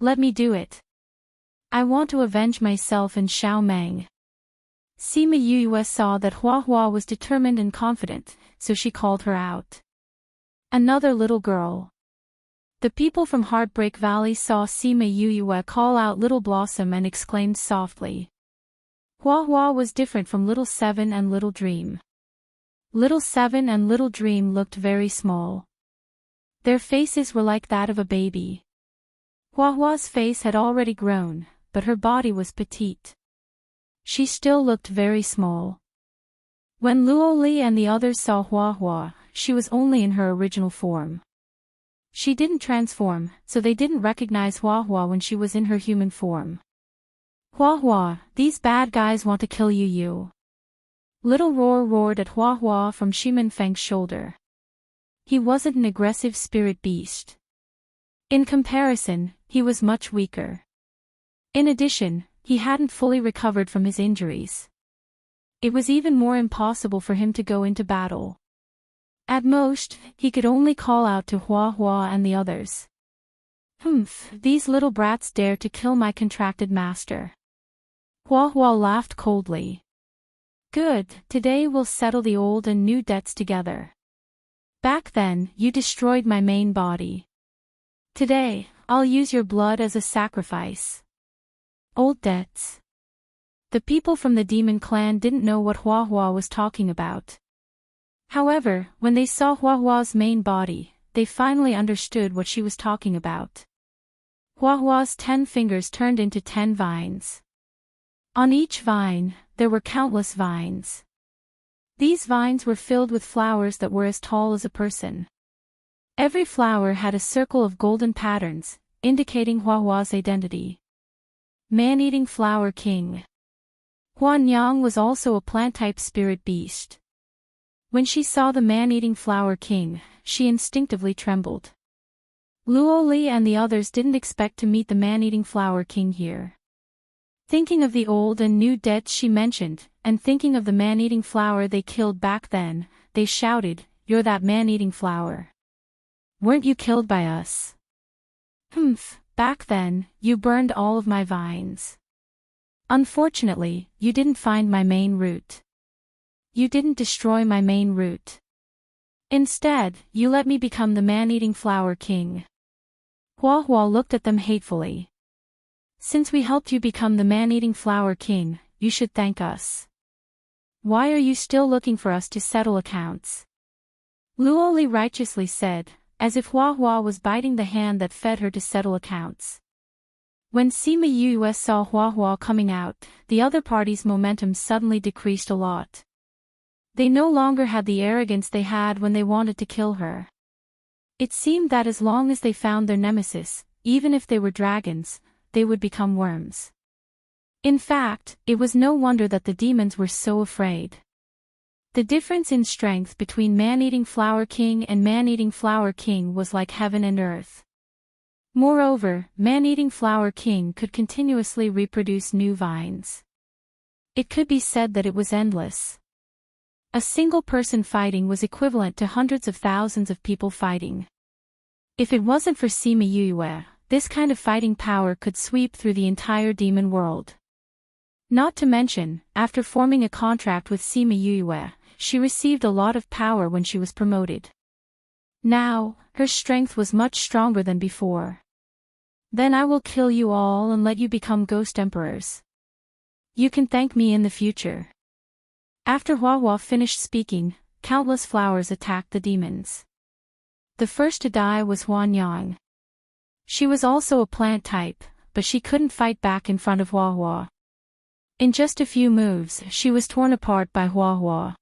Let me do it. I want to avenge myself and Xiao Meng. Sima Yue saw that Hua Hua was determined and confident, so she called her out. Another little girl. The people from Heartbreak Valley saw Sima Yue call out Little Blossom and exclaimed softly. Hua Hua was different from Little Seven and Little Dream. Little Seven and Little Dream looked very small. Their faces were like that of a baby. Hua Hua's face had already grown, but her body was petite. She still looked very small. When Luo Li and the others saw Hua Hua, she was only in her original form. She didn't transform, so they didn't recognize Hua Hua when she was in her human form. Hua Hua, these bad guys want to kill you. Little Roar roared at Hua Hua from Shimen Feng's shoulder. He wasn't an aggressive spirit beast. In comparison, he was much weaker. In addition, he hadn't fully recovered from his injuries. It was even more impossible for him to go into battle. At most, he could only call out to Hua Hua and the others. These little brats dare to kill my contracted master. Hua Hua laughed coldly. Good, today we'll settle the old and new debts together. Back then, you destroyed my main body. Today, I'll use your blood as a sacrifice. Old debts. The people from the demon clan didn't know what Hua Hua was talking about. However, when they saw Hua Hua's main body, they finally understood what she was talking about. Hua Hua's 10 fingers turned into 10 vines. On each vine, there were countless vines. These vines were filled with flowers that were as tall as a person. Every flower had a circle of golden patterns, indicating Hua Hua's identity. Man-eating flower king. Huan Yang was also a plant-type spirit beast. When she saw the man-eating flower king, she instinctively trembled. Luo Li and the others didn't expect to meet the man-eating flower king here. Thinking of the old and new debts she mentioned, and thinking of the man-eating flower they killed back then, they shouted, "You're that man-eating flower. Weren't you killed by us? Back then, you burned all of my vines. Unfortunately, you didn't find my main root. You didn't destroy my main root. Instead, you let me become the man-eating flower king." Hua Hua looked at them hatefully. "Since we helped you become the man-eating flower king, you should thank us. Why are you still looking for us to settle accounts?" Luo Li righteously said, as if Hua Hua was biting the hand that fed her to settle accounts. When Sima Yue saw Hua Hua coming out, the other party's momentum suddenly decreased a lot. They no longer had the arrogance they had when they wanted to kill her. It seemed that as long as they found their nemesis, even if they were dragons, they would become worms. In fact, it was no wonder that the demons were so afraid. The difference in strength between Man-Eating Flower King and Man-Eating Flower King was like heaven and earth. Moreover, Man-Eating Flower King could continuously reproduce new vines. It could be said that it was endless. A single person fighting was equivalent to hundreds of thousands of people fighting. If it wasn't for Sima Yue, this kind of fighting power could sweep through the entire demon world. Not to mention, after forming a contract with Sima Yue, she received a lot of power when she was promoted. Now, her strength was much stronger than before. Then I will kill you all and let you become ghost emperors. You can thank me in the future. After Hua Hua finished speaking, countless flowers attacked the demons. The first to die was Huan Yang. She was also a plant type, but she couldn't fight back in front of Hua Hua. In just a few moves, she was torn apart by Hua Hua.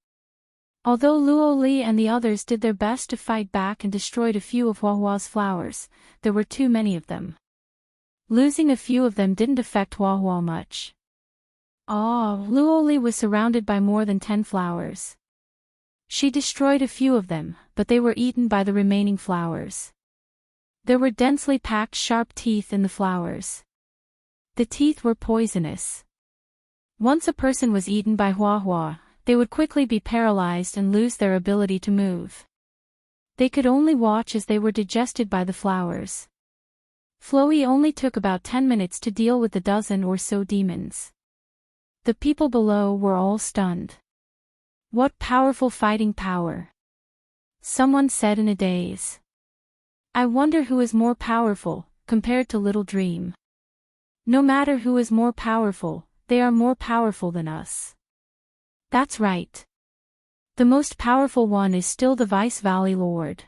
Although Luo Li and the others did their best to fight back and destroyed a few of Hua Hua's flowers, there were too many of them. Losing a few of them didn't affect Hua Hua much. Luo Li was surrounded by more than 10 flowers. She destroyed a few of them, but they were eaten by the remaining flowers. There were densely packed sharp teeth in the flowers. The teeth were poisonous. Once a person was eaten by Hua Hua, they would quickly be paralyzed and lose their ability to move. They could only watch as they were digested by the flowers. Flowey only took about 10 minutes to deal with the dozen or so demons. The people below were all stunned. What powerful fighting power! Someone said in a daze. I wonder who is more powerful, compared to Little Dream. No matter who is more powerful, they are more powerful than us. That's right. The most powerful one is still the Vice Valley Lord.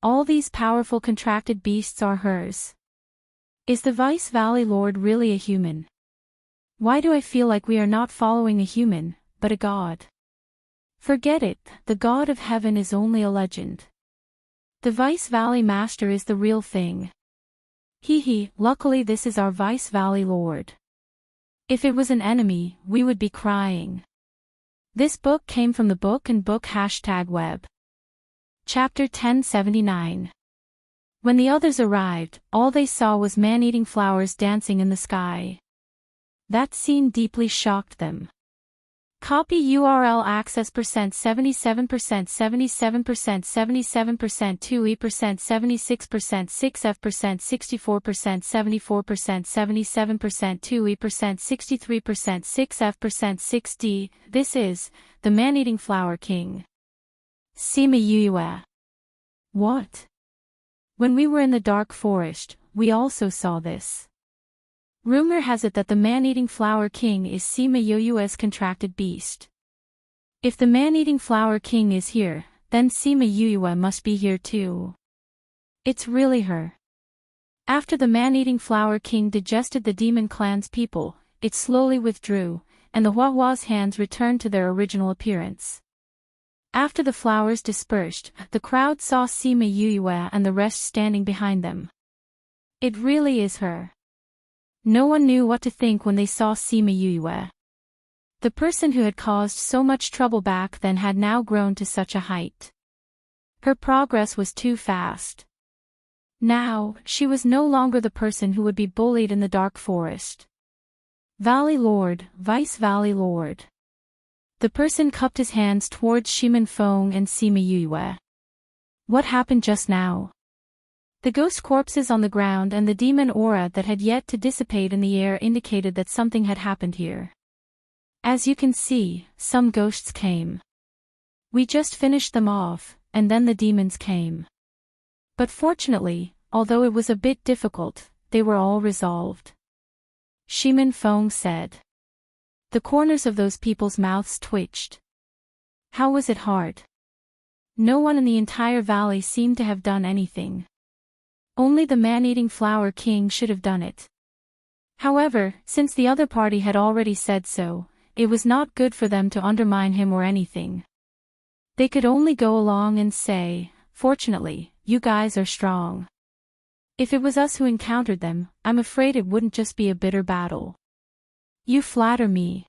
All these powerful contracted beasts are hers. Is the Vice Valley Lord really a human? Why do I feel like we are not following a human, but a god? Forget it, the god of heaven is only a legend. The Vice Valley Master is the real thing. Luckily this is our Vice Valley Lord. If it was an enemy, we would be crying. This book came from the Book and Book #web. Chapter 1079. When the others arrived, all they saw was man-eating flowers dancing in the sky. That scene deeply shocked them. Copy URL access %77%, 77%, 77%, 2E%, 76%, 6F%, 64%, 74%, 77%, 2E%, 63%, 6F%, 6D. This is the man-eating flower king. Sima Yue. What? When we were in the dark forest, we also saw this. Rumor has it that the man-eating flower king is Sima Yue's contracted beast. If the man-eating flower king is here, then Sima Yue must be here too. It's really her. After the man-eating flower king digested the demon clan's people, it slowly withdrew, and the Huahua's hands returned to their original appearance. After the flowers dispersed, the crowd saw Sima Yue and the rest standing behind them. It really is her. No one knew what to think when they saw Sima Yue. The person who had caused so much trouble back then had now grown to such a height. Her progress was too fast. Now, she was no longer the person who would be bullied in the dark forest. Valley Lord, Vice Valley Lord. The person cupped his hands towards Shimin Feng and Sima Yue. What happened just now? The ghost corpses on the ground and the demon aura that had yet to dissipate in the air indicated that something had happened here. As you can see, some ghosts came. We just finished them off, and then the demons came. But fortunately, although it was a bit difficult, they were all resolved. Shimin Feng said. The corners of those people's mouths twitched. How was it hard? No one in the entire valley seemed to have done anything. Only the man-eating flower king should have done it. However, since the other party had already said so, it was not good for them to undermine him or anything. They could only go along and say, fortunately, you guys are strong. If it was us who encountered them, I'm afraid it wouldn't just be a bitter battle. You flatter me.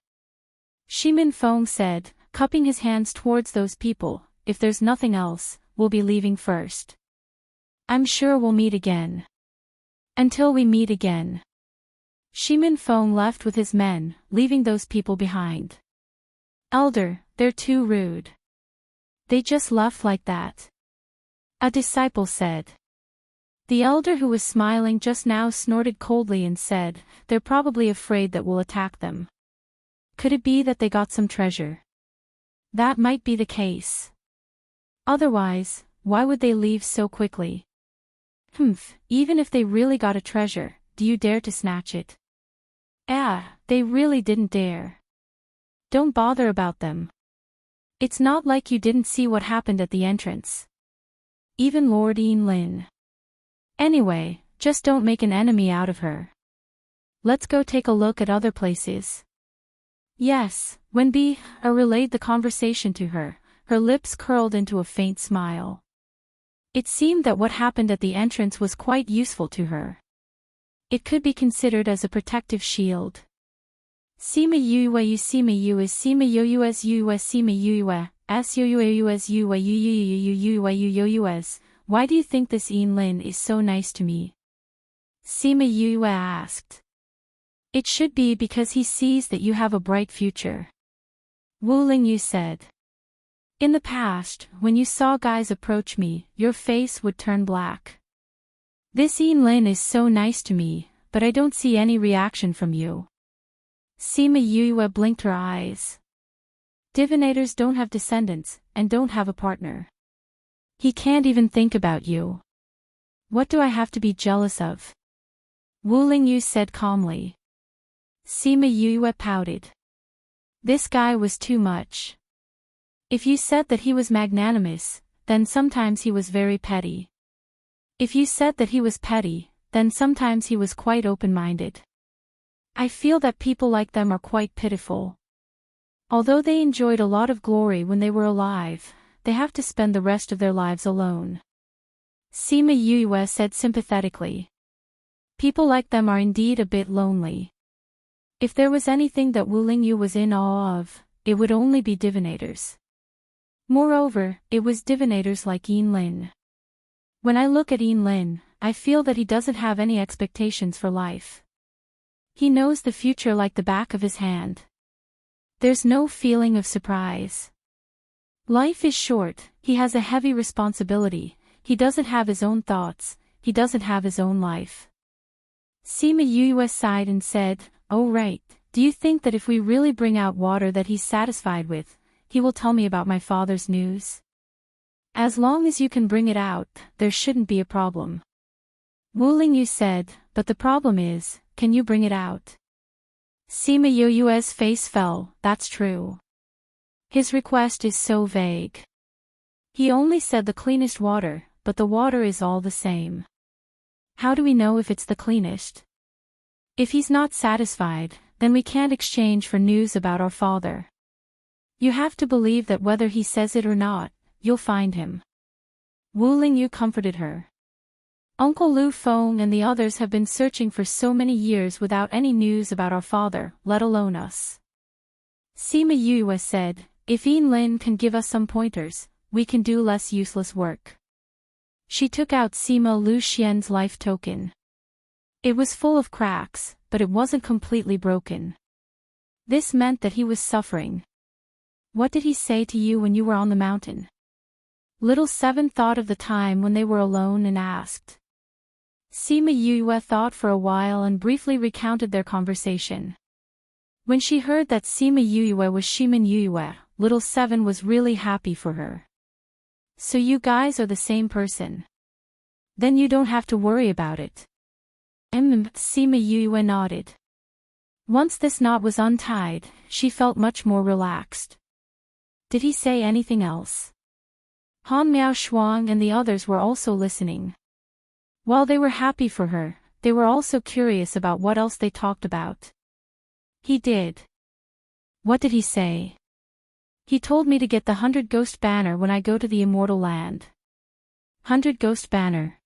Shimin Feng said, cupping his hands towards those people. If there's nothing else, we'll be leaving first. I'm sure we'll meet again. Until we meet again. Shimin Feng left with his men, leaving those people behind. Elder, they're too rude. They just left like that. A disciple said. The elder who was smiling just now snorted coldly and said, they're probably afraid that we'll attack them. Could it be that they got some treasure? That might be the case. Otherwise, why would they leave so quickly? Even if they really got a treasure, do you dare to snatch it? They really didn't dare. Don't bother about them. It's not like you didn't see what happened at the entrance. Even Lord Lin. Anyway, just don't make an enemy out of her. Let's go take a look at other places. Yes, when relayed the conversation to her, her lips curled into a faint smile. It seemed that what happened at the entrance was quite useful to her. It could be considered as a protective shield. Sima Yue Sima Yue Sima Yue Sima Yue S Yue. Why do you think this Lin is so nice to me? Sima Yue asked. It should be because he sees that you have a bright future. Wu Lingyu said. In the past, when you saw guys approach me, your face would turn black. This Lin is so nice to me, but I don't see any reaction from you. Sima Yue blinked her eyes. Divinators don't have descendants, and don't have a partner. He can't even think about you. What do I have to be jealous of? Wu Lingyu said calmly. Sima Yue pouted. This guy was too much. If you said that he was magnanimous, then sometimes he was very petty. If you said that he was petty, then sometimes he was quite open-minded. I feel that people like them are quite pitiful. Although they enjoyed a lot of glory when they were alive, they have to spend the rest of their lives alone. Sima Yue said sympathetically. People like them are indeed a bit lonely. If there was anything that Wu Lingyu was in awe of, it would only be divinators. Moreover, it was divinators like Lin. When I look at Lin, I feel that he doesn't have any expectations for life. He knows the future like the back of his hand. There's no feeling of surprise. Life is short, he has a heavy responsibility, he doesn't have his own thoughts, he doesn't have his own life. Sima Yue sighed and said, "Oh right, do you think that if we really bring out water that he's satisfied with, he will tell me about my father's news? As long as you can bring it out, there shouldn't be a problem." Wu Lingyu said, "But the problem is, can you bring it out?" Sima Yue's face fell. That's true. His request is so vague. He only said the cleanest water, but the water is all the same. How do we know if it's the cleanest? If he's not satisfied, then we can't exchange for news about our father. You have to believe that whether he says it or not, you'll find him. Wu Lingyu comforted her. Uncle Lu Feng and the others have been searching for so many years without any news about our father, let alone us. Sima Yue said, if Lin can give us some pointers, we can do less useless work. She took out Sima Lu Xian's life token. It was full of cracks, but it wasn't completely broken. This meant that he was suffering. What did he say to you when you were on the mountain? Little Seven thought of the time when they were alone and asked. Sima Yue thought for a while and briefly recounted their conversation. When she heard that Sima Yue was Shimin Yue, Little Seven was really happy for her. So you guys are the same person. Then you don't have to worry about it. Sima Yue nodded. Once this knot was untied, she felt much more relaxed. Did he say anything else? Han Miao Shuang and the others were also listening. While they were happy for her, they were also curious about what else they talked about. He did. What did he say? He told me to get the 100 Ghost Banner when I go to the Immortal Land. 100 Ghost Banner.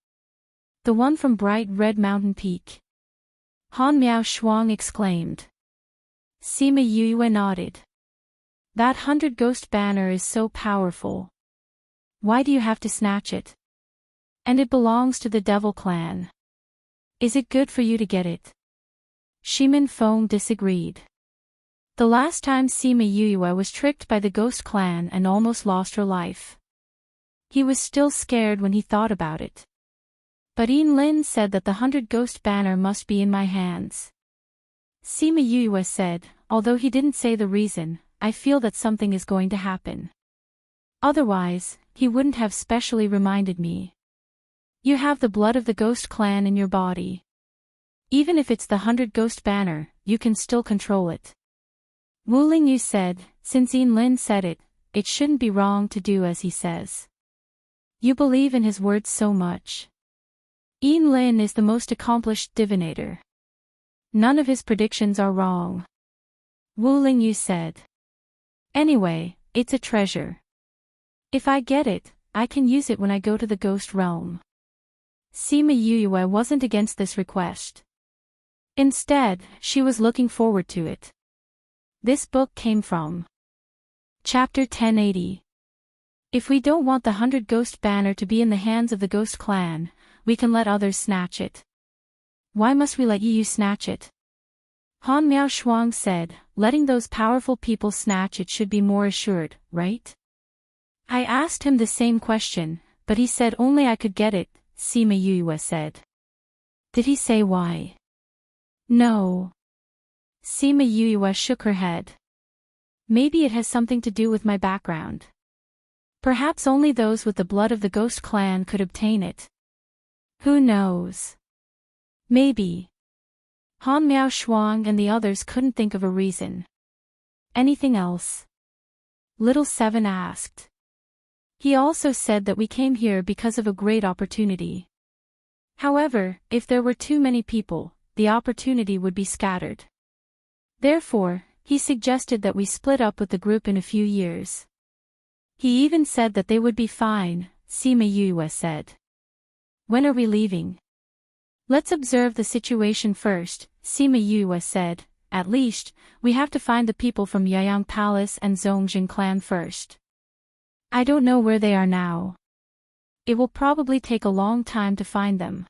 The one from Bright Red Mountain Peak. Han Miao Shuang exclaimed. Sima Yue nodded. That 100 Ghost Banner is so powerful. Why do you have to snatch it? And it belongs to the Devil Clan. Is it good for you to get it? Shimin Feng disagreed. The last time Sima Yue was tricked by the Ghost Clan and almost lost her life. He was still scared when he thought about it. But Lin said that the 100 Ghost Banner must be in my hands. Sima Yue said, although he didn't say the reason, I feel that something is going to happen. Otherwise, he wouldn't have specially reminded me. You have the blood of the Ghost Clan in your body. Even if it's the 100 Ghost Banner, you can still control it. Wu Lingyu said, since Lin said it, it shouldn't be wrong to do as he says. You believe in his words so much. Lin is the most accomplished divinator. None of his predictions are wrong. Wu Lingyu said. Anyway, it's a treasure. If I get it, I can use it when I go to the Ghost Realm. Sima Yue wasn't against this request. Instead, she was looking forward to it. This book came from Chapter 1080. If we don't want the 100 Ghost Banner to be in the hands of the Ghost Clan, we can let others snatch it. Why must we let you snatch it? Han Miao Shuang said, letting those powerful people snatch it should be more assured, right? I asked him the same question, but he said only I could get it, Sima Yue said. Did he say why? No. Sima Yue shook her head. Maybe it has something to do with my background. Perhaps only those with the blood of the ghost clan could obtain it. Who knows? Maybe. Han Miao Shuang and the others couldn't think of a reason. Anything else? Little Seven asked. He also said that we came here because of a great opportunity. However, if there were too many people, the opportunity would be scattered. Therefore, he suggested that we split up with the group in a few years. He even said that they would be fine, Sima Yue said. When are we leaving? Let's observe the situation first, Sima Yue said. At least, we have to find the people from Yayang Palace and Zongjing clan first. I don't know where they are now. It will probably take a long time to find them.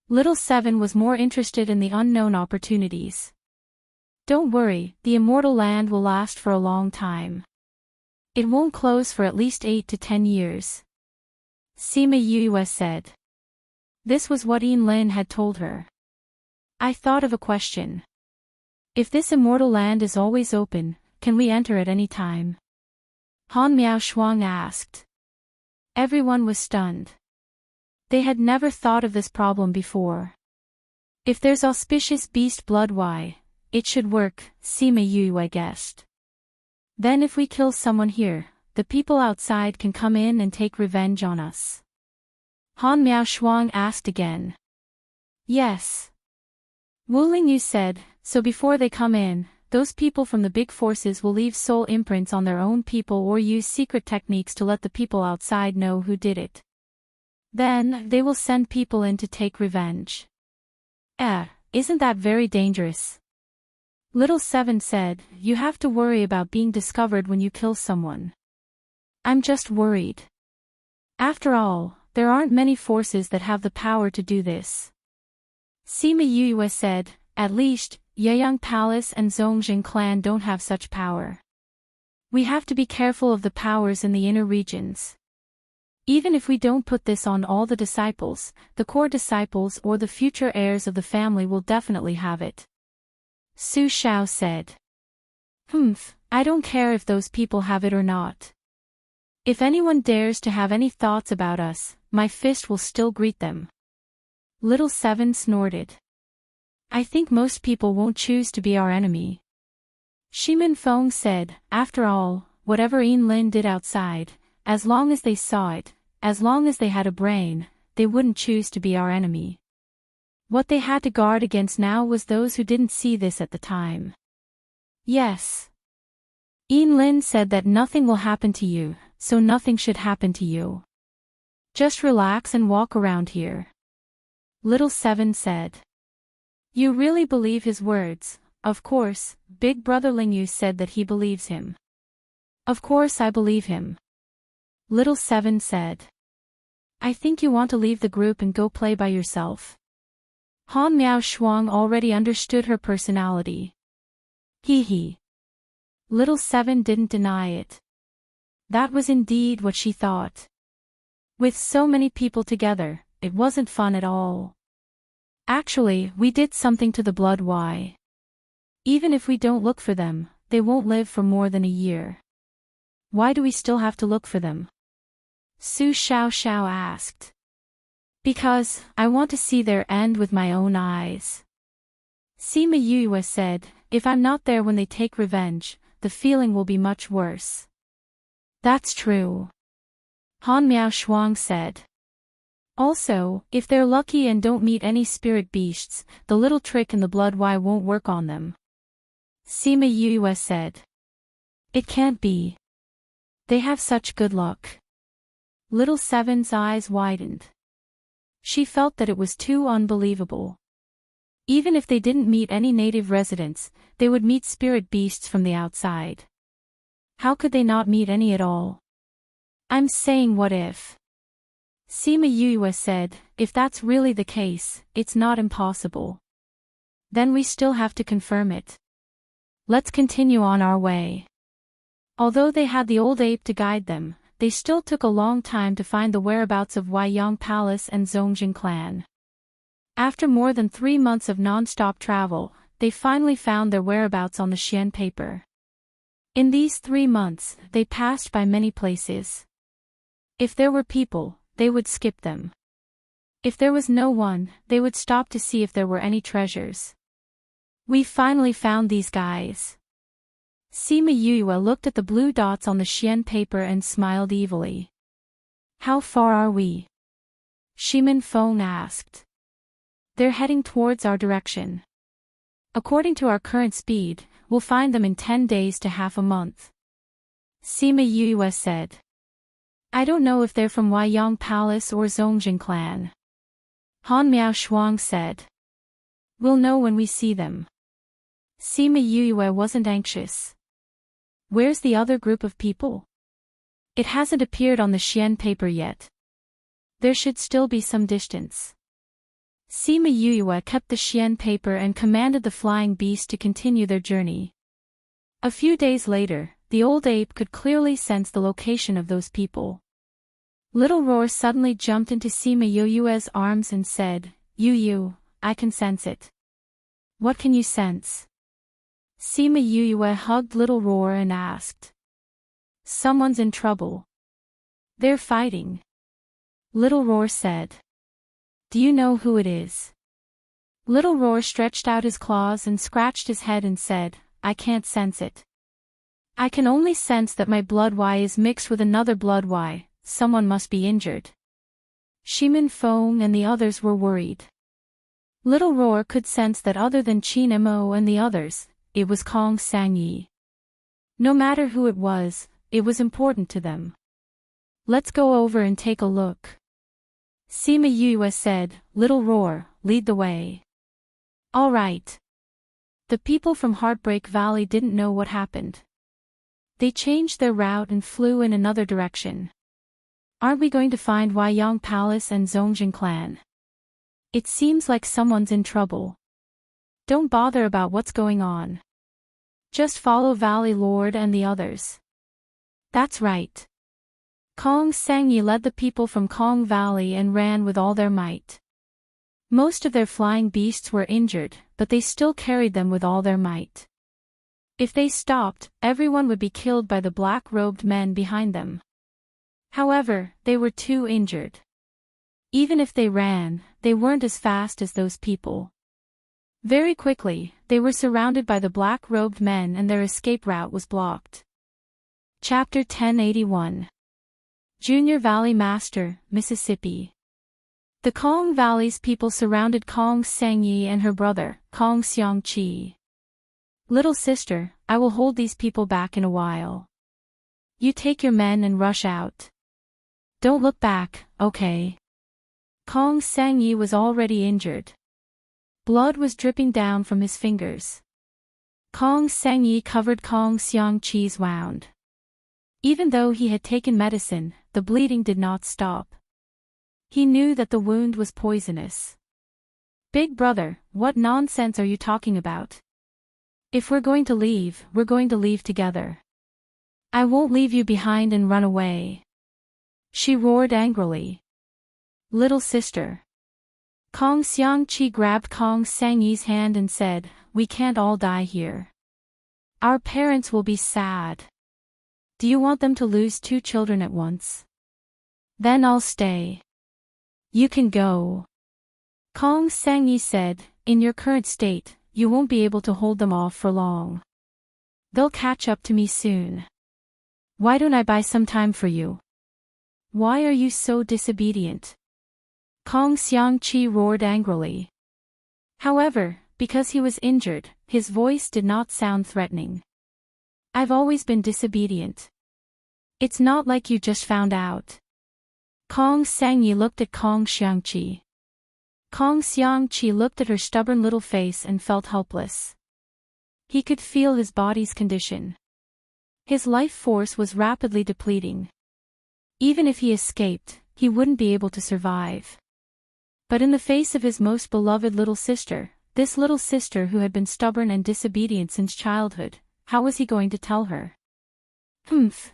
Little Seven was more interested in the unknown opportunities. Don't worry, the immortal land will last for a long time. It won't close for at least 8 to 10 years. Sima Yue said. This was what Lin had told her. I thought of a question. If this immortal land is always open, can we enter at any time? Han Miao Shuang asked. Everyone was stunned. They had never thought of this problem before. If there's auspicious beast blood, why, it should work, Sima Yue guessed. Then if we kill someone here, the people outside can come in and take revenge on us. Han Miao Shuang asked again. Yes. Wu Lingyu said, so before they come in, those people from the big forces will leave soul imprints on their own people or use secret techniques to let the people outside know who did it. Then, they will send people in to take revenge. Isn't that very dangerous? Little Seven said, you have to worry about being discovered when you kill someone. I'm just worried. After all, there aren't many forces that have the power to do this. Sima Yue said, at least, Yayang Palace and Zongjing clan don't have such power. We have to be careful of the powers in the inner regions. Even if we don't put this on all the disciples, the core disciples or the future heirs of the family will definitely have it. Su Xiao said. I don't care if those people have it or not. If anyone dares to have any thoughts about us, my fist will still greet them. Little Seven snorted. I think most people won't choose to be our enemy. Shimin Feng said, after all, whatever Lin did outside, as long as they saw it, as long as they had a brain, they wouldn't choose to be our enemy. What they had to guard against now was those who didn't see this at the time. Yes. Lin said that nothing will happen to you, so nothing should happen to you. Just relax and walk around here. Little Seven said. You really believe his words? Of course, Big Brother Lingyu said that he believes him. Of course I believe him. Little Seven said. I think you want to leave the group and go play by yourself. Han Miao Shuang already understood her personality. Hee. Little Seven didn't deny it. That was indeed what she thought. With so many people together, it wasn't fun at all. Actually, we did something to the blood. Why? Even if we don't look for them, they won't live for more than a year. Why do we still have to look for them? Su Xiao asked. Because, I want to see their end with my own eyes. Sima Yue said, if I'm not there when they take revenge, the feeling will be much worse. That's true. Han Miao Shuang said. Also, if they're lucky and don't meet any spirit beasts, the little trick in the blood Y won't work on them. Sima Yue said. It can't be. They have such good luck. Little Seven's eyes widened. She felt that it was too unbelievable. Even if they didn't meet any native residents, they would meet spirit beasts from the outside. How could they not meet any at all? I'm saying what if? Sima Yue said, if that's really the case, it's not impossible. Then we still have to confirm it. Let's continue on our way. Although they had the old ape to guide them, they still took a long time to find the whereabouts of Huaiyang Palace and Zongjing clan. After more than 3 months of non-stop travel, they finally found their whereabouts on the Xian paper. In these 3 months, they passed by many places. If there were people, they would skip them. If there was no one, they would stop to see if there were any treasures. We finally found these guys. Sima Yue looked at the blue dots on the Xian paper and smiled evilly. How far are we? Shimin Feng asked. They're heading towards our direction. According to our current speed, we'll find them in 10 days to half a month. Sima Yue said. I don't know if they're from Huaiyang Palace or Zongjing clan. Han Miao Shuang said. We'll know when we see them. Sima Yue wasn't anxious. Where's the other group of people? It hasn't appeared on the Xian paper yet. There should still be some distance. Sima Yue kept the Xian paper and commanded the flying beast to continue their journey. A few days later, the old ape could clearly sense the location of those people. Little Roar suddenly jumped into Sima Yue's arms and said, Yu, I can sense it. What can you sense? Sima Yue hugged Little Roar and asked. Someone's in trouble. They're fighting. Little Roar said. Do you know who it is? Little Roar stretched out his claws and scratched his head and said, I can't sense it. I can only sense that my blood Y is mixed with another blood Y. Someone must be injured. Shimin Feng and the others were worried. Little Roar could sense that other than Qin Mo and the others, it was Kong Sangyi. No matter who it was important to them. Let's go over and take a look. Sima Yue said, Little Roar, lead the way. All right. The people from Heartbreak Valley didn't know what happened. They changed their route and flew in another direction. Aren't we going to find Huaiyang Palace and Zongjing clan? It seems like someone's in trouble. Don't bother about what's going on. Just follow Valley Lord and the others. That's right. Kong Sangyi led the people from Kong Valley and ran with all their might. Most of their flying beasts were injured, but they still carried them with all their might. If they stopped, everyone would be killed by the black-robed men behind them. However, they were too injured. Even if they ran, they weren't as fast as those people. Very quickly, they were surrounded by the black-robed men and their escape route was blocked. Chapter 1081. Junior Valley Master, Mississippi. The Kong Valley's people surrounded Kong Sangyi and her brother, Kong Xiangqi. Little sister, I will hold these people back in a while. You take your men and rush out. Don't look back, okay? Kong Sangyi was already injured. Blood was dripping down from his fingers. Kong Sangyi covered Kong Xiangqi's wound. Even though he had taken medicine, the bleeding did not stop. He knew that the wound was poisonous. Big brother, what nonsense are you talking about? If we're going to leave, we're going to leave together. I won't leave you behind and run away. She roared angrily. Little sister. Kong Xiangqi grabbed Kong Sangyi's hand and said, we can't all die here. Our parents will be sad. Do you want them to lose 2 children at once? Then I'll stay. You can go. Kong Sangyi said, in your current state, you won't be able to hold them off for long. They'll catch up to me soon. Why don't I buy some time for you? Why are you so disobedient? Kong Xiangqi roared angrily. However, because he was injured, his voice did not sound threatening. I've always been disobedient. It's not like you just found out. Kong Sangyi looked at Kong Xiangqi. Kong Xiangqi looked at her stubborn little face and felt helpless. He could feel his body's condition. His life force was rapidly depleting. Even if he escaped, he wouldn't be able to survive. But in the face of his most beloved little sister, this little sister who had been stubborn and disobedient since childhood, how was he going to tell her?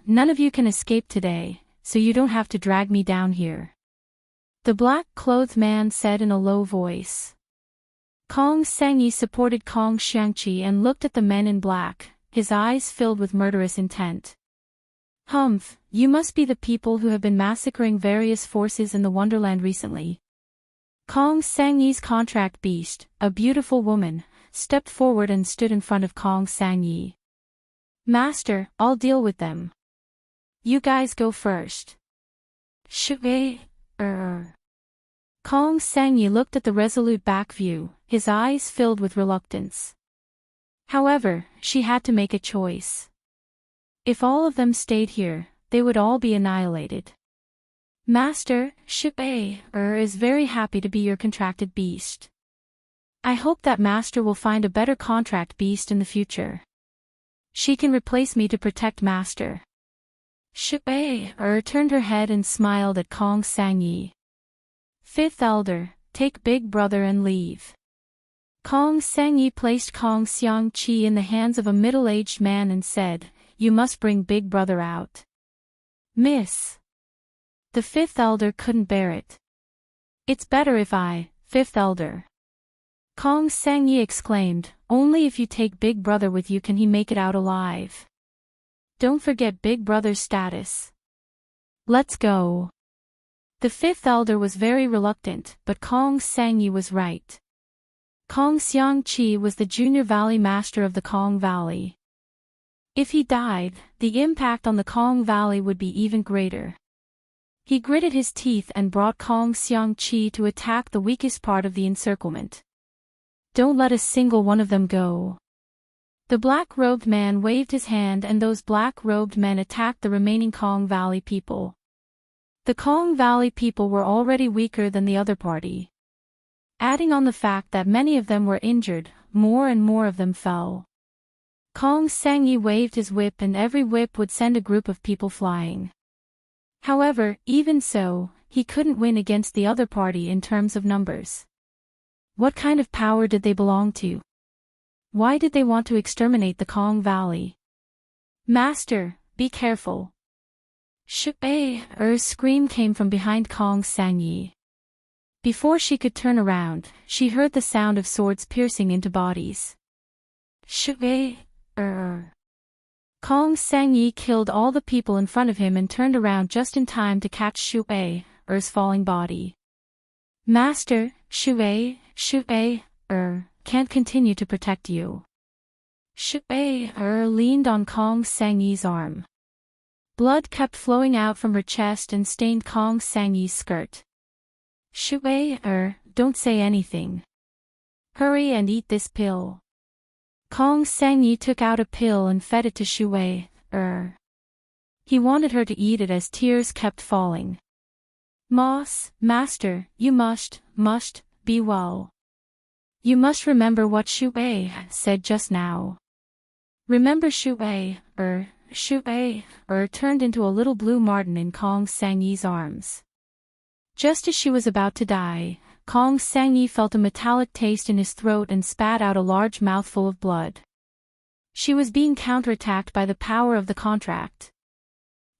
None of you can escape today, so you don't have to drag me down here," the black-clothed man said in a low voice. Kong Sangyi supported Kong Xiangqi and looked at the men in black, his eyes filled with murderous intent. "Humph, you must be the people who have been massacring various forces in the Wonderland recently." Kong Sangyi's contract beast, a beautiful woman, stepped forward and stood in front of Kong Sangyi. "Master, I'll deal with them. You guys go first." Kong Sangyi looked at the resolute back view, his eyes filled with reluctance. However, she had to make a choice. If all of them stayed here, they would all be annihilated. "Master, Shui is very happy to be your contracted beast. I hope that Master will find a better contract beast in the future. She can replace me to protect Master." Shui turned her head and smiled at Kong Sangyi. "Fifth Elder, take Big Brother and leave." Kong Sangyi placed Kong Xiangqi in the hands of a middle-aged man and said, "You must bring Big Brother out." "Miss." The fifth elder couldn't bear it. "It's better if I, fifth elder." Kong Sangyi exclaimed, "Only if you take Big Brother with you can he make it out alive. Don't forget Big Brother's status. Let's go." The fifth elder was very reluctant, but Kong Sangyi was right. Kong Xiangqi was the junior valley master of the Kong Valley. If he died, the impact on the Kong Valley would be even greater. He gritted his teeth and brought Kong Xiangqi to attack the weakest part of the encirclement. "Don't let a single one of them go." The black-robed man waved his hand and those black-robed men attacked the remaining Kong Valley people. The Kong Valley people were already weaker than the other party. Adding on the fact that many of them were injured, more and more of them fell. Kong Sangyi waved his whip and every whip would send a group of people flying. However, even so, he couldn't win against the other party in terms of numbers. What kind of power did they belong to? Why did they want to exterminate the Kong Valley? "Master, be careful." Shui-er's scream came from behind Kong Sangyi. Before she could turn around, she heard the sound of swords piercing into bodies. Shui-er. Kong Sangyi killed all the people in front of him and turned around just in time to catch Shui-er's falling body. "Master, Shui-er can't continue to protect you." Shui-er leaned on Kong Sangyi's arm. Blood kept flowing out from her chest and stained Kong Sangyi's skirt. "Shui-er, don't say anything. Hurry and eat this pill." Kong Sangyi took out a pill and fed it to Shui-er. He wanted her to eat it as tears kept falling. Master, you must be well. You must remember what Shui said just now." "Remember Shui-er turned into a little blue marten in Kong Sangyi's arms. Just as she was about to die, Kong Sangyi felt a metallic taste in his throat and spat out a large mouthful of blood. She was being counterattacked by the power of the contract.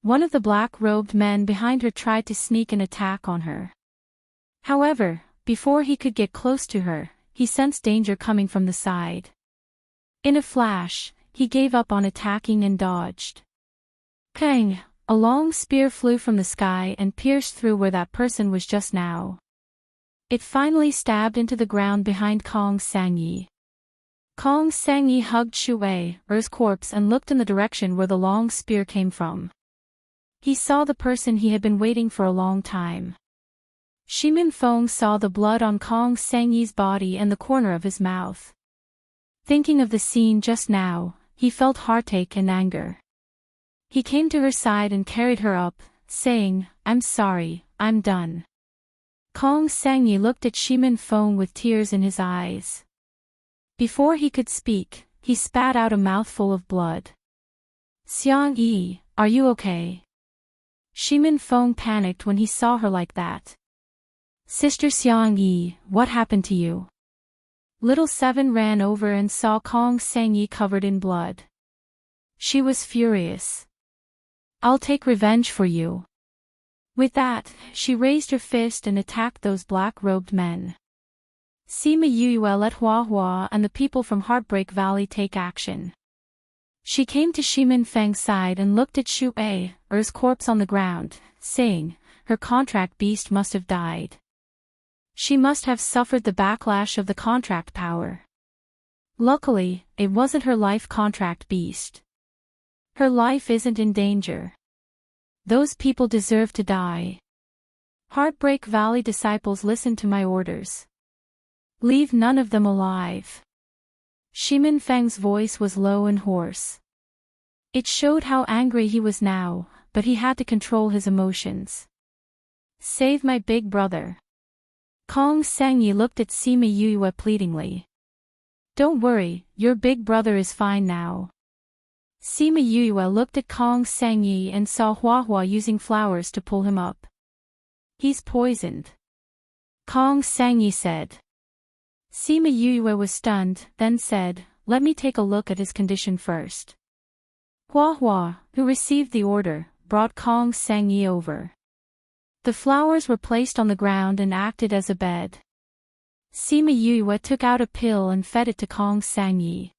One of the black-robed men behind her tried to sneak an attack on her. However, before he could get close to her, he sensed danger coming from the side. In a flash, he gave up on attacking and dodged. Kang! A long spear flew from the sky and pierced through where that person was just now. It finally stabbed into the ground behind Kong Sangyi. Kong Sangyi hugged Shui-er's corpse and looked in the direction where the long spear came from. He saw the person he had been waiting for a long time. Shimin Feng saw the blood on Kong Sangyi's body and the corner of his mouth. Thinking of the scene just now, he felt heartache and anger. He came to her side and carried her up, saying, "I'm sorry, I'm done." Kong Sangyi looked at Shimin Feng with tears in his eyes. Before he could speak, he spat out a mouthful of blood. "Xiang-yi, are you okay?" Shimin Feng panicked when he saw her like that. "Sister Xiang-yi, what happened to you?" Little Seven ran over and saw Kong Sangyi covered in blood. She was furious. "I'll take revenge for you." With that, she raised her fist and attacked those black-robed men. Sima Yue let Hua Hua and the people from Heartbreak Valley take action. She came to Shimin Feng's side and looked at Shu Er's corpse on the ground, saying, her contract beast must have died. She must have suffered the backlash of the contract power. Luckily, it wasn't her life contract beast. Her life isn't in danger. Those people deserve to die. Heartbreak Valley disciples listen to my orders. Leave none of them alive. Shimin Feng's voice was low and hoarse. It showed how angry he was now, but he had to control his emotions. Save my big brother. Kong Sangyi looked at Sima Yue pleadingly. Don't worry, your big brother is fine now. Sima Yue looked at Kong Sangyi and saw Hua Hua using flowers to pull him up. He's poisoned. Kong Sangyi said. Sima Yue was stunned, then said, let me take a look at his condition first. Hua Hua, who received the order, brought Kong Sangyi over. The flowers were placed on the ground and acted as a bed. Sima Yue took out a pill and fed it to Kong Sangyi.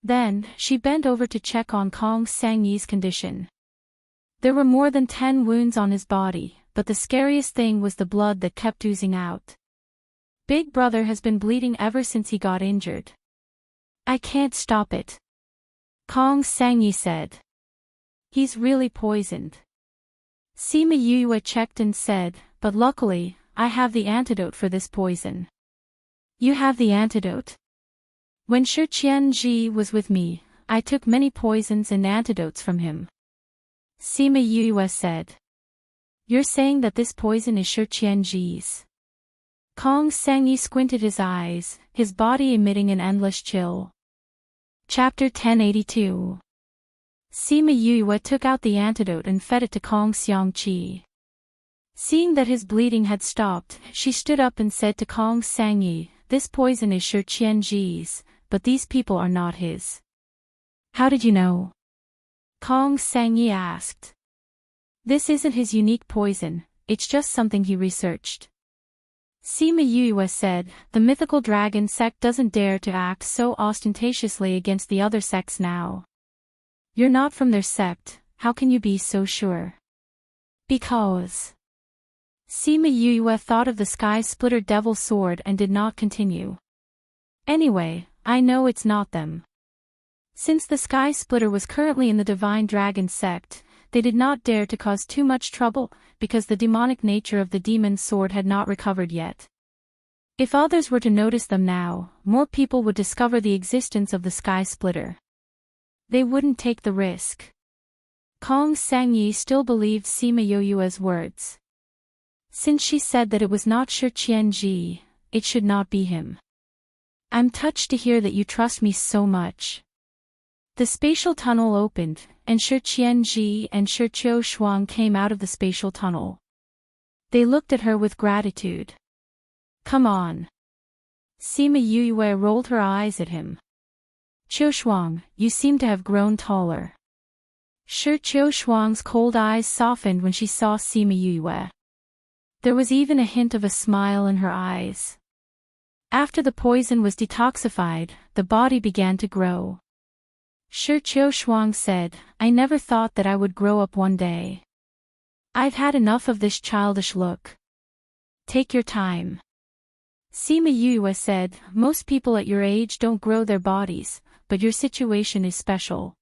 Then, she bent over to check on Kong Sangyi's condition. There were more than 10 wounds on his body, but the scariest thing was the blood that kept oozing out. Big brother has been bleeding ever since he got injured. I can't stop it. Kong Sangyi said. He's really poisoned. Sima Yue checked and said, but luckily, I have the antidote for this poison. You have the antidote? When Shi Qianji was with me, I took many poisons and antidotes from him. Sima Yue said. You're saying that this poison is Shi Qianji's? Kong Sangyi squinted his eyes, his body emitting an endless chill. Chapter 1082. Sima Yue took out the antidote and fed it to Kong Xiangqi. Seeing that his bleeding had stopped, she stood up and said to Kong Sangyi, this poison is Shi Qianji's, but these people are not his. How did you know? Kong Sangyi asked. This isn't his unique poison, it's just something he researched. Sima Yue said, the mythical dragon sect doesn't dare to act so ostentatiously against the other sects now. You're not from their sect, how can you be so sure? Because. Sima Yue thought of the Sky Splitter Devil Sword and did not continue. Anyway, I know it's not them. Since the Sky Splitter was currently in the Divine Dragon sect, they did not dare to cause too much trouble, because the demonic nature of the demon's sword had not recovered yet. If others were to notice them now, more people would discover the existence of the Sky Splitter. They wouldn't take the risk. Kong Sangyi still believed Sima Yue's words. Since she said that it was not Shi Qianji, it should not be him. I'm touched to hear that you trust me so much. The spatial tunnel opened, and Shi Qianji and Shi Qiushuang came out of the spatial tunnel. They looked at her with gratitude. Come on. Sima Yue rolled her eyes at him. Qiushuang, you seem to have grown taller. Shi Qiushuang's cold eyes softened when she saw Sima Yue. There was even a hint of a smile in her eyes. After the poison was detoxified, the body began to grow. Shi Qiushuang said, I never thought that I would grow up one day. I've had enough of this childish look. Take your time. Sima Yue said, most people at your age don't grow their bodies, but your situation is special.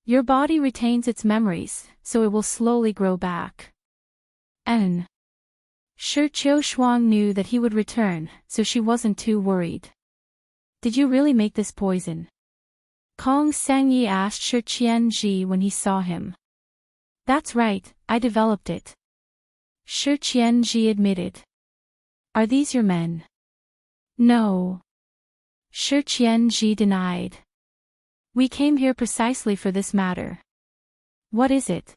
Your body retains its memories, so it will slowly grow back. And Shi Qiushuang knew that he would return, so she wasn't too worried. Did you really make this poison? Kong Sangyi asked Shi Qianji when he saw him. That's right, I developed it. Shi Qianji admitted. Are these your men? No. Shi Qianji denied. We came here precisely for this matter. What is it?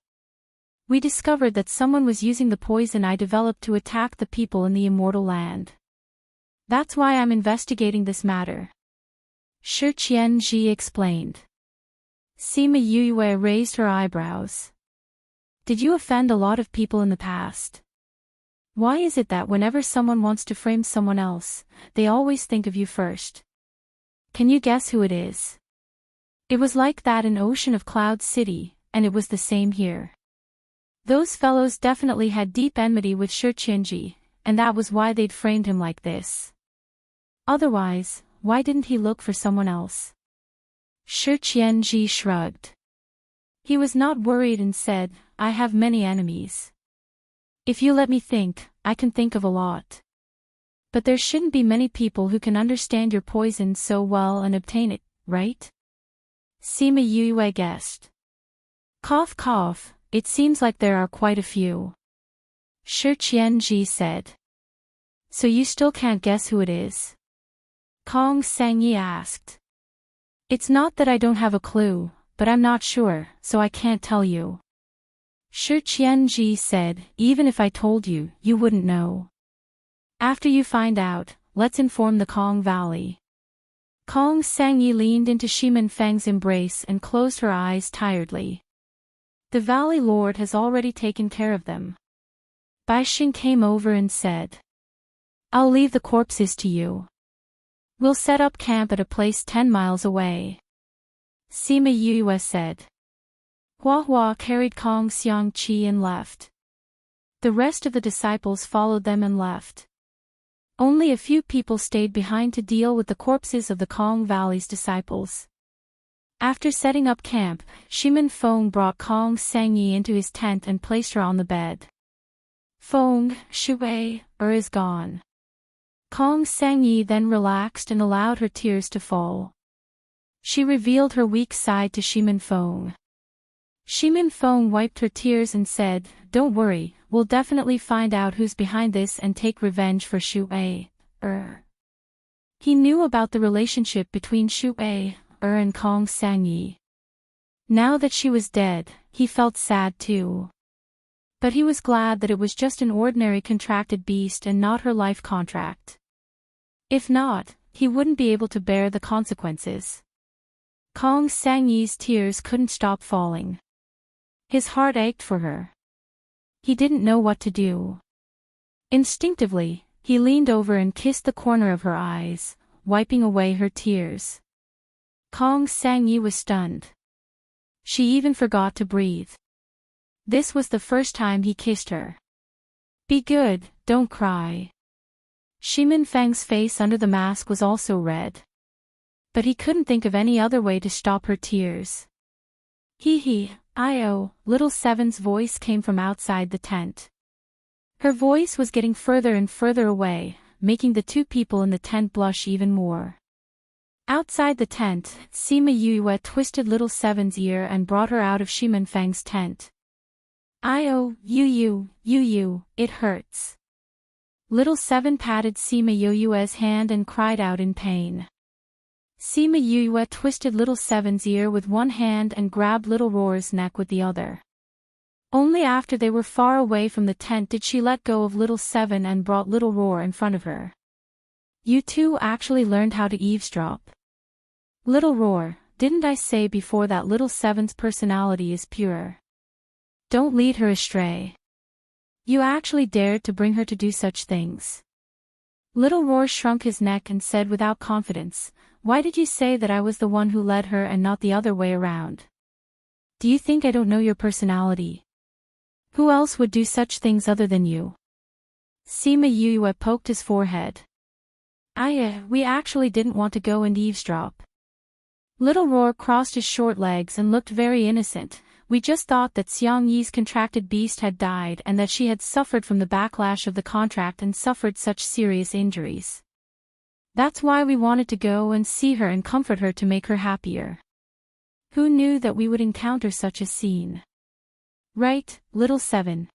We discovered that someone was using the poison I developed to attack the people in the Immortal Land. That's why I'm investigating this matter. Shi Qianji explained. Sima Yue raised her eyebrows. Did you offend a lot of people in the past? Why is it that whenever someone wants to frame someone else, they always think of you first? Can you guess who it is? It was like that in Ocean of Cloud City, and it was the same here. Those fellows definitely had deep enmity with Shi, and that was why they'd framed him like this. Otherwise, why didn't he look for someone else? Shi shrugged. He was not worried and said, I have many enemies. If you let me think, I can think of a lot. But there shouldn't be many people who can understand your poison so well and obtain it, right? Sima Yue guessed. Cough cough, it seems like there are quite a few. Shi said. So you still can't guess who it is? Kong Sangyi asked. It's not that I don't have a clue, but I'm not sure, so I can't tell you. Shi said, even if I told you, you wouldn't know. After you find out, let's inform the Kong Valley. Kong Sangyi leaned into Shimin Feng's embrace and closed her eyes tiredly. The Valley Lord has already taken care of them. Baixing came over and said. I'll leave the corpses to you. We'll set up camp at a place 10 miles away. Sima Yue said. Hua Hua carried Kong Xiangqi and left. The rest of the disciples followed them and left. Only a few people stayed behind to deal with the corpses of the Kong Valley's disciples. After setting up camp, Shimin Feng brought Kong Sangyi into his tent and placed her on the bed. Feng, Shui, is gone. Kong Sangyi then relaxed and allowed her tears to fall. She revealed her weak side to Shimin Feng. Shimin Feng wiped her tears and said, Don't worry, we'll definitely find out who's behind this and take revenge for Shui. He knew about the relationship between Shui, and Kong Sangyi. Now that she was dead, he felt sad too. But he was glad that it was just an ordinary contracted beast and not her life contract. If not, he wouldn't be able to bear the consequences. Kong Sangyi's tears couldn't stop falling. His heart ached for her. He didn't know what to do. Instinctively, he leaned over and kissed the corner of her eyes, wiping away her tears. Kong Sangyi was stunned. She even forgot to breathe. This was the first time he kissed her. Be good, don't cry. Shimin Feng's face under the mask was also red. But he couldn't think of any other way to stop her tears. Little Seven's voice came from outside the tent. Her voice was getting further and further away, making the two people in the tent blush even more. Outside the tent, Sima Yue twisted Little Seven's ear and brought her out of Shimin Feng's tent. It hurts. Little Seven patted Sima Yue's hand and cried out in pain. Sima Yue twisted Little Seven's ear with one hand and grabbed Little Roar's neck with the other. Only after they were far away from the tent did she let go of Little Seven and brought Little Roar in front of her. You two actually learned how to eavesdrop. Little Roar, didn't I say before that Little Seven's personality is pure? Don't lead her astray. You actually dared to bring her to do such things. Little Roar shrunk his neck and said without confidence, Why did you say that I was the one who led her and not the other way around? Do you think I don't know your personality? Who else would do such things other than you? Sima Yue poked his forehead. We actually didn't want to go and eavesdrop. Little Roar crossed his short legs and looked very innocent. We just thought that Xiang Yi's contracted beast had died and that she had suffered from the backlash of the contract and suffered such serious injuries. That's why we wanted to go and see her and comfort her to make her happier. Who knew that we would encounter such a scene? Right, Little Seven?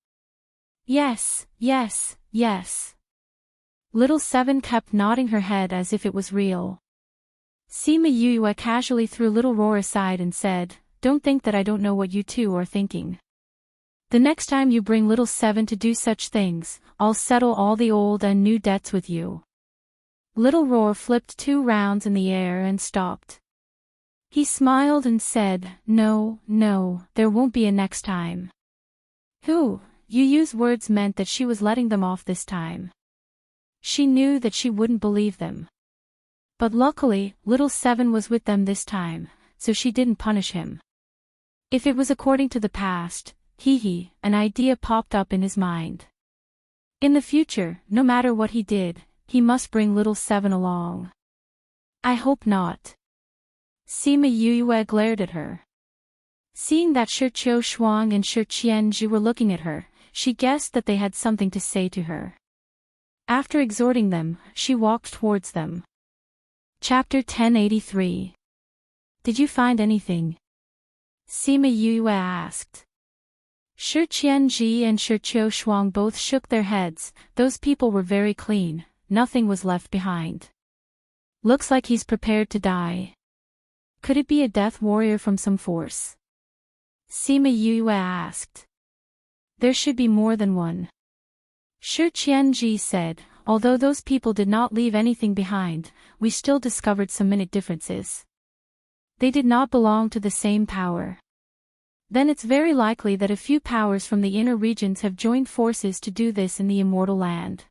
Yes. Little Seven kept nodding her head as if it was real. Sima Yue casually threw Little Roar aside and said, Don't think that I don't know what you two are thinking. The next time you bring Little Seven to do such things, I'll settle all the old and new debts with you. Little Roar flipped 2 rounds in the air and stopped. He smiled and said, No, there won't be a next time. Who, you use words meant that she was letting them off this time. She knew that she wouldn't believe them. But luckily, little Seven was with them this time, so she didn't punish him. If it was according to the past, an idea popped up in his mind. In the future, no matter what he did, he must bring little Seven along. I hope not. Sima Yue glared at her. Seeing that Shi Qiu Shuang and Shi Qianzhi were looking at her, she guessed that they had something to say to her. After exhorting them, she walked towards them. Chapter 1083. Did you find anything? Sima Yue asked. Shi Qianzhi and Shi Qiu Shuang both shook their heads. Those people were very clean, nothing was left behind. Looks like he's prepared to die. Could it be a death warrior from some force? Sima Yue asked. There should be more than one. Shi Qianzhi said, although those people did not leave anything behind, we still discovered some minute differences. They did not belong to the same power. Then it's very likely that a few powers from the inner regions have joined forces to do this in the immortal land.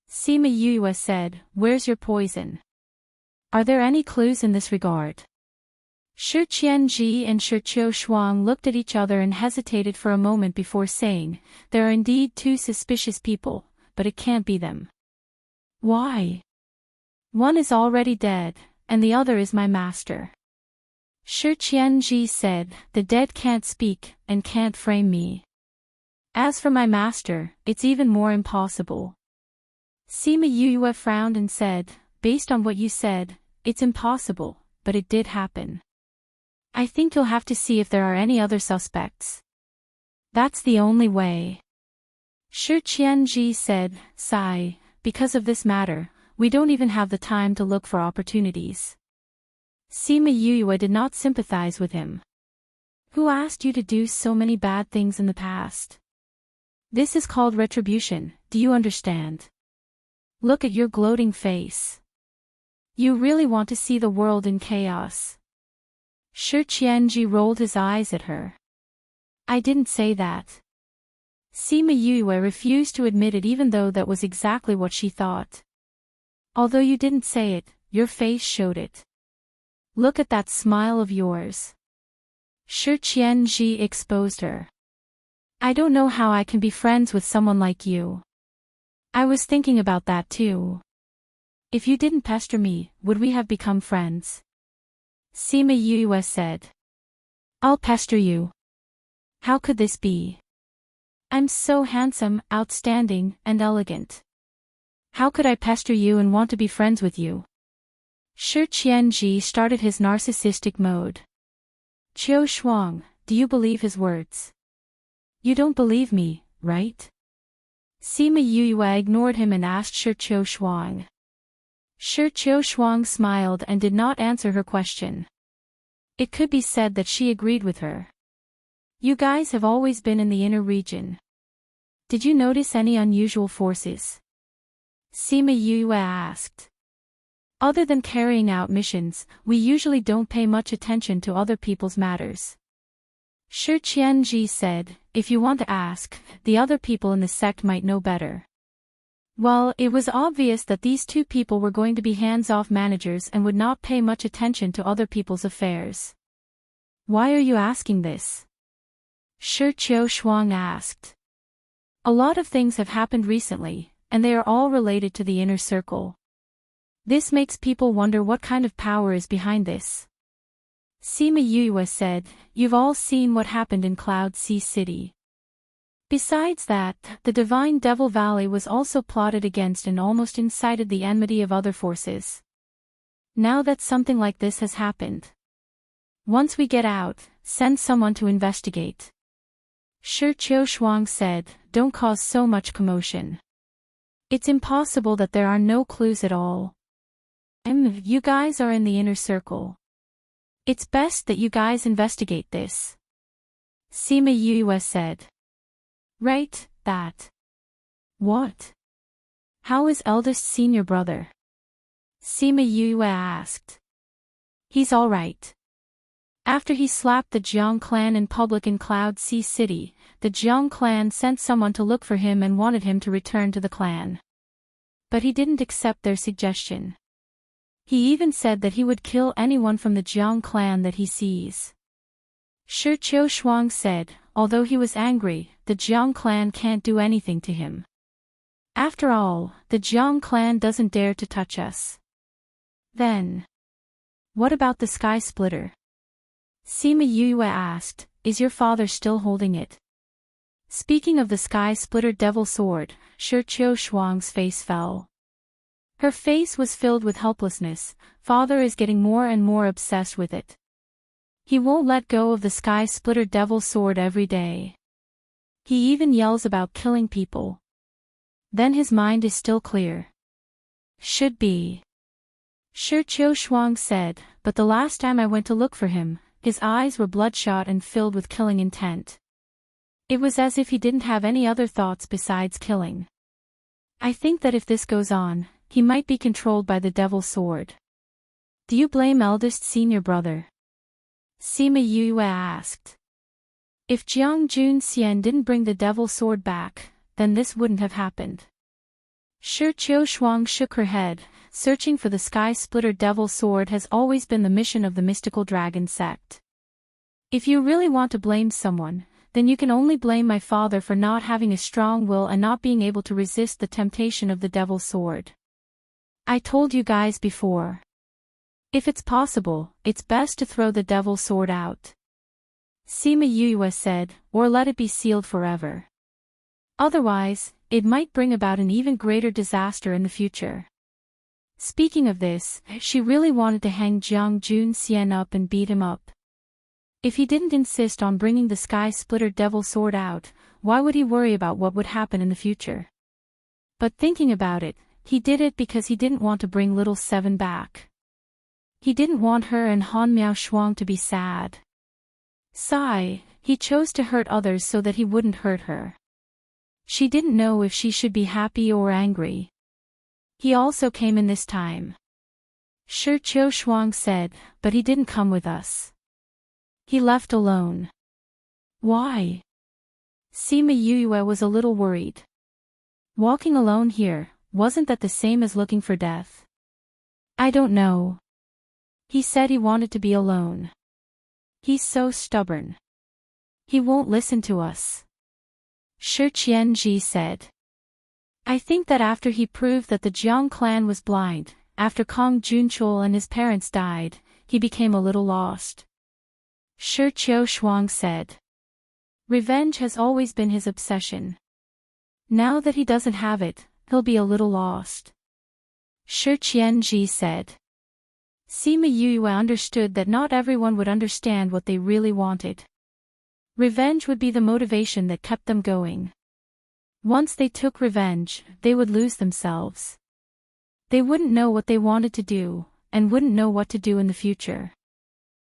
Sima Yue said, where's your poison? Are there any clues in this regard? Shi Qianzhi and Shi Qiu Shuang looked at each other and hesitated for a moment before saying, there are indeed two suspicious people, but it can't be them. Why? One is already dead, and the other is my master. Shi Qianzhi said, the dead can't speak, and can't frame me. As for my master, it's even more impossible. Sima Yue frowned and said, based on what you said, it's impossible, but it did happen. I think you'll have to see if there are any other suspects. That's the only way. Shi Qianzhi said, sigh, because of this matter, we don't even have the time to look for opportunities. Sima Yue did not sympathize with him. Who asked you to do so many bad things in the past? This is called retribution, do you understand? Look at your gloating face. You really want to see the world in chaos. Shi Qianzhi rolled his eyes at her. I didn't say that. Sima Yue refused to admit it even though that was exactly what she thought. Although you didn't say it, your face showed it. Look at that smile of yours. Shi Qianzhi exposed her. I don't know how I can be friends with someone like you. I was thinking about that too. If you didn't pester me, would we have become friends? Sima Yue said. I'll pester you. How could this be? I'm so handsome, outstanding, and elegant. How could I pester you and want to be friends with you? Shi Qianzhi started his narcissistic mode. Qiu Shuang, do you believe his words? You don't believe me, right? Sima Yue ignored him and asked Shi Qiu Shuang. Shi Qiu Shuang smiled and did not answer her question. It could be said that she agreed with her. You guys have always been in the inner region. Did you notice any unusual forces? Sima Yue asked. Other than carrying out missions, we usually don't pay much attention to other people's matters. Shi Qianzhi said, if you want to ask, the other people in the sect might know better. Well, it was obvious that these two people were going to be hands-off managers and would not pay much attention to other people's affairs. Why are you asking this? Shi Qiu Shuang asked. A lot of things have happened recently, and they are all related to the inner circle. This makes people wonder what kind of power is behind this. Sima Yue said, you've all seen what happened in Cloud Sea City. Besides that, the Divine Devil Valley was also plotted against and almost incited the enmity of other forces. Now that something like this has happened. Once we get out, send someone to investigate. Shi Qiu Shuang said, don't cause so much commotion. It's impossible that there are no clues at all. You guys are in the inner circle. It's best that you guys investigate this. Sima Yue said. Right, that. What? How is eldest senior brother? Sima Yue asked. He's all right. After he slapped the Jiang clan in public in Cloud Sea City, the Jiang clan sent someone to look for him and wanted him to return to the clan. But he didn't accept their suggestion. He even said that he would kill anyone from the Jiang clan that he sees. Shi Qiushuang said, although he was angry, the Jiang clan can't do anything to him. After all, the Jiang clan doesn't dare to touch us. Then, what about the Sky Splitter? Sima Yue asked, is your father still holding it? Speaking of the Sky Splitter Devil Sword, Shi Qiushuang's face fell. Her face was filled with helplessness. Father is getting more and more obsessed with it. He won't let go of the Sky Splitter Devil Sword every day. He even yells about killing people. Then his mind is still clear. Should be. Shi Qiushuang said, but the last time I went to look for him, his eyes were bloodshot and filled with killing intent. It was as if he didn't have any other thoughts besides killing. I think that if this goes on, he might be controlled by the Devil Sword. Do you blame eldest senior brother? Sima Yue asked. If Jiang Junxian didn't bring the Devil Sword back, then this wouldn't have happened. Shi Qiushuang shook her head. Searching for the Sky Splitter Devil Sword has always been the mission of the mystical dragon sect. If you really want to blame someone, then you can only blame my father for not having a strong will and not being able to resist the temptation of the Devil Sword. I told you guys before. If it's possible, it's best to throw the Devil Sword out. Sima Yue said, or let it be sealed forever. Otherwise, it might bring about an even greater disaster in the future. Speaking of this, she really wanted to hang Jiang Junxian up and beat him up. If he didn't insist on bringing the Sky Splitter Devil Sword out, why would he worry about what would happen in the future? But thinking about it, he did it because he didn't want to bring little Seven back. He didn't want her and Han Miaoshuang to be sad. Sigh, he chose to hurt others so that he wouldn't hurt her. She didn't know if she should be happy or angry. He also came in this time. Shi Qiushuang said, but he didn't come with us. He left alone. Why? Sima Yue was a little worried. Walking alone here, wasn't that the same as looking for death? I don't know. He said he wanted to be alone. He's so stubborn. He won't listen to us. Shi Qianji said. I think that after he proved that the Jiang clan was blind, after Kong Junchul and his parents died, he became a little lost. Shi Qiushuang said. Revenge has always been his obsession. Now that he doesn't have it, he'll be a little lost. Shi Qianji said. Sima Yue understood that not everyone would understand what they really wanted. Revenge would be the motivation that kept them going. Once they took revenge, they would lose themselves. They wouldn't know what they wanted to do, and wouldn't know what to do in the future.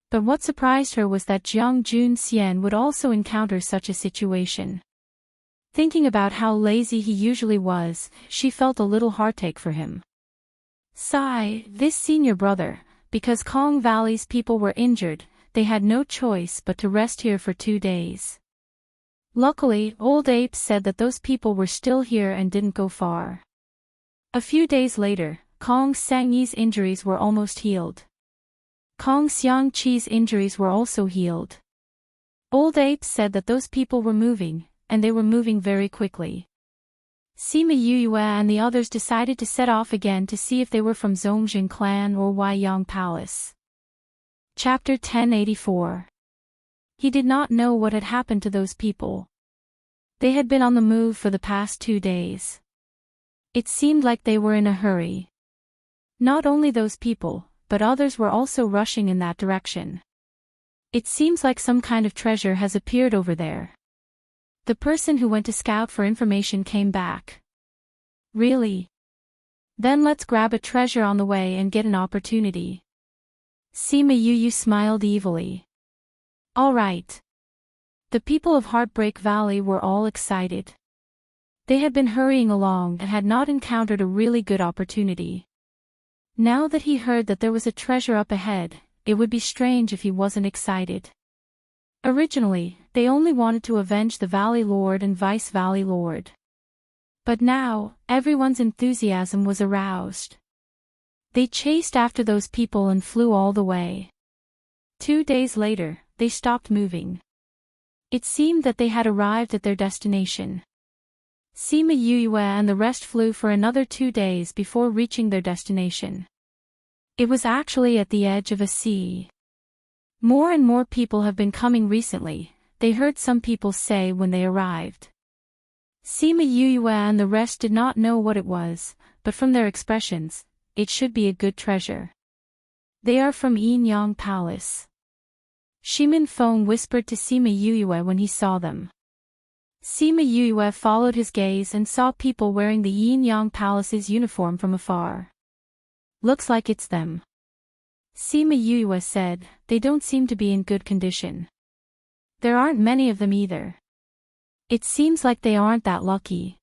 But what surprised her was that Jiang Junxian would also encounter such a situation. Thinking about how lazy he usually was, she felt a little heartache for him. Sigh, this senior brother, because Kong Valley's people were injured, they had no choice but to rest here for 2 days. Luckily, Old Ape said that those people were still here and didn't go far. A few days later, Kong Sangyi's injuries were almost healed. Kong Xiangqi's injuries were also healed. Old Ape said that those people were moving, and they were moving very quickly. Sima Yue and the others decided to set off again to see if they were from Zongjing clan or Weiyang Palace. Chapter 1084. He did not know what had happened to those people. They had been on the move for the past 2 days. It seemed like they were in a hurry. Not only those people, but others were also rushing in that direction. It seems like some kind of treasure has appeared over there. The person who went to scout for information came back. Really? Then let's grab a treasure on the way and get an opportunity. Sima Yue smiled evilly. All right. The people of Heartbreak Valley were all excited. They had been hurrying along and had not encountered a really good opportunity. Now that he heard that there was a treasure up ahead, it would be strange if he wasn't excited. Originally, they only wanted to avenge the Valley Lord and Vice Valley Lord. But now, everyone's enthusiasm was aroused. They chased after those people and flew all the way. 2 days later, they stopped moving. It seemed that they had arrived at their destination. Sima Yue and the rest flew for another 2 days before reaching their destination. It was actually at the edge of a sea. More and more people have been coming recently, they heard some people say when they arrived. Sima Yue and the rest did not know what it was, but from their expressions, it should be a good treasure. They are from Yinyang Palace. Shimin Feng whispered to Sima Yue when he saw them. Sima Yue followed his gaze and saw people wearing the Yinyang Palace's uniform from afar. Looks like it's them. Sima Yue said, they don't seem to be in good condition. There aren't many of them either. It seems like they aren't that lucky.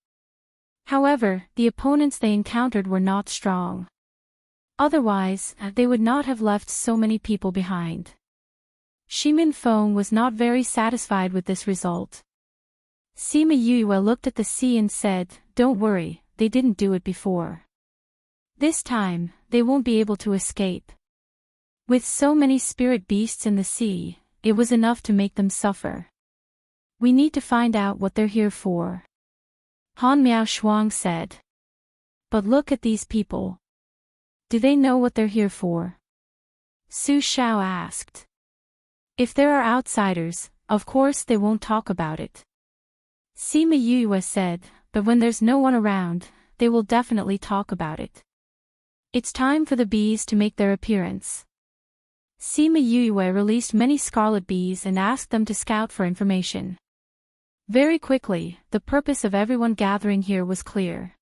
However, the opponents they encountered were not strong. Otherwise, they would not have left so many people behind. Shimin Feng was not very satisfied with this result. Sima Yue looked at the sea and said, don't worry, they didn't do it before. This time, they won't be able to escape. With so many spirit beasts in the sea, it was enough to make them suffer. We need to find out what they're here for. Han Miao Shuang said. But look at these people. Do they know what they're here for? Su Xiao asked. If there are outsiders, of course they won't talk about it. Sima Yue said, but when there's no one around, they will definitely talk about it. It's time for the bees to make their appearance. Sima Yue released many scarlet bees and asked them to scout for information. Very quickly, the purpose of everyone gathering here was clear.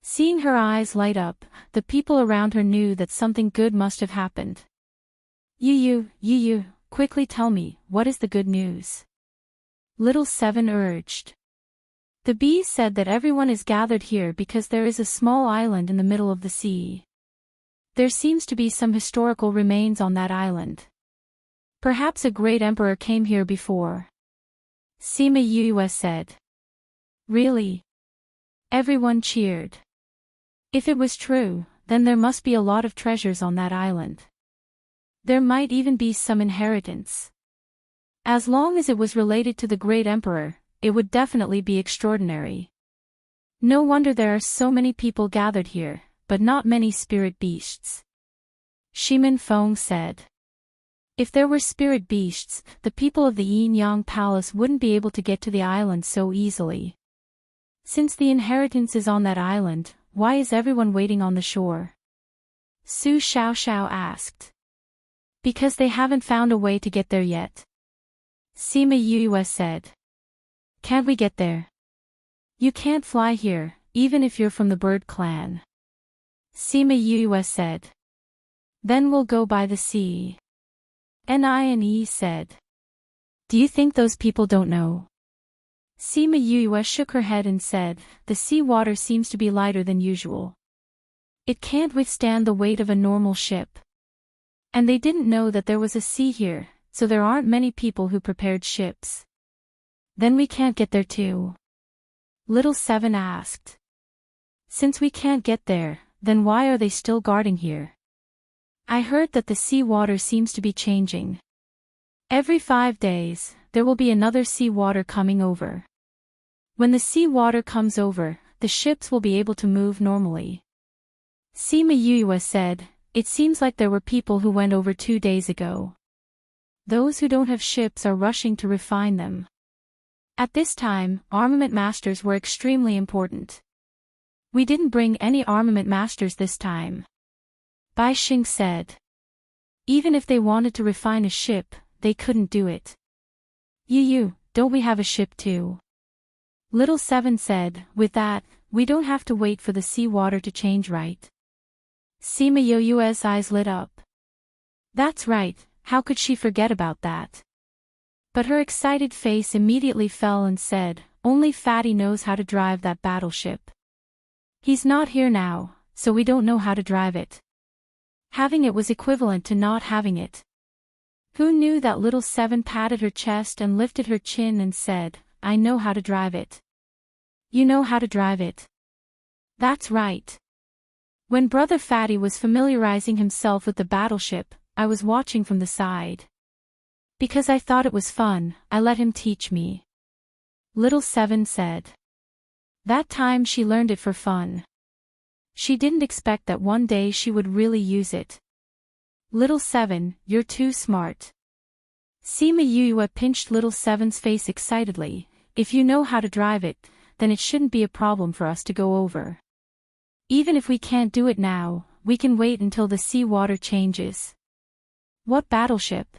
Seeing her eyes light up, the people around her knew that something good must have happened. Yu, quickly tell me, what is the good news? Little Seven urged. The bees said that everyone is gathered here because there is a small island in the middle of the sea. There seems to be some historical remains on that island. Perhaps a great emperor came here before. Sima Yue said. Really? Everyone cheered. If it was true, then there must be a lot of treasures on that island. There might even be some inheritance. As long as it was related to the great emperor, it would definitely be extraordinary. No wonder there are so many people gathered here, but not many spirit beasts. Shimin Feng said. If there were spirit beasts, the people of the Yinyang Palace wouldn't be able to get to the island so easily. Since the inheritance is on that island, why is everyone waiting on the shore? Su Xiao asked. Because they haven't found a way to get there yet. Sima Yue said. Can't we get there? You can't fly here, even if you're from the bird clan. Sima Yue said. Then we'll go by the sea. Nie said. Do you think those people don't know? Sima Yue shook her head and said, the sea water seems to be lighter than usual. It can't withstand the weight of a normal ship. And they didn't know that there was a sea here, so there aren't many people who prepared ships. Then we can't get there too. Little Seven asked. Since we can't get there, then why are they still guarding here? I heard that the sea water seems to be changing. Every 5 days, there will be another sea water coming over. When the sea water comes over, the ships will be able to move normally. Sima Yue said, it seems like there were people who went over 2 days ago. Those who don't have ships are rushing to refine them. At this time, armament masters were extremely important. We didn't bring any armament masters this time. Bai Xing said. Even if they wanted to refine a ship, they couldn't do it. Yu, don't we have a ship too? Little Seven said, with that, we don't have to wait for the sea water to change, right? Sima Yue's eyes lit up. That's right, how could she forget about that? But her excited face immediately fell and said, only Fatty knows how to drive that battleship. He's not here now, so we don't know how to drive it. Having it was equivalent to not having it. Who knew that little Seven patted her chest and lifted her chin and said, I know how to drive it. You know how to drive it. That's right. When Brother Fatty was familiarizing himself with the battleship, I was watching from the side. Because I thought it was fun, I let him teach me. Little Seven said. That time she learned it for fun. She didn't expect that one day she would really use it. Little Seven, you're too smart. Sima Yuyue pinched Little Seven's face excitedly. If you know how to drive it, then it shouldn't be a problem for us to go over. Even if we can't do it now, we can wait until the sea water changes. What battleship?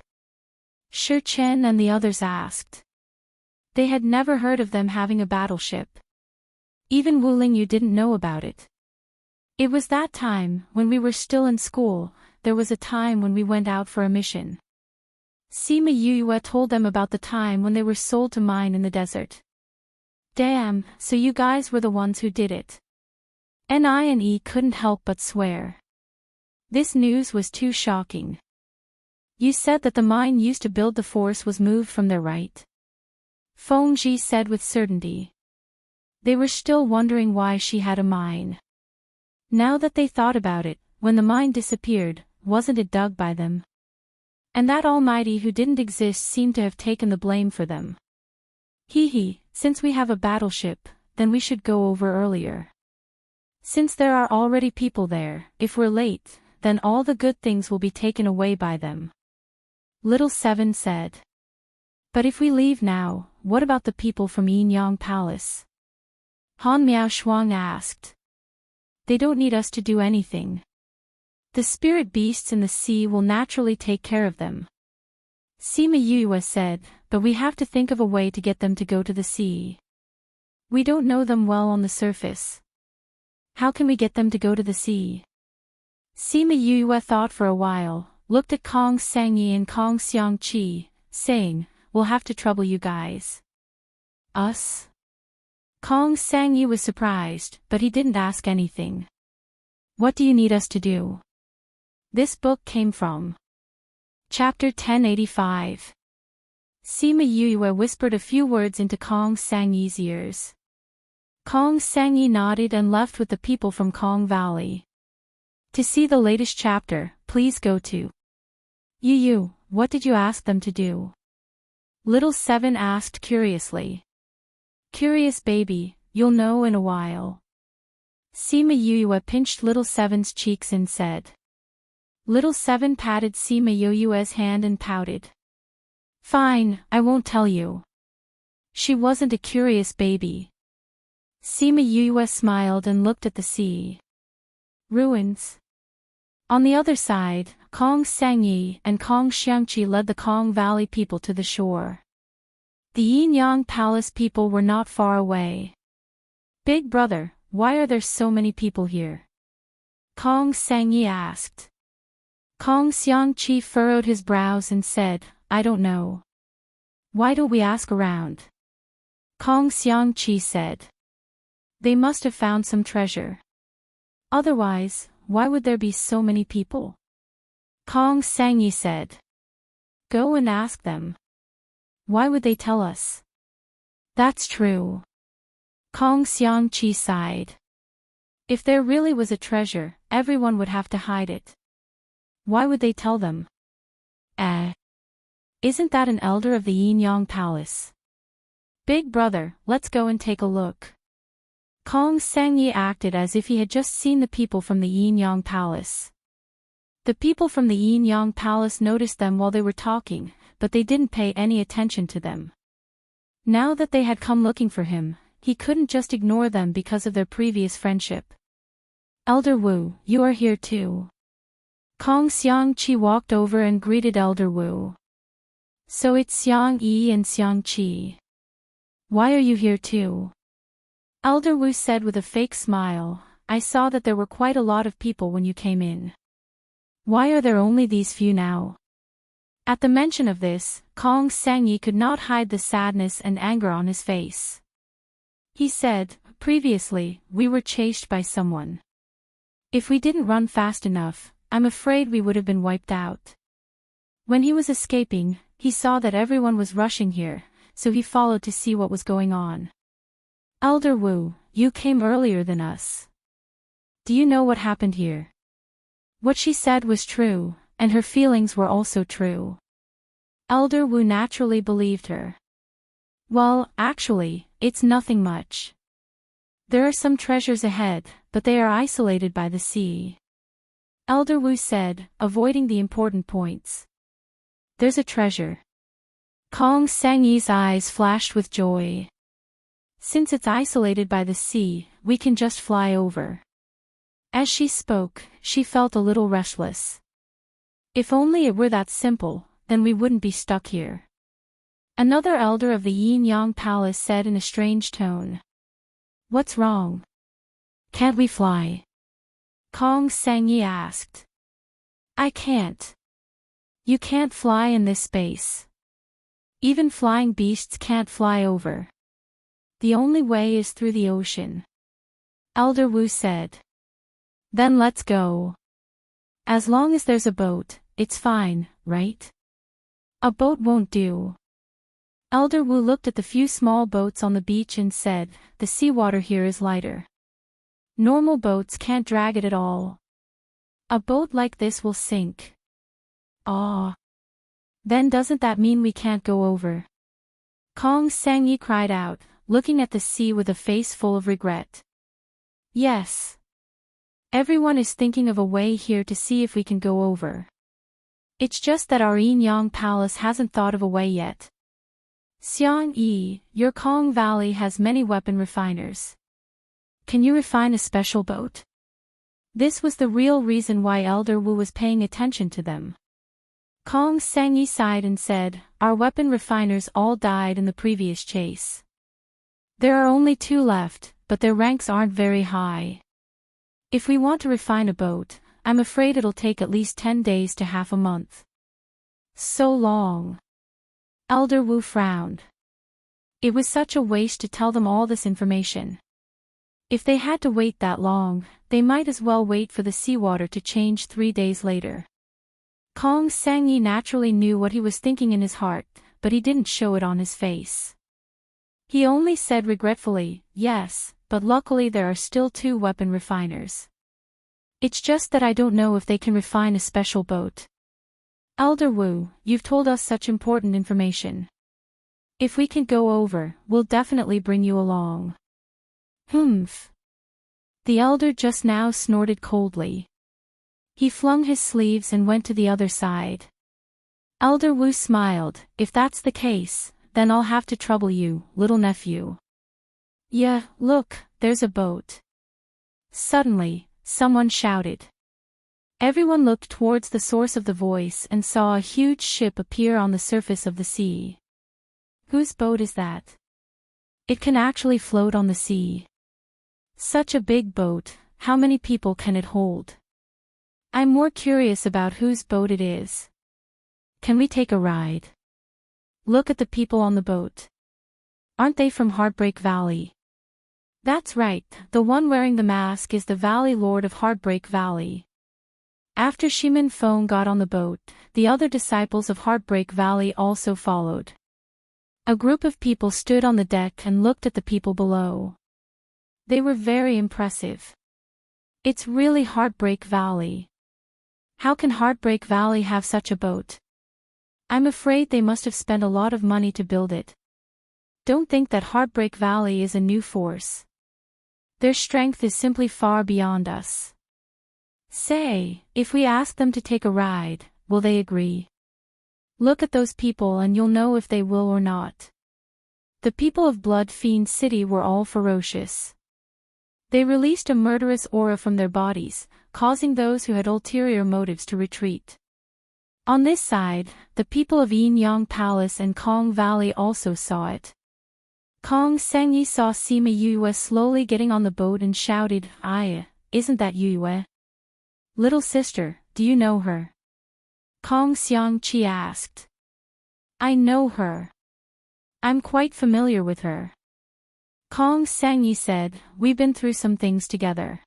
Shi Chen and the others asked. They had never heard of them having a battleship. Even Wu Lingyu didn't know about it. It was that time, when we were still in school, there was a time when we went out for a mission. Sima Yuyue told them about the time when they were sold to mine in the desert. Damn, so you guys were the ones who did it. NINE couldn't help but swear. This news was too shocking. You said that the mine used to build the force was moved from there, right? Feng Ji said with certainty. They were still wondering why she had a mine. Now that they thought about it, when the mine disappeared, wasn't it dug by them? And that Almighty who didn't exist seemed to have taken the blame for them. Hee, since we have a battleship, then we should go over earlier. Since there are already people there, if we're late, then all the good things will be taken away by them. Little Seven said. But if we leave now, what about the people from Yinyang Palace? Han Miao Shuang asked. They don't need us to do anything. The spirit beasts in the sea will naturally take care of them. Sima Yuyue said, but we have to think of a way to get them to go to the sea. We don't know them well on the surface. How can we get them to go to the sea? Sima Yuyue thought for a while, looked at Kong Sangyi and Kong Xiangqi, saying, we'll have to trouble you guys. Us? Kong Sangyi was surprised, but he didn't ask anything. What do you need us to do? This book came from Chapter 1085. Sima Yuyue whispered a few words into Kong Sangyi's ears. Kong Sangyi nodded and left with the people from Kong Valley. To see the latest chapter, please go to Yu, what did you ask them to do? Little Seven asked curiously. Curious baby, you'll know in a while. Sima Yuyue pinched Little Seven's cheeks and said. Little Seven patted Sima Yuyue's hand and pouted. Fine, I won't tell you. She wasn't a curious baby. Sima Yuyue smiled and looked at the sea. Ruins. On the other side, Kong Sangyi and Kong Xiangqi led the Kong Valley people to the shore. The Yinyang Palace people were not far away. Big brother, why are there so many people here? Kong Sangyi asked. Kong Xiangqi furrowed his brows and said, I don't know. Why don't we ask around? Kong Xiangqi said. They must have found some treasure. Otherwise, why would there be so many people? Kong Sangyi said. Go and ask them. Why would they tell us? That's true. Kong Xiangqi sighed. If there really was a treasure, everyone would have to hide it. Why would they tell them? Isn't that an elder of the Yinyang Palace? Big brother, let's go and take a look. Kong Sangyi acted as if he had just seen the people from the Yinyang Palace. The people from the Yinyang Palace noticed them while they were talking, but they didn't pay any attention to them. Now that they had come looking for him, he couldn't just ignore them because of their previous friendship. Elder Wu, you are here too. Kong Xiangqi walked over and greeted Elder Wu. So it's Xiang Yi and Xiangqi. Why are you here too? Elder Wu said with a fake smile, I saw that there were quite a lot of people when you came in. Why are there only these few now? At the mention of this, Kong Sangyi could not hide the sadness and anger on his face. He said, previously, we were chased by someone. If we didn't run fast enough, I'm afraid we would have been wiped out. When he was escaping, he saw that everyone was rushing here, so he followed to see what was going on. Elder Wu, you came earlier than us. Do you know what happened here? What she said was true, and her feelings were also true. Elder Wu naturally believed her. Well, actually, it's nothing much. There are some treasures ahead, but they are isolated by the sea. Elder Wu said, avoiding the important points. There's a treasure. Kong Sangyi's eyes flashed with joy. Since it's isolated by the sea, we can just fly over. As she spoke, she felt a little restless. If only it were that simple, then we wouldn't be stuck here. Another elder of the Yin-Yang Palace said in a strange tone. What's wrong? Can't we fly? Kong Sangyi asked. I can't. You can't fly in this space. Even flying beasts can't fly over. The only way is through the ocean. Elder Wu said. Then let's go. As long as there's a boat, it's fine, right? A boat won't do. Elder Wu looked at the few small boats on the beach and said, the seawater here is lighter. Normal boats can't drag it at all. A boat like this will sink. Ah. Then doesn't that mean we can't go over? Kong Sangyi cried out, looking at the sea with a face full of regret. Yes. Everyone is thinking of a way here to see if we can go over. It's just that our Yin-Yang Palace hasn't thought of a way yet. Xiang Yi, your Kong Valley has many weapon refiners. Can you refine a special boat? This was the real reason why Elder Wu was paying attention to them. Kong Sangyi sighed and said, our weapon refiners all died in the previous chase. There are only 2 left, but their ranks aren't very high. If we want to refine a boat, I'm afraid it'll take at least 10 days to half a month. So long. Elder Wu frowned. It was such a waste to tell them all this information. If they had to wait that long, they might as well wait for the seawater to change 3 days later. Kong Sangyi naturally knew what he was thinking in his heart, but he didn't show it on his face. He only said regretfully, yes, but luckily there are still 2 weapon refiners. It's just that I don't know if they can refine a special boat. Elder Wu, you've told us such important information. If we can go over, we'll definitely bring you along. Humph. The elder just now snorted coldly. He flung his sleeves and went to the other side. Elder Wu smiled, if that's the case, then I'll have to trouble you, little nephew. Yeah, look, there's a boat. Suddenly, someone shouted. Everyone looked towards the source of the voice and saw a huge ship appear on the surface of the sea. Whose boat is that? It can actually float on the sea. Such a big boat, how many people can it hold? I'm more curious about whose boat it is. Can we take a ride? Look at the people on the boat. Aren't they from Heartbreak Valley? That's right, the one wearing the mask is the Valley Lord of Heartbreak Valley. After Shimin Feng got on the boat, the other disciples of Heartbreak Valley also followed. A group of people stood on the deck and looked at the people below. They were very impressive. It's really Heartbreak Valley. How can Heartbreak Valley have such a boat? I'm afraid they must have spent a lot of money to build it. Don't think that Heartbreak Valley is a new force. Their strength is simply far beyond us. Say, if we ask them to take a ride, will they agree? Look at those people and you'll know if they will or not. The people of Blood Fiend City were all ferocious. They released a murderous aura from their bodies, causing those who had ulterior motives to retreat. On this side, the people of Yin-Yang Palace and Kong Valley also saw it. Kong Sangyi saw Sima Yue slowly getting on the boat and shouted, isn't that Yue? Little sister, do you know her? Kong Xiangqi asked. I know her. I'm quite familiar with her. Kong Sangyi said, we've been through some things together.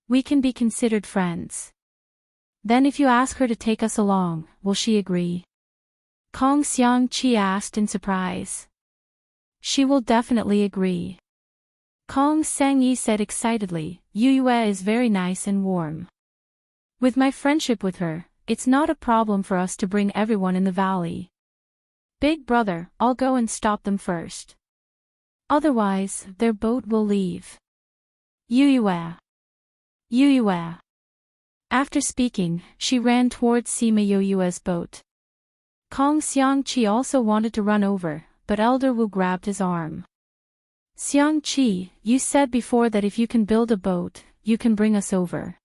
We can be considered friends. Then if you ask her to take us along, will she agree? Kong Xiangqi asked in surprise. She will definitely agree. Kong Sangyi said excitedly, Yue is very nice and warm. With my friendship with her, it's not a problem for us to bring everyone in the valley. Big brother, I'll go and stop them first. Otherwise, their boat will leave. Yue. After speaking, she ran towards Sima Yue's boat. Kong Xiangqi also wanted to run over, but Elder Wu grabbed his arm. Xiangqi, you said before that if you can build a boat, you can bring us over.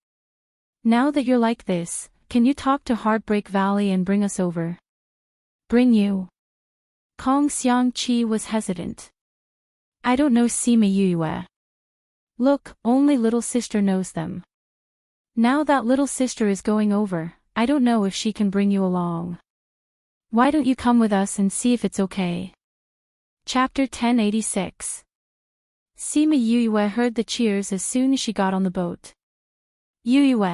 Now that you're like this, can you talk to Heartbreak Valley and bring us over? Bring you? Kong Xiangqi was hesitant. I don't know Sima Yue. Look, only little sister knows them. Now that little sister is going over, I don't know if she can bring you along. Why don't you come with us and see if it's okay? Chapter 1086. Sima Yue heard the cheers as soon as she got on the boat. Yue.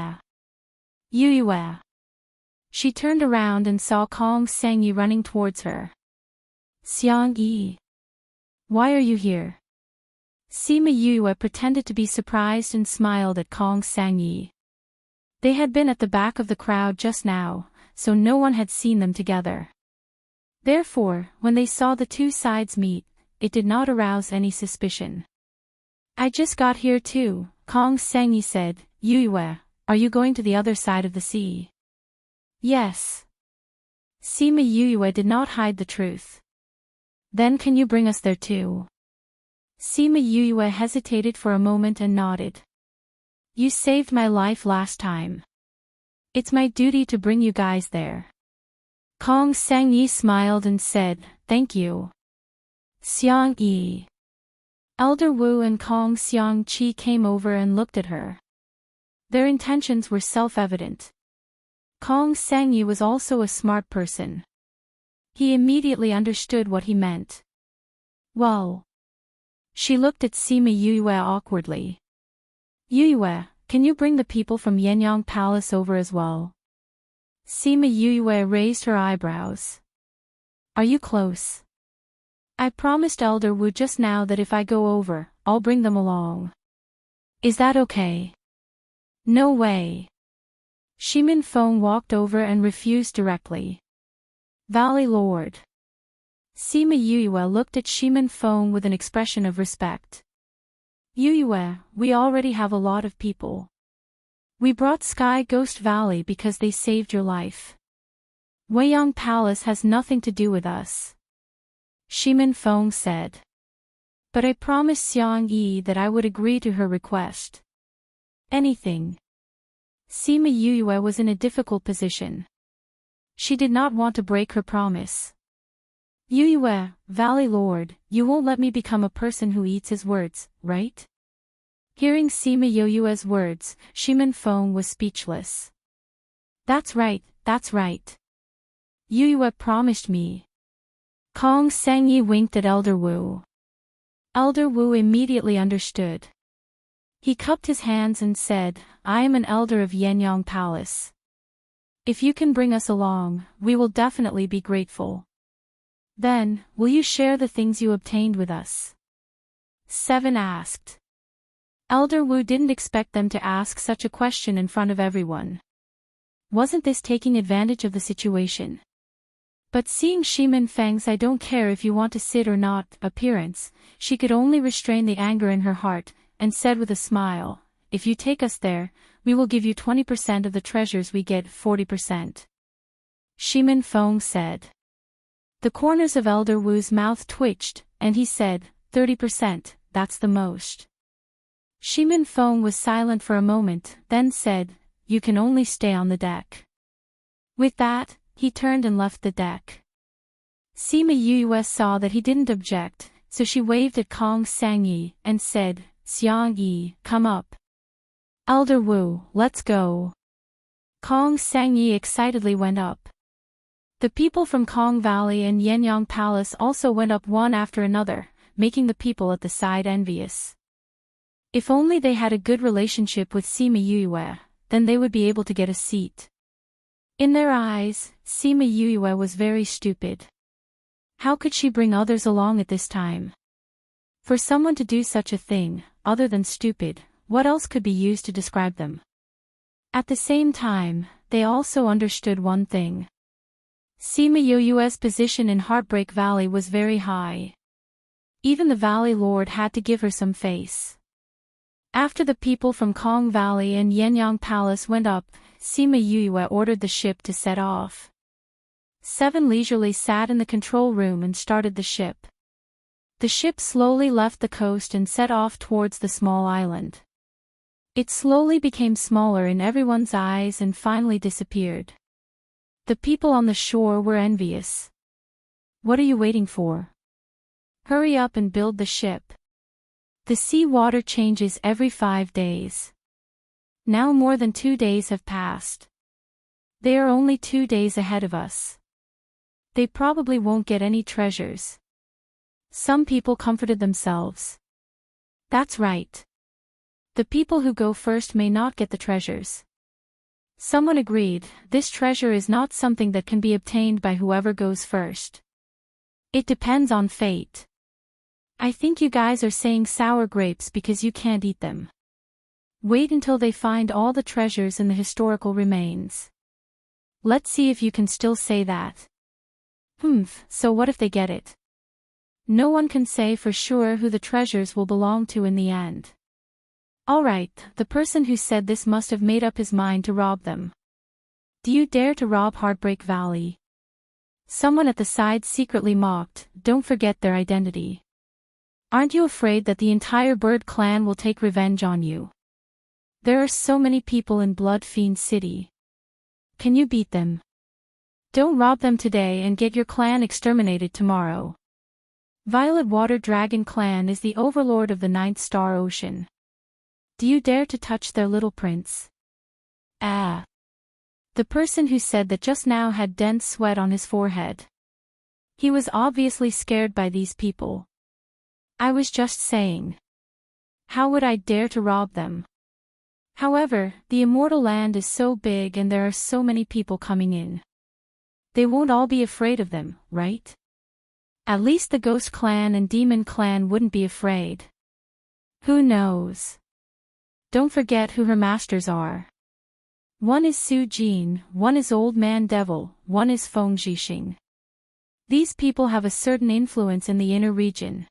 She turned around and saw Kong Sangyi running towards her. Xiangyi. Why are you here? Sima Yue pretended to be surprised and smiled at Kong Sangyi. They had been at the back of the crowd just now, so no one had seen them together. Therefore, when they saw the two sides meet, it did not arouse any suspicion. I just got here too, Kong Sangyi said. Yue, are you going to the other side of the sea? Yes. Sima Yue did not hide the truth. Then can you bring us there too? Sima Yue hesitated for a moment and nodded. You saved my life last time. It's my duty to bring you guys there. Kong Sangyi smiled and said, thank you. Xiangyi. Elder Wu and Kong Xiangqi came over and looked at her. Their intentions were self-evident. Kong Sangyi was also a smart person. He immediately understood what he meant. Well. She looked at Sima Yue awkwardly. Yue, can you bring the people from Yenyang Palace over as well? Sima Yue raised her eyebrows. Are you close? I promised Elder Wu just now that if I go over, I'll bring them along. Is that okay? No way. Shimin Feng walked over and refused directly. Valley Lord. Sima Yue looked at Shimin Feng with an expression of respect. Yue, we already have a lot of people. We brought Sky Ghost Valley because they saved your life. Weiyang Palace has nothing to do with us. Shimin Feng said. But I promised Xiangyi that I would agree to her request. Anything. Sima Yue was in a difficult position. She did not want to break her promise. Yue, Valley Lord, you won't let me become a person who eats his words, right? Hearing Sima Yue's words, Shimin Feng was speechless. That's right. Yue promised me. Kong Sangyi winked at Elder Wu. Elder Wu immediately understood. He cupped his hands and said, I am an elder of Yenyang Palace. If you can bring us along, we will definitely be grateful. Then, will you share the things you obtained with us? Seven asked. Elder Wu didn't expect them to ask such a question in front of everyone. Wasn't this taking advantage of the situation? But seeing Shimin Feng's I don't care if you want to sit or not appearance, she could only restrain the anger in her heart, and said with a smile, if you take us there, we will give you 20% of the treasures we get 40%. Shimin Feng said. The corners of Elder Wu's mouth twitched, and he said, 30%, that's the most. Shimin Feng was silent for a moment, then said, you can only stay on the deck. With that, he turned and left the deck. Sima Yue saw that he didn't object, so she waved at Kong Sangyi and said, Xiangyi, come up. Elder Wu, let's go. Kong Sangyi excitedly went up. The people from Kong Valley and Yenyang Palace also went up one after another, making the people at the side envious. If only they had a good relationship with Sima Yue, then they would be able to get a seat. In their eyes, Sima Yue was very stupid. How could she bring others along at this time? For someone to do such a thing, other than stupid, what else could be used to describe them? At the same time, they also understood one thing. Sima Yue's position in Heartbreak Valley was very high. Even the Valley Lord had to give her some face. After the people from Kong Valley and Yenyang Palace went up, Sima Yue ordered the ship to set off. Seven leisurely sat in the control room and started the ship. The ship slowly left the coast and set off towards the small island. It slowly became smaller in everyone's eyes and finally disappeared. The people on the shore were envious. What are you waiting for? Hurry up and build the ship. The sea water changes every 5 days. Now more than 2 days have passed. They are only 2 days ahead of us. They probably won't get any treasures. Some people comforted themselves. That's right. The people who go first may not get the treasures. Someone agreed, this treasure is not something that can be obtained by whoever goes first. It depends on fate. I think you guys are saying sour grapes because you can't eat them. Wait until they find all the treasures in the historical remains. Let's see if you can still say that. So what if they get it? No one can say for sure who the treasures will belong to in the end. Alright, the person who said this must have made up his mind to rob them. Do you dare to rob Heartbreak Valley? Someone at the side secretly mocked, don't forget their identity. Aren't you afraid that the entire bird clan will take revenge on you? There are so many people in Blood Fiend City. Can you beat them? Don't rob them today and get your clan exterminated tomorrow. Violet Water Dragon Clan is the overlord of the 9th Star Ocean. Do you dare to touch their little prince? Ah. The person who said that just now had dense sweat on his forehead. He was obviously scared by these people. I was just saying. How would I dare to rob them? However, the Immortal Land is so big and there are so many people coming in. They won't all be afraid of them, right? At least the Ghost Clan and Demon Clan wouldn't be afraid. Who knows? Don't forget who her masters are. One is Su Jin, one is Old Man Devil, one is Feng Zhixing. These people have a certain influence in the inner region.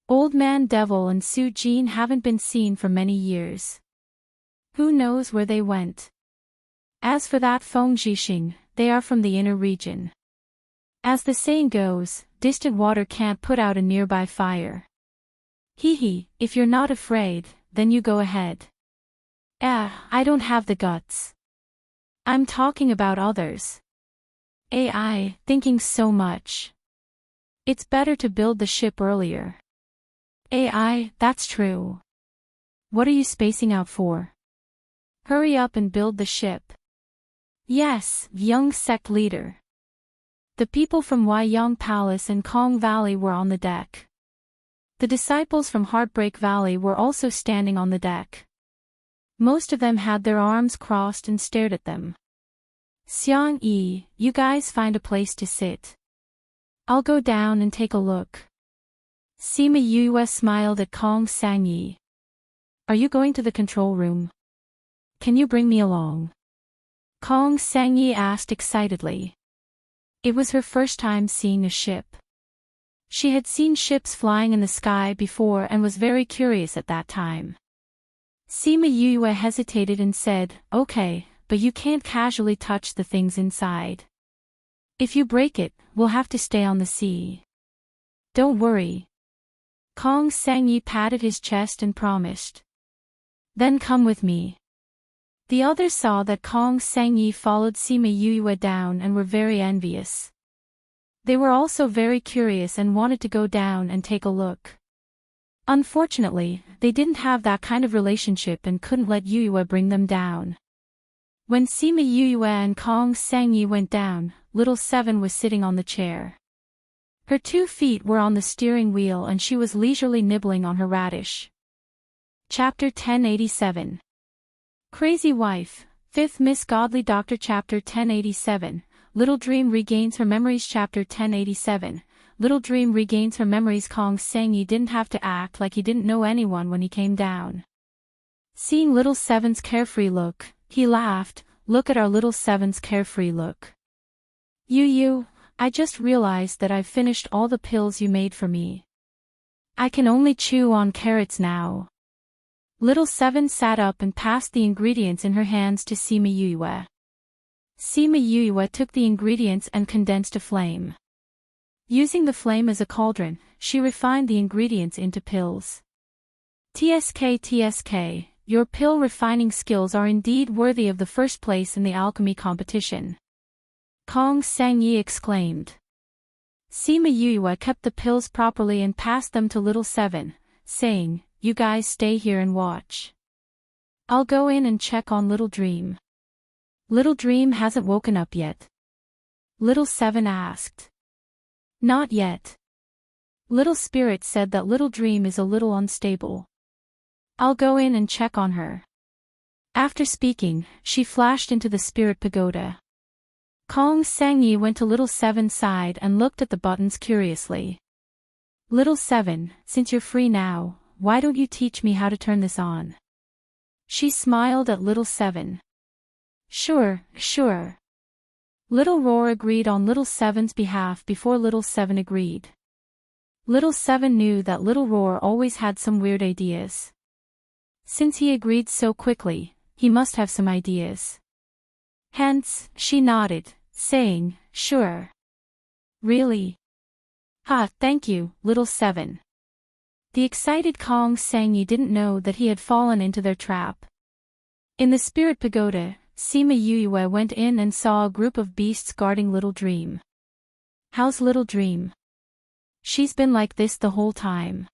Old Man Devil and Su Jin haven't been seen for many years. Who knows where they went? As for that Feng Zhixing, they are from the inner region. As the saying goes, distant water can't put out a nearby fire. If you're not afraid, then you go ahead. I don't have the guts. I'm talking about others. AI, thinking so much. It's better to build the ship earlier. AI, that's true. What are you spacing out for? Hurry up and build the ship. Yes, young sect leader. The people from Yenyang Palace and Kong Valley were on the deck. The disciples from Heartbreak Valley were also standing on the deck. Most of them had their arms crossed and stared at them. Xiang Yi, you guys find a place to sit. I'll go down and take a look. Sima Yue smiled at Kong Sangyi. Are you going to the control room? Can you bring me along? Kong Sangyi asked excitedly. It was her first time seeing a ship. She had seen ships flying in the sky before and was very curious at that time. Sima Yue hesitated and said, okay, but you can't casually touch the things inside. If you break it, we'll have to stay on the sea. Don't worry. Kong Sangyi patted his chest and promised. Then come with me. The others saw that Kong Sangyi followed Sima Yue down and were very envious. They were also very curious and wanted to go down and take a look. Unfortunately, they didn't have that kind of relationship and couldn't let Yue bring them down. When Sima Yue and Kong Sangyi went down, little Seven was sitting on the chair. Her 2 feet were on the steering wheel and she was leisurely nibbling on her radish. Chapter 1087. Crazy Wife, 5th Miss Godly Doctor Chapter 1087, Little Dream Regains Her Memories Chapter 1087, Little Dream Regains Her Memories. Kong Sang-yi didn't have to act like he didn't know anyone when he came down. Seeing Little Seven's carefree look, he laughed. Look at our Little Seven's carefree look. You, I just realized that I've finished all the pills you made for me. I can only chew on carrots now. Little Seven sat up and passed the ingredients in her hands to Sima Yue. Sima Yue took the ingredients and condensed a flame. Using the flame as a cauldron, she refined the ingredients into pills. TSK, your pill refining skills are indeed worthy of the first place in the alchemy competition. Kong Sang-yi exclaimed. Sima Yue kept the pills properly and passed them to Little Seven, saying, You guys stay here and watch. I'll go in and check on Little Dream. Little Dream hasn't woken up yet? Little Seven asked. Not yet. Little Spirit said that Little Dream is a little unstable. I'll go in and check on her. After speaking, she flashed into the Spirit Pagoda. Kong Sang-yi went to Little Seven's side and looked at the buttons curiously. Little Seven, since you're free now, why don't you teach me how to turn this on? She smiled at Little Seven. Sure. Little Roar agreed on Little Seven's behalf before Little Seven agreed. Little Seven knew that Little Roar always had some weird ideas. Since he agreed so quickly, he must have some ideas. Hence, she nodded, saying, Sure. Really? Thank you, Little Seven. The excited Kong Sang-yi didn't know that he had fallen into their trap. In the Spirit Pagoda, Sima Yue went in and saw a group of beasts guarding Little Dream. How's Little Dream? She's been like this the whole time.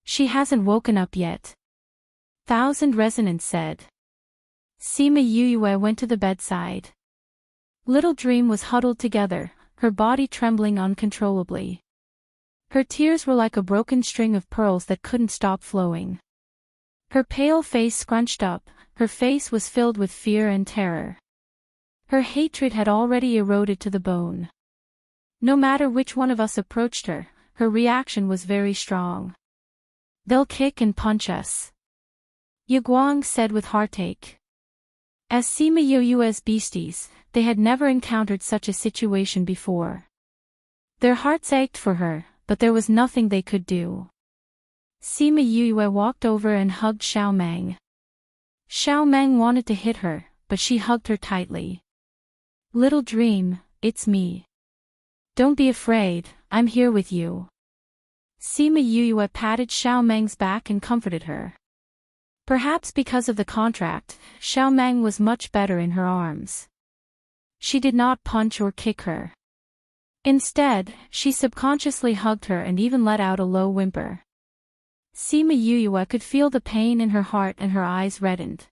She hasn't woken up yet. Thousand Resonance said. Sima Yue went to the bedside. Little Dream was huddled together, her body trembling uncontrollably. Her tears were like a broken string of pearls that couldn't stop flowing. Her pale face scrunched up, her face was filled with fear and terror. Her hatred had already eroded to the bone. No matter which one of us approached her, her reaction was very strong. They'll kick and punch us. Ye Guang said with heartache. As Sima Yue's beasties, they had never encountered such a situation before. Their hearts ached for her, but there was nothing they could do. Sima Yue walked over and hugged Xiao Meng. Xiao Meng wanted to hit her, but she hugged her tightly. Little Dream, it's me. Don't be afraid, I'm here with you. Sima Yue patted Xiao Meng's back and comforted her. Perhaps because of the contract, Xiao Meng was much better in her arms. She did not punch or kick her. Instead, she subconsciously hugged her and even let out a low whimper. Sima Yue could feel the pain in her heart and her eyes reddened.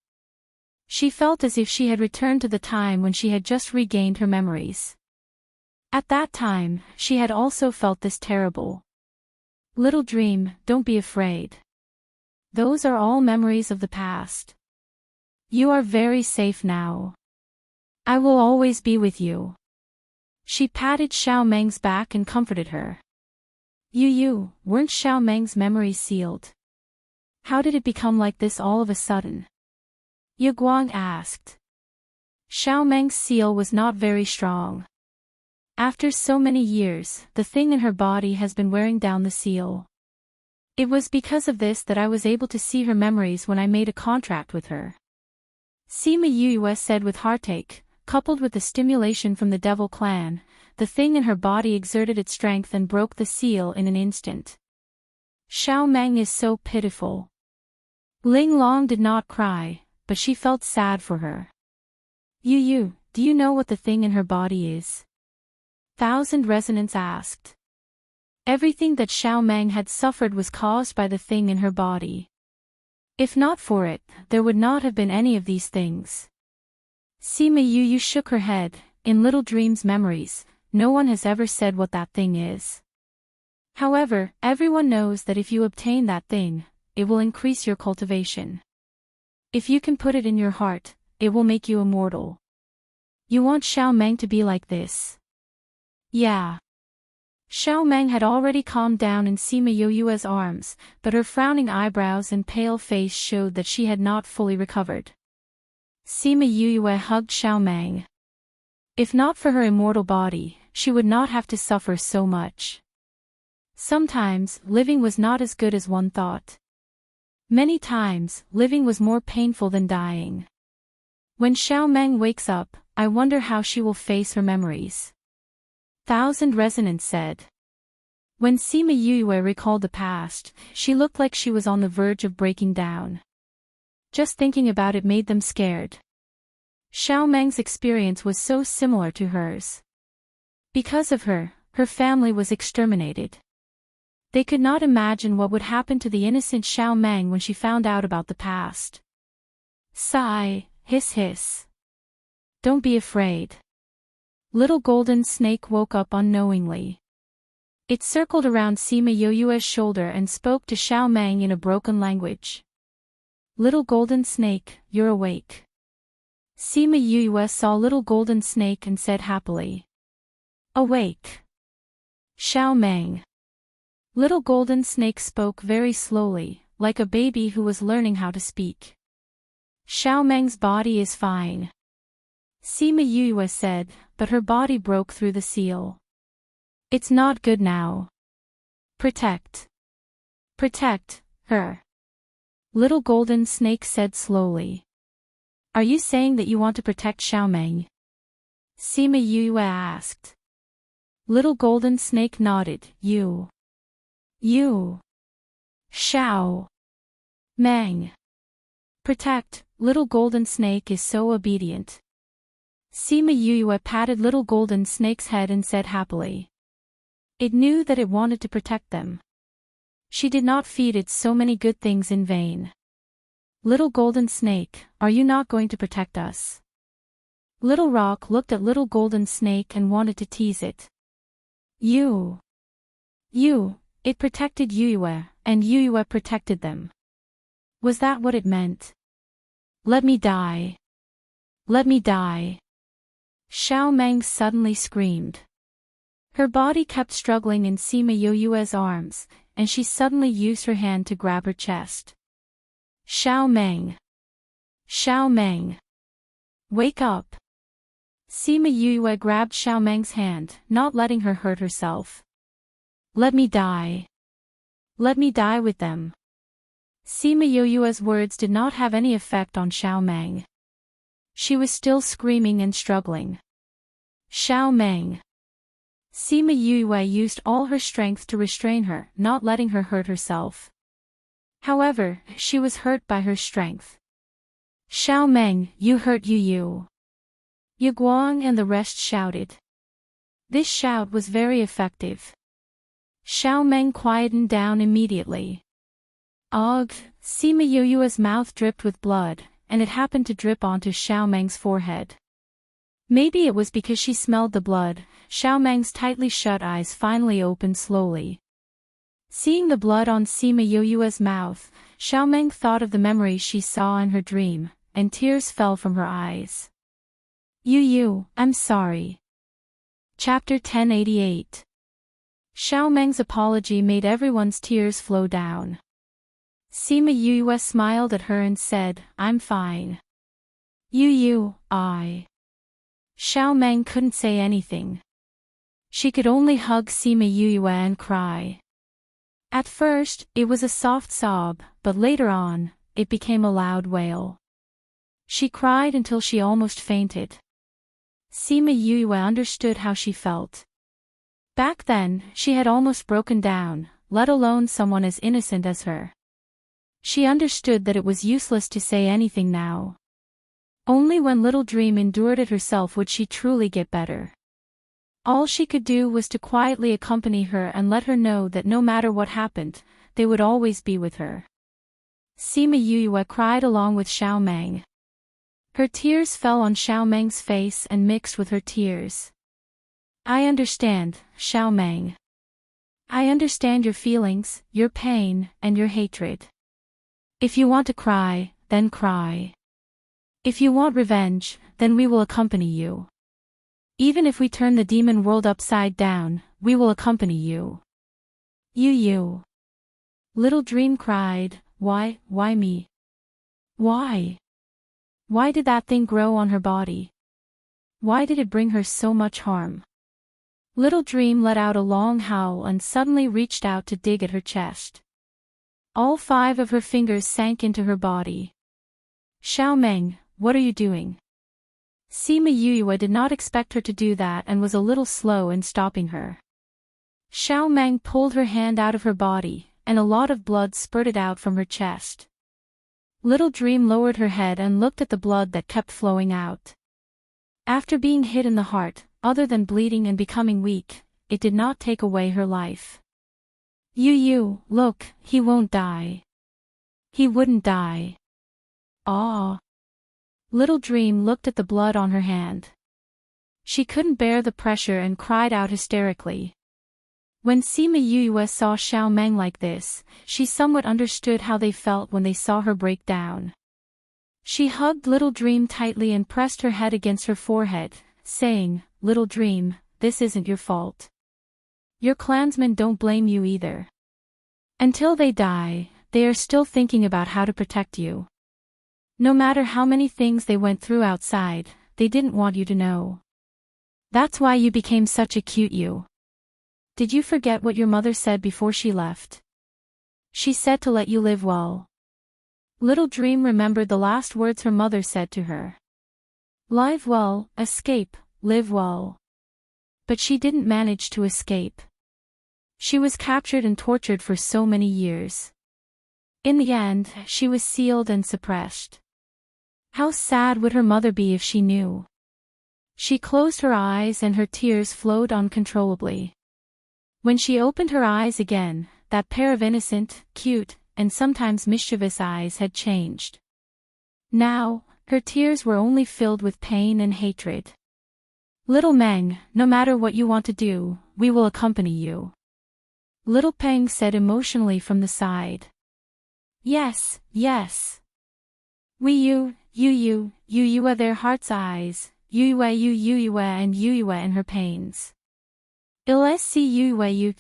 She felt as if she had returned to the time when she had just regained her memories. At that time, she had also felt this terrible. Little Dream, don't be afraid. Those are all memories of the past. You are very safe now. I will always be with you. She patted Xiao Meng's back and comforted her. Weren't Xiao Meng's memories sealed? How did it become like this all of a sudden? Ye Guang asked. Xiao Meng's seal was not very strong. After so many years, the thing in her body has been wearing down the seal. It was because of this that I was able to see her memories when I made a contract with her. Sima Yue said with heartache, coupled with the stimulation from the Devil Clan, the thing in her body exerted its strength and broke the seal in an instant. Xiao Meng is so pitiful. Ling Long did not cry, but she felt sad for her. Do you know what the thing in her body is? Thousand Resonance asked. Everything that Xiao Meng had suffered was caused by the thing in her body. If not for it, there would not have been any of these things. Sima Yue shook her head. In Little Dream's memories, no one has ever said what that thing is. However, everyone knows that if you obtain that thing, it will increase your cultivation. If you can put it in your heart, it will make you immortal. You want Xiao Meng to be like this? Yeah. Xiao Meng had already calmed down in Sima Yoyue's arms, but her frowning eyebrows and pale face showed that she had not fully recovered. Sima Yoyue hugged Xiao Meng. If not for her immortal body, she would not have to suffer so much. Sometimes, living was not as good as one thought. Many times, living was more painful than dying. When Xiao Meng wakes up, I wonder how she will face her memories. Thousand Resonance said. When Sima Yue recalled the past, she looked like she was on the verge of breaking down. Just thinking about it made them scared. Xiao Meng's experience was so similar to hers. Because of her, her family was exterminated. They could not imagine what would happen to the innocent Xiao Meng when she found out about the past. Sigh, hiss hiss. Don't be afraid. Little golden snake woke up unknowingly. It circled around Sima Yoyue's shoulder and spoke to Xiao Meng in a broken language. Little golden snake, you're awake. Sima Yoyue saw little golden snake and said happily. Awake. Xiao Meng. Little golden snake spoke very slowly, like a baby who was learning how to speak. Xiao Meng's body is fine. Sima Yue said, but her body broke through the seal. It's not good now. Protect. Protect her. Little golden snake said slowly. Are you saying that you want to protect Xiao Meng? Sima Yue asked. Little golden snake nodded. You. Xiao Meng. Protect, little golden snake is so obedient. Sima Yue patted little golden snake's head and said happily. It knew that it wanted to protect them. She did not feed it so many good things in vain. Little golden snake, are you not going to protect us? Little Rock looked at little golden snake and wanted to tease it. It protected Yue, and Yue protected them. Was that what it meant? Let me die. Let me die. Xiao Meng suddenly screamed. Her body kept struggling in Sima Yoyue's arms, and she suddenly used her hand to grab her chest. Xiao Meng. Xiao Meng. Wake up. Sima Yue grabbed Xiao Meng's hand, not letting her hurt herself. Let me die. Let me die with them. Sima Yoyue's words did not have any effect on Xiao Meng. She was still screaming and struggling. Xiao Meng. Sima Yue used all her strength to restrain her, not letting her hurt herself. However, she was hurt by her strength. Xiao Meng, you hurt Yu. Yu Guang and the rest shouted. This shout was very effective. Xiao Meng quietened down immediately. Ugh, Sima Yoyue's mouth dripped with blood, and it happened to drip onto Xiao Meng's forehead. Maybe it was because she smelled the blood. Xiao Meng's tightly shut eyes finally opened slowly. Seeing the blood on Sima Yoyue's mouth, Xiao Meng thought of the memories she saw in her dream, and tears fell from her eyes. Yu, I'm sorry. Chapter 1088. Xiao Meng's apology made everyone's tears flow down. Sima Yue smiled at her and said, I'm fine. I. Xiao Meng couldn't say anything. She could only hug Sima Yue and cry. At first, it was a soft sob, but later on, it became a loud wail. She cried until she almost fainted. Sima Yue understood how she felt. Back then, she had almost broken down, let alone someone as innocent as her. She understood that it was useless to say anything now. Only when little Dream endured it herself would she truly get better. All she could do was to quietly accompany her and let her know that no matter what happened, they would always be with her. Sima Yue cried along with Xiao Meng. Her tears fell on Xiao Meng's face and mixed with her tears. I understand, Xiao Meng. I understand your feelings, your pain, and your hatred. If you want to cry, then cry. If you want revenge, then we will accompany you. Even if we turn the demon world upside down, we will accompany you. You. Little Dream cried, why me? Why? Why did that thing grow on her body? Why did it bring her so much harm? Little Dream let out a long howl and suddenly reached out to dig at her chest. All 5 of her fingers sank into her body. Xiao Meng, what are you doing? Sima Yuyue did not expect her to do that and was a little slow in stopping her. Xiao Meng pulled her hand out of her body, and a lot of blood spurted out from her chest. Little Dream lowered her head and looked at the blood that kept flowing out. After being hit in the heart, other than bleeding and becoming weak, it did not take away her life. Look, he won't die. He wouldn't die. Ah. Little Dream looked at the blood on her hand. She couldn't bear the pressure and cried out hysterically. When Sima Yuyue saw Xiao Meng like this, she somewhat understood how they felt when they saw her break down. She hugged Little Dream tightly and pressed her head against her forehead, saying, Little Dream, this isn't your fault. Your clansmen don't blame you either. Until they die, they are still thinking about how to protect you. No matter how many things they went through outside, they didn't want you to know. That's why you became such a cute you. Did you forget what your mother said before she left? She said to let you live well. Little Dream remembered the last words her mother said to her. Live well, escape, live well. But she didn't manage to escape. She was captured and tortured for so many years. In the end, she was sealed and suppressed. How sad would her mother be if she knew? She closed her eyes and her tears flowed uncontrollably. When she opened her eyes again, that pair of innocent, cute, and sometimes mischievous eyes had changed. Now, her tears were only filled with pain and hatred. Little Meng, no matter what you want to do, we will accompany you. Little Peng said emotionally from the side. Yes. You are their heart's eyes, you and you in her pains. You and you.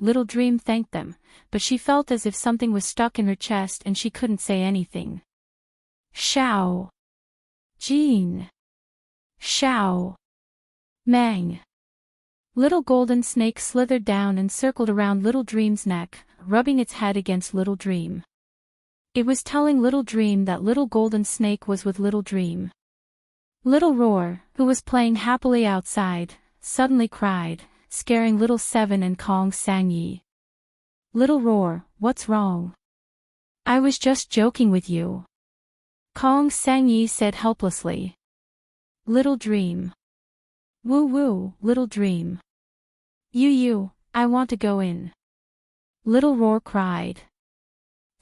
Little Dream thanked them, but she felt as if something was stuck in her chest and she couldn't say anything. Xiao. Jean. Xiao. Meng. Little golden snake slithered down and circled around Little Dream's neck, rubbing its head against Little Dream. It was telling Little Dream that Little Golden Snake was with Little Dream. Little Roar, who was playing happily outside, suddenly cried, scaring Little Seven and Kong Sangyi. Little Roar, what's wrong? I was just joking with you. Kong Sangyi said helplessly. Little Dream. Woo, Little Dream. You, I want to go in. Little Roar cried.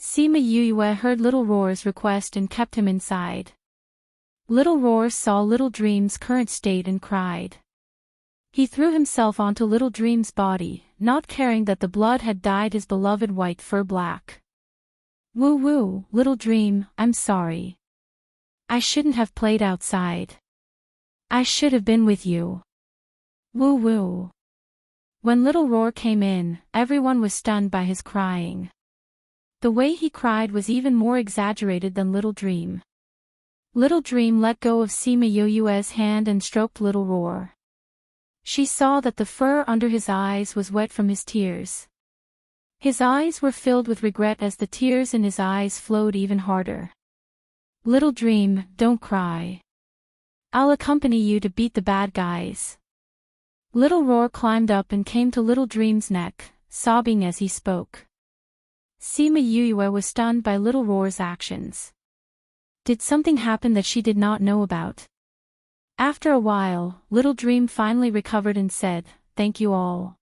Sima Yuyue heard Little Roar's request and kept him inside. Little Roar saw Little Dream's current state and cried. He threw himself onto Little Dream's body, not caring that the blood had dyed his beloved white fur black. Woo, Little Dream, I'm sorry. I shouldn't have played outside. I should have been with you. Woo. When Little Roar came in, everyone was stunned by his crying. The way he cried was even more exaggerated than Little Dream. Little Dream let go of Sima Yuyue's hand and stroked Little Roar. She saw that the fur under his eyes was wet from his tears. His eyes were filled with regret as the tears in his eyes flowed even harder. Little Dream, don't cry. I'll accompany you to beat the bad guys. Little Roar climbed up and came to Little Dream's neck, sobbing as he spoke. Sima Yuyue was stunned by Little Roar's actions. Did something happen that she did not know about? After a while, Little Dream finally recovered and said, Thank you all.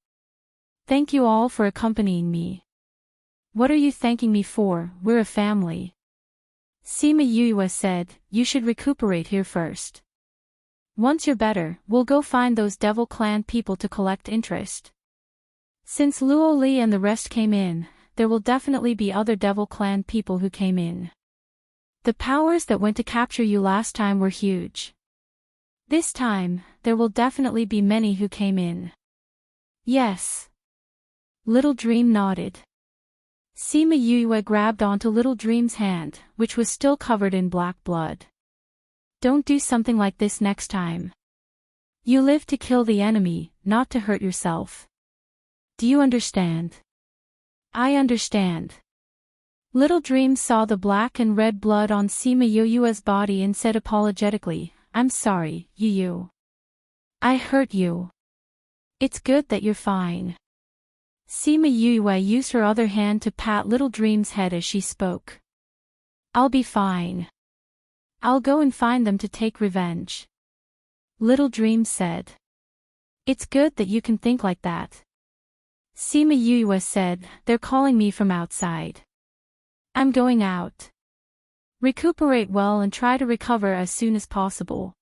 Thank you all for accompanying me. What are you thanking me for? We're a family. Sima Yuyue said, You should recuperate here first. Once you're better, we'll go find those Devil Clan people to collect interest. Since Luo Li and the rest came in, there will definitely be other Devil Clan people who came in. The powers that went to capture you last time were huge. This time, there will definitely be many who came in. Yes. Little Dream nodded. Sima Yue grabbed onto Little Dream's hand, which was still covered in black blood. Don't do something like this next time. You live to kill the enemy, not to hurt yourself. Do you understand? I understand. Little Dream saw the black and red blood on Sima Yue's body and said apologetically, I'm sorry, Yu. I hurt you. It's good that you're fine. Sima Yue used her other hand to pat Little Dream's head as she spoke. I'll be fine. I'll go and find them to take revenge. Little Dream said. It's good that you can think like that. Sima Yue said, they're calling me from outside. I'm going out. Recuperate well and try to recover as soon as possible.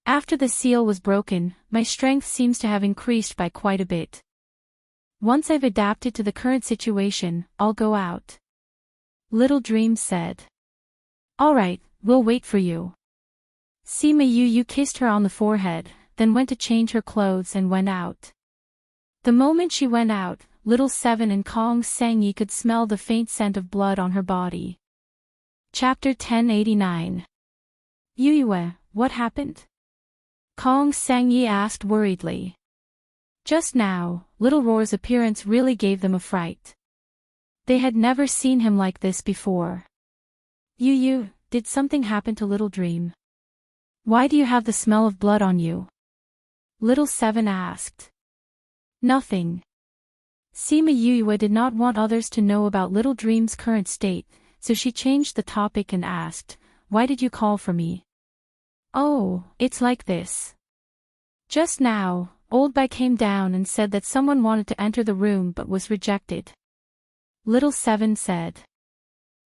After the seal was broken, my strength seems to have increased by quite a bit. Once I've adapted to the current situation, I'll go out. Little Dream said. All right, we'll wait for you. Sima Yue kissed her on the forehead, then went to change her clothes and went out. The moment she went out, Little Seven and Kong Sangyi could smell the faint scent of blood on her body. Chapter 1089. Yue, what happened? Kong Sangyi asked worriedly. Just now, Little Roar's appearance really gave them a fright. They had never seen him like this before. Yu, did something happen to Little Dream? Why do you have the smell of blood on you? Little Seven asked. Nothing. Sima Yue did not want others to know about Little Dream's current state, so she changed the topic and asked, why did you call for me? Oh, it's like this. Just now, Old Bai came down and said that someone wanted to enter the room but was rejected. Little Seven said.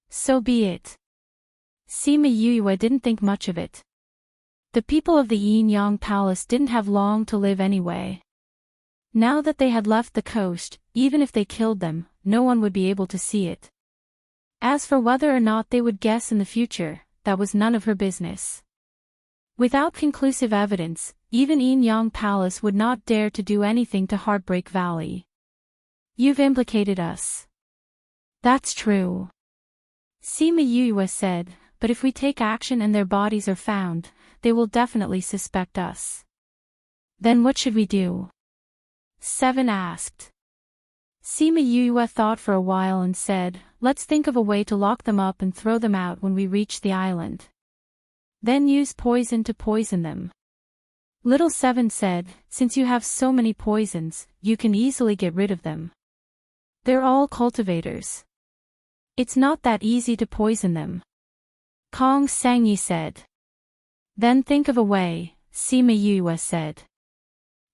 So be it. Sima Yue didn't think much of it. The people of the Yin Yang Palace didn't have long to live anyway. Now that they had left the coast, even if they killed them, no one would be able to see it. As for whether or not they would guess in the future, that was none of her business. Without conclusive evidence, even Yin Yang Palace would not dare to do anything to Heartbreak Valley. You've implicated us. That's true. Sima Yue said, but if we take action and their bodies are found, they will definitely suspect us. Then what should we do? Seven asked. Sima Yue thought for a while and said, let's think of a way to lock them up and throw them out when we reach the island. Then use poison to poison them. Little Seven said, since you have so many poisons, you can easily get rid of them. They're all cultivators. It's not that easy to poison them. Kong Sangyi said. Then think of a way, Sima Yue said.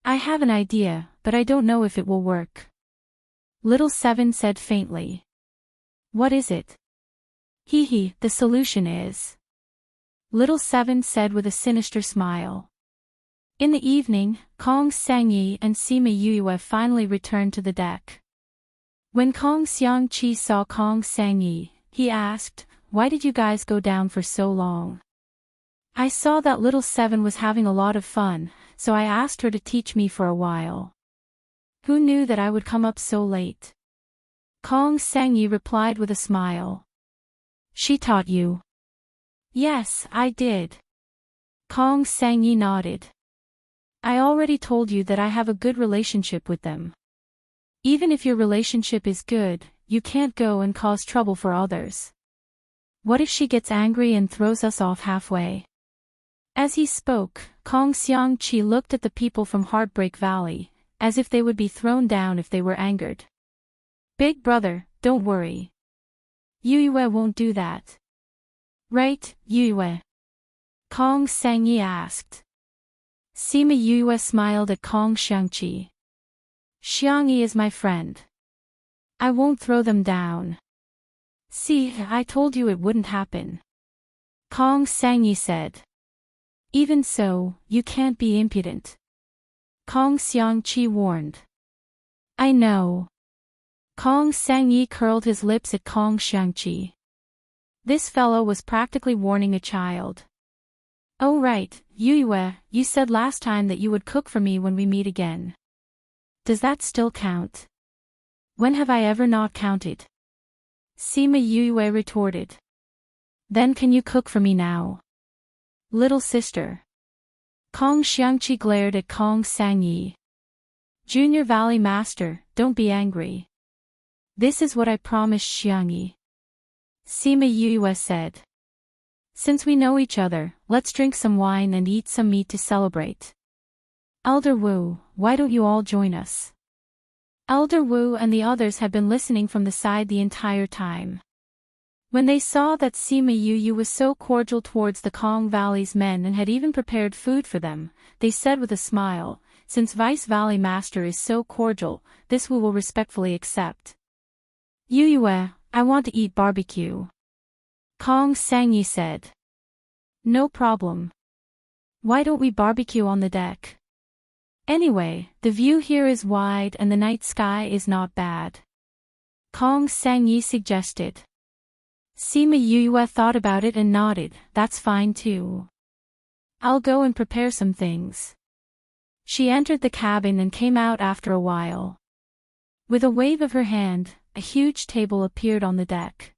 I have an idea, but I don't know if it will work. Little Seven said faintly. What is it? Hee, the solution is. Little Seven said with a sinister smile. In the evening, Kong Sangyi and Sima Yue finally returned to the deck. When Kong Xiangqi saw Kong Sangyi, he asked, why did you guys go down for so long? I saw that Little Seven was having a lot of fun, so I asked her to teach me for a while. Who knew that I would come up so late? Kong Sangyi replied with a smile. She taught you? Yes, I did. Kong Sangyi nodded. I already told you that I have a good relationship with them. Even if your relationship is good, you can't go and cause trouble for others. What if she gets angry and throws us off halfway? As he spoke, Kong Xiangqi looked at the people from Heartbreak Valley, as if they would be thrown down if they were angered. Big brother, don't worry. Yue won't do that. Right, Yue? Kong Sangyi asked. Sima Yue smiled at Kong Xiangqi. Xiangyi is my friend. I won't throw them down. See, I told you it wouldn't happen. Kong Sangyi said. Even so, you can't be impudent. Kong Xiangqi warned. I know. Kong Sangyi curled his lips at Kong Xiangqi. This fellow was practically warning a child. Oh right, Yue, you said last time that you would cook for me when we meet again. Does that still count? When have I ever not counted? Sima Yue retorted. Then can you cook for me now? Little sister. Kong Xiangqi glared at Kong Sangyi. Junior Valley Master, don't be angry. This is what I promised Xiangyi. Sima Yue said. Since we know each other, let's drink some wine and eat some meat to celebrate. Elder Wu, why don't you all join us? Elder Wu and the others had been listening from the side the entire time. When they saw that Sima Yue was so cordial towards the Kong Valley's men and had even prepared food for them, they said with a smile, since Vice Valley Master is so cordial, this we will respectfully accept. Yue, I want to eat barbecue. Kong Sangyi said. No problem. Why don't we barbecue on the deck? Anyway, the view here is wide and the night sky is not bad. Kong Sangyi suggested. Sima Yue thought about it and nodded, that's fine too. I'll go and prepare some things. She entered the cabin and came out after a while. With a wave of her hand, a huge table appeared on the deck.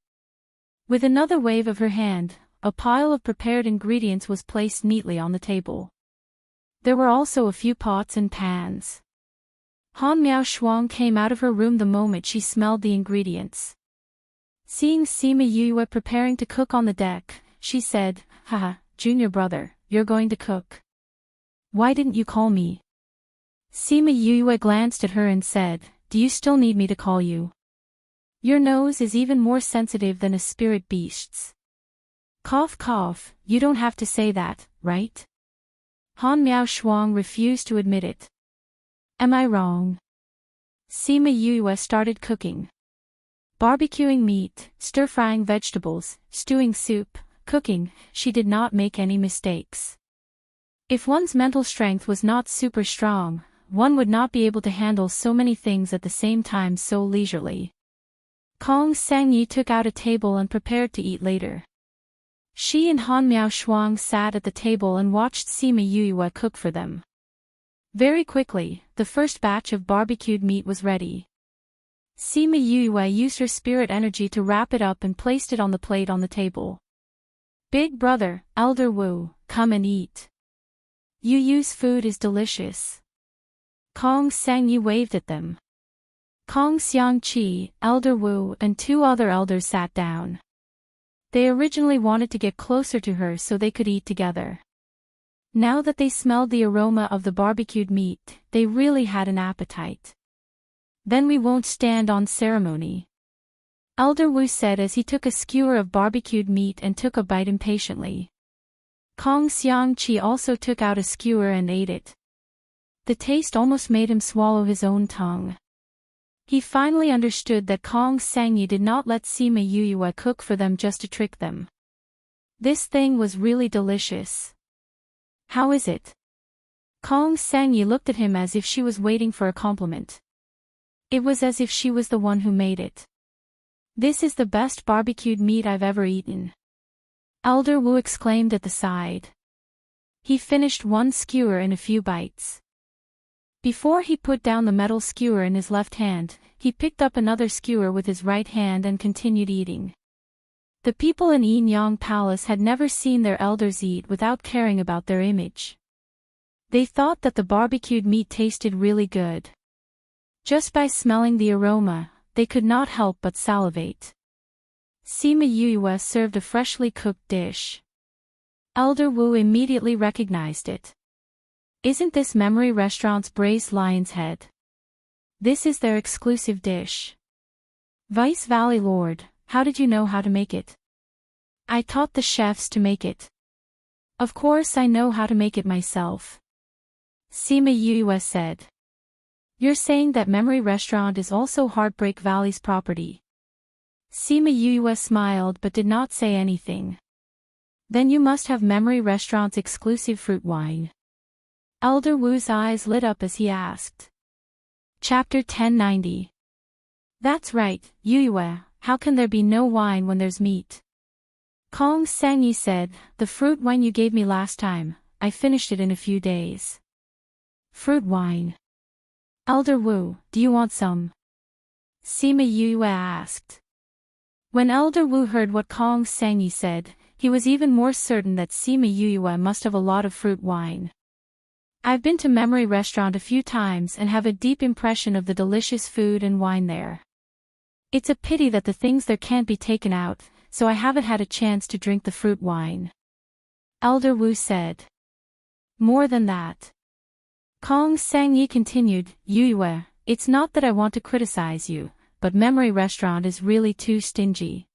With another wave of her hand, a pile of prepared ingredients was placed neatly on the table. There were also a few pots and pans. Han Miao Shuang came out of her room the moment she smelled the ingredients. Seeing Sima Yue preparing to cook on the deck, she said, Haha, junior brother, you're going to cook. Why didn't you call me? Sima Yue glanced at her and said, do you still need me to call you? Your nose is even more sensitive than a spirit beast's. Cough cough, you don't have to say that, right? Han Miao Shuang refused to admit it. Am I wrong? Sima Yue started cooking. Barbecuing meat, stir-frying vegetables, stewing soup, cooking, she did not make any mistakes. If one's mental strength was not super strong, one would not be able to handle so many things at the same time so leisurely. Kong Sangyi took out a table and prepared to eat later. She and Han Miao Shuang sat at the table and watched Sima Yue cook for them. Very quickly, the first batch of barbecued meat was ready. Sima Yue used her spirit energy to wrap it up and placed it on the plate on the table. Big brother, Elder Wu, come and eat. Yu's food is delicious. Kong Sangyi waved at them. Kong Xiangqi, Elder Wu and two other elders sat down. They originally wanted to get closer to her so they could eat together. Now that they smelled the aroma of the barbecued meat, they really had an appetite. Then we won't stand on ceremony. Elder Wu said as he took a skewer of barbecued meat and took a bite impatiently. Kong Xiangqi also took out a skewer and ate it. The taste almost made him swallow his own tongue. He finally understood that Kong Sangyi did not let Sima Yue cook for them just to trick them. This thing was really delicious. How is it? Kong Sangyi looked at him as if she was waiting for a compliment. It was as if she was the one who made it. This is the best barbecued meat I've ever eaten. Elder Wu exclaimed at the side. He finished one skewer in a few bites. Before he put down the metal skewer in his left hand, he picked up another skewer with his right hand and continued eating. The people in Yin Yang Palace had never seen their elders eat without caring about their image. They thought that the barbecued meat tasted really good. Just by smelling the aroma, they could not help but salivate. Sima Yue served a freshly cooked dish. Elder Wu immediately recognized it. Isn't this Memory Restaurant's braised lion's head? This is their exclusive dish. Vice Valley Lord, how did you know how to make it? I taught the chefs to make it. Of course I know how to make it myself. Sima Yue said. You're saying that Memory Restaurant is also Heartbreak Valley's property. Sima Yue smiled but did not say anything. Then you must have Memory Restaurant's exclusive fruit wine. Elder Wu's eyes lit up as he asked. Chapter 1090. That's right, Yue, how can there be no wine when there's meat? Kong Sangyi said, "The fruit wine you gave me last time, I finished it in a few days." Fruit wine. Elder Wu, do you want some? Sima Yue asked. When Elder Wu heard what Kong Sangyi said, he was even more certain that Sima Yue must have a lot of fruit wine. I've been to Memory Restaurant a few times and have a deep impression of the delicious food and wine there. It's a pity that the things there can't be taken out, so I haven't had a chance to drink the fruit wine. Elder Wu said. More than that. Kong Sangyi continued, Yue, it's not that I want to criticize you, but Memory Restaurant is really too stingy.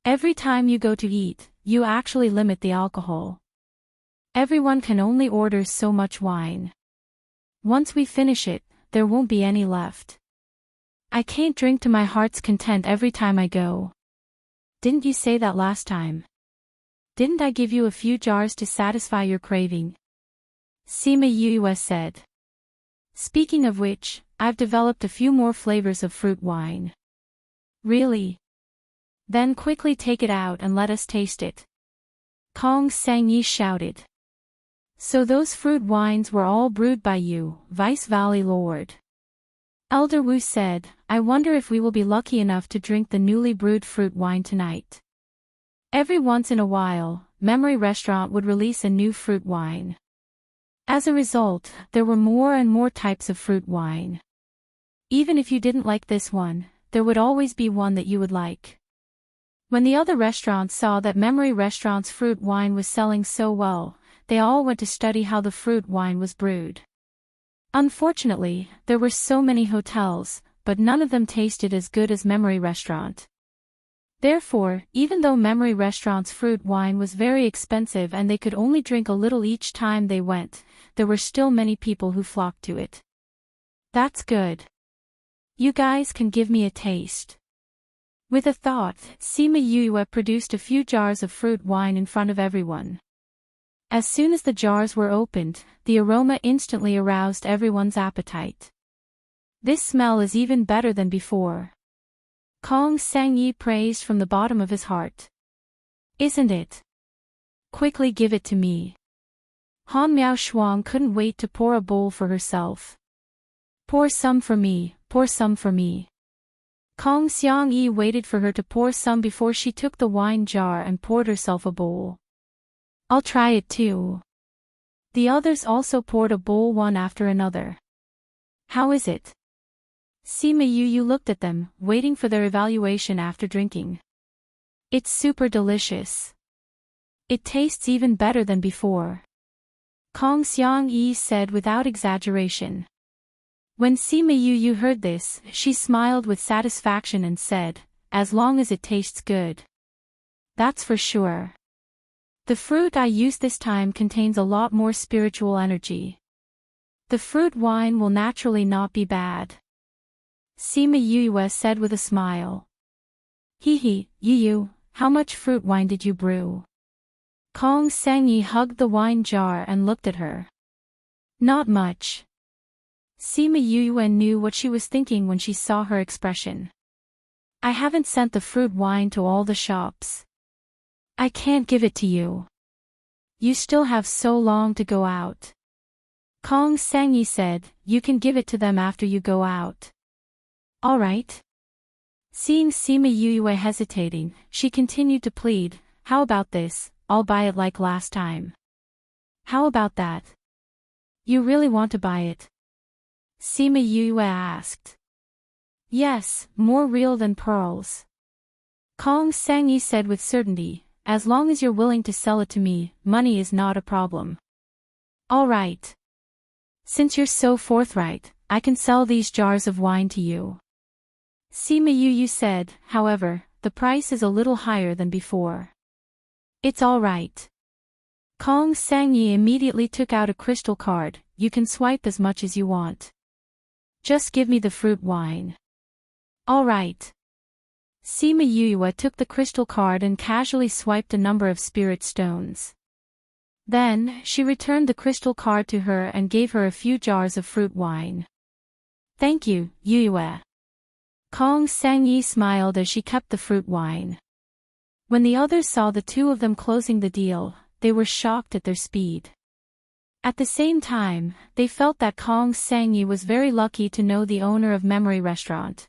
Every time you go to eat, you actually limit the alcohol. Everyone can only order so much wine. Once we finish it, there won't be any left. I can't drink to my heart's content every time I go. Didn't you say that last time? Didn't I give you a few jars to satisfy your craving? Sima Yue said. Speaking of which, I've developed a few more flavors of fruit wine. Really? Then quickly take it out and let us taste it. Kong Sangyi shouted. So those fruit wines were all brewed by you, Vice Valley Lord. Elder Wu said, I wonder if we will be lucky enough to drink the newly brewed fruit wine tonight. Every once in a while, Memory Restaurant would release a new fruit wine. As a result, there were more and more types of fruit wine. Even if you didn't like this one, there would always be one that you would like. When the other restaurants saw that Memory Restaurant's fruit wine was selling so well, they all went to study how the fruit wine was brewed. Unfortunately, there were so many hotels, but none of them tasted as good as Memory Restaurant. Therefore, even though Memory Restaurant's fruit wine was very expensive and they could only drink a little each time they went, there were still many people who flocked to it. That's good. You guys can give me a taste. With a thought, Sima Yue produced a few jars of fruit wine in front of everyone. As soon as the jars were opened, the aroma instantly aroused everyone's appetite. This smell is even better than before. Kong Sangyi praised from the bottom of his heart. Isn't it? Quickly give it to me. Han Miao Shuang couldn't wait to pour a bowl for herself. Pour some for me, pour some for me. Kong Xiangyi waited for her to pour some before she took the wine jar and poured herself a bowl. I'll try it too. The others also poured a bowl one after another. How is it? Sima Yue looked at them, waiting for their evaluation after drinking. It's super delicious. It tastes even better than before. Kong Xiangyi said without exaggeration. When Sima Yue heard this, she smiled with satisfaction and said, as long as it tastes good. That's for sure. The fruit I used this time contains a lot more spiritual energy. The fruit wine will naturally not be bad. Sima Yue said with a smile. Hee, Yu, how much fruit wine did you brew? Kong Sangyi hugged the wine jar and looked at her. Not much. Sima Yue knew what she was thinking when she saw her expression. I haven't sent the fruit wine to all the shops. I can't give it to you. You still have so long to go out. Kong Sangyi said, you can give it to them after you go out. All right. Seeing Sima Yue hesitating, she continued to plead, how about this, I'll buy it like last time. How about that? You really want to buy it? Sima Yue asked. Yes, more real than pearls. Kong Sangyi said with certainty, as long as you're willing to sell it to me, money is not a problem. All right. Since you're so forthright, I can sell these jars of wine to you. Sima Yue said, however, the price is a little higher than before. It's all right. Kong Sangyi immediately took out a crystal card, you can swipe as much as you want. Just give me the fruit wine. All right. Sima Yue took the crystal card and casually swiped a number of spirit stones. Then, she returned the crystal card to her and gave her a few jars of fruit wine. Thank you, Yue. Kong Sangyi smiled as she kept the fruit wine. When the others saw the two of them closing the deal, they were shocked at their speed. At the same time, they felt that Kong Sang-yi was very lucky to know the owner of Memory Restaurant.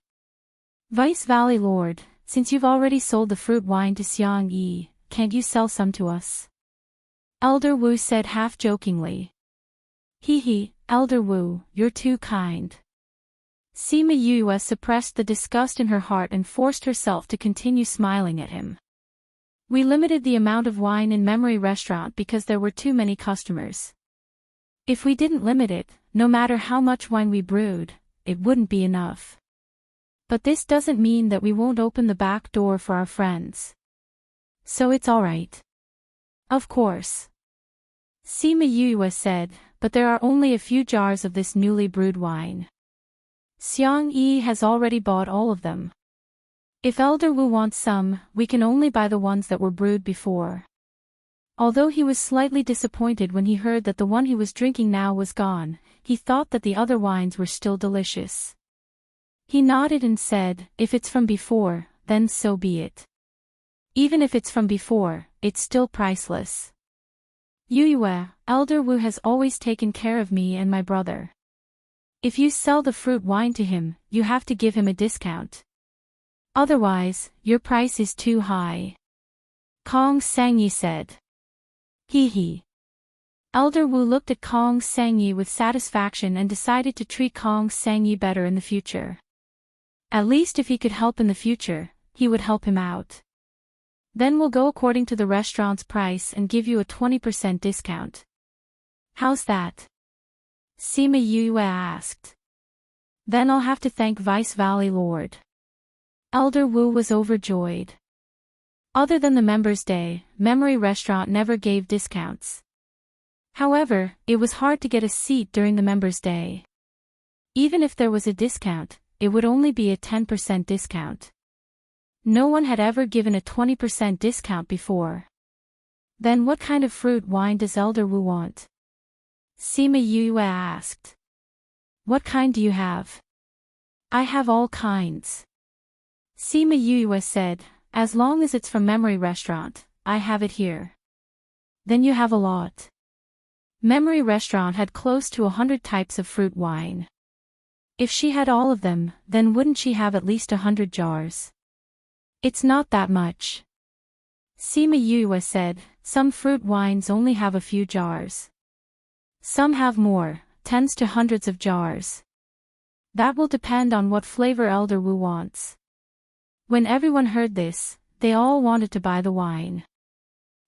Vice Valley Lord, since you've already sold the fruit wine to Xiang-yi, can't you sell some to us? Elder Wu said half-jokingly. Hee, Elder Wu, you're too kind. Sima Yue suppressed the disgust in her heart and forced herself to continue smiling at him. We limited the amount of wine in Memory Restaurant because there were too many customers. If we didn't limit it, no matter how much wine we brewed, it wouldn't be enough. But this doesn't mean that we won't open the back door for our friends. So it's alright. Of course. Sima Yue said, but there are only a few jars of this newly brewed wine. Xiang-yi has already bought all of them. If Elder Wu wants some, we can only buy the ones that were brewed before. Although he was slightly disappointed when he heard that the one he was drinking now was gone, he thought that the other wines were still delicious. He nodded and said, if it's from before, then so be it. Even if it's from before, it's still priceless. Yue, Elder Wu has always taken care of me and my brother. If you sell the fruit wine to him, you have to give him a discount. Otherwise, your price is too high. Kong Sang-yi said. Hee. Elder Wu looked at Kong Sang-yi with satisfaction and decided to treat Kong Sang-yi better in the future. At least if he could help in the future, he would help him out. Then we'll go according to the restaurant's price and give you a 20% discount. How's that? Sima Yue asked. Then I'll have to thank Vice Valley Lord. Elder Wu was overjoyed. Other than the Members' Day, Memory Restaurant never gave discounts. However, it was hard to get a seat during the Members' Day. Even if there was a discount, it would only be a 10% discount. No one had ever given a 20% discount before. Then what kind of fruit wine does Elder Wu want? Sima Yue asked. What kind do you have? I have all kinds. Sima Yue said, as long as it's from Memory Restaurant, I have it here. Then you have a lot. Memory Restaurant had close to 100 types of fruit wine. If she had all of them, then wouldn't she have at least 100 jars? It's not that much. Sima Yue said, some fruit wines only have a few jars. Some have more, tens to hundreds of jars. That will depend on what flavor Elder Wu wants. When everyone heard this, they all wanted to buy the wine.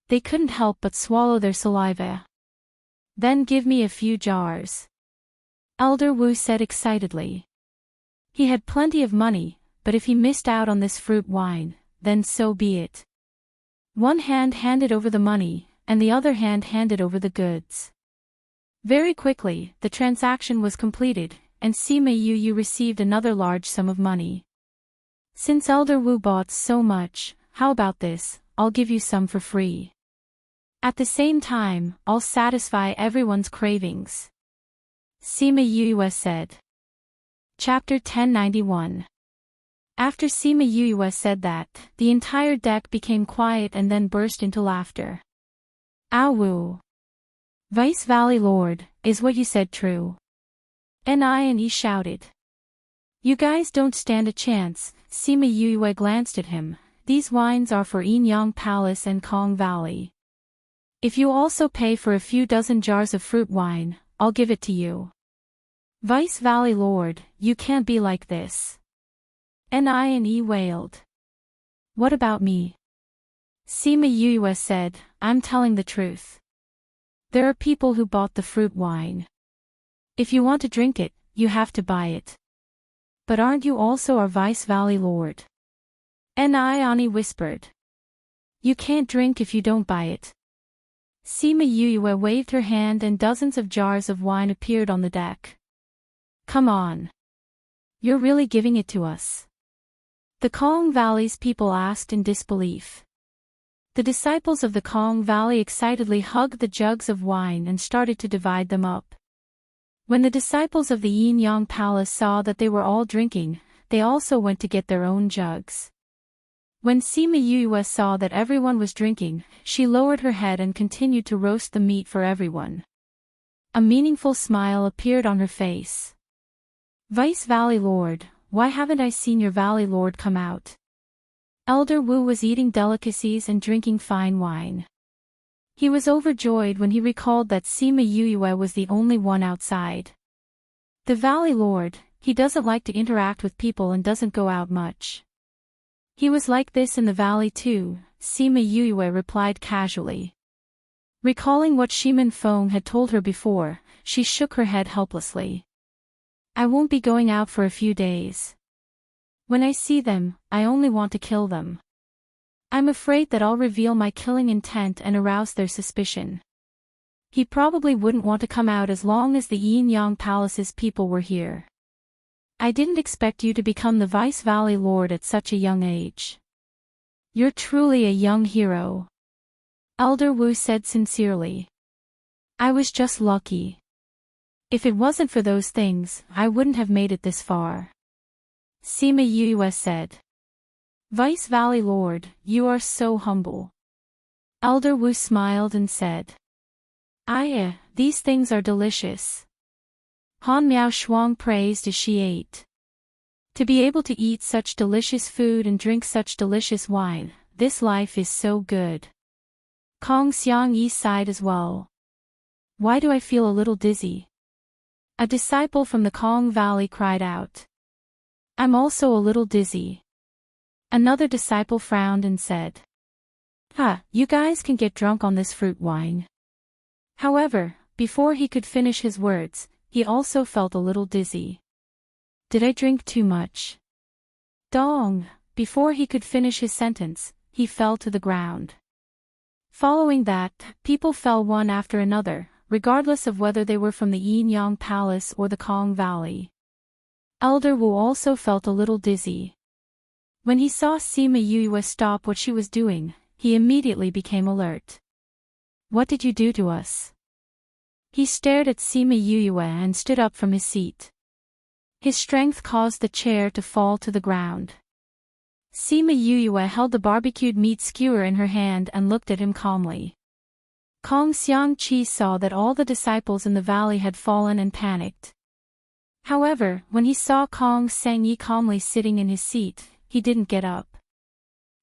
They couldn't help but swallow their saliva. Then give me a few jars. Elder Wu said excitedly. He had plenty of money, but if he missed out on this fruit wine, then so be it. One hand handed over the money, and the other hand handed over the goods. Very quickly, the transaction was completed, and Sima Yue received another large sum of money. Since Elder Wu bought so much, how about this, I'll give you some for free. At the same time, I'll satisfy everyone's cravings. Sima Yue said. Chapter 1091. After Sima Yue said that, the entire deck became quiet and then burst into laughter. Ow Wu. Vice Valley Lord, is what you said true? Ni shouted. You guys don't stand a chance. Sima Yue glanced at him. These wines are for Enyang Palace and Kong Valley. If you also pay for a few dozen jars of fruit wine, I'll give it to you. Vice Valley Lord, you can't be like this. Ni wailed. What about me? Sima Yue said, I'm telling the truth. There are people who bought the fruit wine. If you want to drink it, you have to buy it. But aren't you also our Vice Valley Lord? Ni whispered. You can't drink if you don't buy it. Sima Yue waved her hand and dozens of jars of wine appeared on the deck. Come on. You're really giving it to us? The Kong Valley's people asked in disbelief. The disciples of the Kong Valley excitedly hugged the jugs of wine and started to divide them up. When the disciples of the Enyang Palace saw that they were all drinking, they also went to get their own jugs. When Sima Yue saw that everyone was drinking, she lowered her head and continued to roast the meat for everyone. A meaningful smile appeared on her face. Vice Valley Lord, why haven't I seen your Valley Lord come out? Elder Wu was eating delicacies and drinking fine wine. He was overjoyed when he recalled that Sima Yue was the only one outside. The Valley Lord, he doesn't like to interact with people and doesn't go out much. He was like this in the valley too, Sima Yue replied casually. Recalling what Shimin Feng had told her before, she shook her head helplessly. I won't be going out for a few days. When I see them, I only want to kill them. I'm afraid that I'll reveal my killing intent and arouse their suspicion. He probably wouldn't want to come out as long as the Yin Yang Palace's people were here. I didn't expect you to become the Vice Valley Lord at such a young age. You're truly a young hero. Elder Wu said sincerely. I was just lucky. If it wasn't for those things, I wouldn't have made it this far. Sima Yue said. Vice Valley Lord, you are so humble. Elder Wu smiled and said. These things are delicious. Han Miao Shuang praised as she ate. To be able to eat such delicious food and drink such delicious wine, this life is so good. Kong Xiang Yi sighed as well. Why do I feel a little dizzy? A disciple from the Kong Valley cried out. I'm also a little dizzy. Another disciple frowned and said. You guys can get drunk on this fruit wine. However, before he could finish his words, he also felt a little dizzy. Did I drink too much? Dong! Before he could finish his sentence, he fell to the ground. Following that, people fell one after another, regardless of whether they were from the Yin Yang Palace or the Kong Valley. Elder Wu also felt a little dizzy. When he saw Sima Yue stop what she was doing, he immediately became alert. What did you do to us? He stared at Sima Yue and stood up from his seat. His strength caused the chair to fall to the ground. Sima Yue held the barbecued meat skewer in her hand and looked at him calmly. Kong Xiangqi saw that all the disciples in the valley had fallen and panicked. However, when he saw Kong Sangyi calmly sitting in his seat, he didn't get up.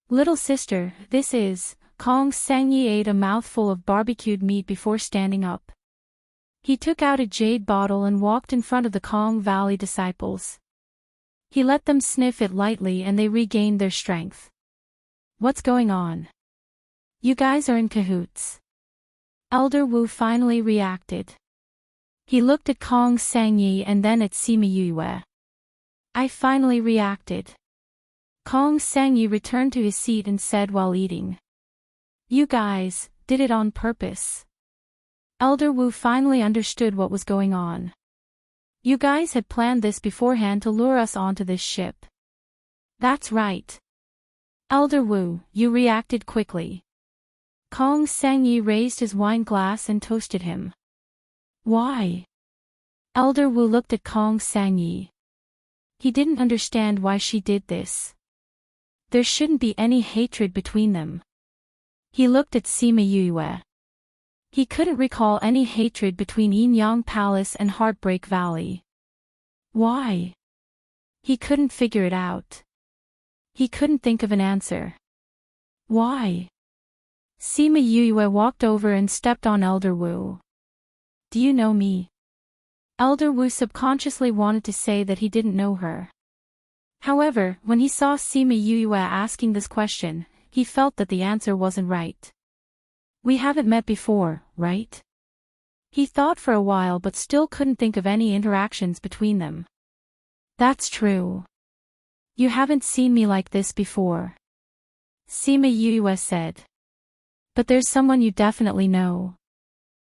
Little sister, this is... Kong Sangyi ate a mouthful of barbecued meat before standing up. He took out a jade bottle and walked in front of the Kong Valley disciples. He let them sniff it lightly and they regained their strength. What's going on? You guys are in cahoots. Elder Wu finally reacted. He looked at Kong Sangyi and then at Sima Yue. I finally reacted. Kong Sangyi returned to his seat and said while eating. You guys, did it on purpose. Elder Wu finally understood what was going on. You guys had planned this beforehand to lure us onto this ship. That's right. Elder Wu, you reacted quickly. Kong Sangyi raised his wine glass and toasted him. Why? Elder Wu looked at Kong Sangyi. He didn't understand why she did this. There shouldn't be any hatred between them. He looked at Sima Yue. He couldn't recall any hatred between Yin Yang Palace and Heartbreak Valley. Why? He couldn't figure it out. He couldn't think of an answer. Why? Sima Yue walked over and stepped on Elder Wu. Do you know me? Elder Wu subconsciously wanted to say that he didn't know her. However, when he saw Sima Yue asking this question, he felt that the answer wasn't right. We haven't met before, right? He thought for a while but still couldn't think of any interactions between them. That's true. You haven't seen me like this before. Sima Yue said. But there's someone you definitely know.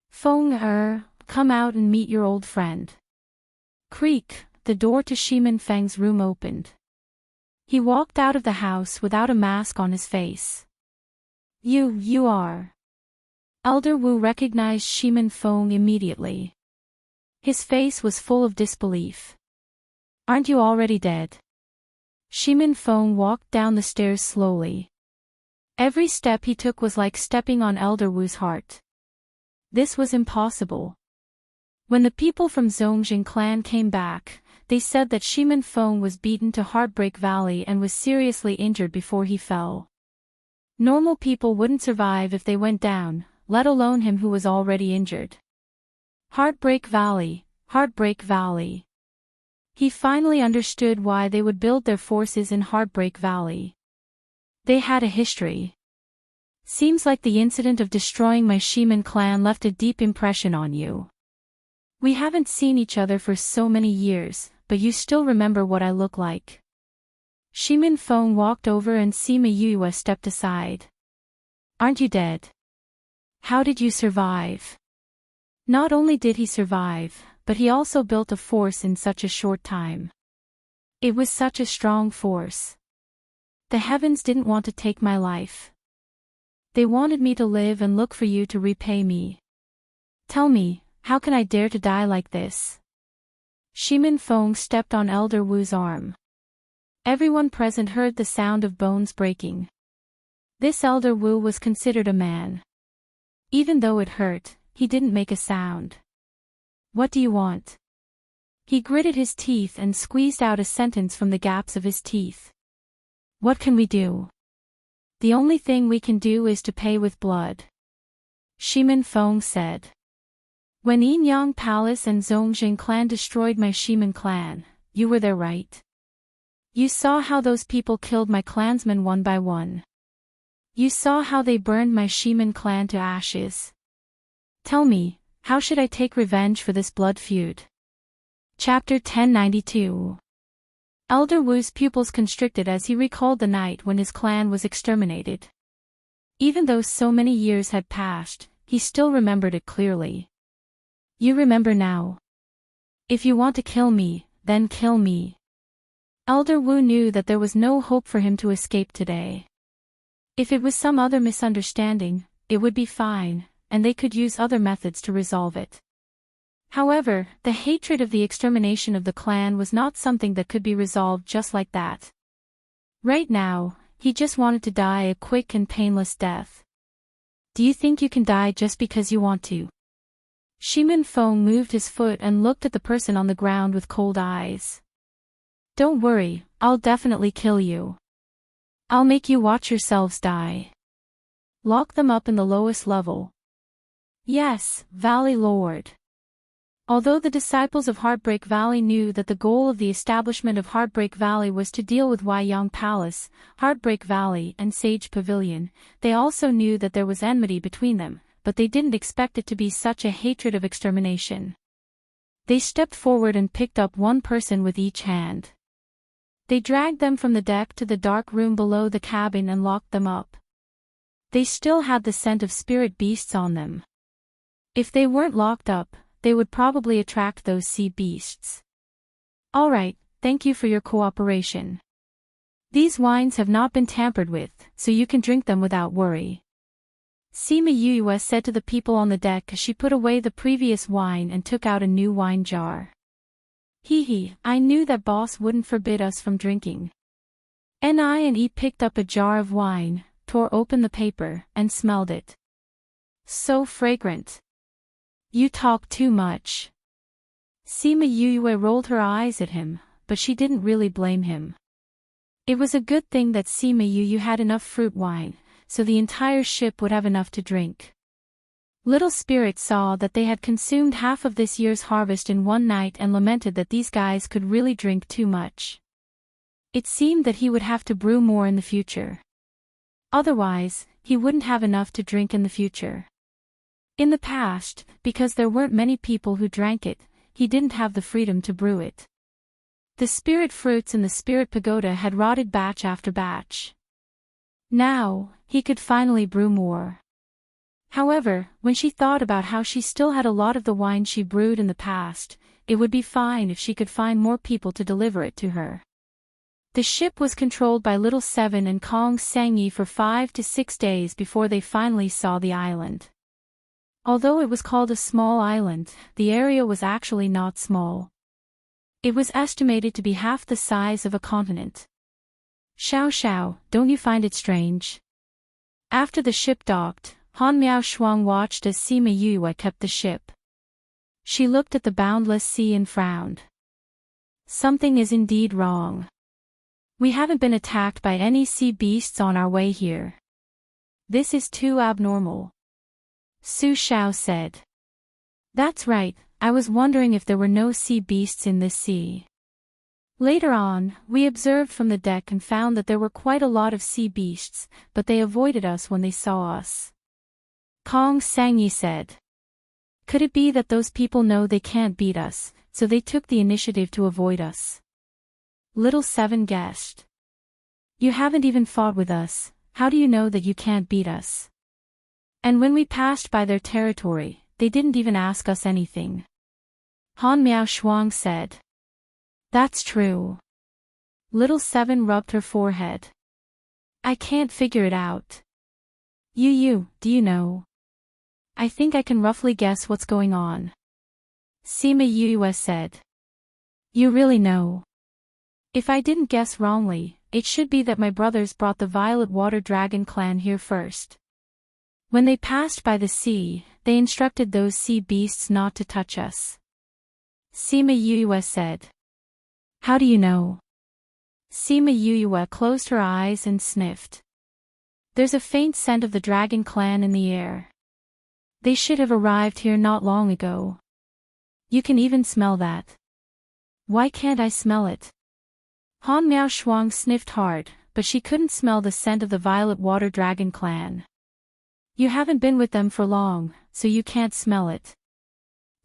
Feng come out and meet your old friend. Creak, the door to Shimin Feng's room opened. He walked out of the house without a mask on his face. You are. Elder Wu recognized Shimin Feng immediately. His face was full of disbelief. Aren't you already dead? Shimin Feng walked down the stairs slowly. Every step he took was like stepping on Elder Wu's heart. This was impossible. When the people from Zongjing clan came back, they said that Shimin Feng was beaten to Heartbreak Valley and was seriously injured before he fell. Normal people wouldn't survive if they went down, let alone him who was already injured. Heartbreak Valley, Heartbreak Valley. He finally understood why they would build their forces in Heartbreak Valley. They had a history. Seems like the incident of destroying my Shimin clan left a deep impression on you. We haven't seen each other for so many years, but you still remember what I look like. Shimin Feng walked over and Sima Yue stepped aside. Aren't you dead? How did you survive? Not only did he survive, but he also built a force in such a short time. It was such a strong force. The heavens didn't want to take my life. They wanted me to live and look for you to repay me. Tell me, how can I dare to die like this? Shimin Feng stepped on Elder Wu's arm. Everyone present heard the sound of bones breaking. This Elder Wu was considered a man. Even though it hurt, he didn't make a sound. What do you want? He gritted his teeth and squeezed out a sentence from the gaps of his teeth. What can we do? The only thing we can do is to pay with blood. Shimin Feng said. When Yinyang Palace and Zongjing clan destroyed my Shimin clan, you were there, right? You saw how those people killed my clansmen one by one. You saw how they burned my Shimin clan to ashes. Tell me, how should I take revenge for this blood feud? Chapter 1092. Elder Wu's pupils constricted as he recalled the night when his clan was exterminated. Even though so many years had passed, he still remembered it clearly. You remember now? If you want to kill me, then kill me. Elder Wu knew that there was no hope for him to escape today. If it was some other misunderstanding, it would be fine, and they could use other methods to resolve it. However, the hatred of the extermination of the clan was not something that could be resolved just like that. Right now, he just wanted to die a quick and painless death. Do you think you can die just because you want to? Shimin Feng moved his foot and looked at the person on the ground with cold eyes. Don't worry, I'll definitely kill you. I'll make you watch yourselves die. Lock them up in the lowest level. Yes, Valley Lord. Although the disciples of Heartbreak Valley knew that the goal of the establishment of Heartbreak Valley was to deal with Huaiyang Palace, Heartbreak Valley and Sage Pavilion, they also knew that there was enmity between them, but they didn't expect it to be such a hatred of extermination. They stepped forward and picked up one person with each hand. They dragged them from the deck to the dark room below the cabin and locked them up. They still had the scent of spirit beasts on them. If they weren't locked up, they would probably attract those sea beasts. Alright, thank you for your cooperation. These wines have not been tampered with, so you can drink them without worry. Sima Yue said to the people on the deck as she put away the previous wine and took out a new wine jar. Hee, I knew that boss wouldn't forbid us from drinking. Ni picked up a jar of wine, tore open the paper, and smelled it. So fragrant. You talk too much. Sima Yue rolled her eyes at him, but she didn't really blame him. It was a good thing that Sima Yue had enough fruit wine, so the entire ship would have enough to drink. Little Spirit saw that they had consumed half of this year's harvest in one night and lamented that these guys could really drink too much. It seemed that he would have to brew more in the future. Otherwise, he wouldn't have enough to drink in the future. In the past, because there weren't many people who drank it, he didn't have the freedom to brew it. The spirit fruits in the spirit pagoda had rotted batch after batch. Now, he could finally brew more. However, when she thought about how she still had a lot of the wine she brewed in the past, it would be fine if she could find more people to deliver it to her. The ship was controlled by Little Seven and Kong Sangyi for 5 to 6 days before they finally saw the island. Although it was called a small island, the area was actually not small. It was estimated to be half the size of a continent. Xiao Xiao, don't you find it strange? After the ship docked, Han Miao Shuang watched as Sima Yue kept the ship. She looked at the boundless sea and frowned. Something is indeed wrong. We haven't been attacked by any sea beasts on our way here. This is too abnormal. Su Xiao said. That's right, I was wondering if there were no sea beasts in this sea. Later on, we observed from the deck and found that there were quite a lot of sea beasts, but they avoided us when they saw us. Kong Sangyi said. Could it be that those people know they can't beat us, so they took the initiative to avoid us? Little Seven guessed. You haven't even fought with us, how do you know that you can't beat us? And when we passed by their territory, they didn't even ask us anything. Han Miao Shuang said. That's true. Little Seven rubbed her forehead. I can't figure it out. You, do you know? I think I can roughly guess what's going on. Sima Yue said. You really know? If I didn't guess wrongly, it should be that my brothers brought the Violet Water Dragon clan here first. When they passed by the sea, they instructed those sea beasts not to touch us. Sima Yue said. How do you know? Sima Yue closed her eyes and sniffed. There's a faint scent of the dragon clan in the air. They should have arrived here not long ago. You can even smell that. Why can't I smell it? Han Miao Shuang sniffed hard, but she couldn't smell the scent of the Violet Water Dragon clan. You haven't been with them for long, so you can't smell it.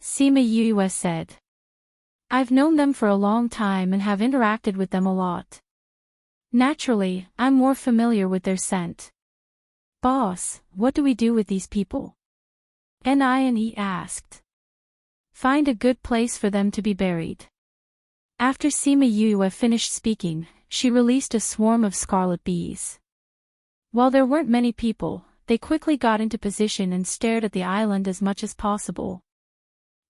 Sima Yue said. I've known them for a long time and have interacted with them a lot. Naturally, I'm more familiar with their scent. Boss, what do we do with these people? Ni asked. Find a good place for them to be buried. After Sima Yue finished speaking, she released a swarm of scarlet bees. While there weren't many people, they quickly got into position and stared at the island as much as possible.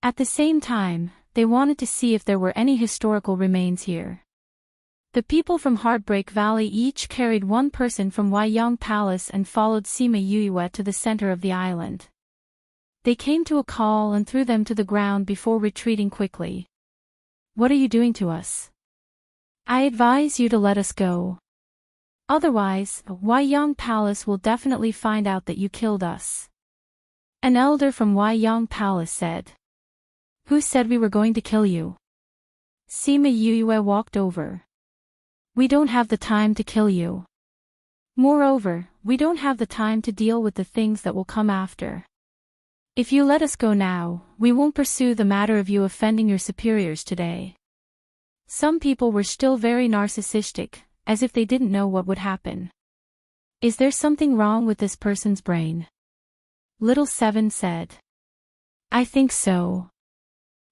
At the same time, they wanted to see if there were any historical remains here. The people from Heartbreak Valley each carried one person from Huaiyang Palace and followed Sima Yue to the center of the island. They came to a call and threw them to the ground before retreating quickly. What are you doing to us? I advise you to let us go. Otherwise, Huaiyang Palace will definitely find out that you killed us. An elder from Huaiyang Palace said. Who said we were going to kill you? Sima Yue walked over. We don't have the time to kill you. Moreover, we don't have the time to deal with the things that will come after. If you let us go now, we won't pursue the matter of you offending your superiors today. Some people were still very narcissistic, as if they didn't know what would happen. Is there something wrong with this person's brain? Little Seven said. I think so.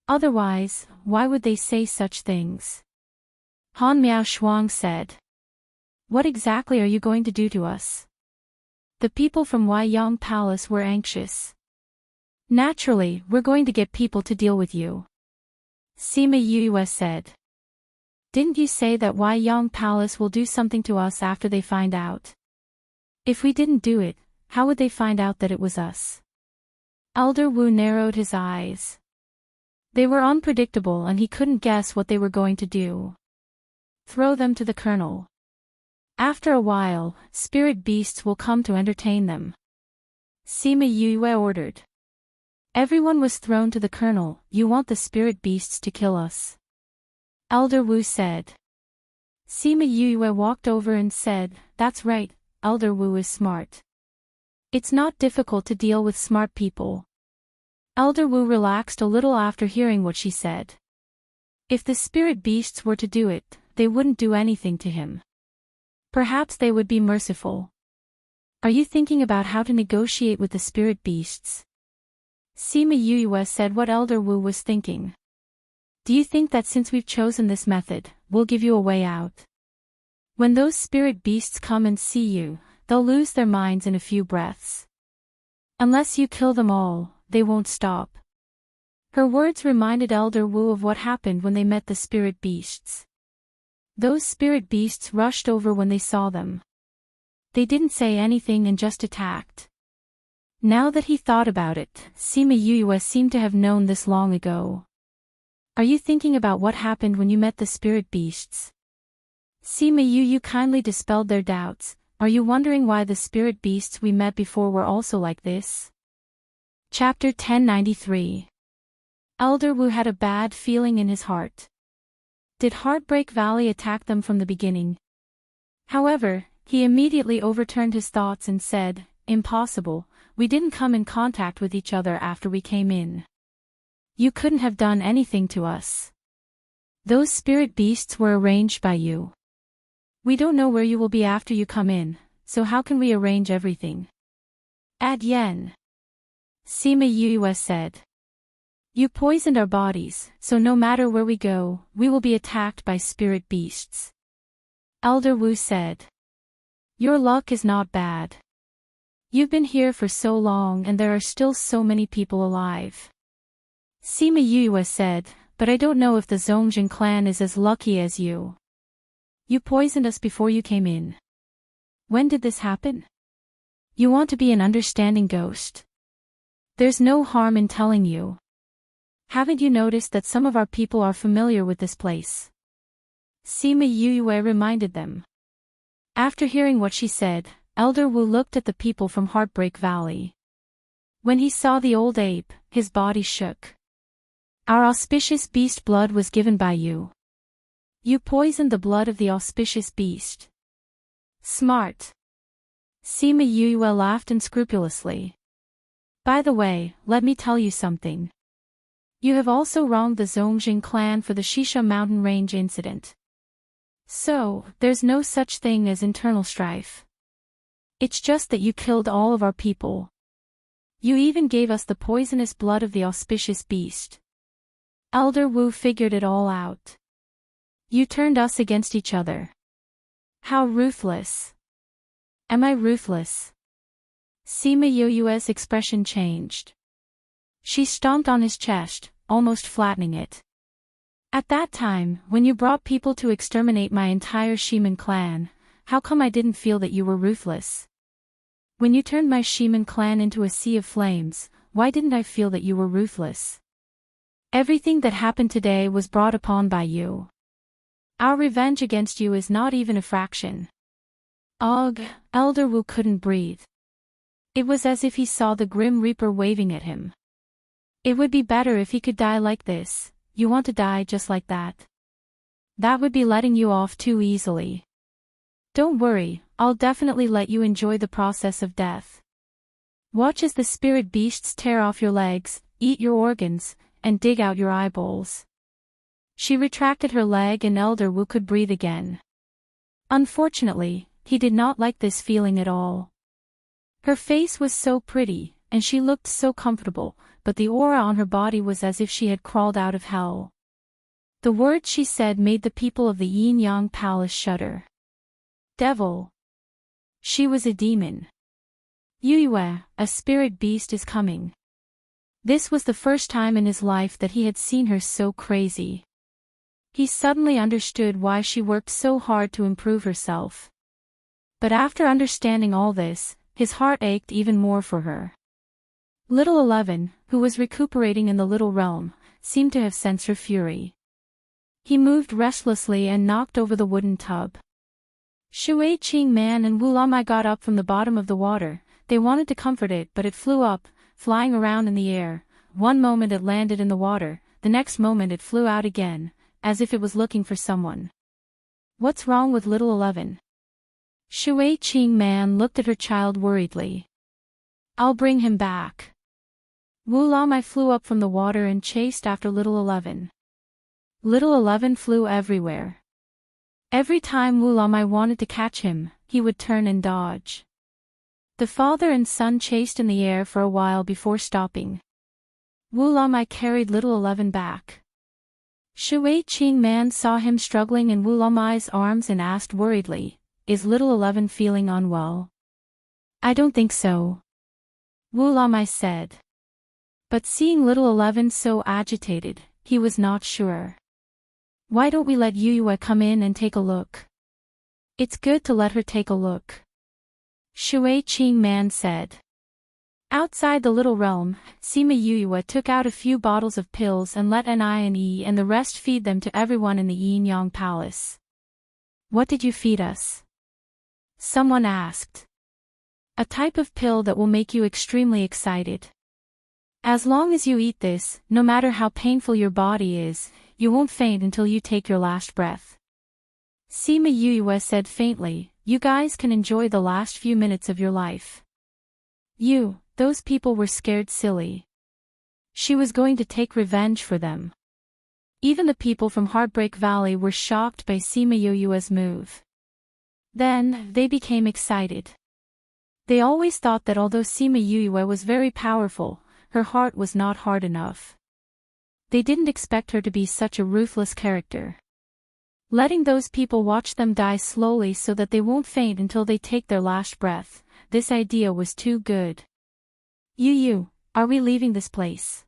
Otherwise, why would they say such things? Han Miao Shuang said. What exactly are you going to do to us? The people from Huaiyang Palace were anxious. Naturally, we're going to get people to deal with you. Sima Yue said. Didn't you say that Huaiyang Palace will do something to us after they find out? If we didn't do it, how would they find out that it was us? Elder Wu narrowed his eyes. They were unpredictable and he couldn't guess what they were going to do. Throw them to the colonel. After a while, spirit beasts will come to entertain them. Sima Yue ordered. Everyone was thrown to the colonel. You want the spirit beasts to kill us? Elder Wu said. Sima Yue walked over and said, That's right, Elder Wu is smart. It's not difficult to deal with smart people. Elder Wu relaxed a little after hearing what she said. If the spirit beasts were to do it, they wouldn't do anything to him. Perhaps they would be merciful. Are you thinking about how to negotiate with the spirit beasts? Sima Yue said what Elder Wu was thinking. Do you think that since we've chosen this method, we'll give you a way out? When those spirit beasts come and see you, they'll lose their minds in a few breaths. Unless you kill them all, they won't stop. Her words reminded Elder Wu of what happened when they met the spirit beasts. Those spirit beasts rushed over when they saw them. They didn't say anything and just attacked. Now that he thought about it, Sima Yuyue seemed to have known this long ago. Are you thinking about what happened when you met the spirit beasts? Sima Yuyue kindly dispelled their doubts. Are you wondering why the spirit beasts we met before were also like this? Chapter 1093. Elder Wu had a bad feeling in his heart. Did Heartbreak Valley attack them from the beginning? However, he immediately overturned his thoughts and said, "Impossible, we didn't come in contact with each other after we came in. You couldn't have done anything to us. Those spirit beasts were arranged by you. We don't know where you will be after you come in, so how can we arrange everything?" "Ad Yen," Sima Yuyue said. "You poisoned our bodies, so no matter where we go, we will be attacked by spirit beasts." Elder Wu said. "Your luck is not bad. You've been here for so long and there are still so many people alive." Sima Yuyue said, "But I don't know if the Zongjing clan is as lucky as you. You poisoned us before you came in. When did this happen? You want to be an understanding ghost. There's no harm in telling you. Haven't you noticed that some of our people are familiar with this place?" Sima Yuyue reminded them. After hearing what she said, Elder Wu looked at the people from Heartbreak Valley. When he saw the old ape, his body shook. "Our auspicious beast blood was given by you. You poisoned the blood of the auspicious beast." "Smart." Sima Yuyue laughed unscrupulously. "By the way, let me tell you something. You have also wronged the Zongjing clan for the Shisha mountain range incident. So, there's no such thing as internal strife. It's just that you killed all of our people. You even gave us the poisonous blood of the auspicious beast. Elder Wu figured it all out. You turned us against each other. How ruthless. Am I ruthless?" Sima Yuyue's expression changed. She stomped on his chest, almost flattening it. "At that time, when you brought people to exterminate my entire Shiman clan, how come I didn't feel that you were ruthless? When you turned my Shiman clan into a sea of flames, why didn't I feel that you were ruthless? Everything that happened today was brought upon by you. Our revenge against you is not even a fraction." Ugh, Elder Wu couldn't breathe. It was as if he saw the Grim Reaper waving at him. It would be better if he could die like this. You want to die just like that? That would be letting you off too easily. Don't worry, I'll definitely let you enjoy the process of death. Watch as the spirit beasts tear off your legs, eat your organs, and dig out your eyeballs. She retracted her leg and Elder Wu could breathe again. Unfortunately, he did not like this feeling at all. Her face was so pretty, and she looked so comfortable, but the aura on her body was as if she had crawled out of hell. The words she said made the people of the Yin-Yang Palace shudder. Devil. She was a demon. Yuyue, a spirit beast is coming. This was the first time in his life that he had seen her so crazy. He suddenly understood why she worked so hard to improve herself. But after understanding all this, his heart ached even more for her. Little 11, who was recuperating in the little realm, seemed to have sensed her fury. He moved restlessly and knocked over the wooden tub. Shui Qing Man and Wu Lamai got up from the bottom of the water. They wanted to comfort it, but it flew up, flying around in the air. One moment it landed in the water, the next moment it flew out again, as if it was looking for someone. What's wrong with little 11? Shui Qing Man looked at her child worriedly. I'll bring him back. Wu Lamai flew up from the water and chased after little 11. Little 11 flew everywhere. Every time Wu Lamai wanted to catch him, he would turn and dodge. The father and son chased in the air for a while before stopping. Wu Lamai carried little 11 back. Shui Qing Man saw him struggling in Wu Lamai's arms and asked worriedly, "Is little 11 feeling unwell?" "I don't think so," Wu Lamai said. But seeing little 11 so agitated, he was not sure. Why don't we let Yuyue come in and take a look? It's good to let her take a look. Shui Qing Man said. Outside the little realm, Sima Yuyue took out a few bottles of pills and let Ni and the rest feed them to everyone in the Yin Yang Palace. What did you feed us? Someone asked. A type of pill that will make you extremely excited. As long as you eat this, no matter how painful your body is, you won't faint until you take your last breath. Sima Yuyue said faintly, you guys can enjoy the last few minutes of your life. Those people were scared silly. She was going to take revenge for them. Even the people from Heartbreak Valley were shocked by Sima Yuyue's move. Then, they became excited. They always thought that although Sima Yuyue was very powerful, her heart was not hard enough. They didn't expect her to be such a ruthless character. Letting those people watch them die slowly so that they won't faint until they take their last breath, this idea was too good. Are we leaving this place?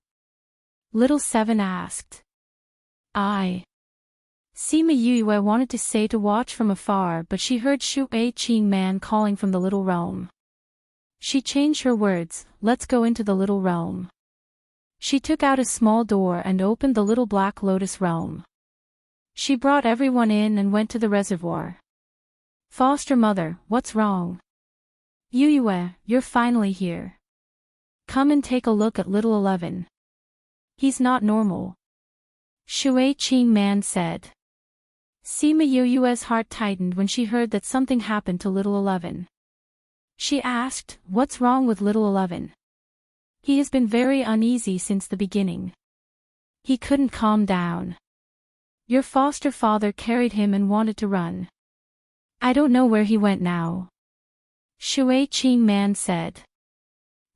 Little Seven asked. Sima Yuyue wanted to say to watch from afar, but she heard Shui Qing Man calling from the little realm. She changed her words, let's go into the little realm. She took out a small door and opened the little Black Lotus realm. She brought everyone in and went to the reservoir. Foster mother, what's wrong? Yuyue, you're finally here. Come and take a look at little 11. He's not normal. Shui Qing Man said. Sima Yuyue's heart tightened when she heard that something happened to little 11. She asked, what's wrong with little 11? He has been very uneasy since the beginning. He couldn't calm down. Your foster father carried him and wanted to run. I don't know where he went now. Shui Qing Man said.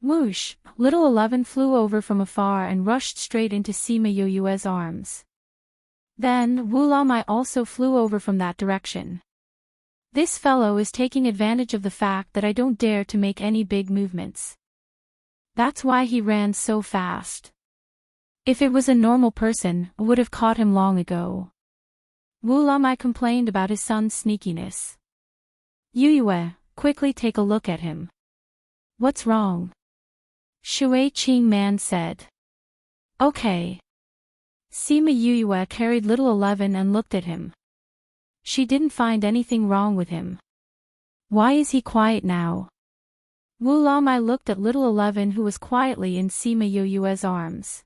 Whoosh, little 11 flew over from afar and rushed straight into Sima Yuyue's arms. Then Wu Lamai also flew over from that direction. This fellow is taking advantage of the fact that I don't dare to make any big movements. That's why he ran so fast. If it was a normal person, I would have caught him long ago. Wu Lamai complained about his son's sneakiness. Yuyue, quickly take a look at him. What's wrong? Shui Qing Man said. Okay. Sima Yuyue carried little 11 and looked at him. She didn't find anything wrong with him. Why is he quiet now? Wu Lamai looked at little 11 who was quietly in Sima Yuyue's arms.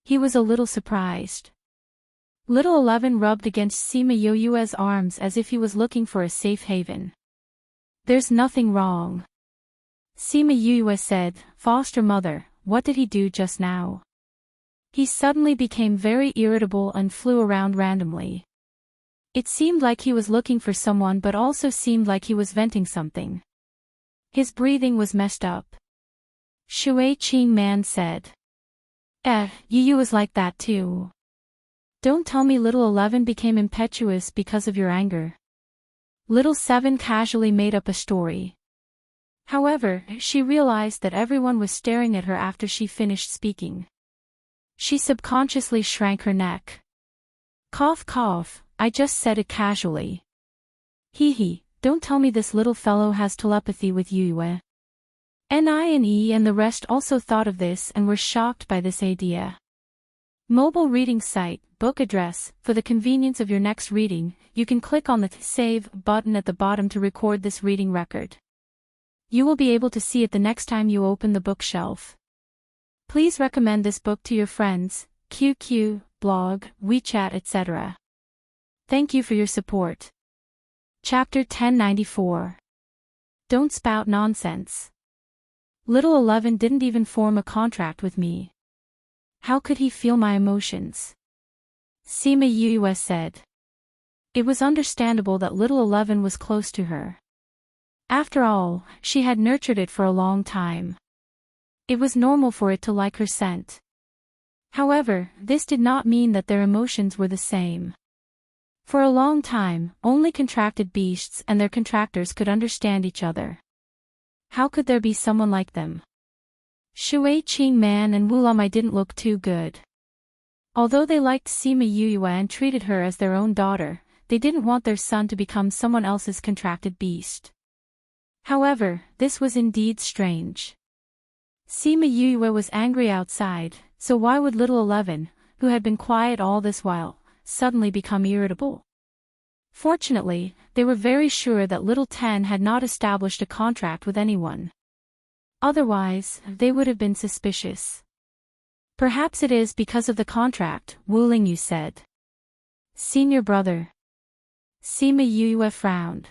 He was a little surprised. Little 11 rubbed against Sima Yuyue's arms as if he was looking for a safe haven. There's nothing wrong. Sima Yuyue said, Foster mother, what did he do just now? He suddenly became very irritable and flew around randomly. It seemed like he was looking for someone but also seemed like he was venting something. His breathing was messed up. Shui Qing Man said. Yuyu was like that too. Don't tell me little 11 became impetuous because of your anger. Little 7 casually made up a story. However, she realized that everyone was staring at her after she finished speaking. She subconsciously shrank her neck. Cough cough, I just said it casually. Hee, don't tell me this little fellow has telepathy with Yuyue. Ni and the rest also thought of this and were shocked by this idea. Mobile reading site, book address. For the convenience of your next reading, you can click on the Save button at the bottom to record this reading record. You will be able to see it the next time you open the bookshelf. Please recommend this book to your friends, QQ, blog, WeChat, etc. Thank you for your support. Chapter 1094. Don't spout nonsense. Little 11 didn't even form a contract with me. How could he feel my emotions? Sima Yuyue said. It was understandable that little 11 was close to her. After all, she had nurtured it for a long time. It was normal for it to like her scent. However, this did not mean that their emotions were the same. For a long time, only contracted beasts and their contractors could understand each other. How could there be someone like them? Shui Qing Man and Wu Lamai didn't look too good. Although they liked Sima Yuyue and treated her as their own daughter, they didn't want their son to become someone else's contracted beast. However, this was indeed strange. Sima Yuyue was angry outside, so why would little 11, who had been quiet all this while, suddenly become irritable? Fortunately, they were very sure that little 10 had not established a contract with anyone. Otherwise, they would have been suspicious. Perhaps it is because of the contract, Wu Lingyu said. Senior brother. Sima Yuyue frowned.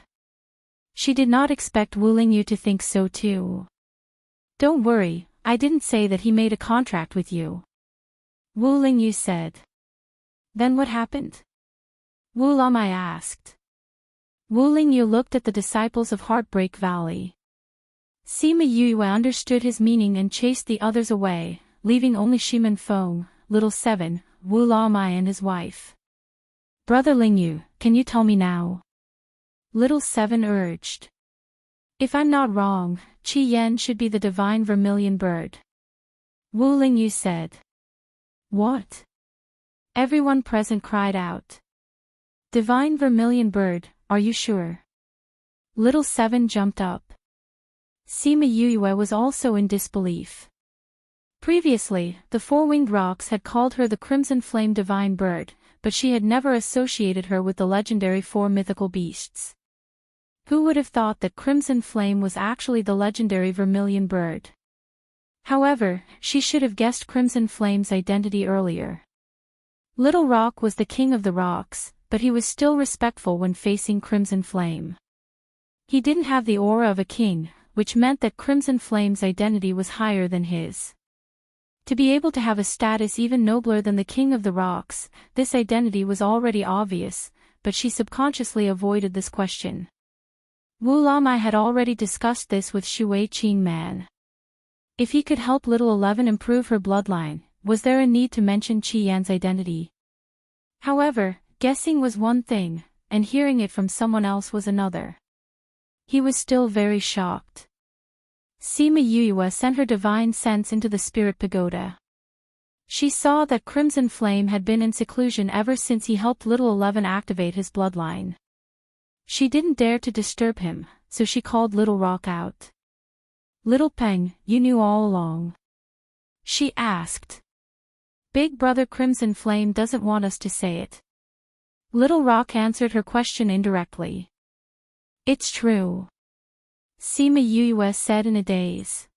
She did not expect Wu Lingyu to think so too. Don't worry, I didn't say that he made a contract with you. Wu Lingyu said. Then what happened? Wu Lamai asked. Wu Lingyu looked at the disciples of Heartbreak Valley. Sima Yuyue understood his meaning and chased the others away, leaving only Shimen Feng, little 7, Wu Lamai and his wife. Brother Lingyu, can you tell me now? Little 7 urged. If I'm not wrong, Qi Yan should be the divine vermilion bird. Wu Lingyu said. What? Everyone present cried out. Divine vermilion bird, are you sure? Little 7 jumped up. Sima Yuyue was also in disbelief. Previously, the four-winged rocks had called her the Crimson Flame Divine Bird, but she had never associated her with the legendary four mythical beasts. Who would have thought that Crimson Flame was actually the legendary Vermilion Bird? However, she should have guessed Crimson Flame's identity earlier. Little Rock was the king of the rocks, but he was still respectful when facing Crimson Flame. He didn't have the aura of a king, which meant that Crimson Flame's identity was higher than his. To be able to have a status even nobler than the king of the rocks, this identity was already obvious, but she subconsciously avoided this question. Wu Lamai had already discussed this with Shui Qingman. If he could help little 11 improve her bloodline, was there a need to mention Qi Yan's identity? However, guessing was one thing, and hearing it from someone else was another. He was still very shocked. Sima Yuyue sent her divine sense into the spirit pagoda. She saw that Crimson Flame had been in seclusion ever since he helped little 11 activate his bloodline. She didn't dare to disturb him, so she called Little Rock out. Little Peng, you knew all along? She asked. Big brother Crimson Flame doesn't want us to say it. Little Rock answered her question indirectly. It's true. Sima Yuyue said in a daze.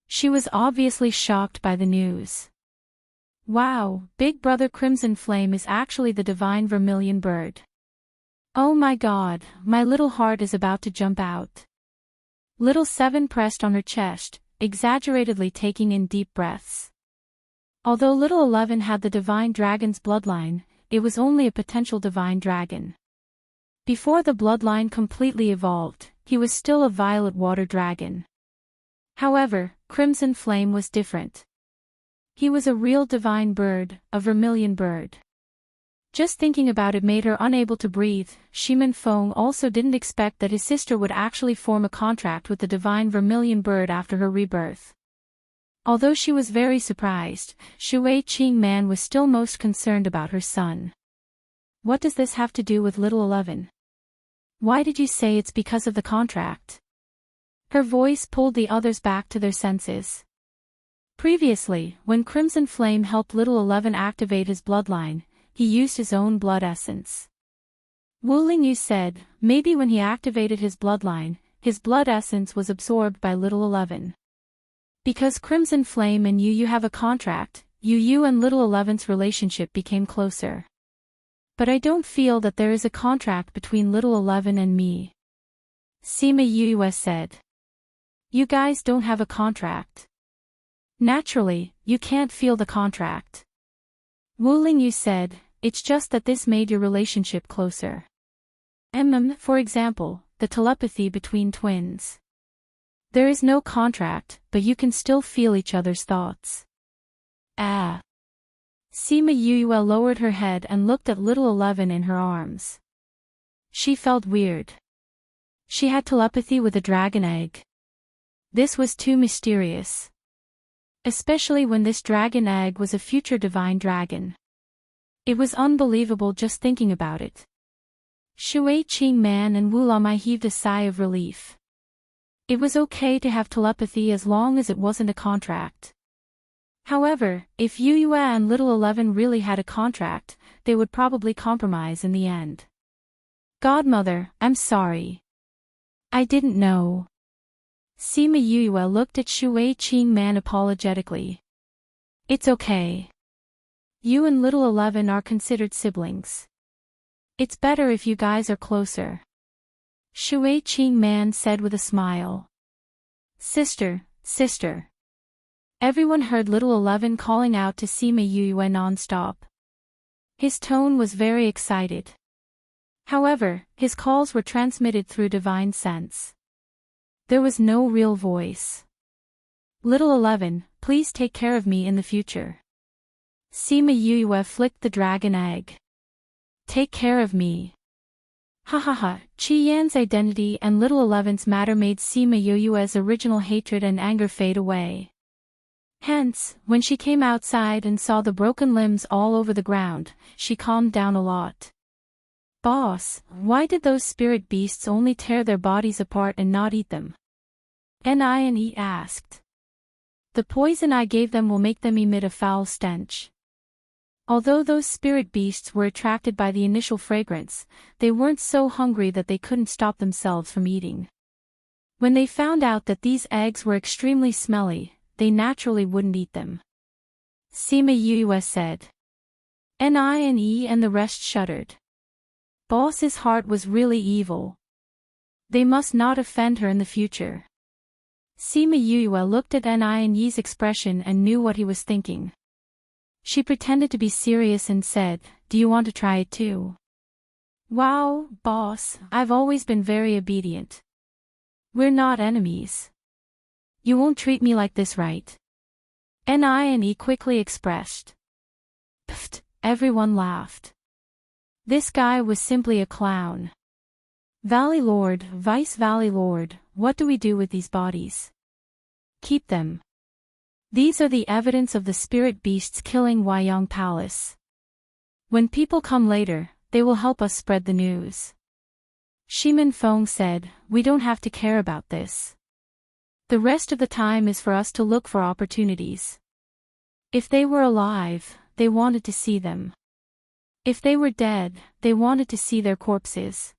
She was obviously shocked by the news. Wow, Big brother Crimson Flame is actually the divine Vermilion Bird. Oh my god, my little heart is about to jump out. Little 7 pressed on her chest, exaggeratedly taking in deep breaths. Although little 11 had the divine dragon's bloodline, it was only a potential divine dragon. Before the bloodline completely evolved, he was still a violet water dragon. However, Crimson Flame was different. He was a real divine bird, a vermilion bird. Just thinking about it made her unable to breathe. Shimen Feng also didn't expect that his sister would actually form a contract with the divine vermilion bird after her rebirth. Although she was very surprised, Shui Qingman was still most concerned about her son. What does this have to do with little 11? Why did you say it's because of the contract? Her voice pulled the others back to their senses. Previously, when Crimson Flame helped little 11 activate his bloodline, he used his own blood essence. Wu Lingyu said, maybe when he activated his bloodline, his blood essence was absorbed by little 11. Because Crimson Flame and Yu have a contract, Yu and little 11's relationship became closer. But I don't feel that there is a contract between little 11 and me. Sima Yuyue said. You guys don't have a contract. Naturally, you can't feel the contract. Wu Lingyu said, it's just that this made your relationship closer. For example, the telepathy between twins. There is no contract, but you can still feel each other's thoughts. Ah. Sima Yuyue lowered her head and looked at little 11 in her arms. She felt weird. She had telepathy with a dragon egg. This was too mysterious. Especially when this dragon egg was a future divine dragon. It was unbelievable just thinking about it. Shui Qing Man and Wu Lamai heaved a sigh of relief. It was okay to have telepathy as long as it wasn't a contract. However, if Yu Yue and Little 11 really had a contract, they would probably compromise in the end. Godmother, I'm sorry. I didn't know. Sima Yu Yue looked at Shui Qing Man apologetically. It's okay. You and Little 11 are considered siblings. It's better if you guys are closer. Shui Qing Man said with a smile. Sister, sister. Everyone heard Little 11 calling out to Sima Yu Yue non-stop. His tone was very excited. However, his calls were transmitted through divine sense. There was no real voice. Little 11, please take care of me in the future. Sima Yu Yue flicked the dragon egg. Take care of me. Ha ha ha, Qi Yan's identity and Little 11's matter made Sima Yu Yue's original hatred and anger fade away. Hence, when she came outside and saw the broken limbs all over the ground, she calmed down a lot. Boss, why did those spirit beasts only tear their bodies apart and not eat them? Ni asked. The poison I gave them will make them emit a foul stench. Although those spirit beasts were attracted by the initial fragrance, they weren't so hungry that they couldn't stop themselves from eating. When they found out that these eggs were extremely smelly, they naturally wouldn't eat them. Sima Yu Yue said. Ni and the rest shuddered. Boss's heart was really evil. They must not offend her in the future. Sima Yu Yue looked at Ni's expression and knew what he was thinking. She pretended to be serious and said, do you want to try it too? Wow, boss, I've always been very obedient. We're not enemies. You won't treat me like this, right? Ni quickly expressed. Pfft, everyone laughed. This guy was simply a clown. Valley Lord, Vice Valley Lord, what do we do with these bodies? Keep them. These are the evidence of the spirit beasts killing Huayang Palace. When people come later, they will help us spread the news. Shimin Feng said, we don't have to care about this. The rest of the time is for us to look for opportunities. If they were alive, they wanted to see them. If they were dead, they wanted to see their corpses.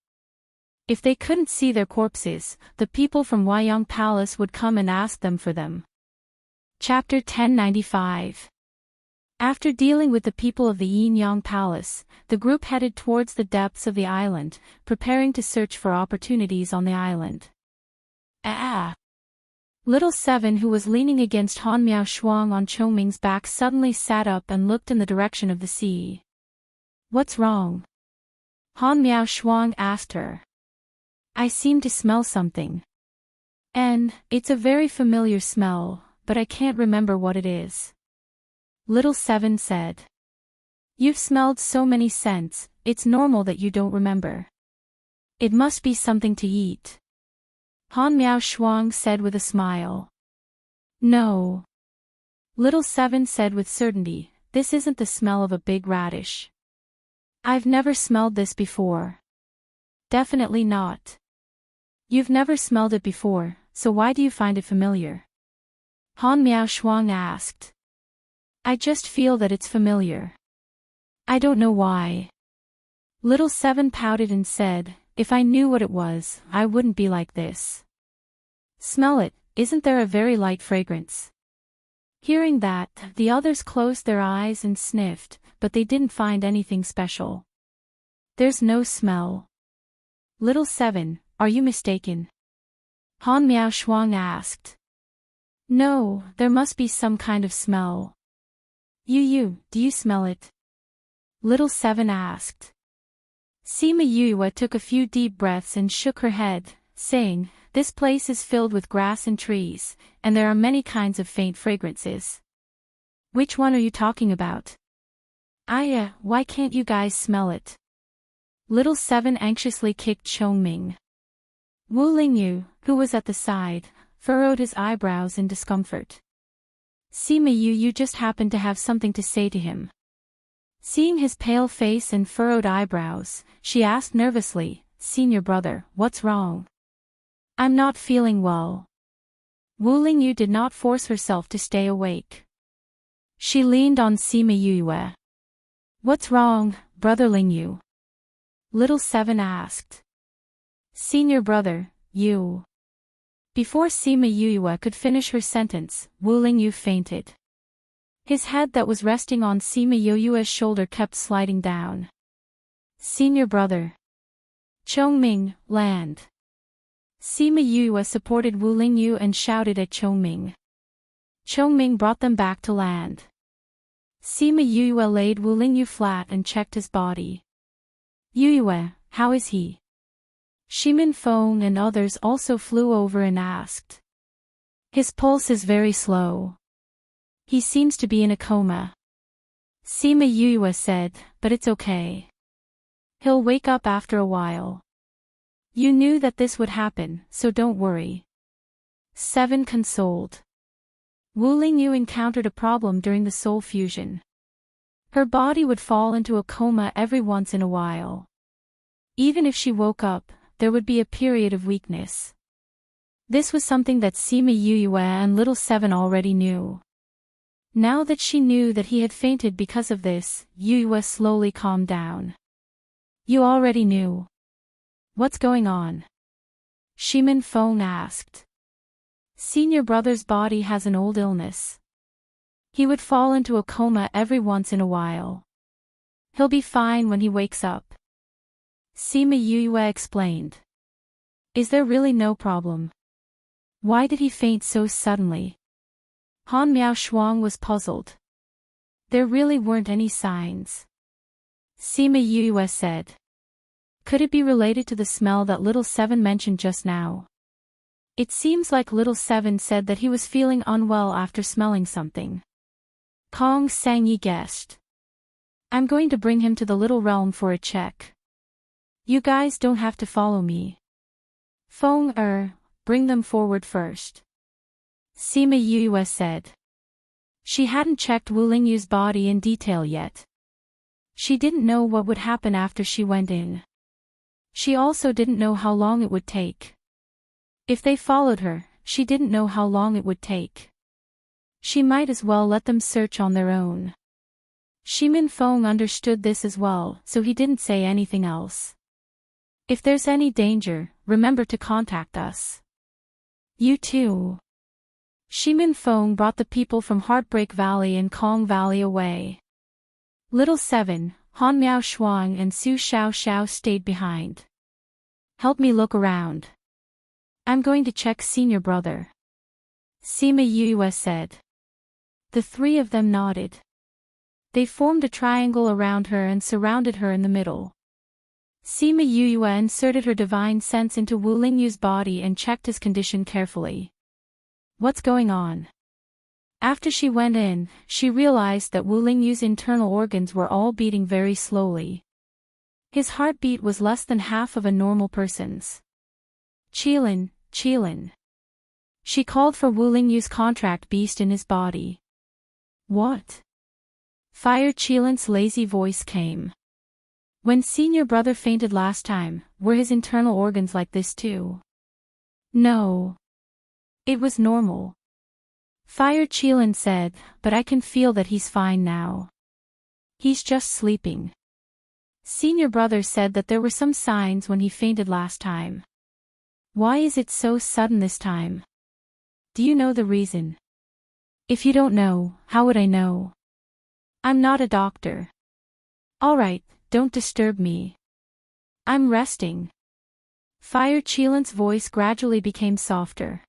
If they couldn't see their corpses, the people from Huayang Palace would come and ask them for them. Chapter 1095. After dealing with the people of the Yin-Yang Palace, the group headed towards the depths of the island, preparing to search for opportunities on the island. Little Seven, who was leaning against Han Miao Shuang on Chongming's back, suddenly sat up and looked in the direction of the sea. What's wrong? Han Miao Shuang asked her. I seem to smell something. And, it's a very familiar smell, but I can't remember what it is. Little Seven said. You've smelled so many scents, it's normal that you don't remember. It must be something to eat. Han Miao Shuang said with a smile. No. Little Seven said with certainty, this isn't the smell of a big radish. I've never smelled this before. Definitely not. You've never smelled it before, so why do you find it familiar? Han Miao Shuang asked. I just feel that it's familiar. I don't know why. Little Seven pouted and said, if I knew what it was, I wouldn't be like this. Smell it, isn't there a very light fragrance? Hearing that, the others closed their eyes and sniffed, but they didn't find anything special. There's no smell. Little Seven, are you mistaken? Han Miao Shuang asked. No, there must be some kind of smell. You, do you smell it? Little Seven asked. Sima Yu Yue took a few deep breaths and shook her head, saying, this place is filled with grass and trees, and there are many kinds of faint fragrances. Which one are you talking about? Why can't you guys smell it? Little Seven anxiously kicked Chongming. Wu Lingyu, who was at the side, furrowed his eyebrows in discomfort. Sima Yu just happened to have something to say to him. Seeing his pale face and furrowed eyebrows, she asked nervously, "Senior brother, what's wrong?" "I'm not feeling well." Wu Lingyu did not force herself to stay awake. She leaned on Sima Yue. "What's wrong, brother Lingyu?" Little Seven asked. "Senior brother, you." Before Sima Yue could finish her sentence, Wu Lingyu fainted. His head that was resting on Sima Yue's shoulder kept sliding down. "Senior brother." "Chongming, land." Sima Yue supported Wu Lingyu and shouted at Chongming. Chongming brought them back to land. Sima Yue laid Wu Lingyu flat and checked his body. "Yue, how is he?" Shimin Feng and others also flew over and asked. "His pulse is very slow. He seems to be in a coma." Sima Yue said, "But it's okay. He'll wake up after a while. You knew that this would happen, so don't worry." Seven consoled. Wu Lingyu encountered a problem during the soul fusion. Her body would fall into a coma every once in a while. Even if she woke up, there would be a period of weakness. This was something that Sima Yue and Little Seven already knew. Now that she knew that he had fainted because of this, Yue slowly calmed down. "You already knew. What's going on?" Shimin Feng asked. "Senior brother's body has an old illness. He would fall into a coma every once in a while. He'll be fine when he wakes up." Sima Yue explained. "Is there really no problem? Why did he faint so suddenly?" Han Miao Shuang was puzzled. "There really weren't any signs." Sima Yue said. "Could it be related to the smell that Little Seven mentioned just now?" "It seems like Little Seven said that he was feeling unwell after smelling something." Kong Sangyi guessed. "I'm going to bring him to the Little Realm for a check. You guys don't have to follow me." "Feng bring them forward first," Sima Yue said. She hadn't checked Wu Lingyu's body in detail yet. She didn't know what would happen after she went in. She also didn't know how long it would take. If they followed her, she didn't know how long it would take. She might as well let them search on their own. Shimin Feng understood this as well, so he didn't say anything else. "If there's any danger, remember to contact us." "You too." Shimin Feng brought the people from Heartbreak Valley and Kong Valley away. Little Seven, Han Miao Shuang and Su Xiao Xiao stayed behind. "Help me look around. I'm going to check senior brother," Sima Yue said. The three of them nodded. They formed a triangle around her and surrounded her in the middle. Sima Yue inserted her divine sense into Wu Lingyu's body and checked his condition carefully. "What's going on?" After she went in, she realized that Wu Lingyu's internal organs were all beating very slowly. His heartbeat was less than half of a normal person's. "Qilin, Qilin." She called for Wu Lingyu's contract beast in his body. "What?" Fire Qilin's lazy voice came. "When senior brother fainted last time, were his internal organs like this too?" "No. It was normal." Fire Qilin said, "But I can feel that he's fine now. He's just sleeping." Senior brother said that there were some signs when he fainted last time. "Why is it so sudden this time? Do you know the reason?" "If you don't know, how would I know? I'm not a doctor." "Alright, don't disturb me. I'm resting." Fire Qilin's voice gradually became softer.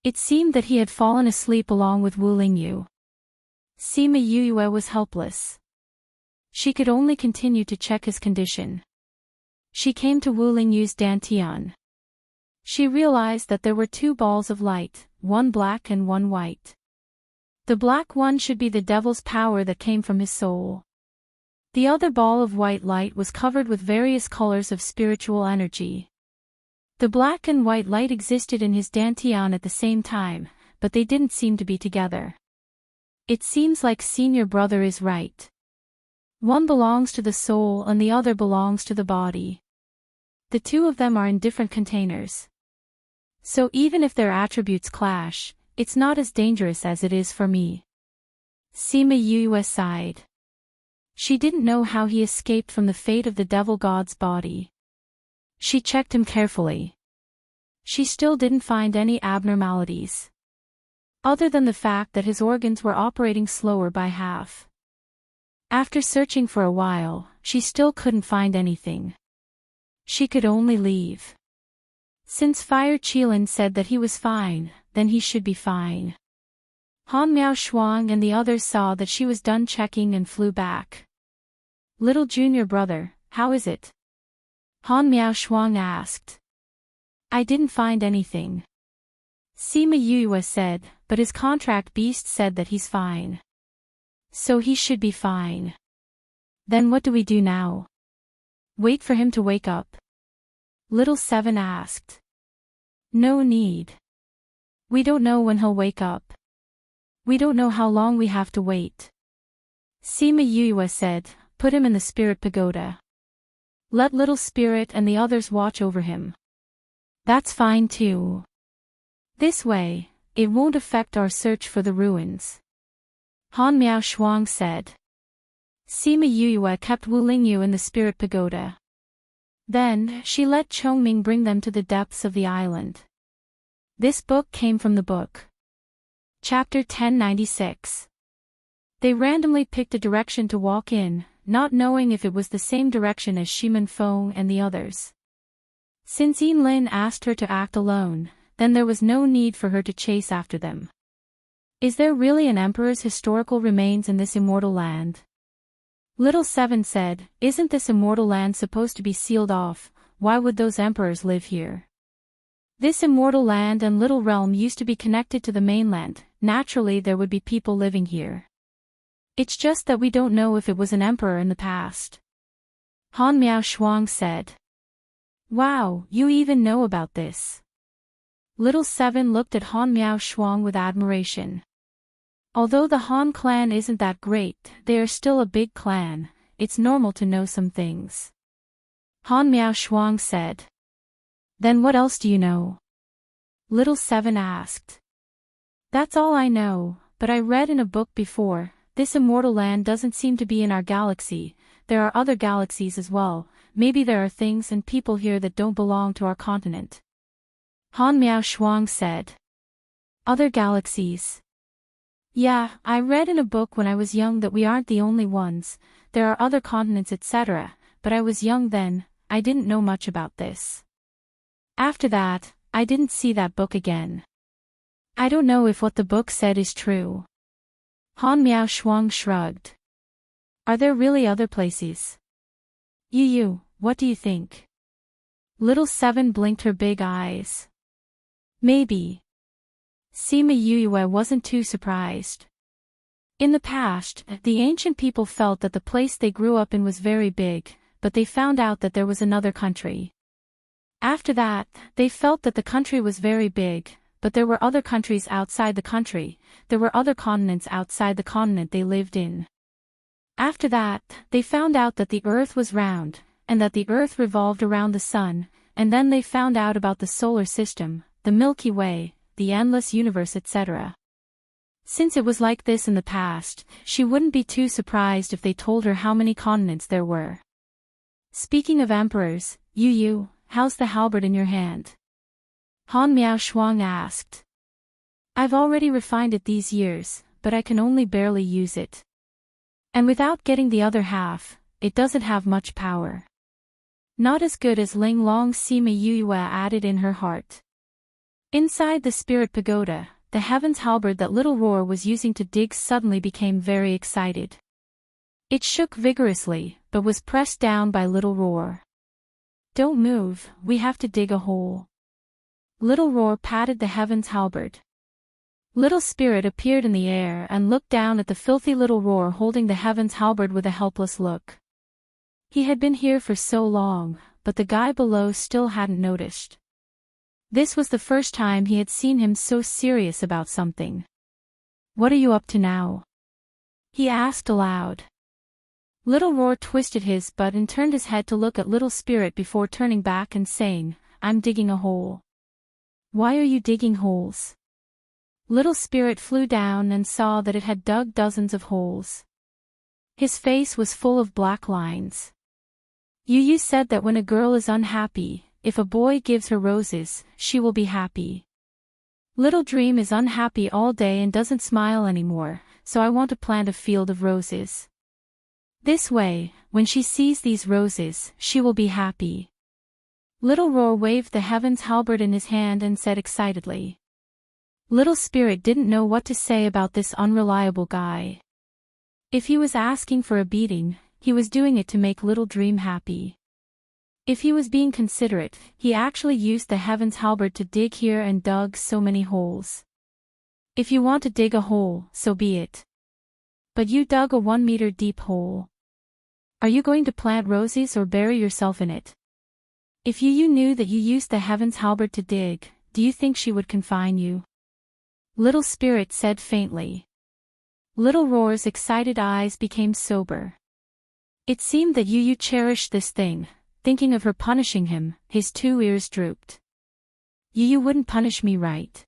It seemed that he had fallen asleep along with Wu Lingyu. Sima Yue was helpless. She could only continue to check his condition. She came to Wu Lingyu's dantian. She realized that there were two balls of light, one black and one white. The black one should be the devil's power that came from his soul. The other ball of white light was covered with various colors of spiritual energy. The black and white light existed in his dantian at the same time, but they didn't seem to be together. "It seems like senior brother is right. One belongs to the soul and the other belongs to the body. The two of them are in different containers. So even if their attributes clash, it's not as dangerous as it is for me. Sima Yue sighed. She didn't know how he escaped from the fate of the devil god's body. She checked him carefully. She still didn't find any abnormalities. Other than the fact that his organs were operating slower by half. After searching for a while, she still couldn't find anything. She could only leave. Since Fire Qilin said that he was fine, then he should be fine. Han Miao Shuang and the others saw that she was done checking and flew back. Little junior brother, how is it? Han Miao Shuang asked. I didn't find anything. Sima Yue said, but his contract beast said that he's fine. So he should be fine. Then what do we do now? Wait for him to wake up? Little Seven asked. No need. We don't know when he'll wake up. We don't know how long we have to wait. Sima Yue said, put him in the spirit pagoda. Let little spirit and the others watch over him. That's fine too. This way, it won't affect our search for the ruins. Han Miao Shuang said. Sima Yue kept Wu Lingyu in the spirit pagoda. Then, she let Chongming bring them to the depths of the island. This book came from the book. Chapter 1096. They randomly picked a direction to walk in, not knowing if it was the same direction as Shimen Feng and the others. Since Yin Lin asked her to act alone, then there was no need for her to chase after them. Is there really an emperor's historical remains in this immortal land? Little Seven said, isn't this immortal land supposed to be sealed off? Why would those emperors live here? This immortal land and little realm used to be connected to the mainland, naturally there would be people living here. It's just that we don't know if it was an emperor in the past. Han Miao Shuang said. Wow, you even know about this. Little Seven looked at Han Miao Shuang with admiration. Although the Han clan isn't that great, they are still a big clan, it's normal to know some things. Han Miao Shuang said. Then what else do you know? Little Seven asked. That's all I know, but I read in a book before, this immortal land doesn't seem to be in our galaxy, there are other galaxies as well, maybe there are things and people here that don't belong to our continent. Han Miao Shuang said. Other galaxies. Yeah, I read in a book when I was young that we aren't the only ones, there are other continents etc., but I was young then, I didn't know much about this. After that, I didn't see that book again. I don't know if what the book said is true. Han Miao Shuang shrugged. Are there really other places? Yu, what do you think? Little Seven blinked her big eyes. Maybe. Sima Yue wasn't too surprised. In the past, the ancient people felt that the place they grew up in was very big, but they found out that there was another country. After that, they felt that the country was very big, but there were other countries outside the country, there were other continents outside the continent they lived in. After that, they found out that the earth was round, and that the earth revolved around the sun, and then they found out about the solar system, the Milky Way, the endless universe etc. Since it was like this in the past, she wouldn't be too surprised if they told her how many continents there were. Speaking of emperors, Yu, how's the halberd in your hand? Han Miao Shuang asked. I've already refined it these years, but I can only barely use it. And without getting the other half, it doesn't have much power. Not as good as Ling Long, Sima Yue added in her heart. Inside the spirit pagoda, the heaven's halberd that Little Roar was using to dig suddenly became very excited. It shook vigorously, but was pressed down by Little Roar. Don't move, we have to dig a hole. Little Roar patted the heaven's halberd. Little Spirit appeared in the air and looked down at the filthy Little Roar holding the heaven's halberd with a helpless look. He had been here for so long, but the guy below still hadn't noticed. This was the first time he had seen him so serious about something. What are you up to now? He asked aloud. Little Roar twisted his butt and turned his head to look at Little Spirit before turning back and saying, "I'm digging a hole." "Why are you digging holes?" Little Spirit flew down and saw that it had dug dozens of holes. His face was full of black lines. You said that when a girl is unhappy, if a boy gives her roses, she will be happy. Little Dream is unhappy all day and doesn't smile anymore, so I want to plant a field of roses. This way, when she sees these roses, she will be happy. Little Roar waved the heaven's halberd in his hand and said excitedly. Little Spirit didn't know what to say about this unreliable guy. If he was asking for a beating, he was doing it to make Little Dream happy. If he was being considerate, he actually used the heaven's halberd to dig here and dug so many holes. If you want to dig a hole, so be it. But you dug a 1-meter deep hole. Are you going to plant roses or bury yourself in it? If you knew that you used the heaven's halberd to dig, do you think she would confine you? Little Spirit said faintly. Little Roar's excited eyes became sober. It seemed that you cherished this thing. Thinking of her punishing him, his 2 ears drooped. You wouldn't punish me, right?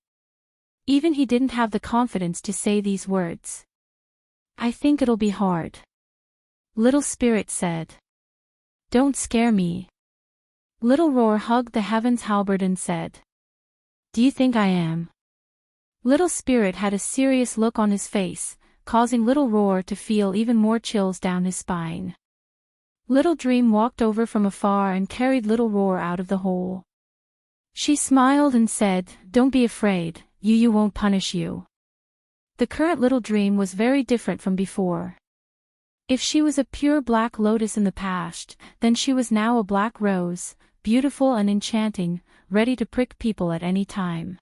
Even he didn't have the confidence to say these words. I think it'll be hard. Little Spirit said. Don't scare me. Little Roar hugged the heaven's halberd and said. Do you think I am? Little Spirit had a serious look on his face, causing Little Roar to feel even more chills down his spine. Little Dream walked over from afar and carried Little Roar out of the hole. She smiled and said, Don't be afraid, you won't punish you. The current Little Dream was very different from before. If she was a pure black lotus in the past, then she was now a black rose, beautiful and enchanting, ready to prick people at any time.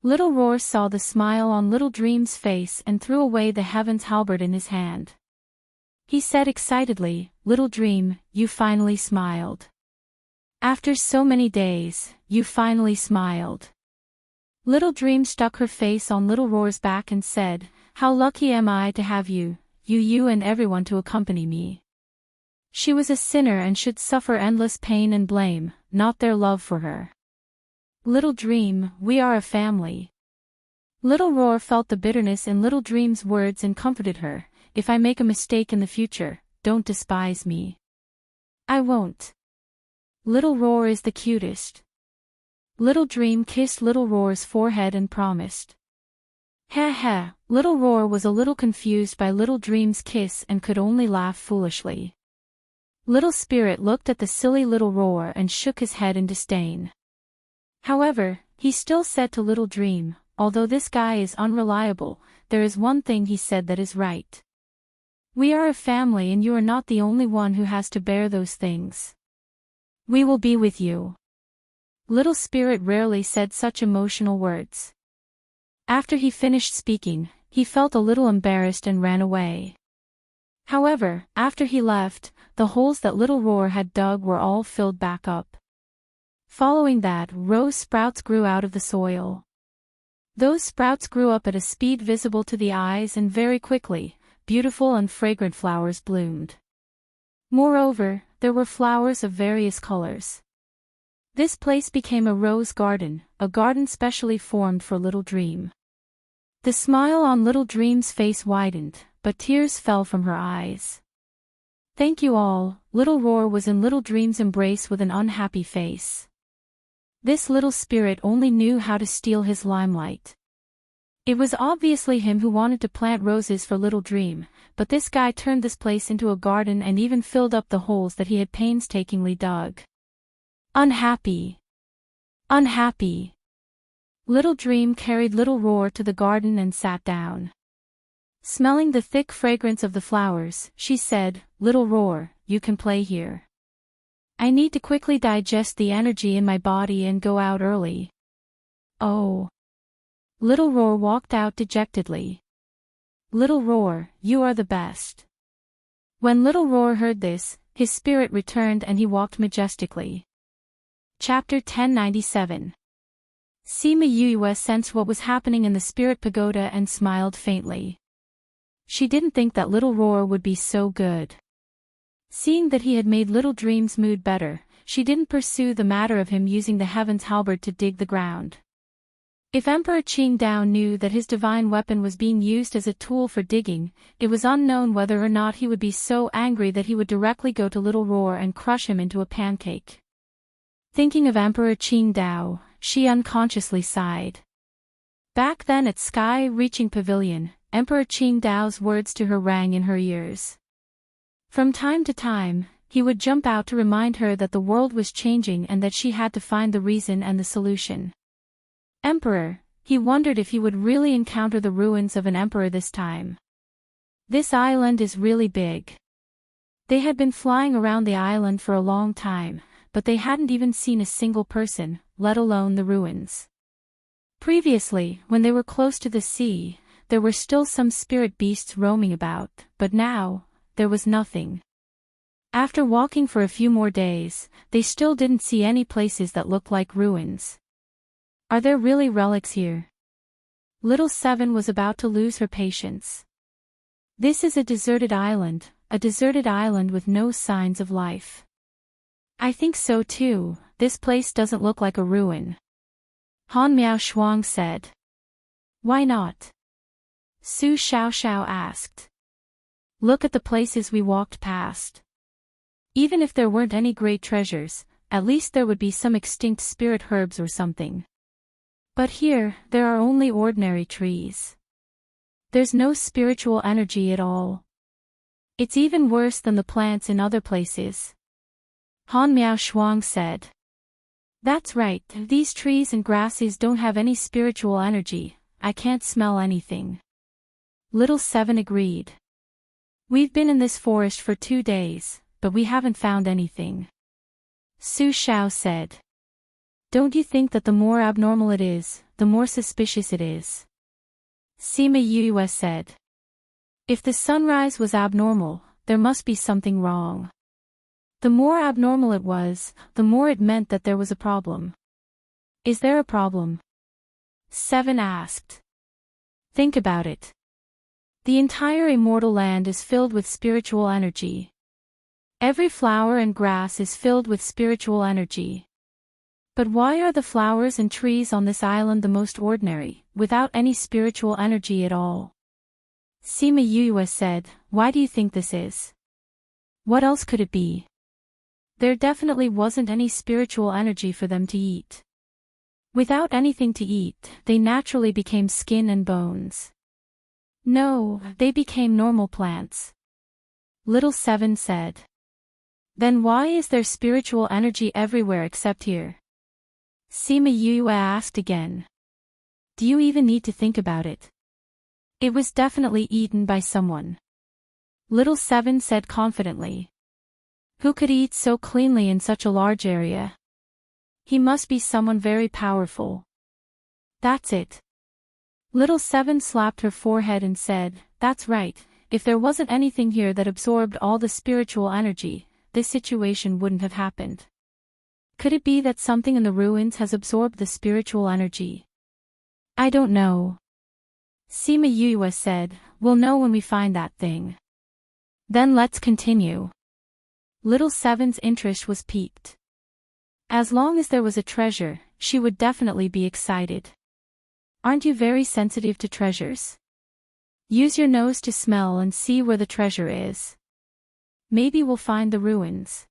Little Roar saw the smile on Little Dream's face and threw away the heaven's halberd in his hand. He said excitedly, Little Dream, you finally smiled. After so many days, you finally smiled. Little Dream stuck her face on Little Roar's back and said, How lucky am I to have you and everyone to accompany me. She was a sinner and should suffer endless pain and blame, not their love for her. Little Dream, we are a family. Little Roar felt the bitterness in Little Dream's words and comforted her. If I make a mistake in the future, don't despise me. I won't. Little Roar is the cutest. Little Dream kissed Little Roar's forehead and promised. Ha. Little Roar was a little confused by Little Dream's kiss and could only laugh foolishly. Little Spirit looked at the silly Little Roar and shook his head in disdain. However, he still said to Little Dream, although this guy is unreliable, there is one thing he said that is right. We are a family and you are not the only one who has to bear those things. We will be with you. Little Spirit rarely said such emotional words. After he finished speaking, he felt a little embarrassed and ran away. However, after he left, the holes that Little Roar had dug were all filled back up. Following that, rose sprouts grew out of the soil. Those sprouts grew up at a speed visible to the eyes and very quickly, beautiful and fragrant flowers bloomed. Moreover, there were flowers of various colors. This place became a rose garden, a garden specially formed for Little Dream. The smile on Little Dream's face widened, but tears fell from her eyes. Thank you all. Little Roar was in Little Dream's embrace with an unhappy face. This Little Spirit only knew how to steal his limelight. It was obviously him who wanted to plant roses for Little Dream, but this guy turned this place into a garden and even filled up the holes that he had painstakingly dug. Unhappy. Unhappy. Little Dream carried Little Roar to the garden and sat down. Smelling the thick fragrance of the flowers, she said, Little Roar, you can play here. I need to quickly digest the energy in my body and go out early. Oh. Little Roar walked out dejectedly. Little Roar, you are the best. When Little Roar heard this, his spirit returned and he walked majestically. Chapter 1097. Sima Yue sensed what was happening in the spirit pagoda and smiled faintly. She didn't think that Little Roar would be so good. Seeing that he had made Little Dream's mood better, she didn't pursue the matter of him using the heaven's halberd to dig the ground. If Emperor Qingdao knew that his divine weapon was being used as a tool for digging, it was unknown whether or not he would be so angry that he would directly go to Little Roar and crush him into a pancake. Thinking of Emperor Qingdao, she unconsciously sighed. Back then at Sky-reaching Pavilion, Emperor Qingdao's words to her rang in her ears. From time to time, he would jump out to remind her that the world was changing and that she had to find the reason and the solution. Emperor, he wondered if he would really encounter the ruins of an emperor this time. This island is really big. They had been flying around the island for a long time, but they hadn't even seen a single person, let alone the ruins. Previously, when they were close to the sea, there were still some spirit beasts roaming about, but now, there was nothing. After walking for a few more days, they still didn't see any places that looked like ruins. Are there really relics here? Little Seven was about to lose her patience. This is a deserted island with no signs of life. I think so too, this place doesn't look like a ruin. Han Miao Shuang said. Why not? Su Xiaoxiao asked. Look at the places we walked past. Even if there weren't any great treasures, at least there would be some extinct spirit herbs or something. But here, there are only ordinary trees. There's no spiritual energy at all. It's even worse than the plants in other places. Han Miao Shuang said. That's right, these trees and grasses don't have any spiritual energy, I can't smell anything. Little Seven agreed. We've been in this forest for 2 days, but we haven't found anything. Su Xiao said. Don't you think that the more abnormal it is, the more suspicious it is? Sima Yue said. If the sunrise was abnormal, there must be something wrong. The more abnormal it was, the more it meant that there was a problem. Is there a problem? Seven asked. Think about it. The entire immortal land is filled with spiritual energy. Every flower and grass is filled with spiritual energy. But why are the flowers and trees on this island the most ordinary, without any spiritual energy at all? Sima Yue said, why do you think this is? What else could it be? There definitely wasn't any spiritual energy for them to eat. Without anything to eat, they naturally became skin and bones. No, they became normal plants. Little Seven said. Then why is there spiritual energy everywhere except here? Sima Yue asked again. Do you even need to think about it? It was definitely eaten by someone. Little Seven said confidently. Who could eat so cleanly in such a large area? He must be someone very powerful. That's it. Little Seven slapped her forehead and said, that's right, if there wasn't anything here that absorbed all the spiritual energy, this situation wouldn't have happened. Could it be that something in the ruins has absorbed the spiritual energy? I don't know. Sima Yue said, we'll know when we find that thing. Then let's continue. Little Seven's interest was piqued. As long as there was a treasure, she would definitely be excited. Aren't you very sensitive to treasures? Use your nose to smell and see where the treasure is. Maybe we'll find the ruins.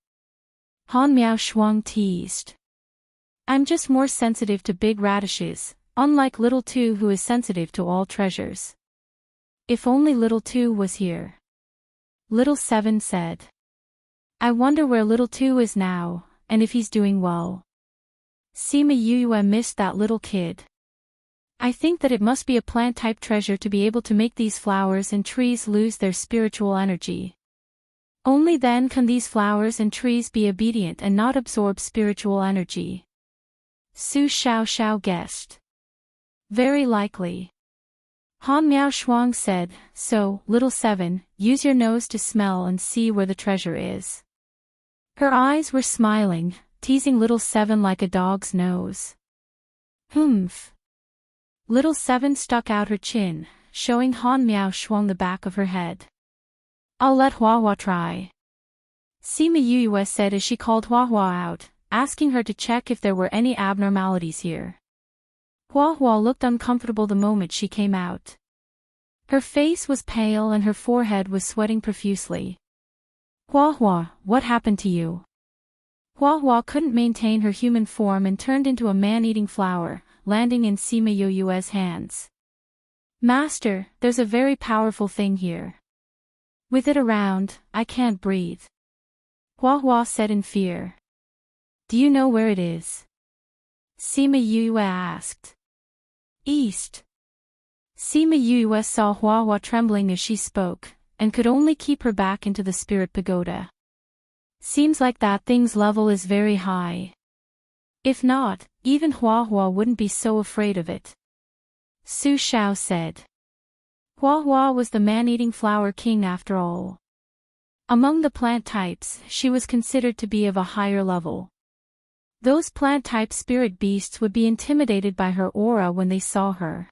Han Miao Shuang teased. I'm just more sensitive to big radishes, unlike Little Two who is sensitive to all treasures. If only Little Two was here. Little Seven said. I wonder where Little Two is now, and if he's doing well. Sima Yue missed that little kid. I think that it must be a plant-type treasure to be able to make these flowers and trees lose their spiritual energy. Only then can these flowers and trees be obedient and not absorb spiritual energy. Su Xiaoxiao guessed. Very likely. Han Miao Shuang said, so, Little Seven, use your nose to smell and see where the treasure is. Her eyes were smiling, teasing Little Seven like a dog's nose. Humph. Little Seven stuck out her chin, showing Han Miao Shuang the back of her head. I'll let Hua Hua try. Sima Yuyue said as she called Hua Hua out, asking her to check if there were any abnormalities here. Hua Hua looked uncomfortable the moment she came out. Her face was pale and her forehead was sweating profusely. Hua Hua, what happened to you? Hua Hua couldn't maintain her human form and turned into a man-eating flower, landing in Sima Yuyue's hands. Master, there's a very powerful thing here. With it around, I can't breathe. Hua Hua said in fear. Do you know where it is? Sima Yuyue asked. East. Sima Yuyue saw Hua Hua trembling as she spoke, and could only keep her back into the spirit pagoda. Seems like that thing's level is very high. If not, even Hua Hua wouldn't be so afraid of it. Su Xiao said. Hua Hua was the man-eating flower king after all. Among the plant types, she was considered to be of a higher level. Those plant-type spirit beasts would be intimidated by her aura when they saw her.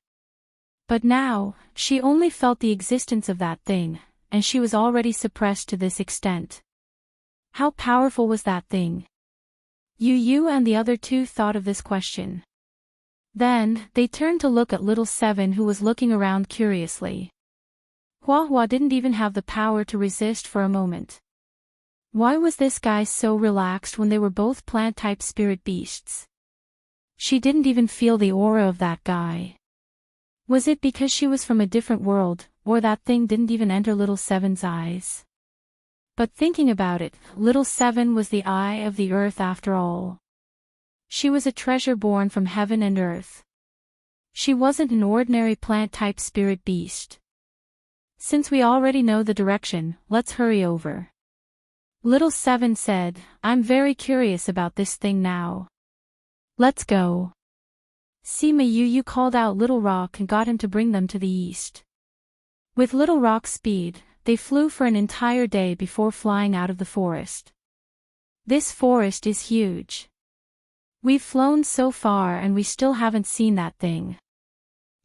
But now, she only felt the existence of that thing, and she was already suppressed to this extent. How powerful was that thing? Yu and the other two thought of this question. Then, they turned to look at little Seven, who was looking around curiously. Hua Hua didn't even have the power to resist for a moment. Why was this guy so relaxed when they were both plant-type spirit beasts? She didn't even feel the aura of that guy. Was it because she was from a different world, or that thing didn't even enter little Seven's eyes? But thinking about it, little Seven was the eye of the earth after all. She was a treasure born from heaven and earth. She wasn't an ordinary plant-type spirit beast. Since we already know the direction, let's hurry over. Little Seven said, I'm very curious about this thing now. Let's go. Sima Yuyue called out Little Rock and got him to bring them to the east. With Little Rock's speed, they flew for an entire day before flying out of the forest. This forest is huge. We've flown so far and we still haven't seen that thing.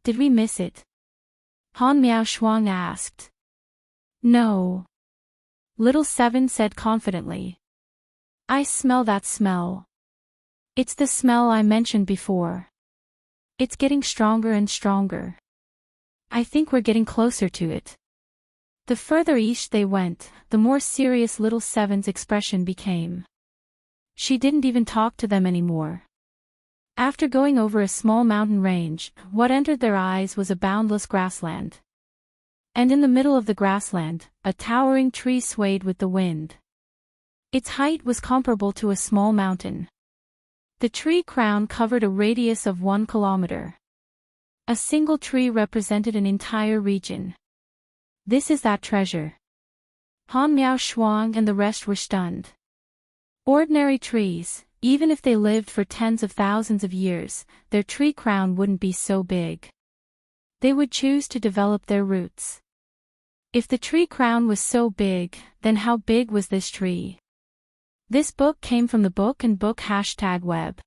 Did we miss it? Han Miao Shuang asked. No. Little Seven said confidently. I smell that smell. It's the smell I mentioned before. It's getting stronger and stronger. I think we're getting closer to it. The further east they went, the more serious Little Seven's expression became. She didn't even talk to them anymore. After going over a small mountain range, what entered their eyes was a boundless grassland. And in the middle of the grassland, a towering tree swayed with the wind. Its height was comparable to a small mountain. The tree crown covered a radius of 1 kilometer. A single tree represented an entire region. This is that treasure. Han Miao Shuang and the rest were stunned. Ordinary trees, even if they lived for tens of thousands of years, their tree crown wouldn't be so big. They would choose to develop their roots. If the tree crown was so big, then how big was this tree? This book came from the book and book #web.